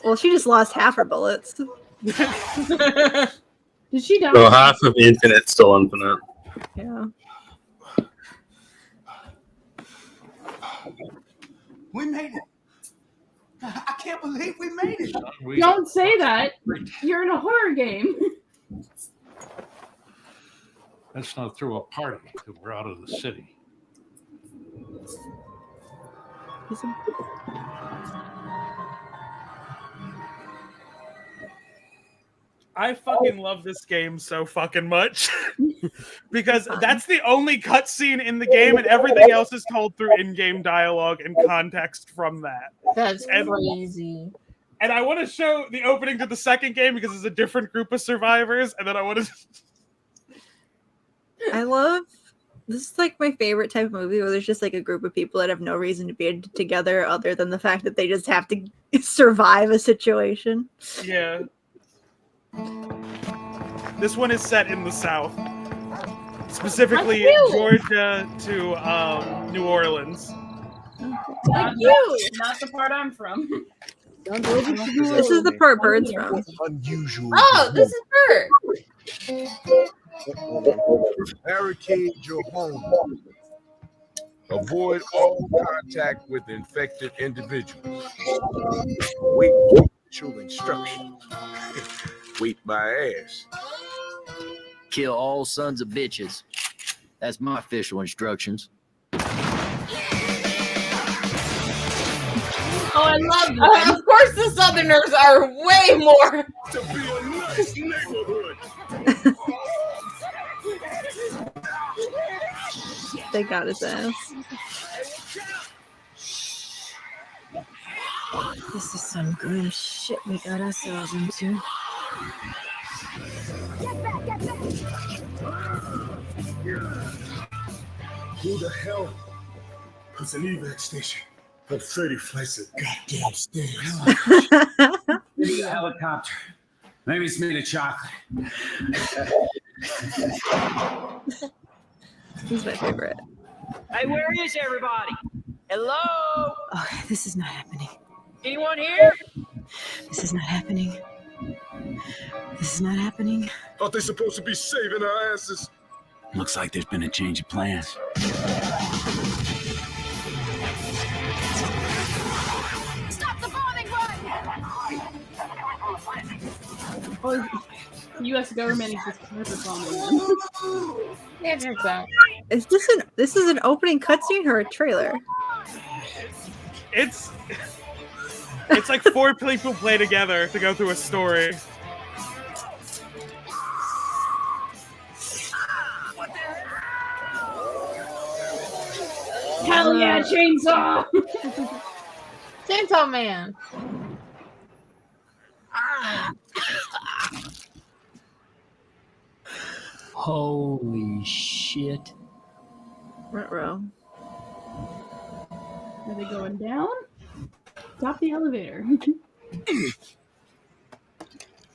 Well, she just lost half her bullets. Did she die? So half of Infinite's still infinite. Yeah. We made it. I can't believe we made it. Don't say that. You're in a horror game. Let's not throw a party till we're out of the city. I fucking love this game so fucking much because that's the only cutscene in the game, and everything else is told through in-game dialogue and context from that. That's crazy. And I want to show the opening to the second game because it's a different group of survivors, and then I want to. I love. This is like my favorite type of movie where there's just like a group of people that have no reason to be together other than the fact that they just have to survive a situation. Yeah. This one is set in the South, specifically Georgia to New Orleans. Not the part I'm from. This is the part Bird's from. Unusual. Oh, this is Bird. Barricade your home. Avoid all contact with infected individuals. Wait for official instructions. Wait my ass. Kill all sons of bitches. That's my official instructions. Oh, I love that. Of course, the Southerners are way more. To be a nice neighborhood. They got his ass. This is some grim shit we got ourselves into. Who the hell puts an evac station for 30 flights of goddamn stairs? Maybe a helicopter. Maybe it's made of chocolate. He's my favorite. Hey, where is everybody? Hello? Oh, this is not happening. Anyone here? This is not happening. This is not happening. Thought they supposed to be saving our asses. Looks like there's been a change of plans. Stop the bombing run! Oh, the U.S. government is just carpet bombing them. Yeah, check that. Is this is an opening cutscene or a trailer? It's like 4 people play together to go through a story. Hell yeah, chainsaw! Chainsaw Man. Holy shit. Ruh-roh. Are they going down? Stop the elevator.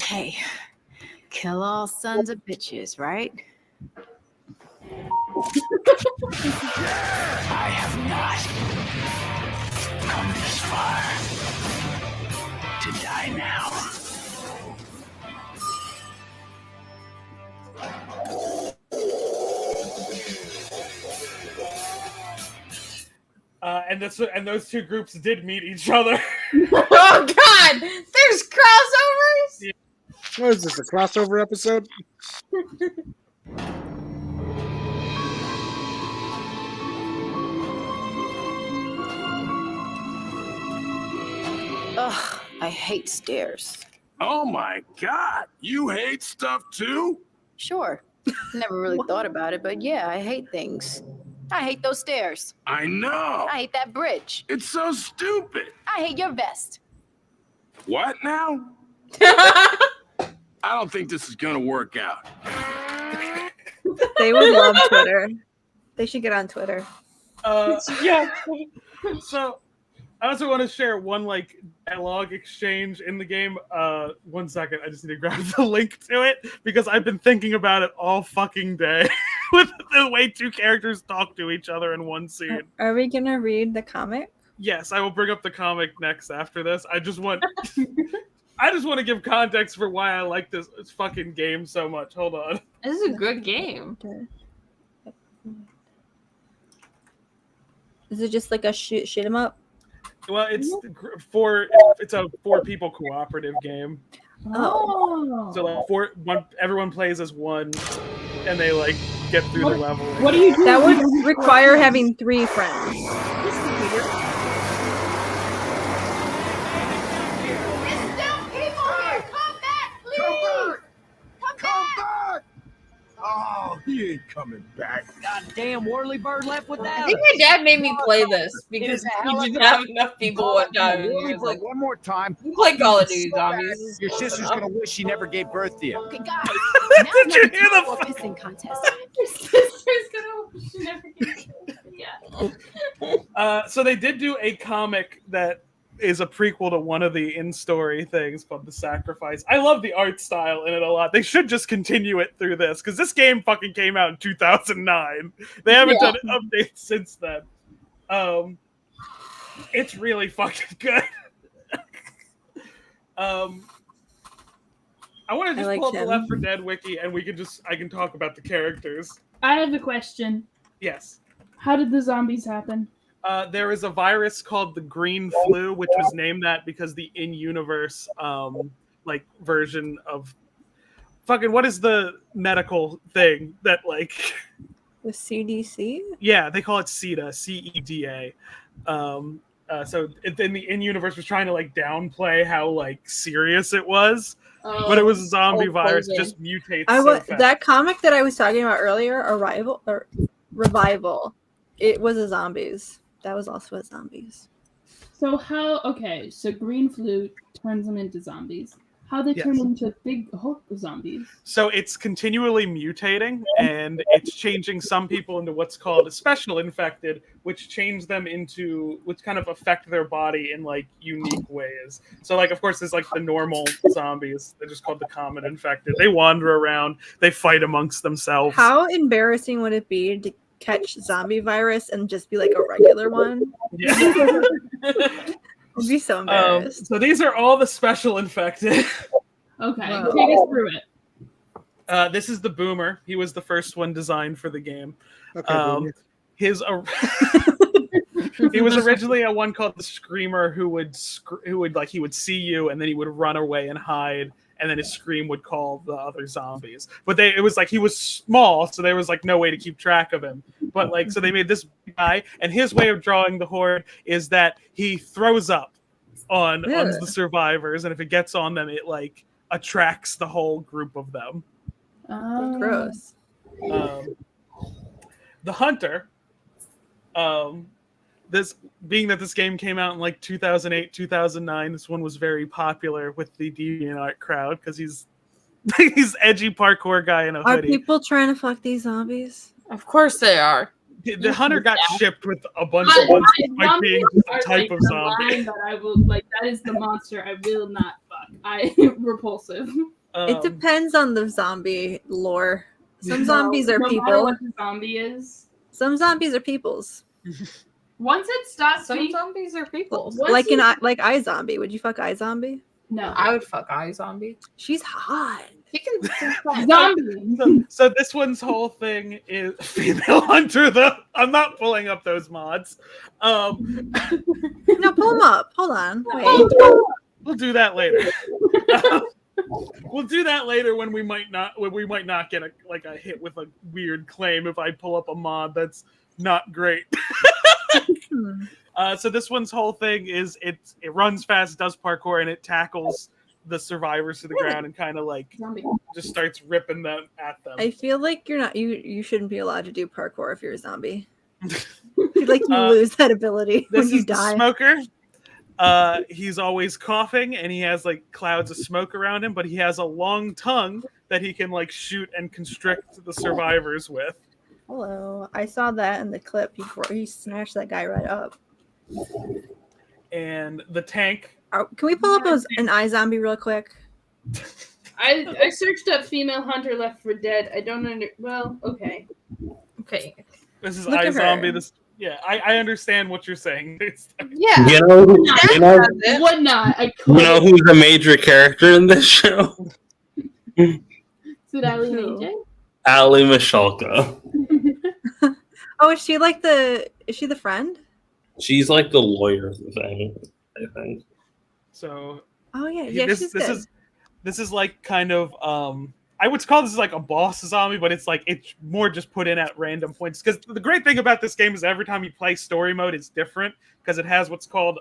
Hey, kill all sons of bitches, right? I have not come this far to die now. And those two groups did meet each other. Oh God! There's crossovers. Yeah. What is this? A crossover episode? Ugh, I hate stairs. Oh my God! You hate stuff too? Sure. Never really thought about it, but yeah, I hate things. I hate those stairs. I know. I hate that bridge. It's so stupid. I hate your vest. What now? I don't think this is gonna work out. They would love Twitter. They should get on Twitter. Yeah. So I also want to share one like dialogue exchange in the game. 1 second, I just need to grab the link to it because I've been thinking about it all fucking day with the way two characters talk to each other in one scene. Are we gonna read the comic? Yes, I will bring up the comic next after this. I just want to give context for why I like this fucking game so much. Hold on. This is a good game. Is it just like a shoot 'em up? Well, it's a 4 people cooperative game. Oh. So like everyone plays as one, and they like get through the level. What do you do? That would require having 3 friends. Oh, he ain't coming back. God damn, Whirly Bird left without I think my dad made me play this because he didn't have enough people one time. And he was like, one more time. "You play Call of Duty Zombies." Your sister's gonna wish she never gave birth to you. Okay, guys. Did you hear the pissing contest? Your sister's gonna she never gets Yeah. So they did do a comic that is a prequel to one of the in-story things called The Sacrifice. I love the art style in it a lot. They should just continue it through this because this game fucking came out in 2009. They haven't done updates since then. It's really fucking good. I want to just pull up the Left 4 Dead wiki and I can talk about the characters. I have a question. Yes. How did the zombies happen? There is a virus called the green flu, which was named that because the in-universe like version of fucking what is the medical thing that like the CDC? Yeah, they call it CEDA, CEDA. So in the in-universe was trying to like downplay how like serious it was, but it was a zombie virus. It just mutates. That comic that I was talking about earlier, Revival. It was a zombies. That was also a zombies. So so green flu turns them into zombies. How they turn into big Hulk zombies? So it's continually mutating, and it's changing some people into what's called a special infected, which change them into, which kind of affect their body in like unique ways. So like, of course, there's like the normal zombies. They're just called the common infected. They wander around. They fight amongst themselves. How embarrassing would it be to catch zombie virus and just be like a regular one? Yeah. I'd be so embarrassed. So these are all the special infected. Okay, Wow. take us through it. This is the Boomer. He was the first one designed for the game. Okay, Boomer. He was originally a one called the Screamer, who would he would see you and then he would run away and hide, and then his scream would call the other zombies. But it was like he was small, so there was like no way to keep track of him. But like, so they made this guy, and his way of drawing the horde is that he throws up on the survivors, and if it gets on them, it like attracts the whole group of them. Gross. The Hunter. This game came out in like 2008, 2009. This one was very popular with the DeviantArt crowd because he's edgy parkour guy in a Are hoodie. people trying to fuck these zombies? Of course they are. The Hunter got shipped with a bunch of ones like being a type of zombie. That I will that is the monster I will not fuck. Repulsive. It depends on the zombie lore. Some zombies are no people. matter what the zombie is. Some zombies are peoples. Once it stops Some zombies are people. Like iZombie. Would you fuck iZombie? No. I would fuck iZombie. She's hot. He can zombie. So this one's whole thing is female hunter. I'm not pulling up those mods. No, pull them up. Hold on. Wait. We'll do that later. We'll do that later when we might not get a hit with a weird claim if I pull up a mod that's not great. So this one's whole thing is it runs fast, does parkour, and it tackles the survivors to the ground and kind of like just starts ripping them at them. I feel like you shouldn't be allowed to do parkour if you're a zombie. You lose that ability when you die. Smoker. He's always coughing and he has like clouds of smoke around him, but he has a long tongue that he can like shoot and constrict the survivors with. Hello. I saw that in the clip. He snatched that guy right up. and the tank. Can we pull up an iZombie real quick? I searched up female hunter Left 4 Dead. I don't well, okay. This is Look at her. iZombie. This, yeah, I understand what you're saying. Yeah. You know Would not. I you couldn't. know who's a major character in this show? Is it Ali and AJ? Ali Mishalka. Oh, is she the friend? She's like the lawyer thing, I think. So. Oh yeah, she's good. This is like kind of I would call this like a boss zombie, but it's more just put in at random points. Because the great thing about this game is every time you play story mode, it's different because it has what's called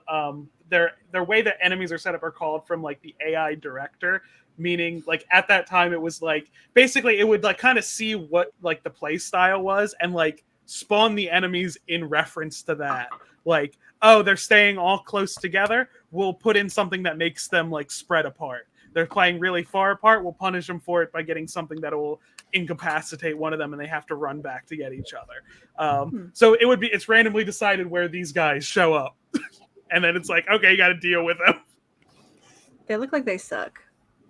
their way that enemies are set up are called from like the AI director. Meaning, like at that time, it was like basically it would like kind of see what like the play style was and like spawn the enemies in reference to that. Like, oh, they're staying all close together. We'll put in something that makes them like spread apart. They're playing really far apart. We'll punish them for it by getting something that will incapacitate one of them, and they have to run back to get each other. So it's randomly decided where these guys show up, and then it's like, okay, you got to deal with them. They look like they suck.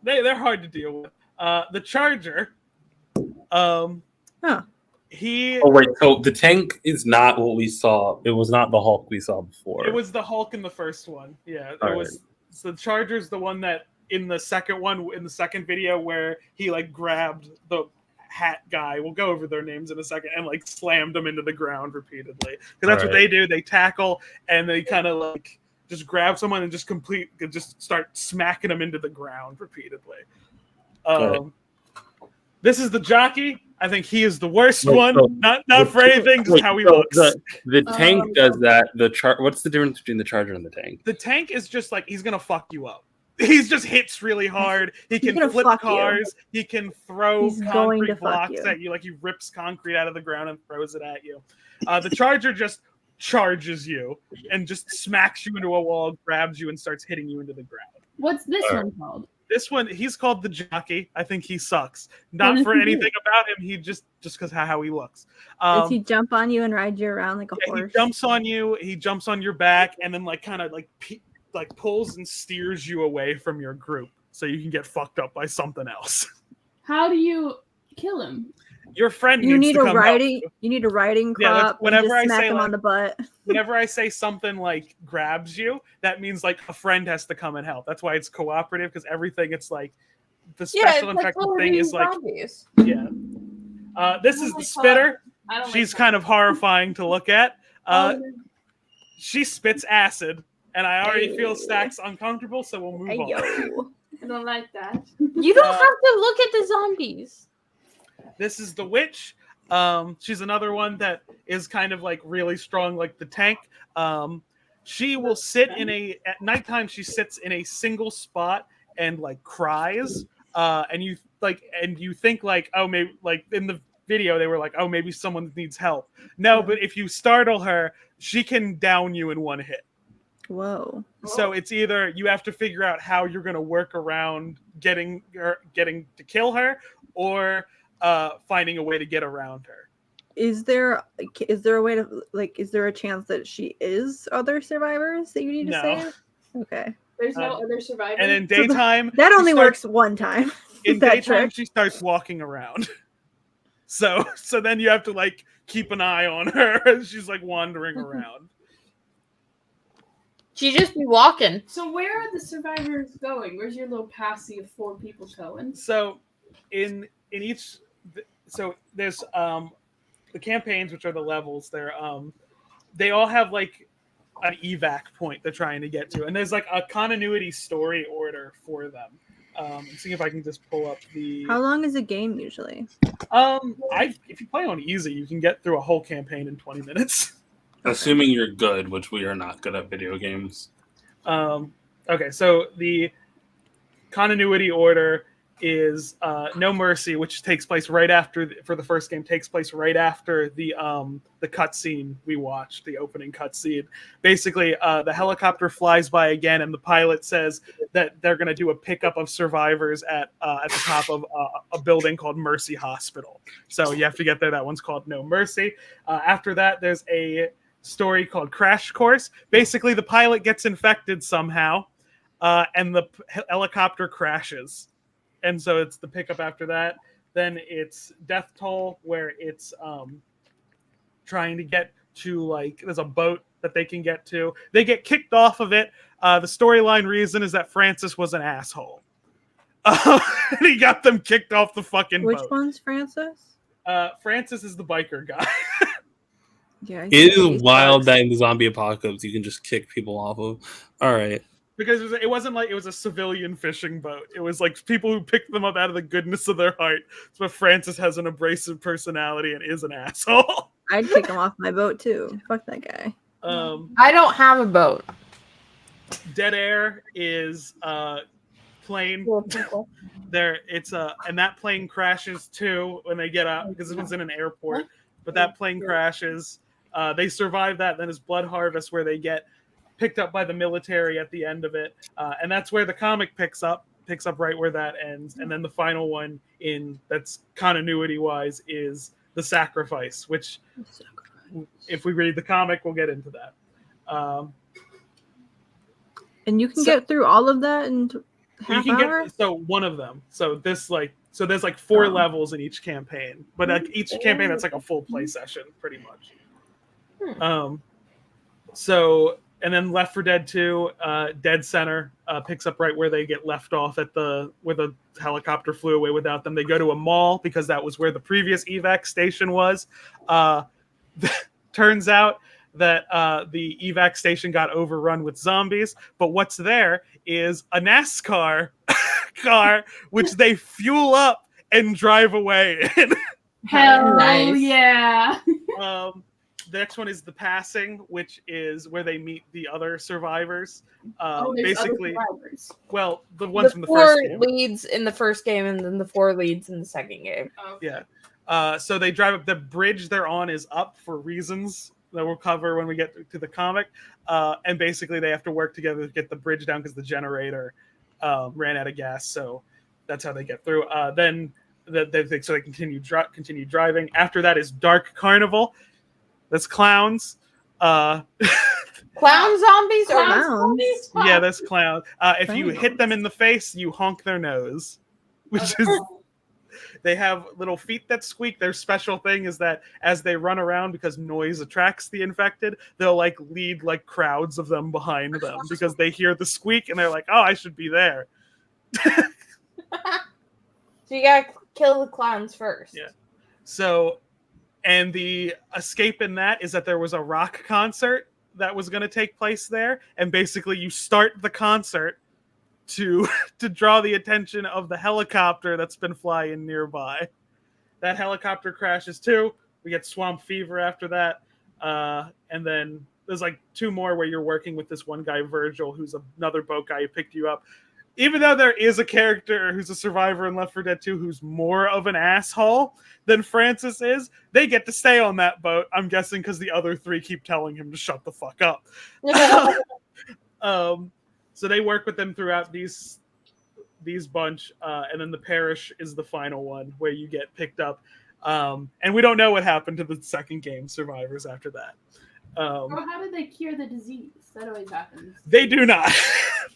They're hard to deal with. The Charger. He. Oh wait, so the tank is not what we saw. It was not the Hulk we saw before. It was the Hulk in the first one. Yeah, it was. Right. So the Charger's the one that in the second video where he like grabbed the hat guy. We'll go over their names in a second and like slammed them into the ground repeatedly because that's what they do. They tackle and they kind of like just grab someone and just start smacking them into the ground repeatedly. This is the jockey. I think he is the worst one. Not for anything, just how he looks. The tank does that. What's the difference between the Charger and the tank? The tank is just like he's gonna fuck you up. He just hits really hard. He can flip cars. He can throw concrete blocks at you. Like he rips concrete out of the ground and throws it at you. The Charger just charges you and just smacks you into a wall, grabs you, and starts hitting you into the ground. What's this one called? This one, he's called the Jockey. I think he sucks. Not for anything about him. He just because how he looks. Does he jump on you and ride you around like a horse? He jumps on you. He jumps on your back and then like kind of like pulls and steers you away from your group so you can get fucked up by something else. How do you kill him? Your friend you needs need to a come riding. help. You need a riding crop. Whenever I smack say him like, on the butt. Whenever I say something like grabs you, that means like a friend has to come and help. That's why it's cooperative because everything it's like the special infected thing is like zombies. This is the Spitter. She's kind of horrifying to look at. She spits acid, and I already feel Stacks uncomfortable, so we'll move on. I don't like that. You don't have to look at the zombies. This is the Witch. She's another one that is kind of like really strong, like the tank. She will sit at nighttime. She sits in a single spot and like cries. And you think like, oh, maybe like in the video they were like, oh, maybe someone needs help. No, but if you startle her, she can down you in one hit. Whoa. So it's either you have to figure out how you're going to work around getting to kill her, or finding a way to get around her. Is there a way to is there a chance that she is other survivors that you need to save? Okay. There's no other survivors. And in daytime, that only works one time. In daytime, she starts walking around. So then you have to like keep an eye on her as she's like wandering around. She just be walking. So where are the survivors going? Where's your little posse of 4 people going? So in each, so there's the campaigns, which are the levels. They all have like an evac point they're trying to get to, and there's like a continuity story order for them. Let's see if I can just pull up the. How long is a game usually? If you play on easy, you can get through a whole campaign in 20 minutes. Assuming you're good, which we are not good at video games. Okay, so the continuity order is No Mercy, which takes place right after for the first game, takes place right after the cutscene we watched, the opening cutscene. Basically, the helicopter flies by again, and the pilot says that they're going to do a pickup of survivors at the top of a building called Mercy Hospital. So you have to get there. That one's called No Mercy. After that, there's a story called Crash Course. Basically, the pilot gets infected somehow, and the helicopter crashes. And so it's the pickup after that. Then it's Death Toll, where it's trying to get to, like, there's a boat that they can get to. They get kicked off of it. The storyline reason is that Francis was an asshole. And he got them kicked off the fucking Which boat. one's Francis? Francis is the biker guy. Yeah, It is wild that in the zombie apocalypse you can just kick people off of. All right. Because it wasn't like it was a civilian fishing boat. It was like people who picked them up out of the goodness of their heart. But Francis has an abrasive personality and is an asshole. I'd kick him off my boat too. Fuck that guy. I don't have a boat. Dead Air is plane. There, it's and that plane crashes too when they get out because it was in an airport. But that plane crashes. They survive that. Then it's Blood Harvest where they get picked up by the military at the end of it, and that's where the comic picks up right where that ends. And then the final one in that's continuity wise is The Sacrifice, which if we read the comic, we'll get into that. And you can get through all of that in half you can hour? get so one of them. So there's like 4 levels in each campaign, but like each campaign that's like a full play session pretty much. So and then Left 4 Dead 2, Dead Center picks up right where they get left off at where the helicopter flew away without them. They go to a mall because that was where the previous evac station was. Turns out that the evac station got overrun with zombies, but what's there is a NASCAR car which they fuel up and drive away in. Hell yeah. The next one is The Passing, which is where they meet the other survivors. Basically, well, the ones from the 4 first game. leads in the first game, and then the 4 leads in the second game. Yeah. So they drive up. The bridge they're on is up for reasons that we'll cover when we get to the comic. And basically, they have to work together to get the bridge down because the generator ran out of gas. So that's how they get through. Then they continue driving. After that is Dark Carnival. That's clowns. Clown zombies or Clowns? Yeah, that's clowns. If you hit them in the face, you honk their nose, which is they have little feet that squeak. Their special thing is that as they run around, because noise attracts the infected, they'll like lead like crowds of them behind them because they hear the squeak and they're like, "Oh, I should be there." So you gotta kill the clowns first. Yeah. So, and the escape in that is that there was a rock concert that was going to take place there, and basically you start the concert to draw the attention of the helicopter that's been flying nearby. That helicopter crashes too. We get swamp fever after that, and then there's like 2 more where you're working with this one guy Virgil, who's another boat guy who picked you up. Even though there is a character who's a survivor in Left 4 Dead 2 who's more of an asshole than Francis is, they get to stay on that boat, I'm guessing because the other 3 keep telling him to shut the fuck up. So they work with them throughout these bunch, and then the Parish is the final one where you get picked up. And we don't know what happened to the second game survivors after that. How did they cure the disease? That always happens. They do not.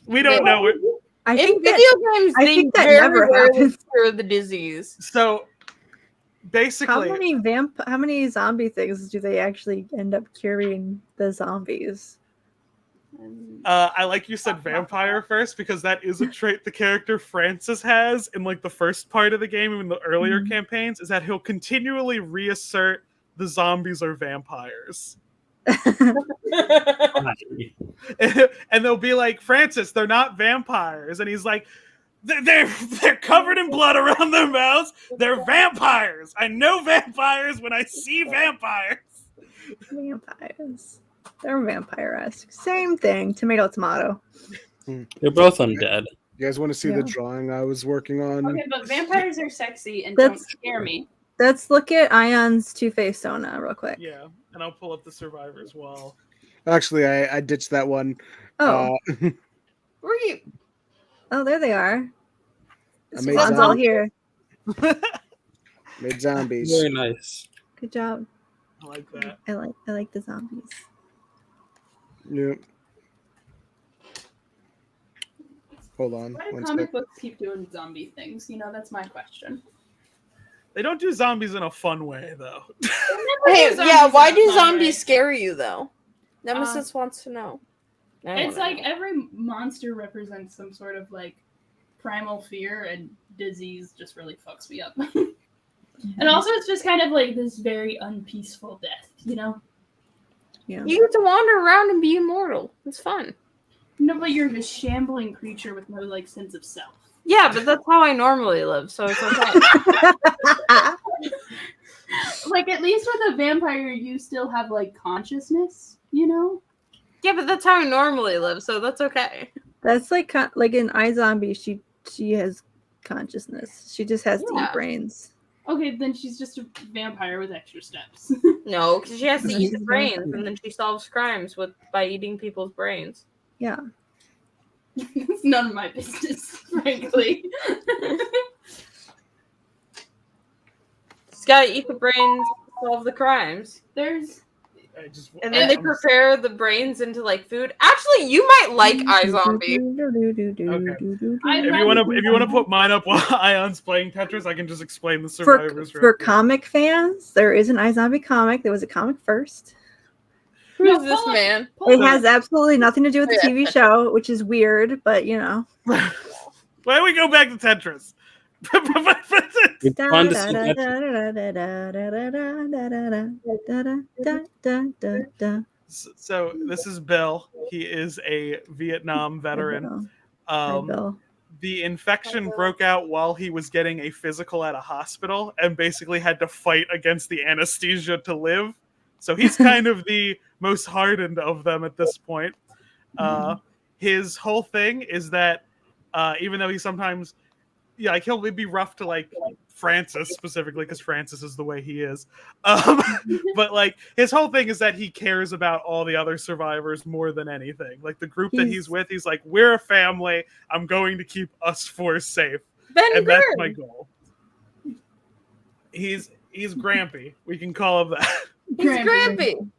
We don't know it. I In think video games, I they think that very never rarely happens. cure the disease. So basically, how many zombie things do they actually end up curing the zombies? I like you said vampire first because that is a trait the character Francis has in like the first part of the game in the earlier campaigns, is that he'll continually reassert the zombies are vampires. And they'll be like, Francis, they're not vampires, and he's like, they're covered in blood around their mouths. They're vampires. I know vampires when I see vampires. Vampires. They're vampire-esque. Same thing. Tomato, tomato. They're both undead. You guys want to see the drawing I was working on? Okay, but vampires are sexy and That's- don't scare me. Let's look at Ayon's Two-Face Sona real quick. Yeah, and I'll pull up the survivors wall. Actually, I ditched that one. Oh. Where are you? Oh, there they are. I made Squad's all here. Made zombies. Very nice. Good job. I like that. I like the zombies. Yeah. Hold on. Why do One comic sec. books keep doing zombie things? That's my question. They don't do zombies in a fun way, though. Hey, yeah, zombies why in a do fun zombies way. scare you though? Nemesis wants to know. I It's wanna like know. every monster represents some sort of like primal fear, and disease just really fucks me up. And also, it's just kind of like this very unpeaceful death, Yeah. You get to wander around and be immortal. It's fun. No, but you're a shambling creature with no like sense of self. Yeah, but that's how I normally live, so it's okay. Like at least with a vampire, you still have like consciousness, Yeah, but that's how I normally live, so that's okay. That's like in iZombie, she has consciousness. She just has to eat brains. Okay, then she's just a vampire with extra steps. No, because she has to eat the She's a brains, vampire. and then she solves crimes by eating people's brains. Yeah. It's none of my business, frankly. She's gotta eat the brains, solve the crimes. And then they prepare the brains into like food. Actually, you might like iZombie. If you want to put mine up while Ayon's playing Tetris, I can just explain the For survivors. comic fans, there is an iZombie comic. There was a comic first. Who's this man? It has absolutely nothing to do with the TV show, which is weird, but Why don't we go back to Tetris? It's fun to see Tetris. So this is Bill. He is a Vietnam veteran. Bill. The infection broke out while he was getting a physical at a hospital and basically had to fight against the anesthesia to live. So he's kind of the most hardened of them at this point. His whole thing is that even though he sometimes, like he'll be rough to like Francis specifically because Francis is the way he is. But like his whole thing is that he cares about all the other survivors more than anything. Like the group that he's with, he's like, we're a family. I'm going to keep us four safe. And that's my goal. He's Grampy. We can call him that. He's Grampy.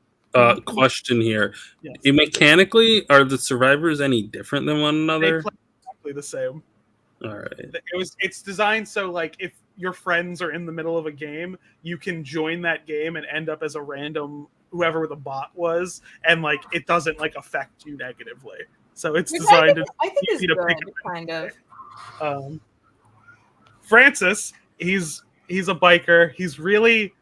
Question here. Yes. Mechanically, are the survivors any different than one They another? play exactly the same. All right. It's designed so like if your friends are in the middle of a game, you can join that game and end up as a random whoever the bot was, and like it doesn't like affect you negatively. So it's designed to I think it's easy to good, pick up. kind of. Francis, he's a biker. He's really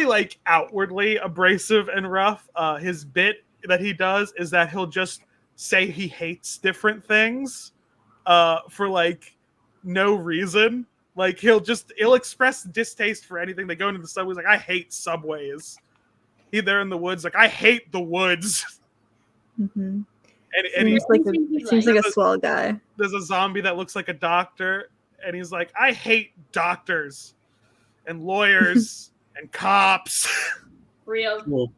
like outwardly abrasive and rough. His bit that he does is that he'll just say he hates different things for like no reason. Like he'll express distaste for anything. They go into the subways like I hate subways. They're in the woods like I hate the woods. Mm-hmm. And seems like a swell guy. There's a zombie that looks like a doctor, and he's like, I hate doctors and lawyers and cops. Real. Cool.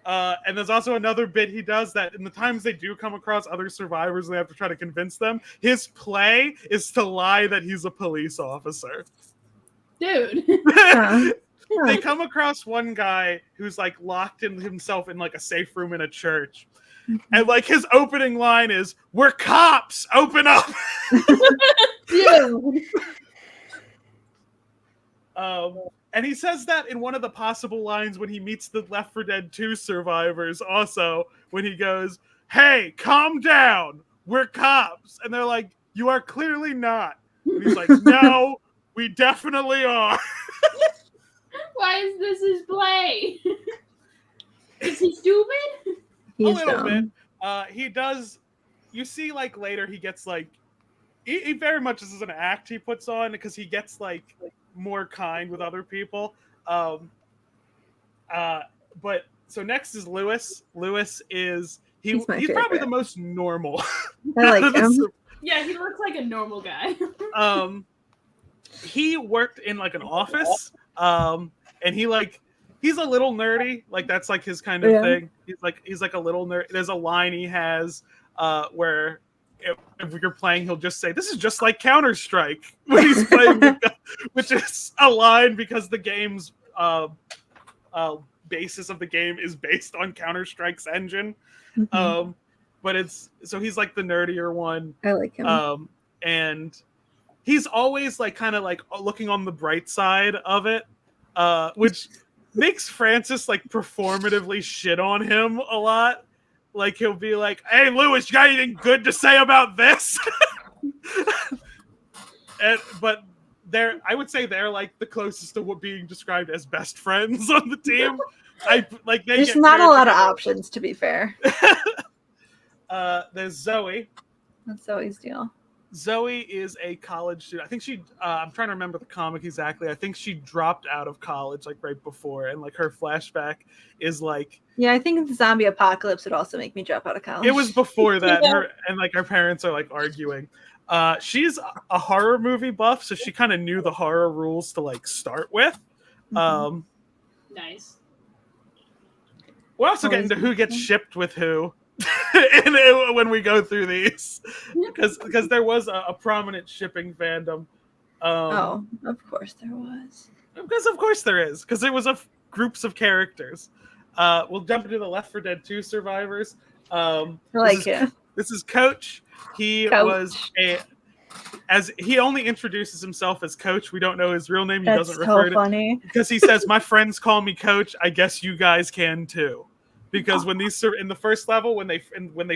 And there's also another bit he does that in the times they do come across other survivors, they have to try to convince them. His play is to lie that he's a police officer. Dude. They come across one guy who's like locked in himself in like a safe room in a church. And like his opening line is, "We're cops, open up." And he says that in one of the possible lines when he meets the Left 4 Dead 2 survivors also, when he goes, "Hey, calm down, we're cops." And they're like, "You are clearly not." And he's like, "No, we definitely are." Why is this his play? Is he stupid? A little bit. He does. You see, like later, he gets like. He very much this is an act he puts on because he gets like more kind with other people. But so next is Lewis. Lewis is he's probably the most normal. I like him. Yeah, he looks like a normal guy. He worked in like an office. And he's a little nerdy. Like that's like his kind of thing. He's like a little nerd. There's a line he has where if you're playing, he'll just say, "This is just like Counter-Strike" when he's playing, which is a line because the game's basis of the game is based on Counter-Strike's engine. Mhm. But he's like the nerdier one. I like him. And he's always like kind of like looking on the bright side of it, which makes Francis like performatively shit on him a lot. Like he'll be like, "Hey, Lewis, you got anything good to say about this?" But I would say they're like the closest to what being described as best friends on the team. There's not a lot of options, to be fair. There's Zoe. That's Zoe's deal. Zoe is a college student. I think I'm trying to remember the comic exactly. I think she dropped out of college like right before, and like her flashback is like. Yeah, I think the zombie apocalypse would also make me drop out of college. It was before that. Her parents are like arguing. She's a horror movie buff, so she kind of knew the horror rules to like start with. Nice. We're also getting to who gets shipped with who. When we go through these, because there was a prominent shipping fandom. Of course there was. Because of course there is, because it was groups of characters. We'll jump into the Left 4 Dead 2 survivors. This is Coach. He only introduces himself as Coach. We don't know his real name. He doesn't refer to funny. Because he says, "My friends call me Coach. I guess you guys can too." Because when these in the first level, when they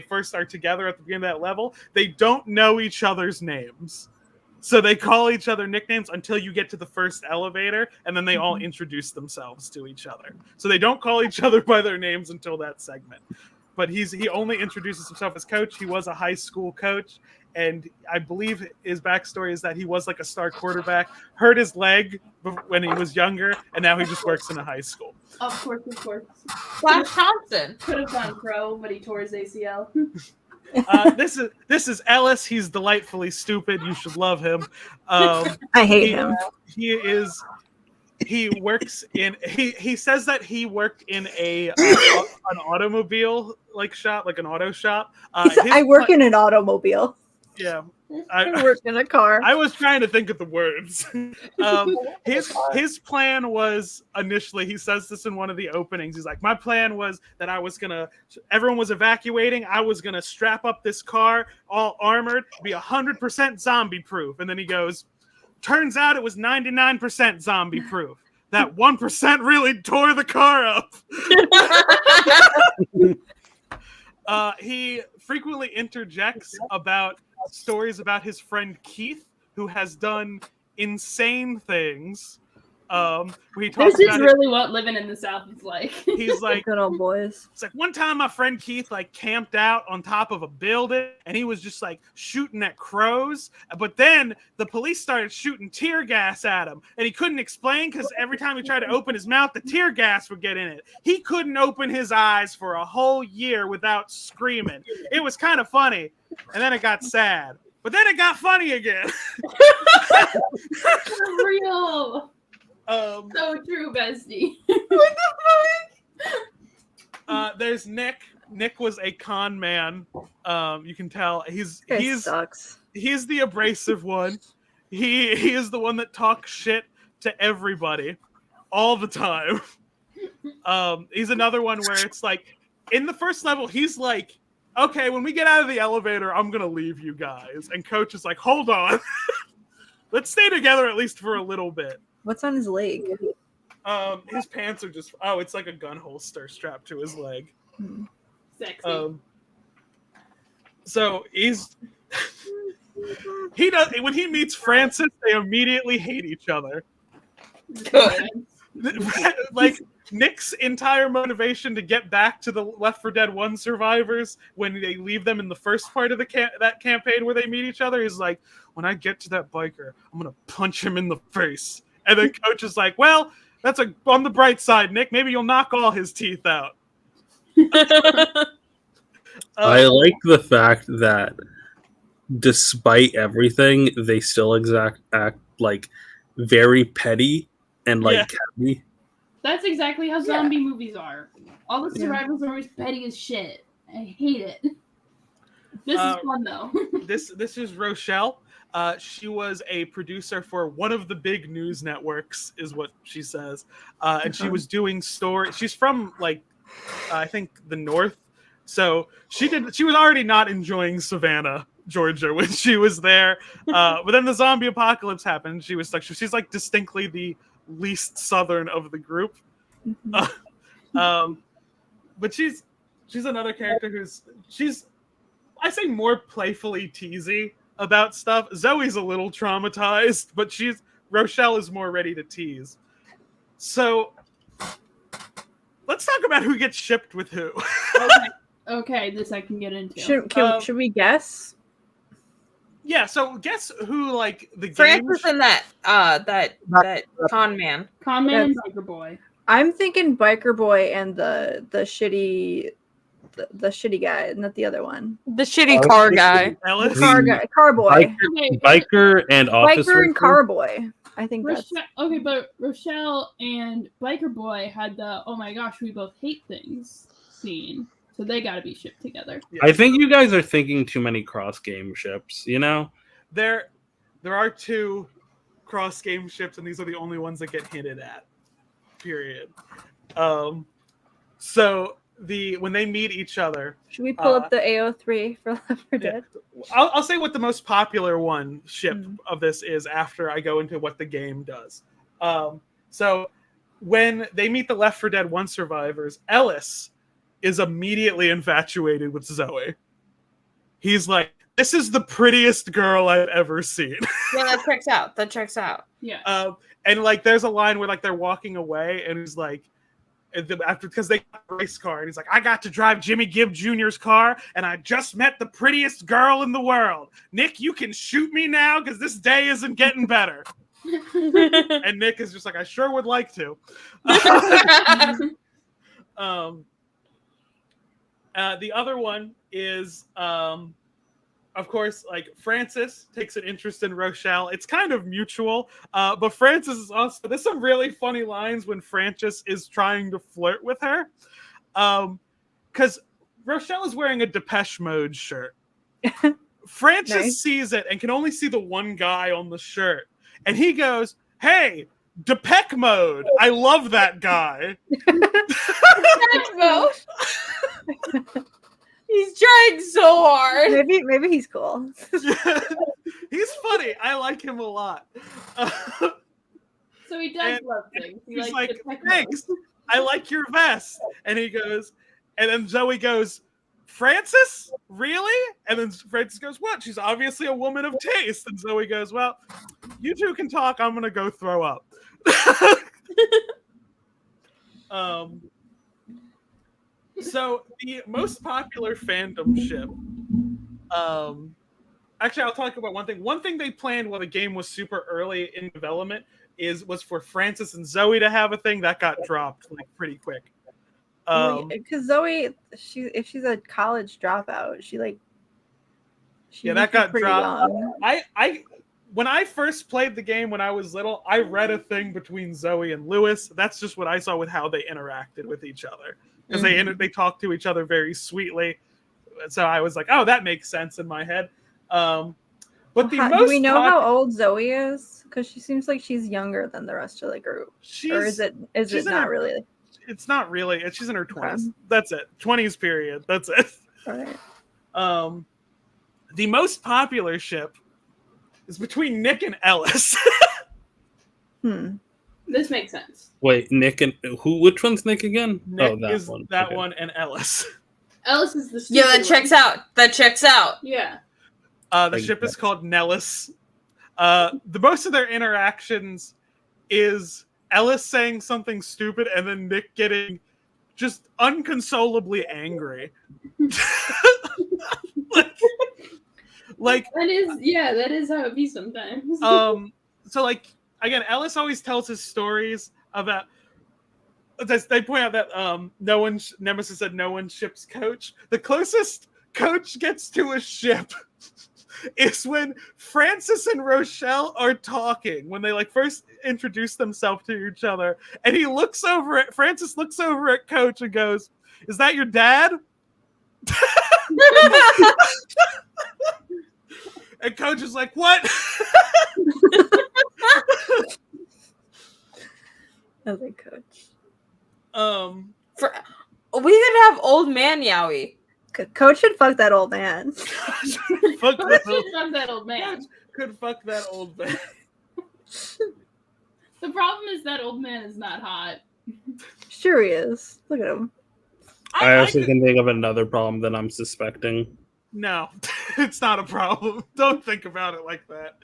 first start together at the beginning of that level, they don't know each other's names, so they call each other nicknames until you get to the first elevator, and then they all introduce themselves to each other. So they don't call each other by their names until that segment. But he only introduces himself as Coach. He was a high school coach, and I believe his backstory is that he was like a star quarterback, hurt his leg when he was younger, and now he just works in a high school. Of course. Flash Thompson could have gone pro, but he tore his ACL. This is Ellis. He's delightfully stupid. You should love him. I hate him. He works in. He says that he worked in an automobile shop, like an auto shop. I work in an automobile. Yeah. I work in a car. I was trying to think of the words. His plan was initially, he says this in one of the openings. He's like, "My plan was that everyone was evacuating. I was gonna strap up this car, all armored, be 100% zombie proof." And then he goes, "Turns out it was 99% zombie proof. That 1% really tore the car up." He frequently interjects about stories about his friend Keith, who has done insane things. He talks this is about really what living in the South is like. He's like, good old boys. It's like one time my friend Keith camped out on top of a building, and he was just shooting at crows. But then the police started shooting tear gas at him, and he couldn't explain because every time he tried to open his mouth, the tear gas would get in it. He couldn't open his eyes for a whole year without screaming. It was kind of funny, and then it got sad. But then it got funny again. For real. So true, bestie. There's Nick. Nick was a con man. You can tell he sucks. He's the abrasive one. He is the one that talks shit to everybody all the time. He's another one where it's like in the first level, he's like, "Okay, when we get out of the elevator, I'm gonna leave you guys." And Coach is like, "Hold on, let's stay together at least for a little bit." What's on his leg? His pants are just it's like a gun holster strapped to his leg. Sexy. So he does when he meets Francis, they immediately hate each other. Good. Nick's entire motivation to get back to the Left 4 Dead 1 survivors when they leave them in the first part of that campaign where they meet each other is like, "When I get to that biker, I'm gonna punch him in the face." And then Coach is like, "Well, that's on the bright side, Nick. Maybe you'll knock all his teeth out." I like the fact that despite everything, they still act very petty and catty. That's exactly how zombie movies are. All the survivors are always petty as shit. I hate it. This is fun though. This is Rochelle. She was a producer for one of the big news networks, is what she says. And she was doing story. She's from I think the North. So she was already not enjoying Savannah, Georgia when she was there. But then the zombie apocalypse happened. She was stuck. She's like distinctly the least Southern of the group. But she's another character she's I say more playfully teasy about stuff. Zoe's a little traumatized, but Rochelle is more ready to tease. So let's talk about who gets shipped with who. Okay, this I can get into. Should we guess? Yeah, so guess who the Francis and that con man. Con man and Biker Boy. I'm thinking Biker Boy and the shitty guy, not the other one. The shitty car guy. Ellis? Car boy. Biker and officer. Biker and car boy. I think that's okay, but Rochelle and Biker Boy had the "oh my gosh, we both hate things" scene, so they got to be shipped together. I think you guys are thinking too many cross game ships. You know, there are 2 cross game ships, and these are the only ones that get hinted at. Period. So when they meet each other, should we pull up the AO3 for Left 4 Dead? I'll say what the most popular one ship of this is after I go into what the game does. So when they meet the Left 4 Dead 1 survivors, Ellis is immediately infatuated with Zoe. He's like, this is the prettiest girl I've ever seen. Yeah, that checks out. Yeah. And there's a line where they're walking away, and he's like, because they got a race car, and he's like, I got to drive Jimmy Gibb Jr.'s car, and I just met the prettiest girl in the world. Nick, you can shoot me now because this day isn't getting better. And Nick is just like, I sure would like to. The other one is, of course, Francis takes an interest in Rochelle. It's kind of mutual, but Francis is also. There's some really funny lines when Francis is trying to flirt with her, because Rochelle is wearing a Depeche Mode shirt. Francis sees it and can only see the one guy on the shirt, and he goes, "Hey, Depeche Mode! I love that guy." Depeche Mode. He's trying so hard. Maybe he's cool. He's funny. I like him a lot. So he does love things. He's like, thanks. I like your vest. And he goes, and then Zoe goes, Francis? Really? And then Francis goes, what? She's obviously a woman of taste. And Zoe goes, well, you two can talk. I'm going to go throw up. So the most popular fandom ship, actually, I'll talk about one thing. One thing they planned while the game was super early in development was for Francis and Zoe to have a thing that got dropped pretty quick. Because Zoe, if she's a college dropout, that got dropped. When I first played the game when I was little, I read a thing between Zoe and Lewis. That's just what I saw with how they interacted with each other. Because they talk to each other very sweetly, so I was like, "Oh, that makes sense in my head." But do we know how old Zoe is? Because she seems like she's younger than the rest of the group. Or is it not really? It's not really. She's in her 20s. That's it. 20s period. That's it. Right. The most popular ship is between Nick and Ellis. This makes sense. Wait, Nick and who? Which one's Nick again? Nick is that one, and Ellis. Ellis is the that checks out. That checks out. Yeah. The ship is called Nellis. The most of their interactions is Ellis saying something stupid and then Nick getting just unconsolably angry. that is how it be sometimes. So again, Ellis always tells his stories about. They point out that Nemesis said no one ships Coach. The closest Coach gets to a ship is when Francis and Rochelle are talking, when they first introduce themselves to each other, and Francis looks over at Coach and goes, "Is that your dad?" And Coach is like, what? I was like, Coach. We could have old man Yowie. Coach should fuck that old man. Fuck Coach should fuck that old man. Could fuck that old man. The problem is that old man is not hot. Sure he is. Look at him. I also can think of another problem that I'm suspecting. No, it's not a problem. Don't think about it like that.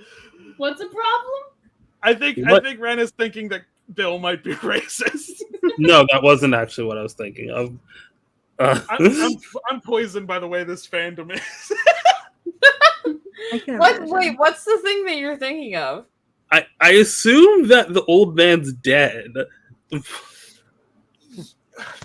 What's a problem? I think Ren is thinking that Bill might be racist. No, that wasn't actually what I was thinking of. I'm poisoned by the way this fandom is. Wait, what's the thing that you're thinking of? I assume that the old man's dead.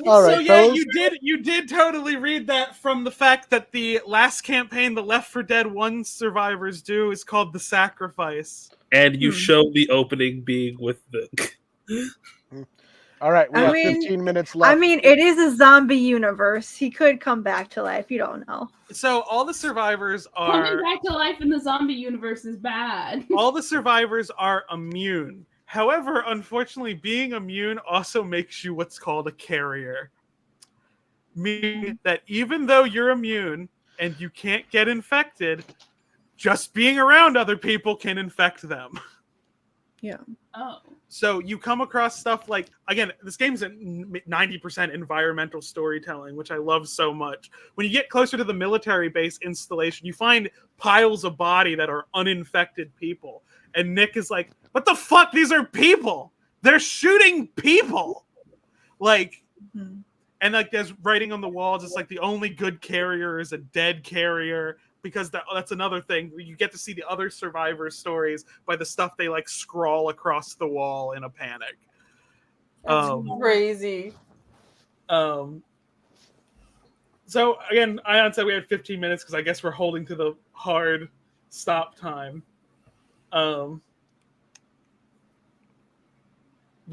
All right, so yeah, fellas. you did totally read that from the fact that the last campaign the Left 4 Dead 1 survivors do is called The Sacrifice. And you show the opening being with the... All right, we I have mean- 15 minutes left. I mean, it is a zombie universe. He could come back to life. You don't know. So all the survivors are Coming back to life in the zombie universe is bad. all the survivors are immune. However, unfortunately, being immune also makes you what's called a carrier. Meaning that even though you're immune and you can't get infected, just being around other people can infect them. Yeah. Oh. So you come across stuff like, again, this game's at 90% environmental storytelling, which I love so much. When you get closer to the military base installation, you find piles of body that are uninfected people. And Nick is like, what the fuck? These are people. They're shooting people. Like, and like there's writing on the walls. It's like the only good carrier is a dead carrier. Because that's another thing. You get to see the other survivors' stories by the stuff they like scrawl across the wall in a panic. That's crazy. So again, Ayaan said we had 15 minutes because I guess we're holding to the hard stop time. But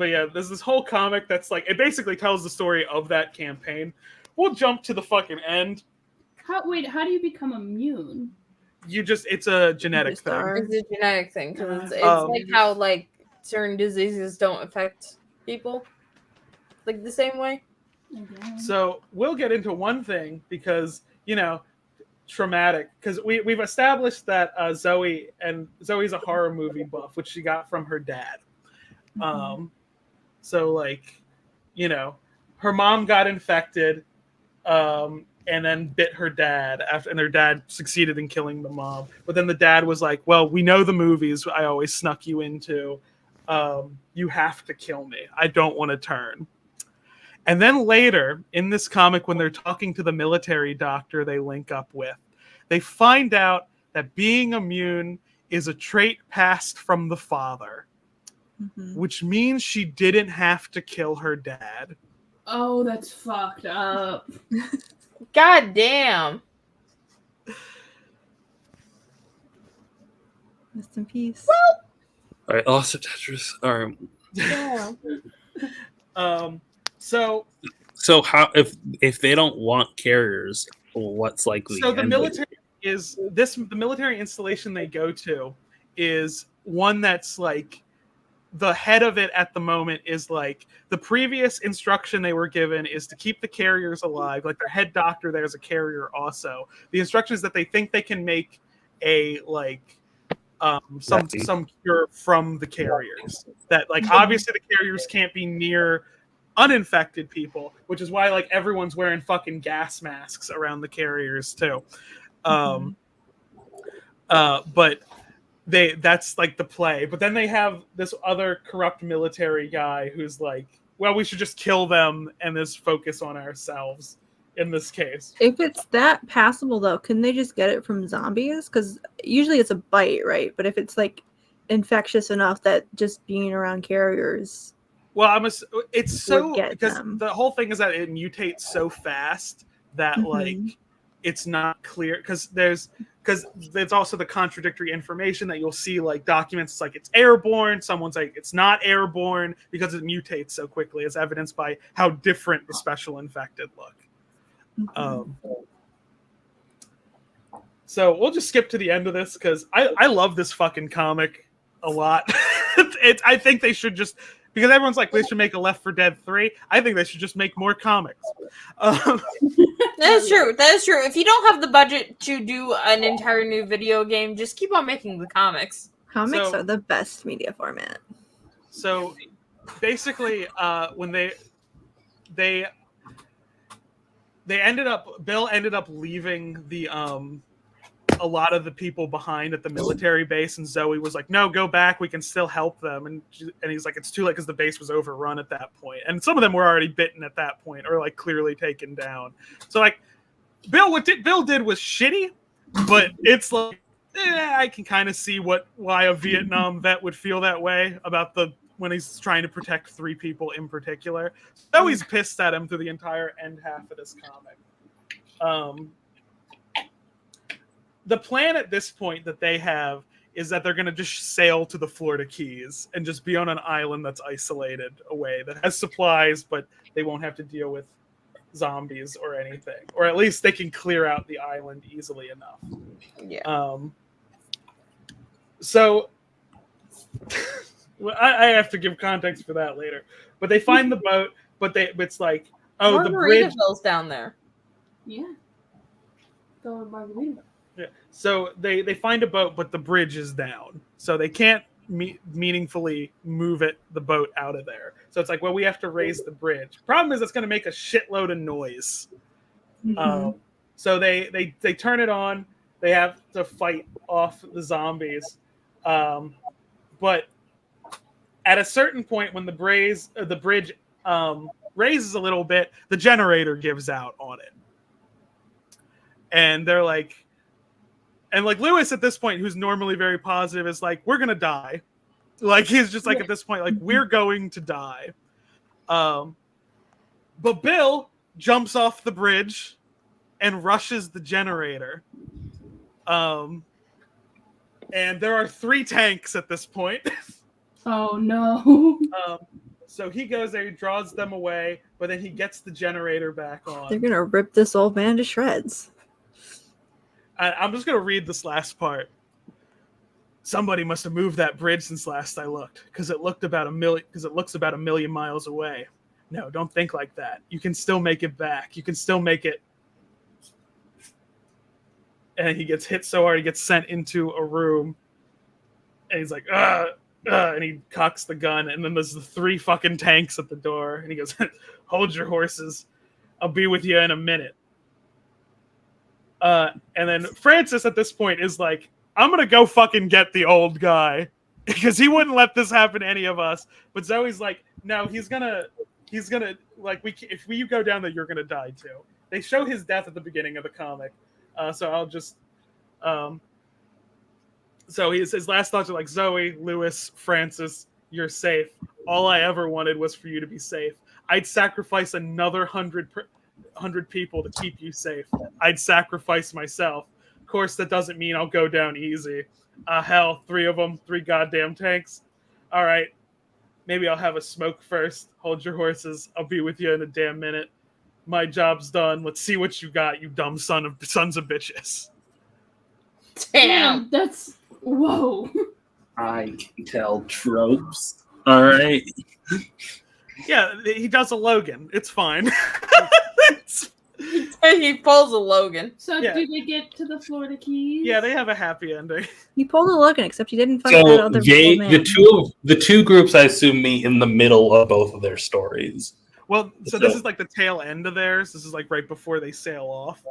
yeah, there's this whole comic that's like, it basically tells the story of that campaign. We'll jump to the fucking end. How do you become immune? It's a genetic thing. It's a genetic thing because it's like how like certain diseases don't affect people like the same way. So we'll get into one thing because, traumatic. Because we've established that Zoe's a horror movie buff, which she got from her dad. So like, her mom got infected. And then bit her dad and her dad succeeded in killing the mom. But then the dad was like, well, we know the movies I always snuck you into. You have to kill me. I don't want to turn. And then later in this comic, when they're talking to the military doctor they link up with, they find out that being immune is a trait passed from the father, which means she didn't have to kill her dad. Oh, that's fucked up. God damn. Rest in peace. All right, lost of Tetris. All right. Yeah. So how if they don't want carriers, what's likely? So the military the military installation they go to is one that's like the head of it at the moment is like the previous instruction they were given is to keep the carriers alive. Like their head doctor there is a carrier also. The instruction is that they think they can make a some cure from the carriers. That like obviously the carriers can't be near uninfected people, which is why like everyone's wearing fucking gas masks around the carriers too. But that's like the play. But then they have this other corrupt military guy who's like, well, we should just kill them and just focus on ourselves in this case. If it's that passable though, can they just get it from zombies? Because usually it's a bite, right? But if it's like infectious enough that just being around carriers, well, it's so get because them. the whole thing is that it mutates so fast that like it's not clear because there's also the contradictory information that you'll see like documents like it's airborne, someone's like it's not airborne because it mutates so quickly, as evidenced by how different the special infected look. So we'll just skip to the end of this because I love this fucking comic a lot. I think they should just, because everyone's like, they should make a Left 4 Dead 3. I think they should just make more comics. That is true. That is true. If you don't have the budget to do an entire new video game, just keep on making the comics. Comics are the best media format. So basically, when they Bill ended up leaving the a lot of the people behind at the military base, and Zoe was like, no, go back, we can still help them. And he's like, it's too late because the base was overrun at that point, and some of them were already bitten at that point or like clearly taken down. So like what Bill did was shitty, but it's like I can kind of see why a Vietnam vet would feel that way about when he's trying to protect 3 people in particular. Zoe's pissed at him through the entire end half of this comic. The plan at this point that they have is that they're going to just sail to the Florida Keys and just be on an island that's isolated away, that has supplies, but they won't have to deal with zombies or anything. Or at least they can clear out the island easily enough. Yeah. So I have to give context for that later. But they find the boat, but it's like, the bridge. Margaritaville's down there. Yeah. Go to Margaritaville. Yeah. So they find a boat, but the bridge is down, so they can't meaningfully move the boat out of there. So it's like, well, we have to raise the bridge. Problem is, it's going to make a shitload of noise. Mm-hmm. So they turn it on. They have to fight off the zombies, but at a certain point, when the bridge raises a little bit, the generator gives out on it, and they're like. And like Lewis at this point, who's normally very positive, is like, we're gonna die. Like he's just like at this point, like we're going to die. But Bill jumps off the bridge and rushes the generator. And there are 3 tanks at this point. Oh no. So he goes there, he draws them away, but then he gets the generator back on. They're gonna rip this old man to shreds. I'm just going to read this last part. Somebody must have moved that bridge since last I looked, because it looks about 1 million miles away. No, don't think like that. You can still make it back. You can still make it. And he gets hit so hard, he gets sent into a room. And he's like, and he cocks the gun. And then there's the 3 fucking tanks at the door. And he goes, hold your horses. I'll be with you in a minute. And then Francis at this point is like, I'm going to go fucking get the old guy because he wouldn't let this happen to any of us. But Zoe's like, no, he's going to like, if we go down there, you're going to die too. They show his death at the beginning of the comic. So I'll just, so his last thoughts are like, Zoe, Lewis, Francis, you're safe. All I ever wanted was for you to be safe. I'd sacrifice another 100 people to keep you safe. I'd sacrifice myself. Of course, that doesn't mean I'll go down easy. Hell, 3 of them, 3 goddamn tanks. All right, maybe I'll have a smoke first. Hold your horses. I'll be with you in a damn minute. My job's done. Let's see what you got, you dumb sons of bitches. Damn, that's whoa. I can tell tropes. All right. Yeah, he does a Logan. It's fine. He pulls a Logan. So Yeah. do they get to the Florida Keys? Yeah, they have a happy ending. He pulled a Logan, except he didn't find that So other old man. the two groups, I assume, meet in the middle of both of their stories. Well, so this is like the tail end of theirs. This is like right before they sail off.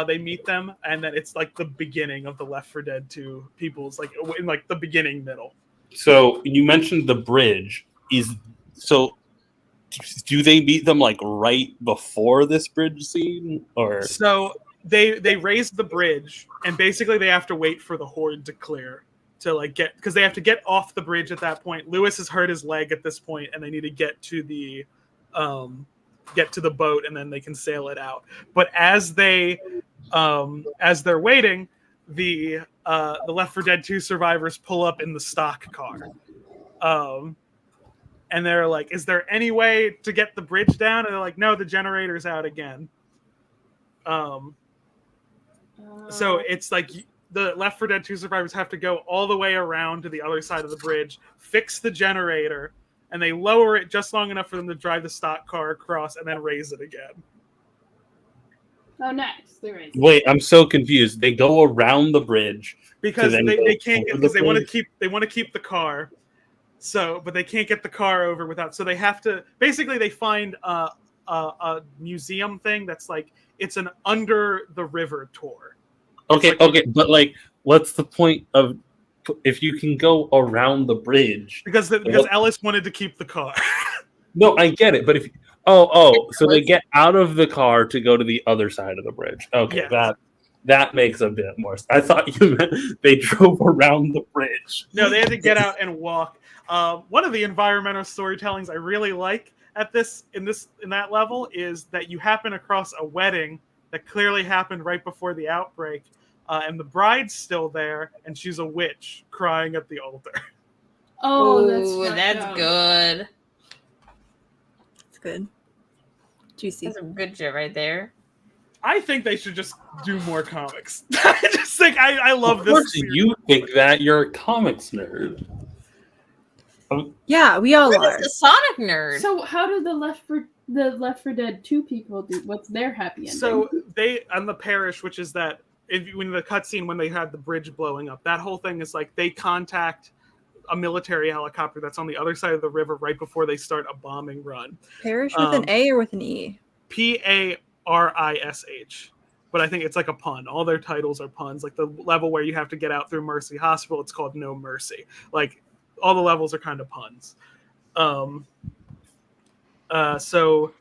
They meet them, and then it's like the beginning of the Left 4 Dead 2 people's, like in like the beginning middle. So you mentioned the bridge. Do they meet them like right before this bridge scene, or So they raise the bridge, and basically they have to wait for the horde to clear to like get, because they have to get off the bridge at that point. Lewis has hurt his leg at this point, and they need to get to the boat, and then they can sail it out. But as they're waiting, the Left 4 Dead 2 survivors pull up in the stock car. And they're like, is there any way to get the bridge down? And they're like, no, the generator's out again. So it's like the Left 4 Dead 2 survivors have to go all the way around to the other side of the bridge, fix the generator, and they lower it just long enough for them to drive the stock car across and then raise it again. Oh, nice. They raised it. Wait, I'm so confused. They go around the bridge Because to then they go can't over because the they want to bridge? keep the car. So, but they can't get the car over without. So they have to basically they find a museum thing that's like it's an under the river tour. Okay, but like, what's the point of if you can go around the bridge? Because Ellis wanted to keep the car. No, I get it, but if so they get out of the car to go to the other side of the bridge. Okay, Yes. that makes a bit more sense. I thought you meant they drove around the bridge. No, they had to get out and walk. One of the environmental storytellings I really like at in that level is that you happen across a wedding that clearly happened right before the outbreak, and the bride's still there, and she's a witch crying at the altar. Oh, that's good. It's good. Juicy. That's some good shit right there. I think they should just do more comics. I just think I love Of this. course, you think that you're a comics nerd. Yeah, we all are. A Sonic nerd. So how did the Left 4 Dead 2 people do? What's their happy ending? So they on the parish, which is that when the cutscene when they had the bridge blowing up, that whole thing is like they contact a military helicopter that's on the other side of the river right before they start a bombing run. Parish with an A or with an E? Parish, but I think it's like a pun. All their titles are puns. Like the level where you have to get out through Mercy Hospital, it's called No Mercy. Like all the levels are kind of puns. So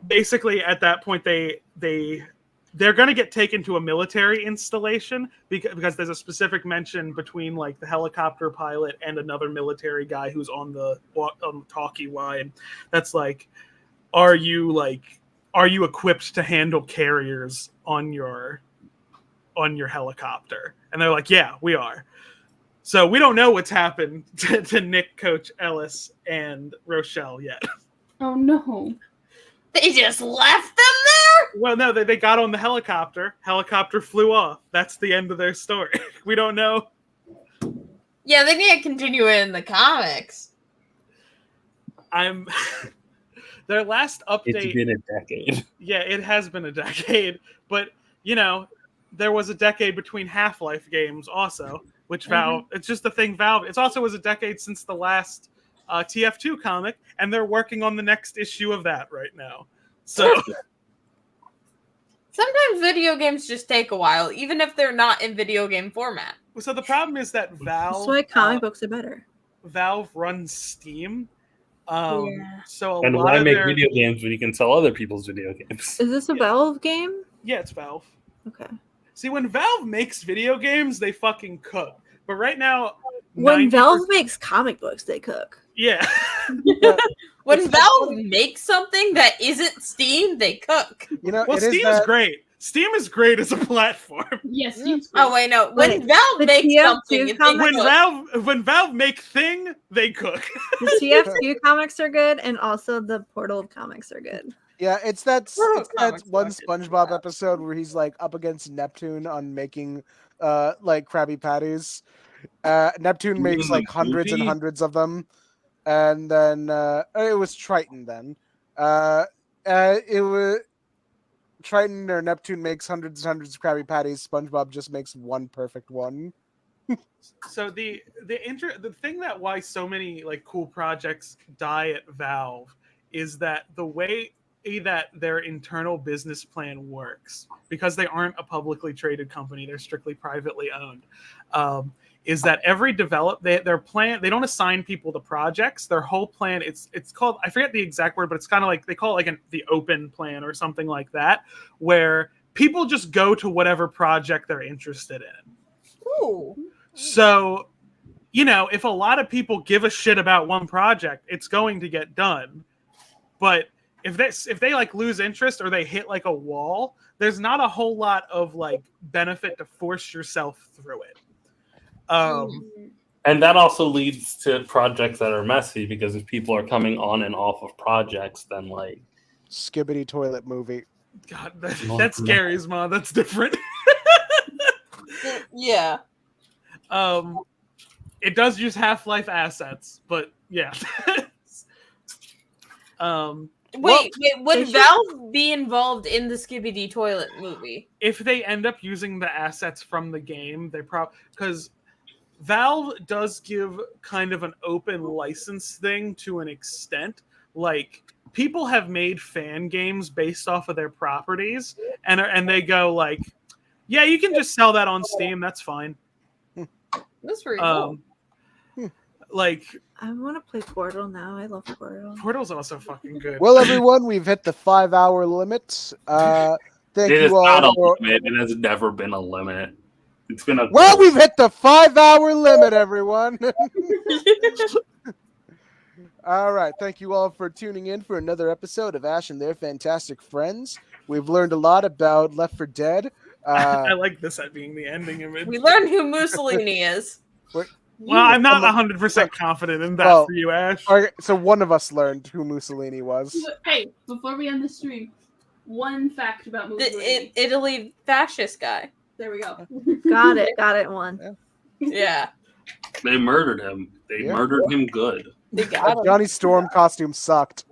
basically at that point they're going to get taken to a military installation because there's a specific mention between like the helicopter pilot and another military guy who's on the talkie line. That's like, are you equipped to handle carriers on your helicopter? And they're like, yeah, we are. So we don't know what's happened to Nick, Coach Ellis, and Rochelle yet. Oh no. They just left them there? Well, no, they got on the helicopter. Helicopter flew off. That's the end of their story. We don't know. Yeah, they need to continue it in the comics. Their last update. It's been a decade. Yeah, it has been a decade. But, there was a decade between Half-Life games also, which Valve, it's just the thing Valve. It also was a decade since the last TF2 comic, and they're working on the next issue of that right now. So sometimes video games just take a while, even if they're not in video game format. So the problem is that Valve. That's why comic books are better. Valve runs Steam. So and why make video games when you can sell other people's video games? Is this a Valve game? Yeah, it's Valve. Okay. See, when Valve makes video games, they fucking cook. But right now, when Valve makes comic books, they cook. Yeah. When Valve makes something that isn't Steam, they cook. Well, Steam is great. Steam is great as a platform. Yes. Oh wait, no. When Valve makes something, when Valve make thing, they cook. The TF2 comics are good, and also the Portal comics are good. Yeah, it's that one SpongeBob episode where he's like up against Neptune on making like Krabby Patties. Neptune makes like hundreds and hundreds of them, and then it was Triton. Then it was Triton or Neptune makes hundreds and hundreds of Krabby Patties. SpongeBob just makes one perfect one. So the thing that why so many like cool projects die at Valve is that the way that their internal business plan works, because they aren't a publicly traded company, they're strictly privately owned, is that every their plan, they don't assign people to projects. Their whole plan, it's called, I forget the exact word, but it's kind of like, they call it like the open plan or something like that, where people just go to whatever project they're interested in. Ooh. So, if a lot of people give a shit about one project, it's going to get done. But if they like lose interest or they hit like a wall, there's not a whole lot of like benefit to force yourself through it. And that also leads to projects that are messy, because if people are coming on and off of projects, then like Skibbity Toilet Movie. God, that's Gary's mom. That's different. Yeah. It does use Half-Life assets, but yeah. Wait, would Valve be involved in the Skibidi Toilet movie? If they end up using the assets from the game, they probably, because Valve does give kind of an open license thing to an extent. Like, people have made fan games based off of their properties, and they go like, yeah, you can just sell that on Steam. That's fine. That's pretty cool. Like, I want to play Portal now. I love Portal. Portal's also fucking good. Well, everyone, we've hit the 5-hour limit. Thank It is you all. not a for- limit. It has never been a limit. It's been a Well, we've hit the 5-hour limit, everyone. All right. Thank you all for tuning in for another episode of Ash and Their Fantastic Friends. We've learned a lot about Left 4 Dead. I like this at being the ending image. We learned who Mussolini is. Well, I'm not 100% confident in that Well, for you, Ash. all right, so one of us learned who Mussolini was. Hey, before we end the stream, one fact about Mussolini. The Italy fascist guy. There we go. Got it. One. Yeah. They murdered him. They murdered him good. They got him. Johnny Storm costume sucked.